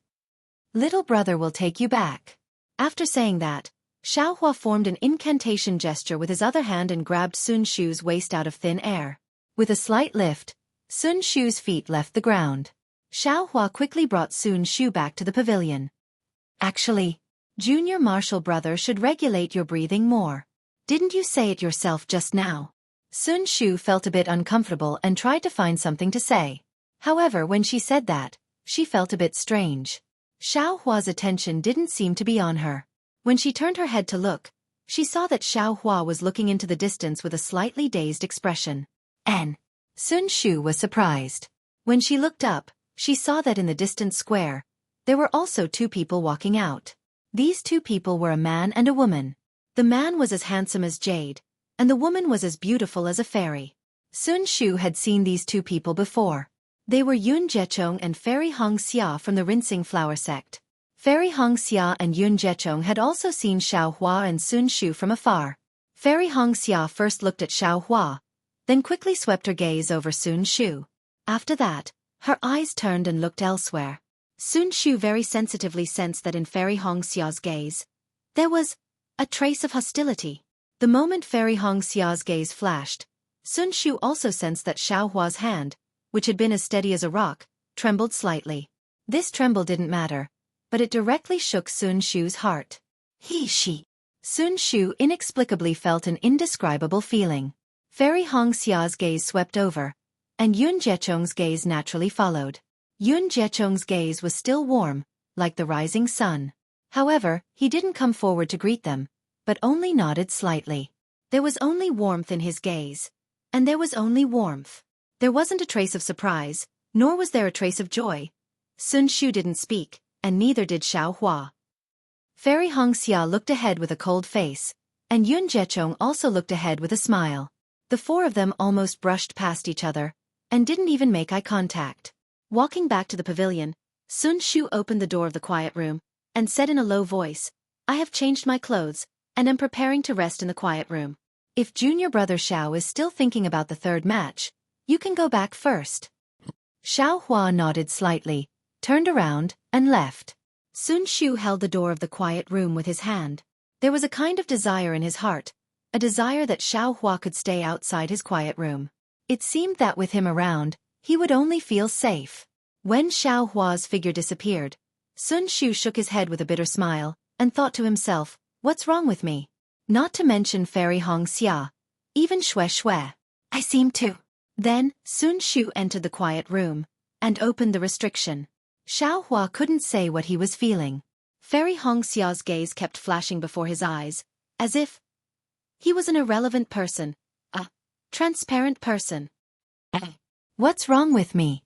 Little brother will take you back. After saying that, Xiao Hua formed an incantation gesture with his other hand and grabbed Sun Xu's waist out of thin air. With a slight lift, Sun Xu's feet left the ground. Xiao Hua quickly brought Sun Xu back to the pavilion. Actually, Junior Martial Brother should regulate your breathing more. Didn't you say it yourself just now? Sun Xu felt a bit uncomfortable and tried to find something to say. However, when she said that, she felt a bit strange. Xiao Hua's attention didn't seem to be on her. When she turned her head to look, She saw that Xiao Hua was looking into the distance with a slightly dazed expression. Sun Shu was surprised. When she looked up, she saw that in the distant square, there were also two people walking out. These two people were a man and a woman. The man was as handsome as jade, and the woman was as beautiful as a fairy. Sun Shu had seen these two people before. They were Yun Jiechong and Fairy Hong Xia from the Rinsing Flower sect. Fairy Hong Xia and Yun Jiechong had also seen Xiao Hua and Sun Shu from afar. Fairy Hong Xia first looked at Xiao Hua, then quickly swept her gaze over Sun Shu. After that, her eyes turned and looked elsewhere. Sun Shu very sensitively sensed that in Fairy Hong Xia's gaze, there was a trace of hostility. The moment Fairy Hong Xia's gaze flashed, Sun Shu also sensed that Xiao Hua's hand, which had been as steady as a rock, trembled slightly. This tremble didn't matter, but it directly shook Sun Shu's heart. She. Sun Shu inexplicably felt an indescribable feeling. Fairy Hong Xia's gaze swept over, and Yun Jiechong's gaze naturally followed. Yun Jiechong's gaze was still warm, like the rising sun. However, he didn't come forward to greet them, but only nodded slightly. There was only warmth in his gaze. And there was only warmth. There wasn't a trace of surprise, nor was there a trace of joy. Sun Shu didn't speak, and neither did Xiao Hua. Fairy Hong Xia looked ahead with a cold face, and Yun Jiechong also looked ahead with a smile. The four of them almost brushed past each other, and didn't even make eye contact. Walking back to the pavilion, Sun Shu opened the door of the quiet room, and said in a low voice, "I have changed my clothes, and am preparing to rest in the quiet room. If junior brother Xiao is still thinking about the third match, you can go back first." Xiao Hua nodded slightly, turned around, and left. Sun Shu held the door of the quiet room with his hand. There was a kind of desire in his heart, a desire that Xiao Hua could stay outside his quiet room. It seemed that with him around, he would only feel safe. When Xiao Hua's figure disappeared, Sun Shu shook his head with a bitter smile, and thought to himself, "What's wrong with me?" Not to mention Fairy Hong Xia, even Xueqi. I seem to. Then, Sun Shu entered the quiet room, and opened the restriction. Xiao Hua couldn't say what he was feeling. Fairy Hong Xia's gaze kept flashing before his eyes, as if he was an irrelevant person, a transparent person. What's wrong with me?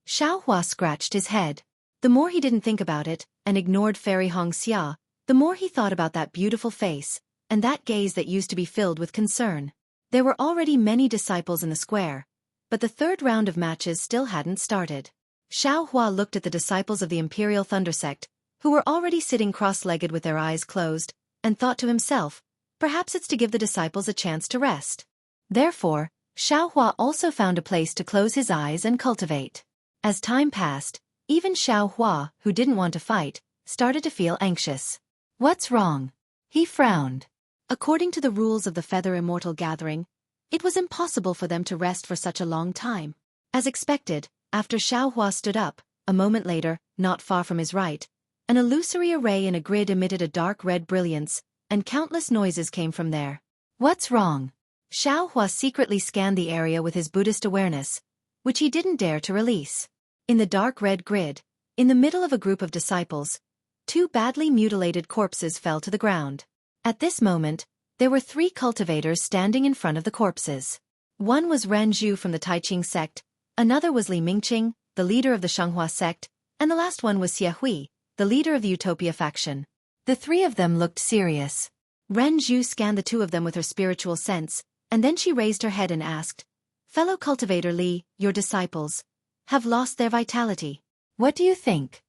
Xiao Hua scratched his head. The more he didn't think about it, and ignored Fairy Hong Xia, the more he thought about that beautiful face, and that gaze that used to be filled with concern. There were already many disciples in the square, but the third round of matches still hadn't started. Xiao Hua looked at the disciples of the Imperial Thunder Sect, who were already sitting cross-legged with their eyes closed, and thought to himself, perhaps it's to give the disciples a chance to rest. Therefore, Xiao Hua also found a place to close his eyes and cultivate. As time passed, even Xiao Hua, who didn't want to fight, started to feel anxious. What's wrong? He frowned. According to the rules of the Feather Immortal Gathering, it was impossible for them to rest for such a long time. As expected, after Xiao Hua stood up, a moment later, not far from his right, an illusory array in a grid emitted a dark red brilliance, and countless noises came from there. What's wrong? Xiao Hua secretly scanned the area with his Buddhist awareness, which he didn't dare to release. In the dark red grid, in the middle of a group of disciples, two badly mutilated corpses fell to the ground. At this moment, there were 3 cultivators standing in front of the corpses. One was Ren Zhu from the Taiqing sect, another was Li Mingqing, the leader of the Shenghua sect, and the last one was Xueqi, the leader of the Utopia faction. The 3 of them looked serious. Ren Zhu scanned the 2 of them with her spiritual sense, and then she raised her head and asked, "Fellow cultivator Li, your disciples have lost their vitality. What do you think?"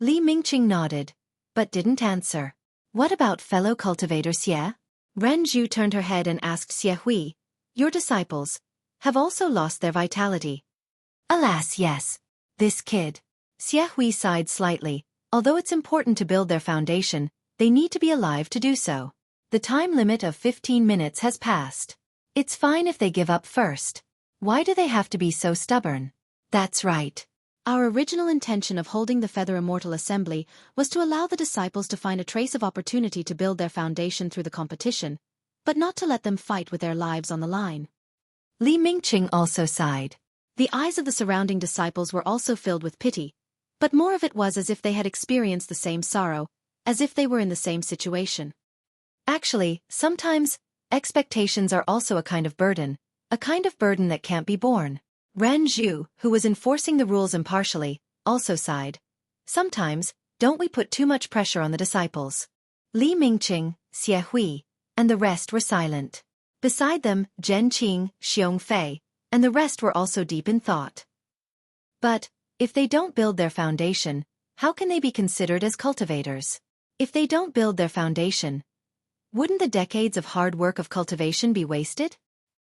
Li Mingqing nodded, but didn't answer. "What about fellow cultivator Xie?" Ren Zhu turned her head and asked Xueqi, "Your disciples have also lost their vitality?" "Alas, yes. This kid." Xueqi sighed slightly. Although it's important to build their foundation, they need to be alive to do so. The time limit of 15 minutes has passed. It's fine if they give up first. Why do they have to be so stubborn? That's right. Our original intention of holding the Feather Immortal Assembly was to allow the disciples to find a trace of opportunity to build their foundation through the competition, but not to let them fight with their lives on the line. Li Mingqing also sighed. The eyes of the surrounding disciples were also filled with pity, but more of it was as if they had experienced the same sorrow, as if they were in the same situation. Actually, sometimes, expectations are also a kind of burden that can't be borne. Ran Zhu, who was enforcing the rules impartially, also sighed. Sometimes, don't we put too much pressure on the disciples? Li Mingqing, Xueqi, and the rest were silent. Beside them, Zhen Qing, Xiong and the rest were also deep in thought. But, if they don't build their foundation, how can they be considered as cultivators? If they don't build their foundation, wouldn't the decades of hard work of cultivation be wasted?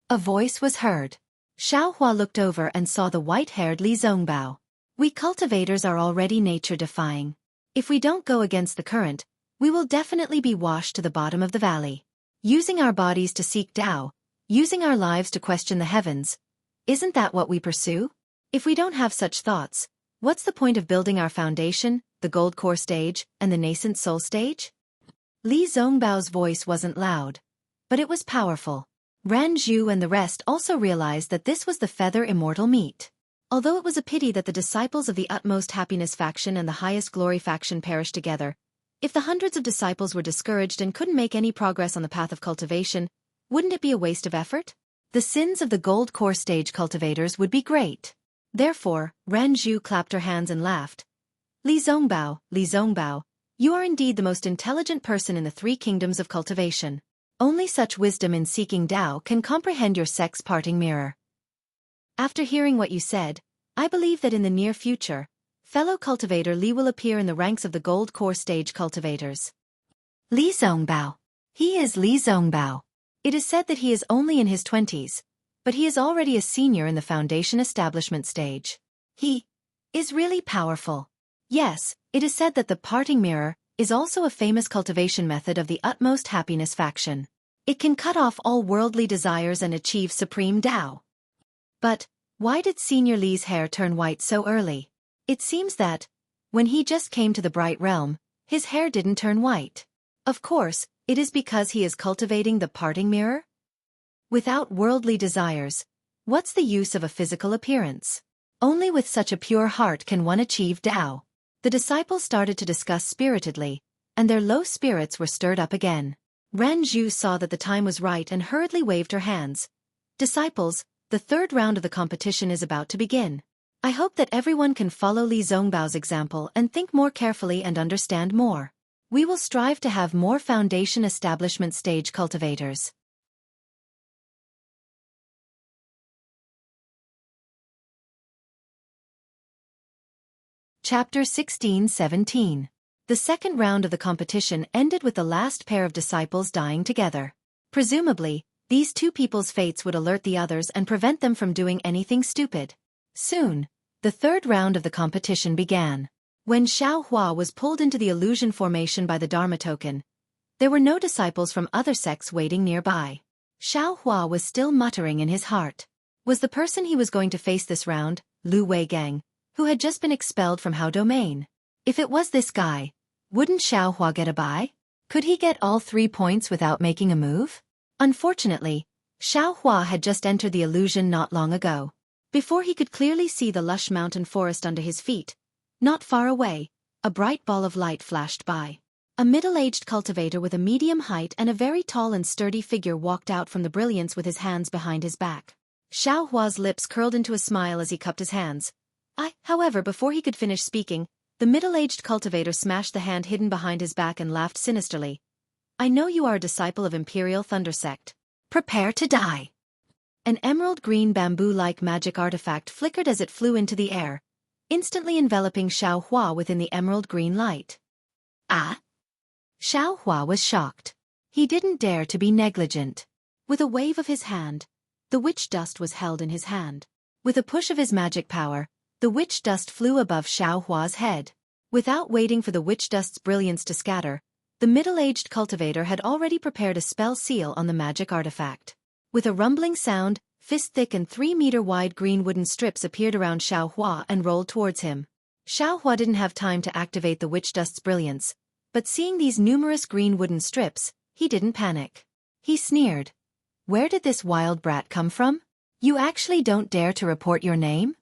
A voice was heard. Xiaohua looked over and saw the white-haired Li Zongbao. We cultivators are already nature-defying. If we don't go against the current, we will definitely be washed to the bottom of the valley. Using our bodies to seek Tao, using our lives to question the heavens, isn't that what we pursue? If we don't have such thoughts, what's the point of building our foundation, the gold core stage, and the nascent soul stage? Li Zongbao's voice wasn't loud, but it was powerful. Ran Zhu and the rest also realized that this was the feather immortal meat. Although it was a pity that the disciples of the utmost happiness faction and the highest glory faction perished together, if the hundreds of disciples were discouraged and couldn't make any progress on the path of cultivation, wouldn't it be a waste of effort? The sins of the gold core stage cultivators would be great. Therefore, Ran Zhu clapped her hands and laughed. Li Zongbao, you are indeed the most intelligent person in the three kingdoms of cultivation. Only such wisdom in seeking Tao can comprehend your sex parting mirror. After hearing what you said, I believe that in the near future, fellow cultivator Li will appear in the ranks of the gold core stage cultivators. Li Zongbao. He is Li Zongbao. It is said that he is only in his 20s, but he is already a senior in the foundation establishment stage. He is really powerful. Yes, it is said that the parting mirror is also a famous cultivation method of the utmost happiness faction. It can cut off all worldly desires and achieve supreme Tao. But, why did Senior Li's hair turn white so early? It seems that, when he just came to the bright realm, his hair didn't turn white. Of course, it is because he is cultivating the parting mirror? Without worldly desires, what's the use of a physical appearance? Only with such a pure heart can one achieve Tao. The disciples started to discuss spiritedly, and their low spirits were stirred up again. Ran Zhu saw that the time was right and hurriedly waved her hands. Disciples, the third round of the competition is about to begin. I hope that everyone can follow Li Zongbao's example and think more carefully and understand more. We will strive to have more foundation establishment stage cultivators. Chapter 16-17. The second round of the competition ended with the last pair of disciples dying together. Presumably, these two people's fates would alert the others and prevent them from doing anything stupid. Soon, the third round of the competition began. When Xiaohua was pulled into the illusion formation by the Dharma token, there were no disciples from other sects waiting nearby. Xiaohua was still muttering in his heart. Was the person he was going to face this round, Lu Weigang, who had just been expelled from Hao Domain? If it was this guy, wouldn't Xiaohua get a bye? Could he get all 3 points without making a move? Unfortunately, Xiaohua had just entered the illusion not long ago. Before he could clearly see the lush mountain forest under his feet, not far away, a bright ball of light flashed by. A middle-aged cultivator with a medium height and a very tall and sturdy figure walked out from the brilliance with his hands behind his back. Xiaohua's lips curled into a smile as he cupped his hands. However, before he could finish speaking, the middle-aged cultivator smashed the hand hidden behind his back and laughed sinisterly. I know you are a disciple of Imperial Thunder Sect. Prepare to die. An emerald-green bamboo-like magic artifact flickered as it flew into the air, instantly enveloping Xiaohua within the emerald-green light. Ah! Xiaohua was shocked. He didn't dare to be negligent. With a wave of his hand, the witch dust was held in his hand. With a push of his magic power, the witch dust flew above Xiaohua's head. Without waiting for the witch dust's brilliance to scatter, the middle-aged cultivator had already prepared a spell seal on the magic artifact. With a rumbling sound, fist-thick and 3-meter-wide green wooden strips appeared around Xiaohua and rolled towards him. Xiaohua didn't have time to activate the witch dust's brilliance, but seeing these numerous green wooden strips, he didn't panic. He sneered. Where did this wild brat come from? You actually don't dare to report your name?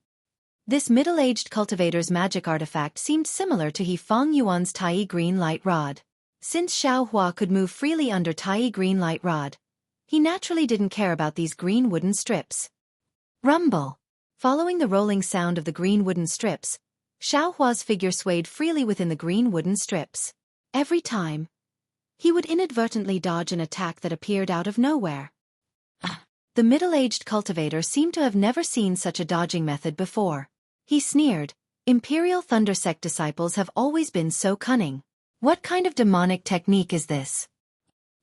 This middle-aged cultivator's magic artifact seemed similar to He Feng Yuan's Tai green light rod. Since Xiao Hua could move freely under tiny green light rod, he naturally didn't care about these green wooden strips. Rumble. Following the rolling sound of the green wooden strips, Xiao Hua's figure swayed freely within the green wooden strips. Every time, he would inadvertently dodge an attack that appeared out of nowhere. The middle-aged cultivator seemed to have never seen such a dodging method before. He sneered, "Imperial Thunder Sect disciples have always been so cunning. What kind of demonic technique is this?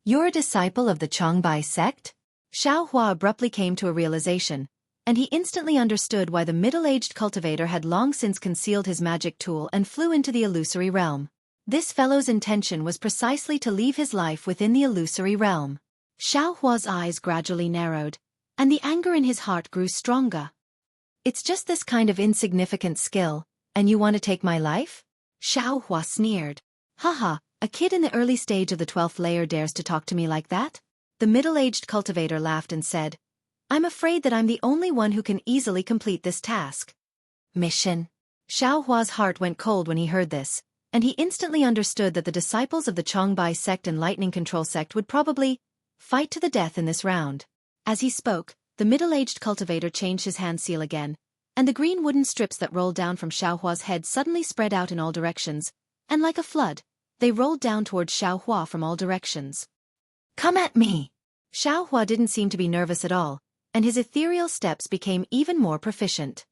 You're a disciple of the Changbai sect?" Xiao Hua abruptly came to a realization, and he instantly understood why the middle-aged cultivator had long since concealed his magic tool and flew into the illusory realm. This fellow's intention was precisely to leave his life within the illusory realm. Xiao Hua's eyes gradually narrowed, and the anger in his heart grew stronger. "It's just this kind of insignificant skill, and you want to take my life?" Xiao Hua sneered. "Haha, a kid in the early stage of the 12th layer dares to talk to me like that?" The middle-aged cultivator laughed and said, "I'm afraid that I'm the only one who can easily complete this task." Mission. Xiao Hua's heart went cold when he heard this, and he instantly understood that the disciples of the Changbai sect and Lightning Control sect would probably fight to the death in this round. As he spoke, the middle-aged cultivator changed his hand seal again, and the green wooden strips that rolled down from Xiao Hua's head suddenly spread out in all directions, and like a flood, they rolled down towards Xiao Hua from all directions. "Come at me!" Xiao Hua didn't seem to be nervous at all, and his ethereal steps became even more proficient.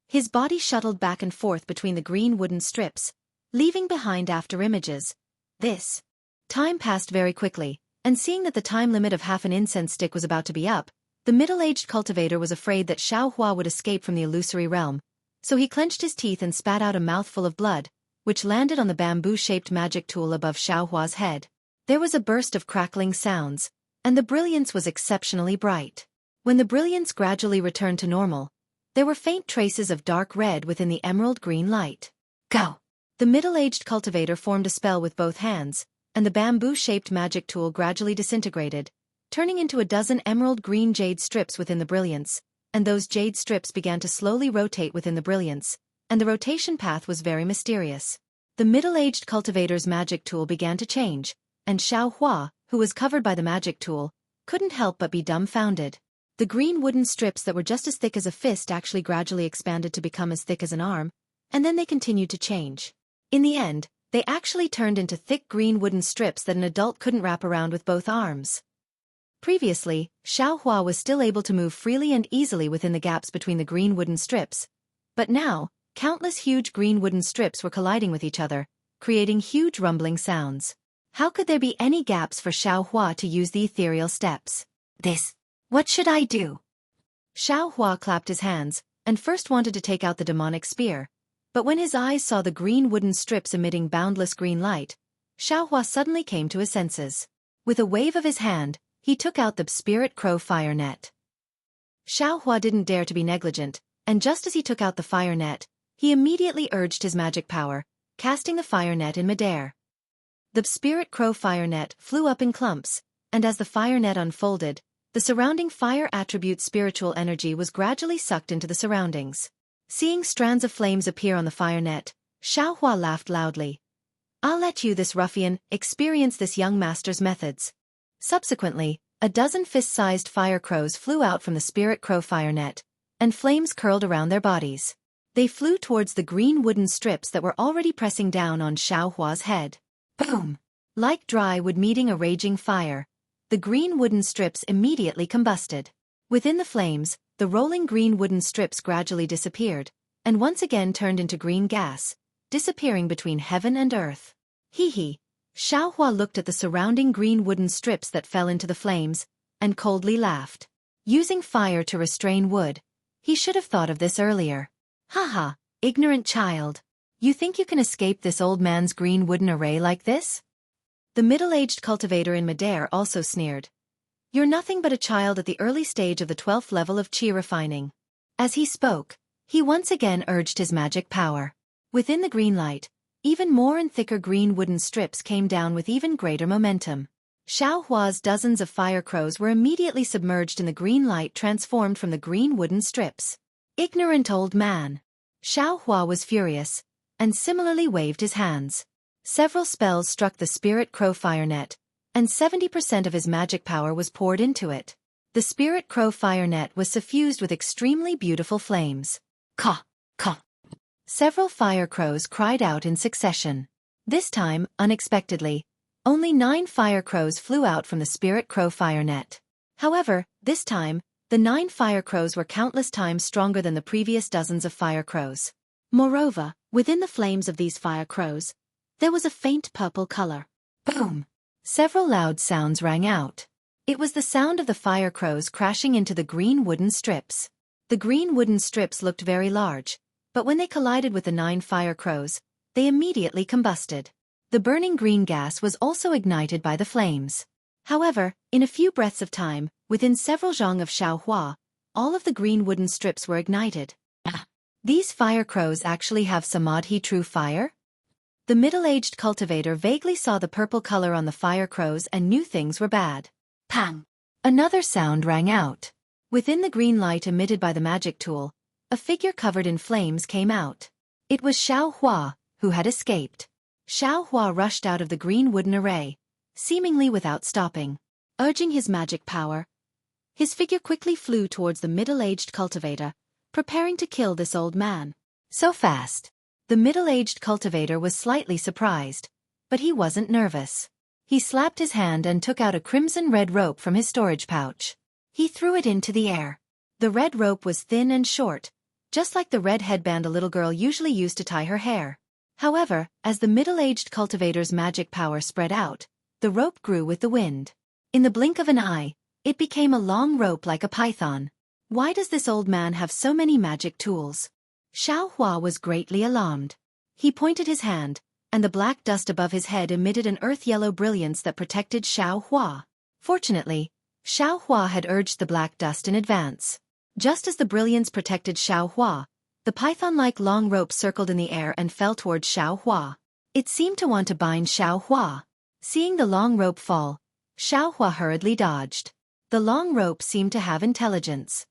His body shuttled back and forth between the green wooden strips, leaving behind after images. This time passed very quickly, and seeing that the time limit of half an incense stick was about to be up, the middle-aged cultivator was afraid that Xiao Hua would escape from the illusory realm, so he clenched his teeth and spat out a mouthful of blood, which landed on the bamboo-shaped magic tool above Xiao Hua's head. There was a burst of crackling sounds, and the brilliance was exceptionally bright. When the brilliance gradually returned to normal, there were faint traces of dark red within the emerald green light. "Go!" The middle-aged cultivator formed a spell with both hands, and the bamboo-shaped magic tool gradually disintegrated, turning into a dozen emerald green jade strips within the brilliance, and those jade strips began to slowly rotate within the brilliance, and the rotation path was very mysterious. The middle-aged cultivator's magic tool began to change, and Xiao Hua, who was covered by the magic tool, couldn't help but be dumbfounded. The green wooden strips that were just as thick as a fist actually gradually expanded to become as thick as an arm, and then they continued to change. In the end, they actually turned into thick green wooden strips that an adult couldn't wrap around with both arms. Previously, Xiao Hua was still able to move freely and easily within the gaps between the green wooden strips, but now, countless huge green wooden strips were colliding with each other, creating huge rumbling sounds. How could there be any gaps for Xiao Hua to use the ethereal steps? What should I do? Xiao Hua clapped his hands, and first wanted to take out the demonic spear, but when his eyes saw the green wooden strips emitting boundless green light, Xiao Hua suddenly came to his senses. With a wave of his hand, he took out the spirit crow fire net. Xiao Hua didn't dare to be negligent, and just as he took out the fire net, he immediately urged his magic power, casting the fire net in midair. The spirit crow fire net flew up in clumps, and as the fire net unfolded, the surrounding fire attribute spiritual energy was gradually sucked into the surroundings. Seeing strands of flames appear on the fire net, Xiao Hua laughed loudly. "I'll let you, this ruffian, experience this young master's methods." Subsequently, a dozen fist-sized fire crows flew out from the spirit crow fire net, and flames curled around their bodies. They flew towards the green wooden strips that were already pressing down on Xiao Hua's head. Boom! Like dry wood meeting a raging fire, the green wooden strips immediately combusted. Within the flames, the rolling green wooden strips gradually disappeared, and once again turned into green gas, disappearing between heaven and earth. Hee. Xiao Hua looked at the surrounding green wooden strips that fell into the flames, and coldly laughed. Using fire to restrain wood, he should have thought of this earlier. Haha, ignorant child. You think you can escape this old man's green wooden array like this? The middle-aged cultivator in midair also sneered. You're nothing but a child at the early stage of the 12th level of chi refining. As he spoke, he once again urged his magic power. Within the green light, even more and thicker green wooden strips came down with even greater momentum. Xiao Hua's dozens of fire crows were immediately submerged in the green light transformed from the green wooden strips. Ignorant old man. Xiao Hua was furious, and similarly waved his hands. Several spells struck the Spirit Crow fire net, and 70% of his magic power was poured into it. The Spirit Crow fire net was suffused with extremely beautiful flames. Caw, caw. Several fire crows cried out in succession. This time, unexpectedly, only 9 fire crows flew out from the Spirit Crow fire net. However, this time, the 9 fire crows were countless times stronger than the previous dozens of fire crows. Moreover, within the flames of these fire crows, there was a faint purple color. Boom! Several loud sounds rang out. It was the sound of the fire crows crashing into the green wooden strips. The green wooden strips looked very large, but when they collided with the 9 fire crows, they immediately combusted. The burning green gas was also ignited by the flames. However, in a few breaths of time, within several zhang of Xiaohua, all of the green wooden strips were ignited. These fire crows actually have samadhi true fire? The middle-aged cultivator vaguely saw the purple color on the fire crows and knew things were bad. Pang! Another sound rang out. Within the green light emitted by the magic tool, a figure covered in flames came out. It was Xiaohua, who had escaped. Xiaohua rushed out of the green wooden array, seemingly without stopping. Urging his magic power, his figure quickly flew towards the middle-aged cultivator, preparing to kill this old man. So fast. The middle-aged cultivator was slightly surprised, but he wasn't nervous. He slapped his hand and took out a crimson-red rope from his storage pouch. He threw it into the air. The red rope was thin and short, just like the red headband a little girl usually used to tie her hair. However, as the middle-aged cultivator's magic power spread out, the rope grew with the wind. In the blink of an eye, it became a long rope like a python. Why does this old man have so many magic tools? Xiaohua was greatly alarmed. He pointed his hand, and the black dust above his head emitted an earth-yellow brilliance that protected Xiaohua. Fortunately, Xiaohua had urged the black dust in advance. Just as the brilliance protected Xiaohua, the python-like long rope circled in the air and fell towards Xiaohua. It seemed to want to bind Xiaohua. Seeing the long rope fall, Xiaohua hurriedly dodged. The long rope seemed to have intelligence.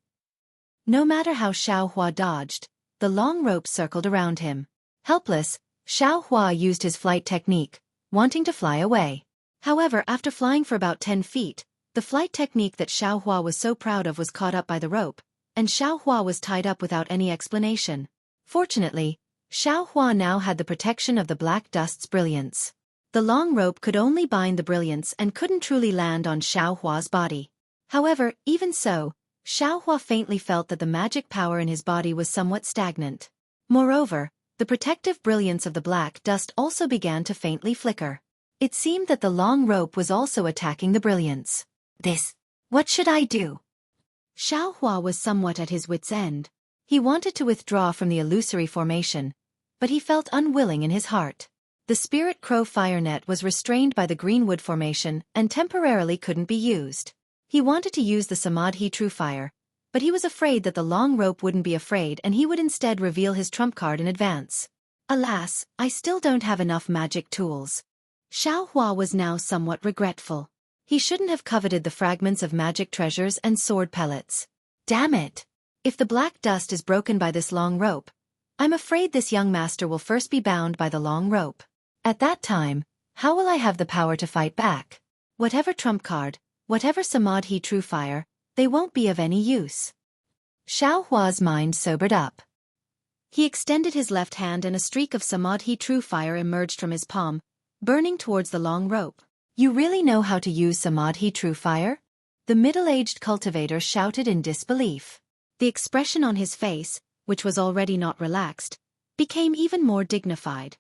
No matter how Xiaohua dodged, the long rope circled around him. Helpless, Xiaohua used his flight technique, wanting to fly away. However, after flying for about 10 feet, the flight technique that Xiaohua was so proud of was caught up by the rope, and Xiaohua was tied up without any explanation. Fortunately, Xiaohua now had the protection of the black dust's brilliance. The long rope could only bind the brilliance and couldn't truly land on Xiaohua's body. However, even so, Xiaohua faintly felt that the magic power in his body was somewhat stagnant. Moreover, the protective brilliance of the black dust also began to faintly flicker. It seemed that the long rope was also attacking the brilliance. What should I do? Xiaohua was somewhat at his wit's end. He wanted to withdraw from the illusory formation, but he felt unwilling in his heart. The Spirit Crow fire net was restrained by the greenwood formation and temporarily couldn't be used. He wanted to use the Samadhi True Fire, but he was afraid that the long rope wouldn't be afraid and he would instead reveal his trump card in advance. Alas, I still don't have enough magic tools. Xiaohua was now somewhat regretful. He shouldn't have coveted the fragments of magic treasures and sword pellets. Damn it! If the black dust is broken by this long rope, I'm afraid this young master will first be bound by the long rope. At that time, how will I have the power to fight back? Whatever trump card, whatever Samadhi True Fire, they won't be of any use. Xiaohua's mind sobered up. He extended his left hand and a streak of Samadhi True Fire emerged from his palm, burning towards the long rope. You really know how to use Samadhi True Fire? The middle-aged cultivator shouted in disbelief. The expression on his face, which was already not relaxed, became even more dignified.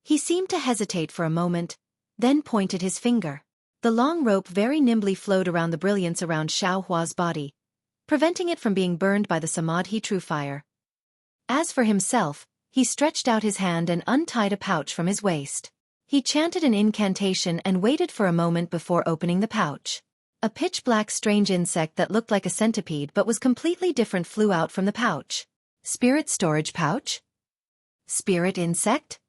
He seemed to hesitate for a moment, then pointed his finger. The long rope very nimbly flowed around the brilliance around Xiaohua's body, preventing it from being burned by the Samadhi True Fire. As for himself, he stretched out his hand and untied a pouch from his waist. He chanted an incantation and waited for a moment before opening the pouch. A pitch-black strange insect that looked like a centipede but was completely different flew out from the pouch. Spirit storage pouch? Spirit insect?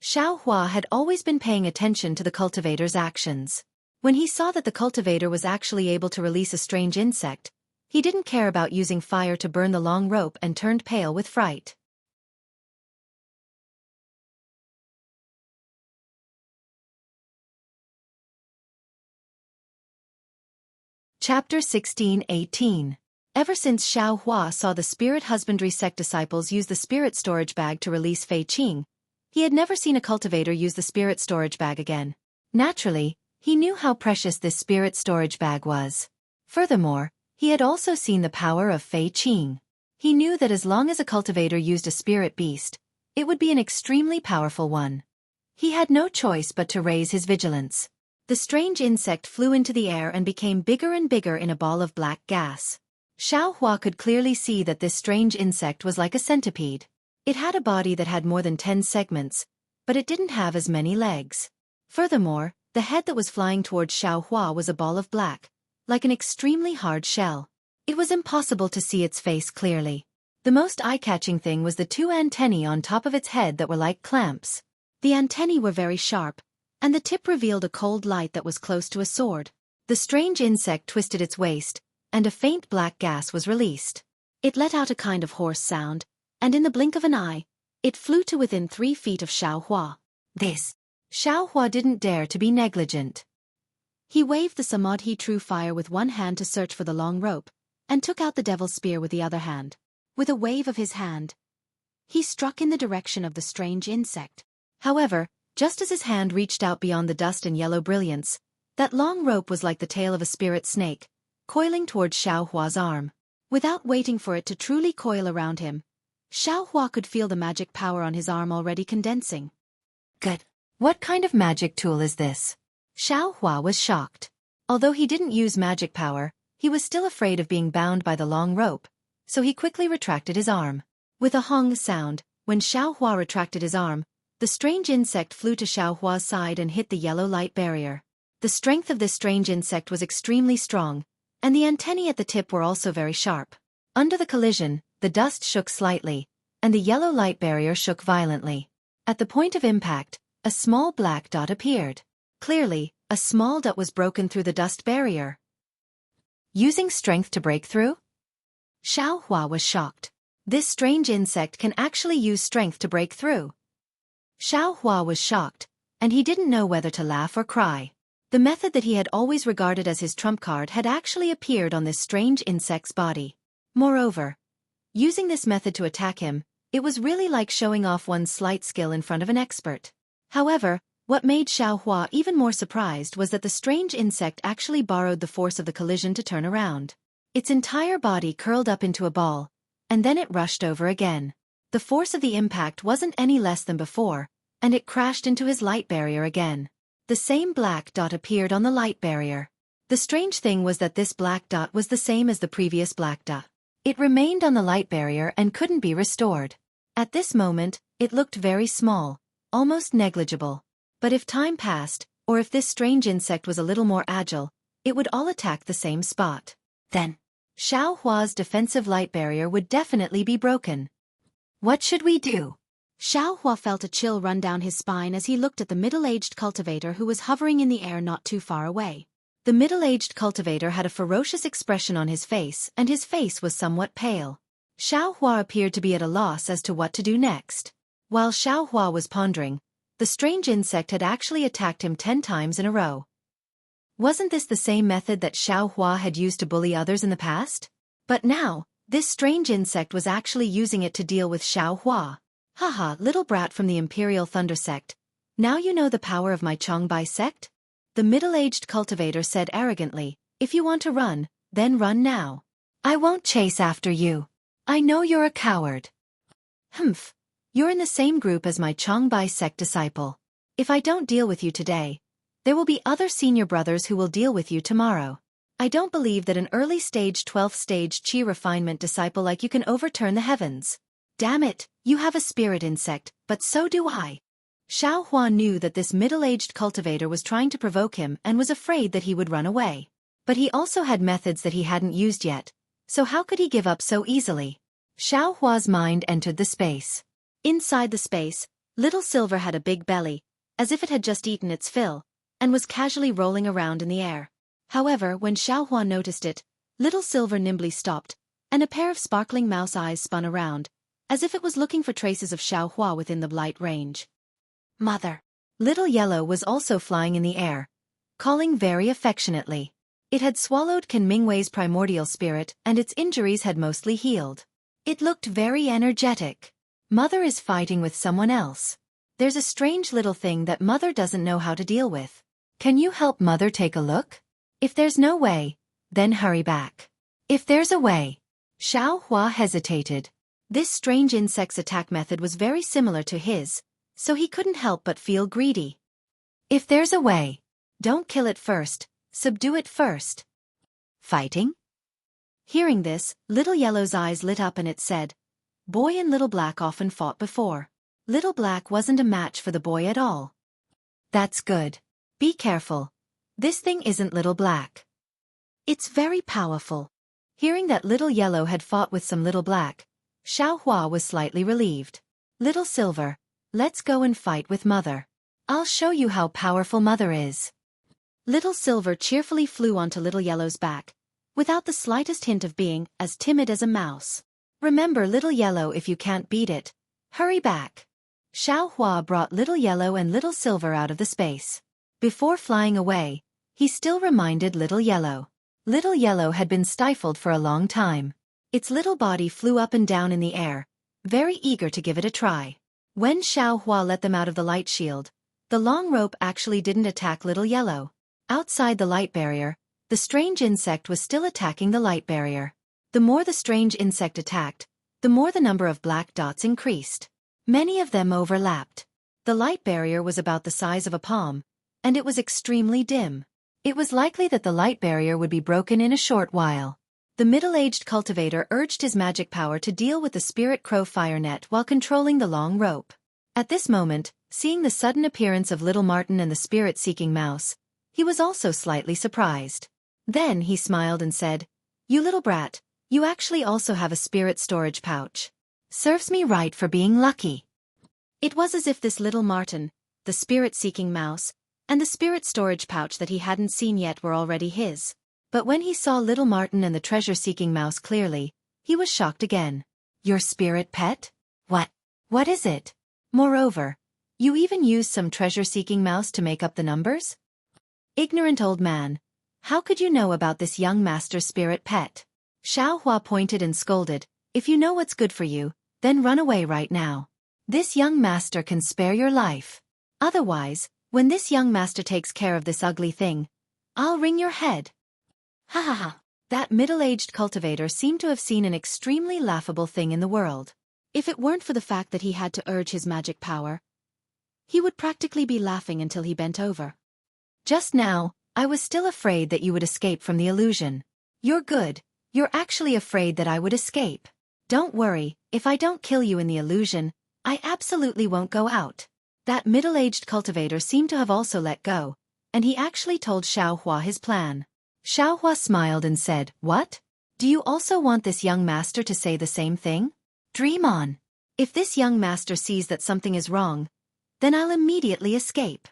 Xiaohua had always been paying attention to the cultivator's actions. When he saw that the cultivator was actually able to release a strange insect, he didn't care about using fire to burn the long rope and turned pale with fright. Chapter 16-18. Ever since Xiao Hua saw the spirit husbandry sect disciples use the spirit storage bag to release Fei Qing, he had never seen a cultivator use the spirit storage bag again. Naturally, he knew how precious this spirit storage bag was. Furthermore, he had also seen the power of Fei Qing. He knew that as long as a cultivator used a spirit beast, it would be an extremely powerful one. He had no choice but to raise his vigilance. The strange insect flew into the air and became bigger and bigger in a ball of black gas. Xiao Hua could clearly see that this strange insect was like a centipede. It had a body that had more than 10 segments, but it didn't have as many legs. Furthermore, the head that was flying towards Xiao Hua was a ball of black, like an extremely hard shell. It was impossible to see its face clearly. The most eye-catching thing was the 2 antennae on top of its head that were like clamps. The antennae were very sharp, and the tip revealed a cold light that was close to a sword. The strange insect twisted its waist, and a faint black gas was released. It let out a kind of hoarse sound, and in the blink of an eye, it flew to within 3 feet of Xiao Hua. Xiao Hua didn't dare to be negligent. He waved the Samadhi True Fire with one hand to search for the long rope, and took out the devil's spear with the other hand. With a wave of his hand, he struck in the direction of the strange insect. However, just as his hand reached out beyond the dust and yellow brilliance, that long rope was like the tail of a spirit snake, coiling towards Xiao Hua's arm. Without waiting for it to truly coil around him, Xiao Hua could feel the magic power on his arm already condensing. Good. What kind of magic tool is this? Xiao Hua was shocked. Although he didn't use magic power, he was still afraid of being bound by the long rope, so he quickly retracted his arm. With a hong sound, when Xiao Hua retracted his arm, the strange insect flew to Xiao Hua's side and hit the yellow light barrier. The strength of this strange insect was extremely strong, and the antennae at the tip were also very sharp. Under the collision, the dust shook slightly, and the yellow light barrier shook violently. At the point of impact, a small black dot appeared. Clearly, a small dot was broken through the dust barrier. Using strength to break through? Xiao Hua was shocked. This strange insect can actually use strength to break through. Xiao Hua was shocked, and he didn't know whether to laugh or cry. The method that he had always regarded as his trump card had actually appeared on this strange insect's body. Moreover, using this method to attack him, it was really like showing off one's slight skill in front of an expert. However, what made Xiao Hua even more surprised was that the strange insect actually borrowed the force of the collision to turn around. Its entire body curled up into a ball, and then it rushed over again. The force of the impact wasn't any less than before, and it crashed into his light barrier again. The same black dot appeared on the light barrier. The strange thing was that this black dot was the same as the previous black dot. It remained on the light barrier and couldn't be restored. At this moment, it looked very small, almost negligible. But if time passed, or if this strange insect was a little more agile, it would all attack the same spot. Then, Xiao Hua's defensive light barrier would definitely be broken. What should we do? Xiao Hua felt a chill run down his spine as he looked at the middle-aged cultivator who was hovering in the air not too far away. The middle-aged cultivator had a ferocious expression on his face, and his face was somewhat pale. Xiao Hua appeared to be at a loss as to what to do next. While Xiao Hua was pondering, the strange insect had actually attacked him 10 times in a row. Wasn't this the same method that Xiao Hua had used to bully others in the past? But now, this strange insect was actually using it to deal with Xiao Hua. Haha, little brat from the Imperial Thunder Sect. Now you know the power of my Chongbai sect? The middle-aged cultivator said arrogantly, if you want to run, then run now. I won't chase after you. I know you're a coward. Humph. You're in the same group as my Chongbai sect disciple. If I don't deal with you today, there will be other senior brothers who will deal with you tomorrow. I don't believe that an early-stage 12th stage Qi refinement disciple like you can overturn the heavens. Damn it, you have a spirit insect, but so do I. Xiao Hua knew that this middle-aged cultivator was trying to provoke him and was afraid that he would run away. But he also had methods that he hadn't used yet, so how could he give up so easily? Xiao Hua's mind entered the space. Inside the space, Little Silver had a big belly, as if it had just eaten its fill, and was casually rolling around in the air. However, when Xiao Hua noticed it, Little Silver nimbly stopped, and a pair of sparkling mouse eyes spun around, as if it was looking for traces of Xiao Hua within the blight range. Mother. Little Yellow was also flying in the air, calling very affectionately. It had swallowed Kan Mingwei's primordial spirit and its injuries had mostly healed. It looked very energetic. Mother is fighting with someone else. There's a strange little thing that Mother doesn't know how to deal with. Can you help Mother take a look? If there's no way, then hurry back. If there's a way. Xiao Hua hesitated. This strange insect's attack method was very similar to his, so he couldn't help but feel greedy. If there's a way. Don't kill it first, subdue it first. Fighting? Hearing this, Little Yellow's eyes lit up and it said, Boy and Little Black often fought before. Little Black wasn't a match for the boy at all. That's good. Be careful. This thing isn't Little Black. It's very powerful. Hearing that Little Yellow had fought with some Little Black, Xiao Hua was slightly relieved. Little Silver, let's go and fight with Mother. I'll show you how powerful Mother is. Little Silver cheerfully flew onto Little Yellow's back, without the slightest hint of being as timid as a mouse. Remember, Little Yellow, if you can't beat it, hurry back. Xiao Hua brought Little Yellow and Little Silver out of the space. Before flying away, he still reminded Little Yellow. Little Yellow had been stifled for a long time. Its little body flew up and down in the air, very eager to give it a try. When Xiao Hua let them out of the light shield, the long rope actually didn't attack Little Yellow. Outside the light barrier, the strange insect was still attacking the light barrier. The more the strange insect attacked, the more the number of black dots increased. Many of them overlapped. The light barrier was about the size of a palm, and it was extremely dim. It was likely that the light barrier would be broken in a short while. The middle-aged cultivator urged his magic power to deal with the spirit crow fire net while controlling the long rope. At this moment, seeing the sudden appearance of Little Martin and the spirit-seeking mouse, he was also slightly surprised. Then he smiled and said, You little brat, you actually also have a spirit storage pouch. Serves me right for being lucky. It was as if this Little Martin, the spirit-seeking mouse, and the spirit storage pouch that he hadn't seen yet were already his. But when he saw Little Martin and the treasure-seeking mouse clearly, he was shocked again. Your spirit pet? What is it? Moreover, you even used some treasure-seeking mouse to make up the numbers? Ignorant old man, how could you know about this young master's spirit pet? Xiao Hua pointed and scolded, If you know what's good for you, then run away right now. This young master can spare your life. Otherwise, when this young master takes care of this ugly thing, I'll wring your head. Ha ha ha. That middle-aged cultivator seemed to have seen an extremely laughable thing in the world. If it weren't for the fact that he had to urge his magic power, he would practically be laughing until he bent over. Just now, I was still afraid that you would escape from the illusion. You're good. You're actually afraid that I would escape. Don't worry, if I don't kill you in the illusion, I absolutely won't go out. That middle-aged cultivator seemed to have also let go, and he actually told Xiao Hua his plan. Xiao Hua smiled and said, What? Do you also want this young master to say the same thing? Dream on. If this young master sees that something is wrong, then I'll immediately escape.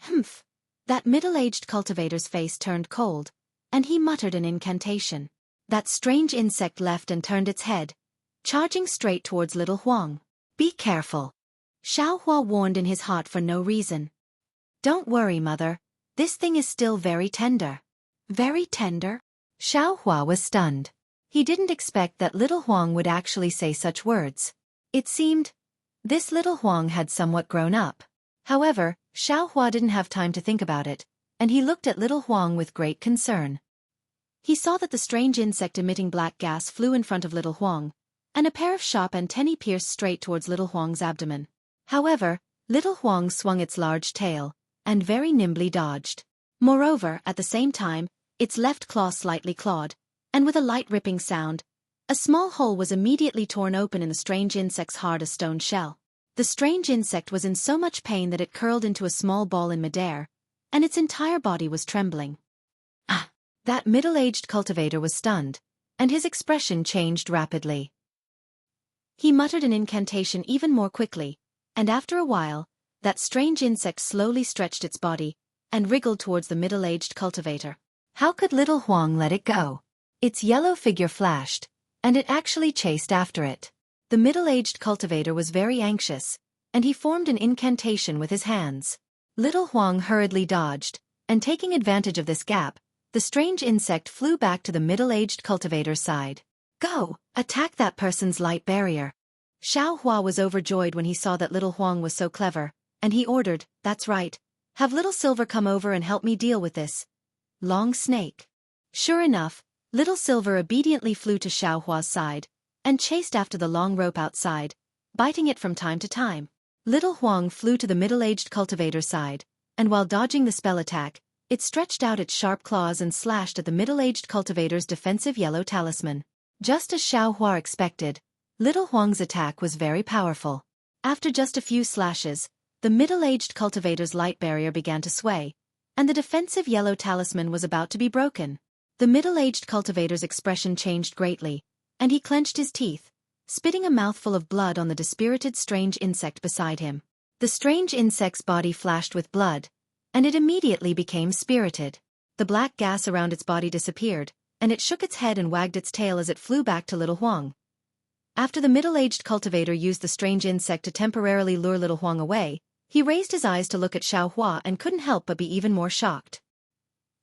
Humph. That middle-aged cultivator's face turned cold, and he muttered an incantation. That strange insect left and turned its head, charging straight towards Little Huang. Be careful. Xiao Hua warned in his heart for no reason. Don't worry, Mother. This thing is still very tender. Very tender? Xiao Hua was stunned. He didn't expect that Little Huang would actually say such words. It seemed this Little Huang had somewhat grown up. However, Xiao Hua didn't have time to think about it, and he looked at Little Huang with great concern. He saw that the strange insect emitting black gas flew in front of Little Huang, and a pair of sharp antennae pierced straight towards Little Huang's abdomen. However, Little Huang swung its large tail, and very nimbly dodged. Moreover, at the same time, its left claw slightly clawed, and with a light ripping sound, a small hole was immediately torn open in the strange insect's hard-as-stone shell. The strange insect was in so much pain that it curled into a small ball in midair, and its entire body was trembling. Ah! That middle-aged cultivator was stunned, and his expression changed rapidly. He muttered an incantation even more quickly, and after a while, that strange insect slowly stretched its body and wriggled towards the middle-aged cultivator. How could Little Huang let it go? Its yellow figure flashed, and it actually chased after it. The middle-aged cultivator was very anxious, and he formed an incantation with his hands. Little Huang hurriedly dodged, and taking advantage of this gap, the strange insect flew back to the middle-aged cultivator's side. Go! Attack that person's light barrier. Xiao Hua was overjoyed when he saw that little Huang was so clever, and he ordered, that's right. Have little Silver come over and help me deal with this long snake. Sure enough, little Silver obediently flew to Xiao Hua's side, and chased after the long rope outside, biting it from time to time. Little Huang flew to the middle-aged cultivator's side, and while dodging the spell attack, it stretched out its sharp claws and slashed at the middle-aged cultivator's defensive yellow talisman. Just as Xiao Hua expected, little Huang's attack was very powerful. After just a few slashes, the middle-aged cultivator's light barrier began to sway, and the defensive yellow talisman was about to be broken. The middle-aged cultivator's expression changed greatly, and he clenched his teeth, spitting a mouthful of blood on the dispirited strange insect beside him. The strange insect's body flashed with blood, and it immediately became spirited. The black gas around its body disappeared, and it shook its head and wagged its tail as it flew back to little Huang. After the middle-aged cultivator used the strange insect to temporarily lure little Huang away, he raised his eyes to look at Xiao Hua and couldn't help but be even more shocked.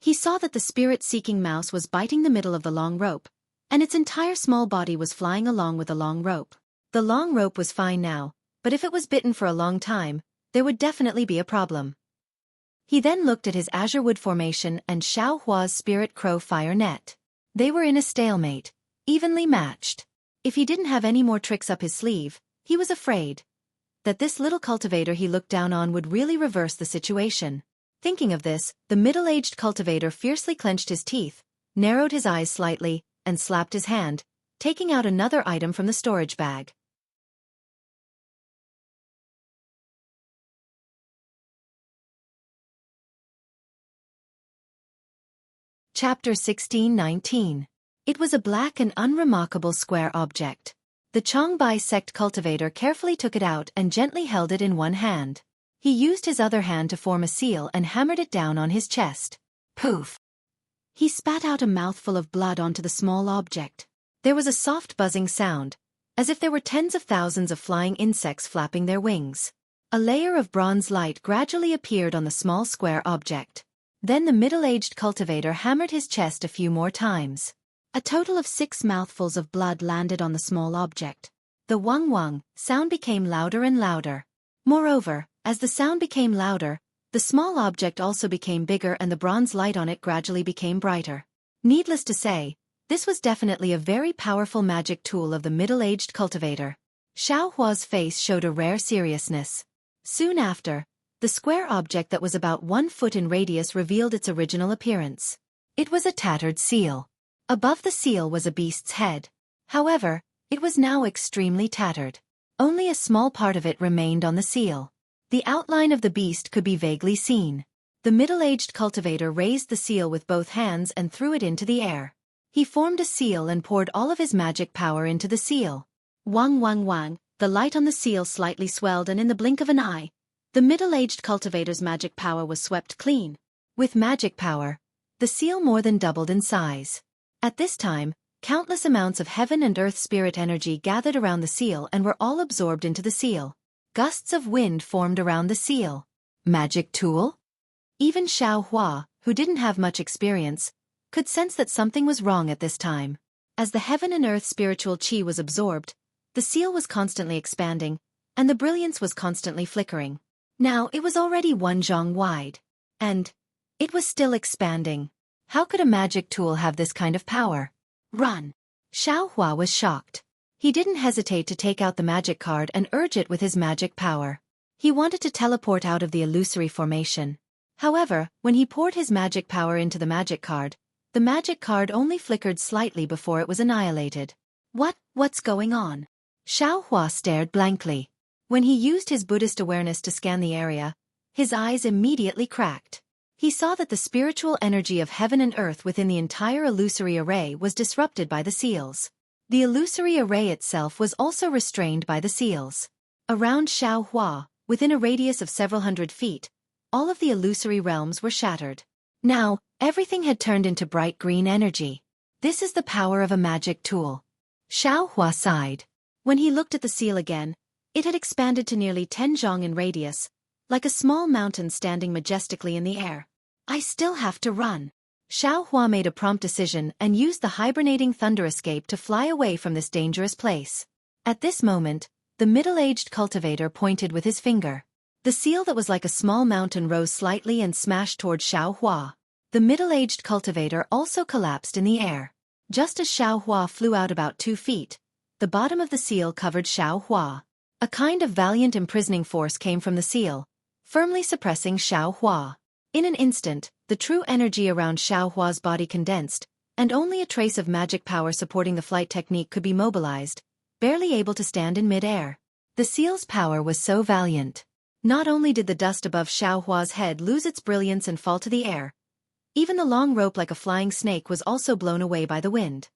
He saw that the spirit-seeking mouse was biting the middle of the long rope, and its entire small body was flying along with the long rope. The long rope was fine now, but if it was bitten for a long time, there would definitely be a problem. He then looked at his azure wood formation and Xiao Hua's spirit crow fire net. They were in a stalemate, evenly matched. If he didn't have any more tricks up his sleeve, he was afraid that this little cultivator he looked down on would really reverse the situation. Thinking of this, the middle-aged cultivator fiercely clenched his teeth, narrowed his eyes slightly, and slapped his hand, taking out another item from the storage bag. Chapter 16:19. It was a black and unremarkable square object. The Changbai sect cultivator carefully took it out and gently held it in one hand. He used his other hand to form a seal and hammered it down on his chest. Poof! He spat out a mouthful of blood onto the small object. There was a soft buzzing sound, as if there were tens of thousands of flying insects flapping their wings. A layer of bronze light gradually appeared on the small square object. Then the middle-aged cultivator hammered his chest a few more times. A total of 6 mouthfuls of blood landed on the small object. The wang-wang sound became louder and louder. Moreover, as the sound became louder, the small object also became bigger and the bronze light on it gradually became brighter. Needless to say, this was definitely a very powerful magic tool of the middle-aged cultivator. Xiao Hua's face showed a rare seriousness. Soon after, the square object that was about 1 foot in radius revealed its original appearance. It was a tattered seal. Above the seal was a beast's head. However, it was now extremely tattered. Only a small part of it remained on the seal. The outline of the beast could be vaguely seen. The middle-aged cultivator raised the seal with both hands and threw it into the air. He formed a seal and poured all of his magic power into the seal. Wang wang wang, the light on the seal slightly swelled and in the blink of an eye, the middle-aged cultivator's magic power was swept clean. With magic power, the seal more than doubled in size. At this time, countless amounts of heaven and earth spirit energy gathered around the seal and were all absorbed into the seal. Gusts of wind formed around the seal. Magic tool? Even Xiao Hua, who didn't have much experience, could sense that something was wrong at this time. As the heaven and earth spiritual qi was absorbed, the seal was constantly expanding, and the brilliance was constantly flickering. Now it was already 1 zhong wide. And it was still expanding. How could a magic tool have this kind of power? Run! Xiao Hua was shocked. He didn't hesitate to take out the magic card and urge it with his magic power. He wanted to teleport out of the illusory formation. However, when he poured his magic power into the magic card only flickered slightly before it was annihilated. What's going on? Xiao Hua stared blankly. When he used his Buddhist awareness to scan the area, his eyes immediately cracked. He saw that the spiritual energy of heaven and earth within the entire illusory array was disrupted by the seals. The illusory array itself was also restrained by the seals. Around Xiao Hua, within a radius of several hundred feet, all of the illusory realms were shattered. Now, everything had turned into bright green energy. This is the power of a magic tool. Xiao Hua sighed. When he looked at the seal again, it had expanded to nearly 10 zhong in radius, like a small mountain standing majestically in the air. I still have to run. Xueqi made a prompt decision and used the hibernating thunder escape to fly away from this dangerous place. At this moment, the middle-aged cultivator pointed with his finger. The seal that was like a small mountain rose slightly and smashed toward Xueqi. The middle-aged cultivator also collapsed in the air. Just as Xueqi flew out about 2 feet, the bottom of the seal covered Xueqi. A kind of valiant imprisoning force came from the seal, firmly suppressing Xueqi. In an instant, the true energy around Xueqi's body condensed, and only a trace of magic power supporting the flight technique could be mobilized, barely able to stand in mid-air. The seal's power was so valiant. Not only did the dust above Xueqi's head lose its brilliance and fall to the air, even the long rope like a flying snake was also blown away by the wind.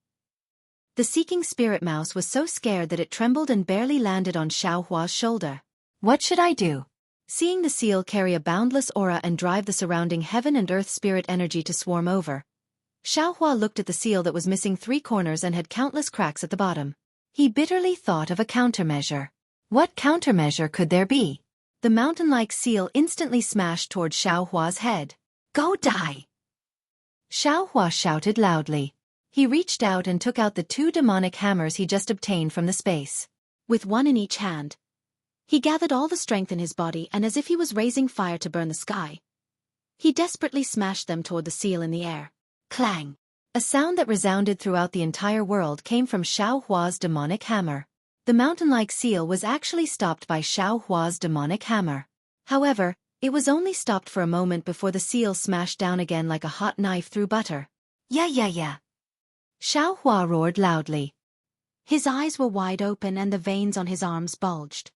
The seeking spirit mouse was so scared that it trembled and barely landed on Xueqi's shoulder. What should I do? Seeing the seal carry a boundless aura and drive the surrounding heaven and earth spirit energy to swarm over, Xueqi looked at the seal that was missing 3 corners and had countless cracks at the bottom. He bitterly thought of a countermeasure. What countermeasure could there be? The mountain-like seal instantly smashed toward Xueqi's head. Go die! Xueqi shouted loudly. He reached out and took out the 2 demonic hammers he just obtained from the space. With one in each hand, he gathered all the strength in his body and as if he was raising fire to burn the sky, he desperately smashed them toward the seal in the air. Clang! A sound that resounded throughout the entire world came from Xueqi's demonic hammer. The mountain-like seal was actually stopped by Xueqi's demonic hammer. However, it was only stopped for a moment before the seal smashed down again like a hot knife through butter. Yeah. Xueqi roared loudly. His eyes were wide open and the veins on his arms bulged.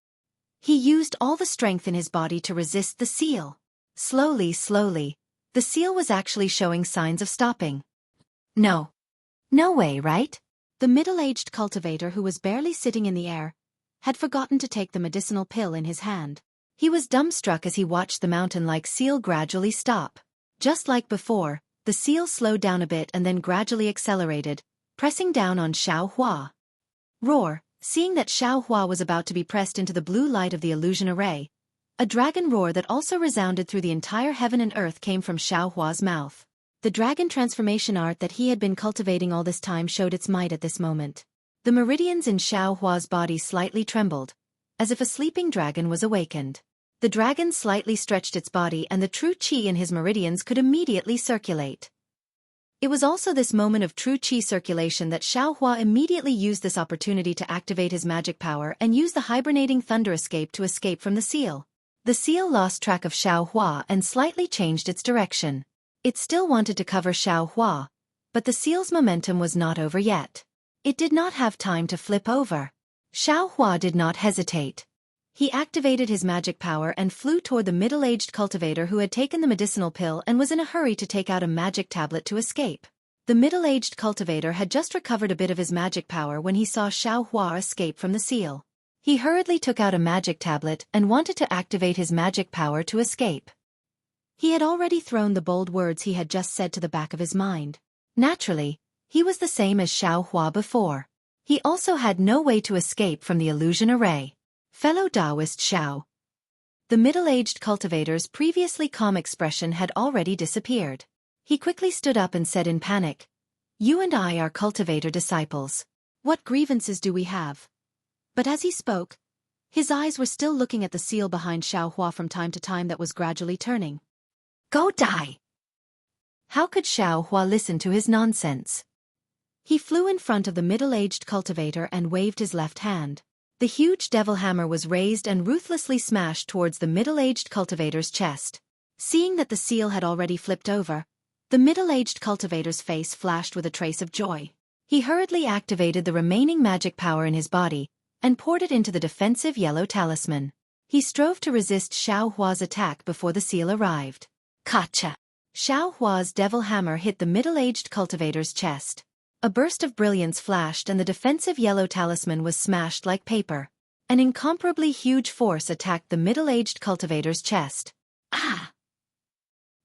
He used all the strength in his body to resist the seal. Slowly, the seal was actually showing signs of stopping. No way, right? The middle-aged cultivator, who was barely sitting in the air, had forgotten to take the medicinal pill in his hand. He was dumbstruck as he watched the mountain-like seal gradually stop. Just like before, the seal slowed down a bit and then gradually accelerated, pressing down on Xueqi. Roar! Seeing that Xueqi was about to be pressed into the blue light of the illusion array, a dragon roar that also resounded through the entire heaven and earth came from Xueqi's mouth. The dragon transformation art that he had been cultivating all this time showed its might at this moment. The meridians in Xueqi's body slightly trembled, as if a sleeping dragon was awakened. The dragon slightly stretched its body and the true qi in his meridians could immediately circulate. It was also this moment of true qi circulation that Xueqi immediately used this opportunity to activate his magic power and use the hibernating thunder escape to escape from the seal. The seal lost track of Xueqi and slightly changed its direction. It still wanted to cover Xueqi, but the seal's momentum was not over yet. It did not have time to flip over. Xueqi did not hesitate. He activated his magic power and flew toward the middle-aged cultivator who had taken the medicinal pill and was in a hurry to take out a magic tablet to escape. The middle-aged cultivator had just recovered a bit of his magic power when he saw Xueqi escape from the seal. He hurriedly took out a magic tablet and wanted to activate his magic power to escape. He had already thrown the bold words he had just said to the back of his mind. Naturally, he was the same as Xueqi before. He also had no way to escape from the illusion array. Fellow Taoist Xiao. The middle-aged cultivator's previously calm expression had already disappeared. He quickly stood up and said in panic, "You and I are cultivator disciples. What grievances do we have?" But as he spoke, his eyes were still looking at the seal behind Xueqi from time to time that was gradually turning. Go die! How could Xueqi listen to his nonsense? He flew in front of the middle-aged cultivator and waved his left hand. The huge devil hammer was raised and ruthlessly smashed towards the middle-aged cultivator's chest. Seeing that the seal had already flipped over, the middle-aged cultivator's face flashed with a trace of joy. He hurriedly activated the remaining magic power in his body and poured it into the defensive yellow talisman. He strove to resist Xueqi's attack before the seal arrived. Gotcha! Xueqi's devil hammer hit the middle-aged cultivator's chest. A burst of brilliance flashed and the defensive yellow talisman was smashed like paper. An incomparably huge force attacked the middle-aged cultivator's chest. Ah!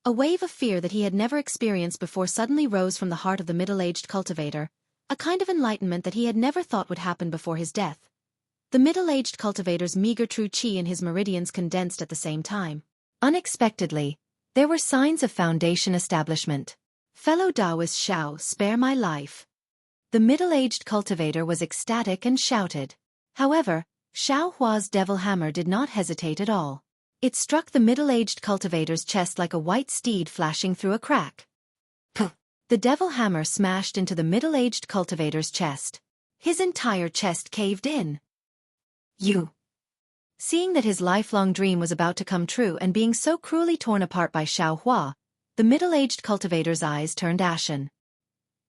A wave of fear that he had never experienced before suddenly rose from the heart of the middle-aged cultivator, a kind of enlightenment that he had never thought would happen before his death. The middle-aged cultivator's meager true qi in his meridians condensed at the same time. Unexpectedly, there were signs of foundation establishment. Fellow Taoist Xiao, spare my life. The middle-aged cultivator was ecstatic and shouted. However, Xiao Hua's devil hammer did not hesitate at all. It struck the middle-aged cultivator's chest like a white steed flashing through a crack. Puh! The devil hammer smashed into the middle-aged cultivator's chest. His entire chest caved in. You! Seeing that his lifelong dream was about to come true and being so cruelly torn apart by Xiao Hua, the middle-aged cultivator's eyes turned ashen.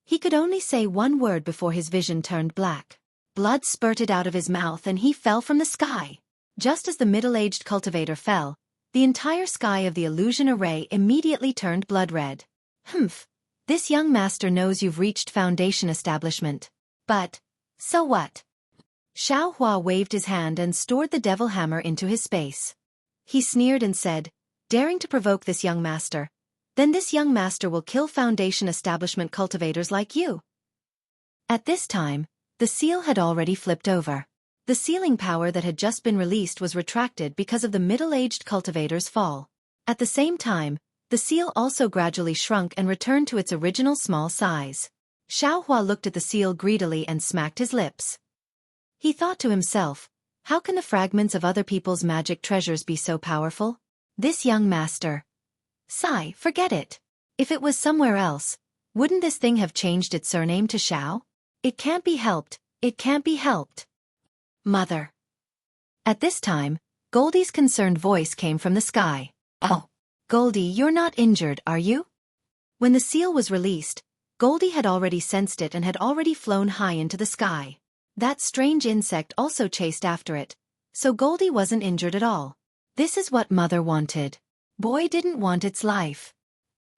He could only say one word before his vision turned black. Blood spurted out of his mouth and he fell from the sky. Just as the middle-aged cultivator fell, the entire sky of the illusion array immediately turned blood red. Humph! This young master knows you've reached foundation establishment. But, so what? Xiao Hua waved his hand and stored the devil hammer into his space. He sneered and said, daring to provoke this young master, then this young master will kill foundation establishment cultivators like you. At this time, the seal had already flipped over. The sealing power that had just been released was retracted because of the middle-aged cultivator's fall. At the same time, the seal also gradually shrunk and returned to its original small size. Xiao Hua looked at the seal greedily and smacked his lips. He thought to himself, how can the fragments of other people's magic treasures be so powerful? This young master. Sigh, forget it. If it was somewhere else, wouldn't this thing have changed its surname to Xiao? It can't be helped, it can't be helped. Mother. At this time, Goldie's concerned voice came from the sky. Oh, Goldie, you're not injured, are you? When the seal was released, Goldie had already sensed it and had already flown high into the sky. That strange insect also chased after it, so Goldie wasn't injured at all. This is what Mother wanted. Boy didn't want its life.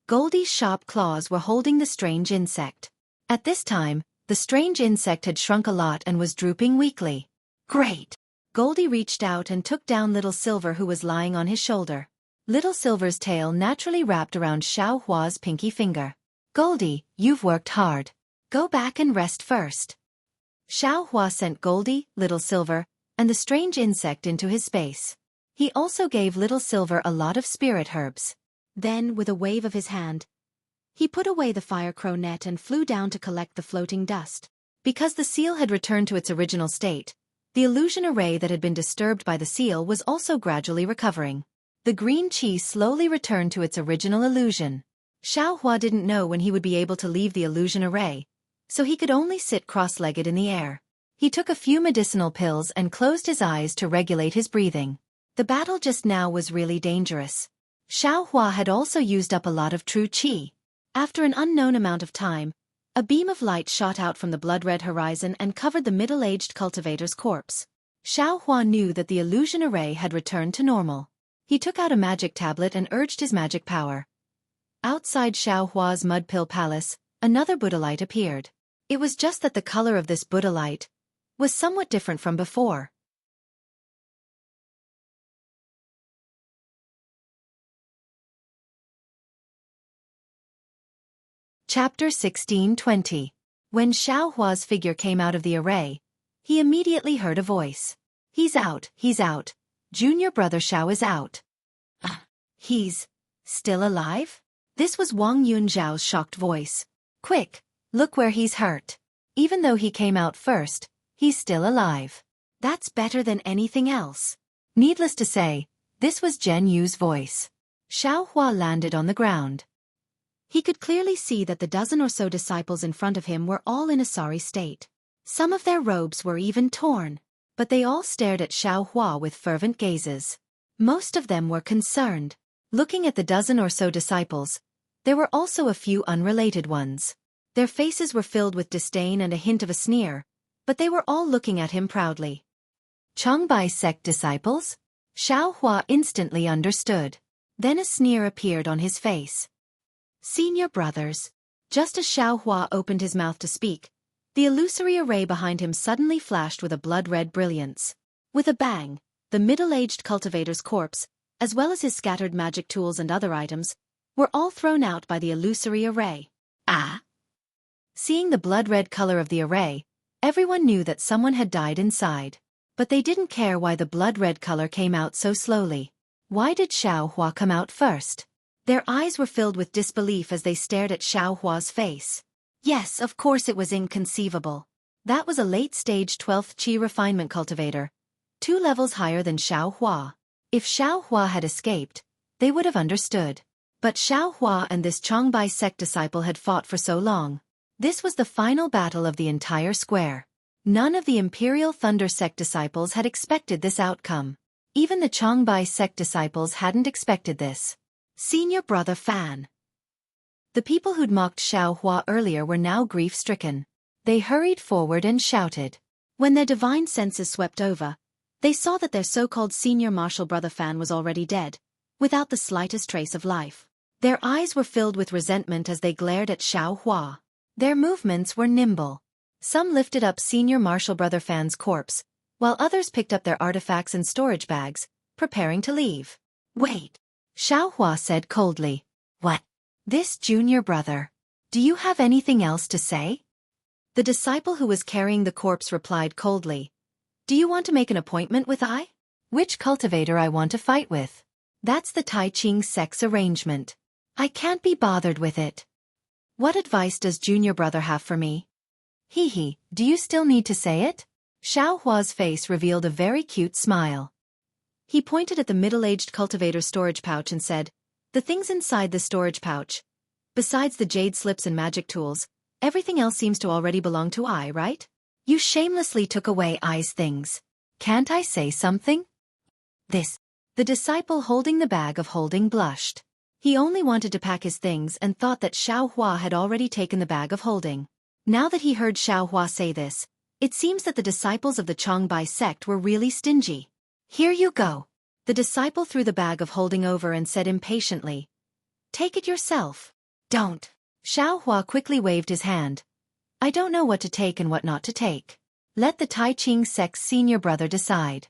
Goldie's sharp claws were holding the strange insect. At this time, the strange insect had shrunk a lot and was drooping weakly. Great! Goldie reached out and took down Little Silver who was lying on his shoulder. Little Silver's tail naturally wrapped around Xiao Hua's pinky finger. Goldie, you've worked hard. Go back and rest first. Xiao Hua sent Goldie, Little Silver, and the strange insect into his space. He also gave Little Silver a lot of spirit herbs. Then, with a wave of his hand, he put away the fire crow net and flew down to collect the floating dust. Because the seal had returned to its original state, the illusion array that had been disturbed by the seal was also gradually recovering. The green chi slowly returned to its original illusion. Xiao Hua didn't know when he would be able to leave the illusion array, so he could only sit cross-legged in the air. He took a few medicinal pills and closed his eyes to regulate his breathing. The battle just now was really dangerous. Xiao Hua had also used up a lot of true qi. After an unknown amount of time, a beam of light shot out from the blood-red horizon and covered the middle-aged cultivator's corpse. Xiao Hua knew that the illusion array had returned to normal. He took out a magic tablet and urged his magic power. Outside Xiao Hua's mud pill palace, another Buddha light appeared. It was just that the color of this Buddha light was somewhat different from before. Chapter 16:20. When Xiao Hua's figure came out of the array, he immediately heard a voice. He's out, Junior brother Xiao is out. He's still alive? This was Wang Yunzhao's shocked voice. Quick, look where he's hurt. Even though he came out first, he's still alive. That's better than anything else. Needless to say, this was Zhen Yu's voice. Xiao Hua landed on the ground. He could clearly see that the dozen or so disciples in front of him were all in a sorry state. Some of their robes were even torn, but they all stared at Xiao Hua with fervent gazes. Most of them were concerned. Looking at the dozen or so disciples, there were also a few unrelated ones. Their faces were filled with disdain and a hint of a sneer, but they were all looking at him proudly. Changbai sect disciples? Xiao Hua instantly understood. Then a sneer appeared on his face. Senior brothers. Just as Xiao Hua opened his mouth to speak, the illusory array behind him suddenly flashed with a blood-red brilliance. With a bang, the middle-aged cultivator's corpse, as well as his scattered magic tools and other items, were all thrown out by the illusory array. Ah! Seeing the blood-red color of the array, everyone knew that someone had died inside. But they didn't care why the blood-red color came out so slowly. Why did Xiao Hua come out first? Their eyes were filled with disbelief as they stared at Xiao Hua's face. Yes, of course it was inconceivable. That was a late-stage 12th Qi refinement cultivator, 2 levels higher than Xiao Hua. If Xiao Hua had escaped, they would have understood. But Xiao Hua and this Changbai sect disciple had fought for so long. This was the final battle of the entire square. None of the Imperial Thunder sect disciples had expected this outcome. Even the Changbai sect disciples hadn't expected this. Senior Brother Fan. The people who'd mocked Xiao Hua earlier were now grief-stricken. They hurried forward and shouted. When their divine senses swept over, they saw that their so-called senior martial brother Fan was already dead, without the slightest trace of life. Their eyes were filled with resentment as they glared at Xiao Hua. Their movements were nimble. Some lifted up senior martial brother Fan's corpse, while others picked up their artifacts and storage bags, preparing to leave. Wait, Xiao Hua said coldly. What? This junior brother. Do you have anything else to say? The disciple who was carrying the corpse replied coldly. Do you want to make an appointment with I? Which cultivator I want to fight with? That's the Tai Ching sect's arrangement. I can't be bothered with it. What advice does junior brother have for me? Hee, do you still need to say it? Xiao Hua's face revealed a very cute smile. He pointed at the middle-aged cultivator's storage pouch and said, the things inside the storage pouch. Besides the jade slips and magic tools, everything else seems to already belong to I, right? You shamelessly took away I's things. Can't I say something? This. The disciple holding the bag of holding blushed. He only wanted to pack his things and thought that Xiao Hua had already taken the bag of holding. Now that he heard Xiao Hua say this, it seems that the disciples of the Changbai sect were really stingy. Here you go. The disciple threw the bag of holding over and said impatiently. Take it yourself. Don't. Xiao Hua quickly waved his hand. I don't know what to take and what not to take. Let the Tai Ching sect's senior brother decide.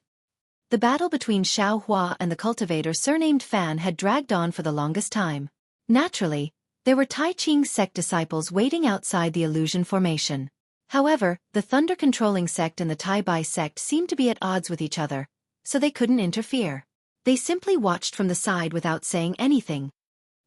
The battle between Xiao Hua and the cultivator surnamed Fan had dragged on for the longest time. Naturally, there were Tai Ching sect disciples waiting outside the illusion formation. However, the thunder-controlling sect and the Tai Bai sect seemed to be at odds with each other, so they couldn't interfere. They simply watched from the side without saying anything.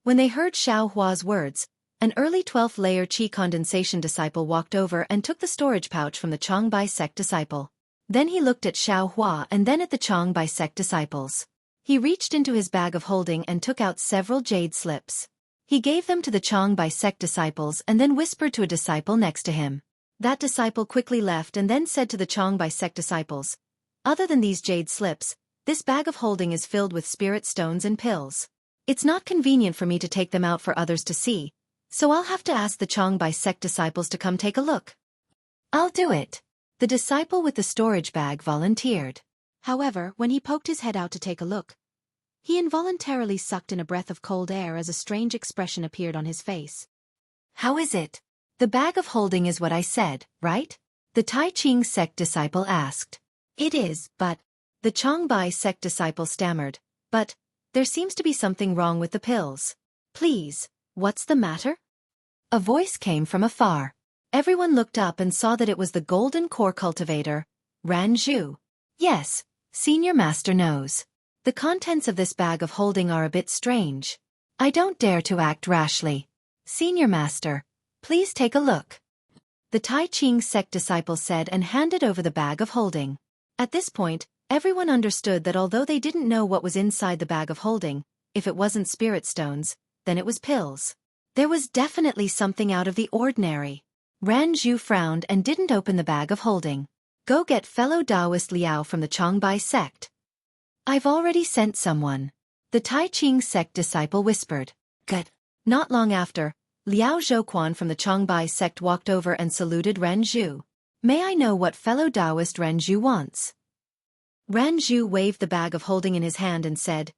When they heard Xiao Hua's words, an early 12th layer Qi condensation disciple walked over and took the storage pouch from the Changbai sect disciple. Then he looked at Xiao Hua and then at the Changbai sect disciples. He reached into his bag of holding and took out several jade slips. He gave them to the Changbai sect disciples and then whispered to a disciple next to him. That disciple quickly left and then said to the Changbai sect disciples, other than these jade slips, this bag of holding is filled with spirit stones and pills. It's not convenient for me to take them out for others to see, so I'll have to ask the Changbai sect disciples to come take a look. I'll do it. The disciple with the storage bag volunteered. However, when he poked his head out to take a look, he involuntarily sucked in a breath of cold air as a strange expression appeared on his face. How is it? The bag of holding is what I said, right? The Tai Ching sect disciple asked. It is, but... The Changbai sect disciple stammered. But, there seems to be something wrong with the pills. Please, what's the matter? A voice came from afar. Everyone looked up and saw that it was the golden core cultivator, Ran Zhu. Yes, Senior Master knows. The contents of this bag of holding are a bit strange. I don't dare to act rashly. Senior Master, please take a look. The Tai Ching sect disciple said and handed over the bag of holding. At this point, everyone understood that although they didn't know what was inside the bag of holding, if it wasn't spirit stones, then it was pills. There was definitely something out of the ordinary. Ran Zhu frowned and didn't open the bag of holding. Go get fellow Taoist Liao from the Changbai sect. I've already sent someone. The Tai Ching sect disciple whispered. Good. Not long after, Liao Zhouquan from the Changbai sect walked over and saluted Ran Zhu. May I know what fellow Taoist Ran Zhu wants? Ran Zhu waved the bag of holding in his hand and said,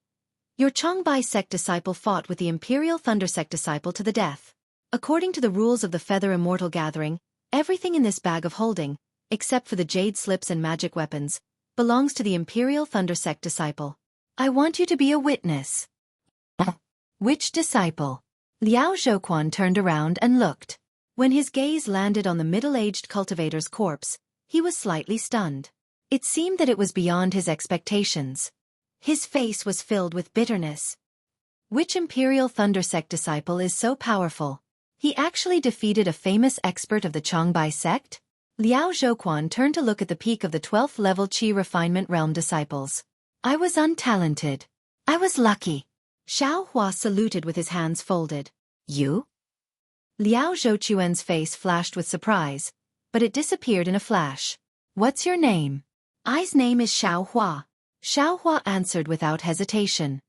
Your Changbai sect disciple fought with the Imperial Thunder sect disciple to the death. According to the rules of the Feather Immortal Gathering, everything in this bag of holding, except for the jade slips and magic weapons, belongs to the Imperial Thunder sect disciple. I want you to be a witness. Which disciple? Liao Zhouquan turned around and looked. When his gaze landed on the middle-aged cultivator's corpse, he was slightly stunned. It seemed that it was beyond his expectations. His face was filled with bitterness. Which Imperial Thunder Sect disciple is so powerful? He actually defeated a famous expert of the Changbai sect? Liao Zhouquan turned to look at the peak of the 12th level Qi Refinement Realm disciples. I was untalented. I was lucky. Xiao Hua saluted with his hands folded. You? Liao Zhouquan's face flashed with surprise, but it disappeared in a flash. What's your name? I's name is Xiao Hua. Xiao Hua answered without hesitation.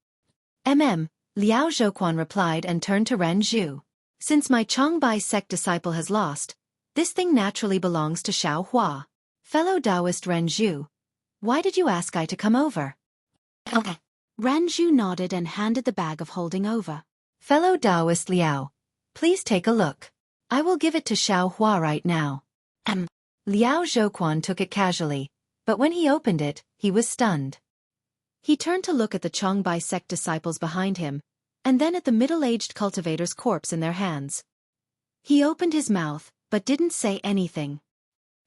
Liao Zhouquan replied and turned to Ren Zhu. Since my Changbai sect disciple has lost, this thing naturally belongs to Xiao Hua. Fellow Taoist Ren Zhu, why did you ask I to come over? Okay. Ren Zhu nodded and handed the bag of holding over. Fellow Taoist Liao, please take a look. I will give it to Xiao Hua right now. Liao Zhouquan took it casually, but when he opened it, he was stunned. He turned to look at the Changbai sect disciples behind him, and then at the middle-aged cultivator's corpse in their hands. He opened his mouth, but didn't say anything.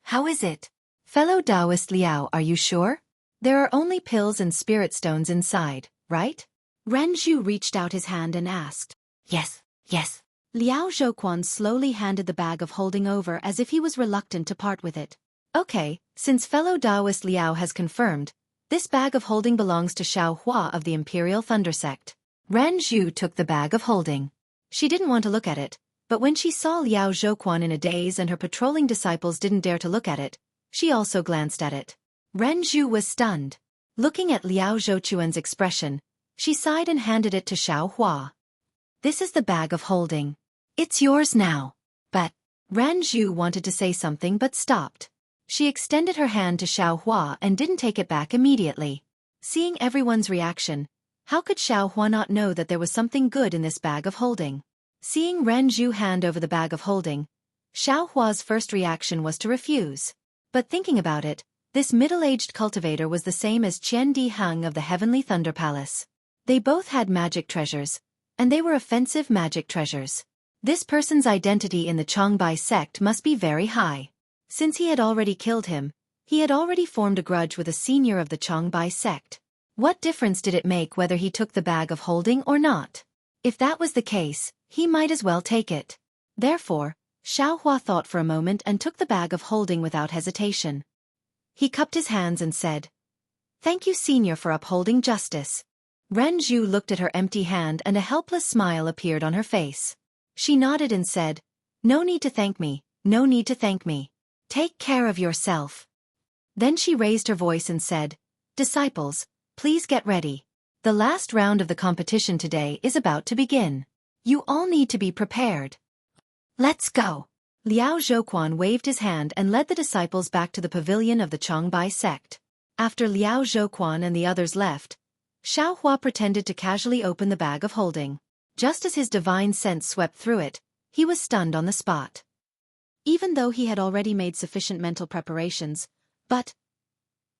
How is it? Fellow Taoist Liao, are you sure? There are only pills and spirit stones inside, right? Ren Zhu reached out his hand and asked. Yes. Liao Zhouquan slowly handed the bag of holding over as if he was reluctant to part with it. Okay, since fellow Taoist Liao has confirmed, this bag of holding belongs to Xiao Hua of the Imperial Thunder Sect. Ren Zhu took the bag of holding. She didn't want to look at it, but when she saw Liao Zhouquan in a daze and her patrolling disciples didn't dare to look at it, she also glanced at it. Ren Zhu was stunned. Looking at Liao Zhouquan's expression, she sighed and handed it to Xiao Hua. This is the bag of holding. It's yours now. But Ren Zhu wanted to say something but stopped. She extended her hand to Xiao Hua and didn't take it back immediately. Seeing everyone's reaction, how could Xiao Hua not know that there was something good in this bag of holding? Seeing Ren Zhu hand over the bag of holding, Xiao Hua's first reaction was to refuse. But thinking about it, this middle-aged cultivator was the same as Qian Di Heng of the Heavenly Thunder Palace. They both had magic treasures, and they were offensive magic treasures. This person's identity in the Changbai sect must be very high. Since he had already killed him, he had already formed a grudge with a senior of the Changbai sect. What difference did it make whether he took the bag of holding or not? If that was the case, he might as well take it. Therefore, Xiao Hua thought for a moment and took the bag of holding without hesitation. He cupped his hands and said, "Thank you, senior, for upholding justice." Ren Zhu looked at her empty hand and a helpless smile appeared on her face. She nodded and said, "No need to thank me, no need to thank me. Take care of yourself." Then she raised her voice and said, "Disciples, please get ready. The last round of the competition today is about to begin. You all need to be prepared. Let's go." Liao Zhouquan waved his hand and led the disciples back to the pavilion of the Changbai sect. After Liao Zhouquan and the others left, Xiao Hua pretended to casually open the bag of holding. Just as his divine sense swept through it, he was stunned on the spot. Even though he had already made sufficient mental preparations, but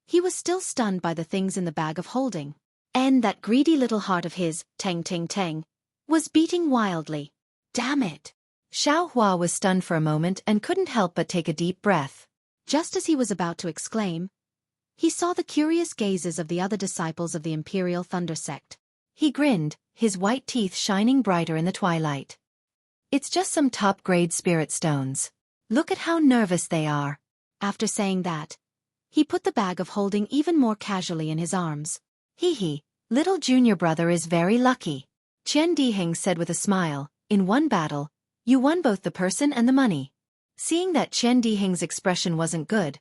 he was still stunned by the things in the bag of holding. And that greedy little heart of his, tang ting tang, was beating wildly. Damn it! Xiao Hua was stunned for a moment and couldn't help but take a deep breath. Just as he was about to exclaim, he saw the curious gazes of the other disciples of the Imperial Thunder Sect. He grinned, his white teeth shining brighter in the twilight. "It's just some top-grade spirit stones. Look at how nervous they are." After saying that, he put the bag of holding even more casually in his arms. "Hee, little junior brother is very lucky," Qian Diheng said with a smile. "In one battle, you won both the person and the money." Seeing that Qian Diheng's expression wasn't good,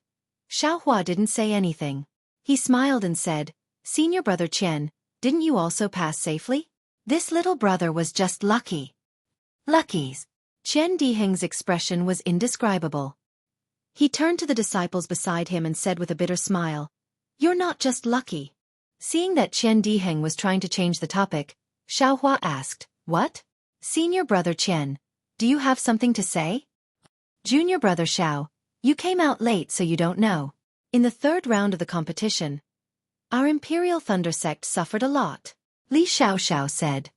Xiao Hua didn't say anything. He smiled and said, "Senior brother Qian, didn't you also pass safely? This little brother was just lucky." Luckies. Qian Diheng's expression was indescribable. He turned to the disciples beside him and said with a bitter smile, "You're not just lucky." Seeing that Qian Diheng was trying to change the topic, Xiao Hua asked, "What? Senior brother Qian, do you have something to say?" "Junior brother Xiao, you came out late so you don't know. In the third round of the competition, our Imperial Thunder Sect suffered a lot," Li Xiao said.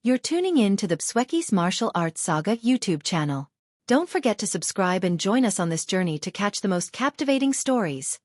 "You're tuning in to the Xueqi's Martial Arts Saga YouTube channel. Don't forget to subscribe and join us on this journey to catch the most captivating stories.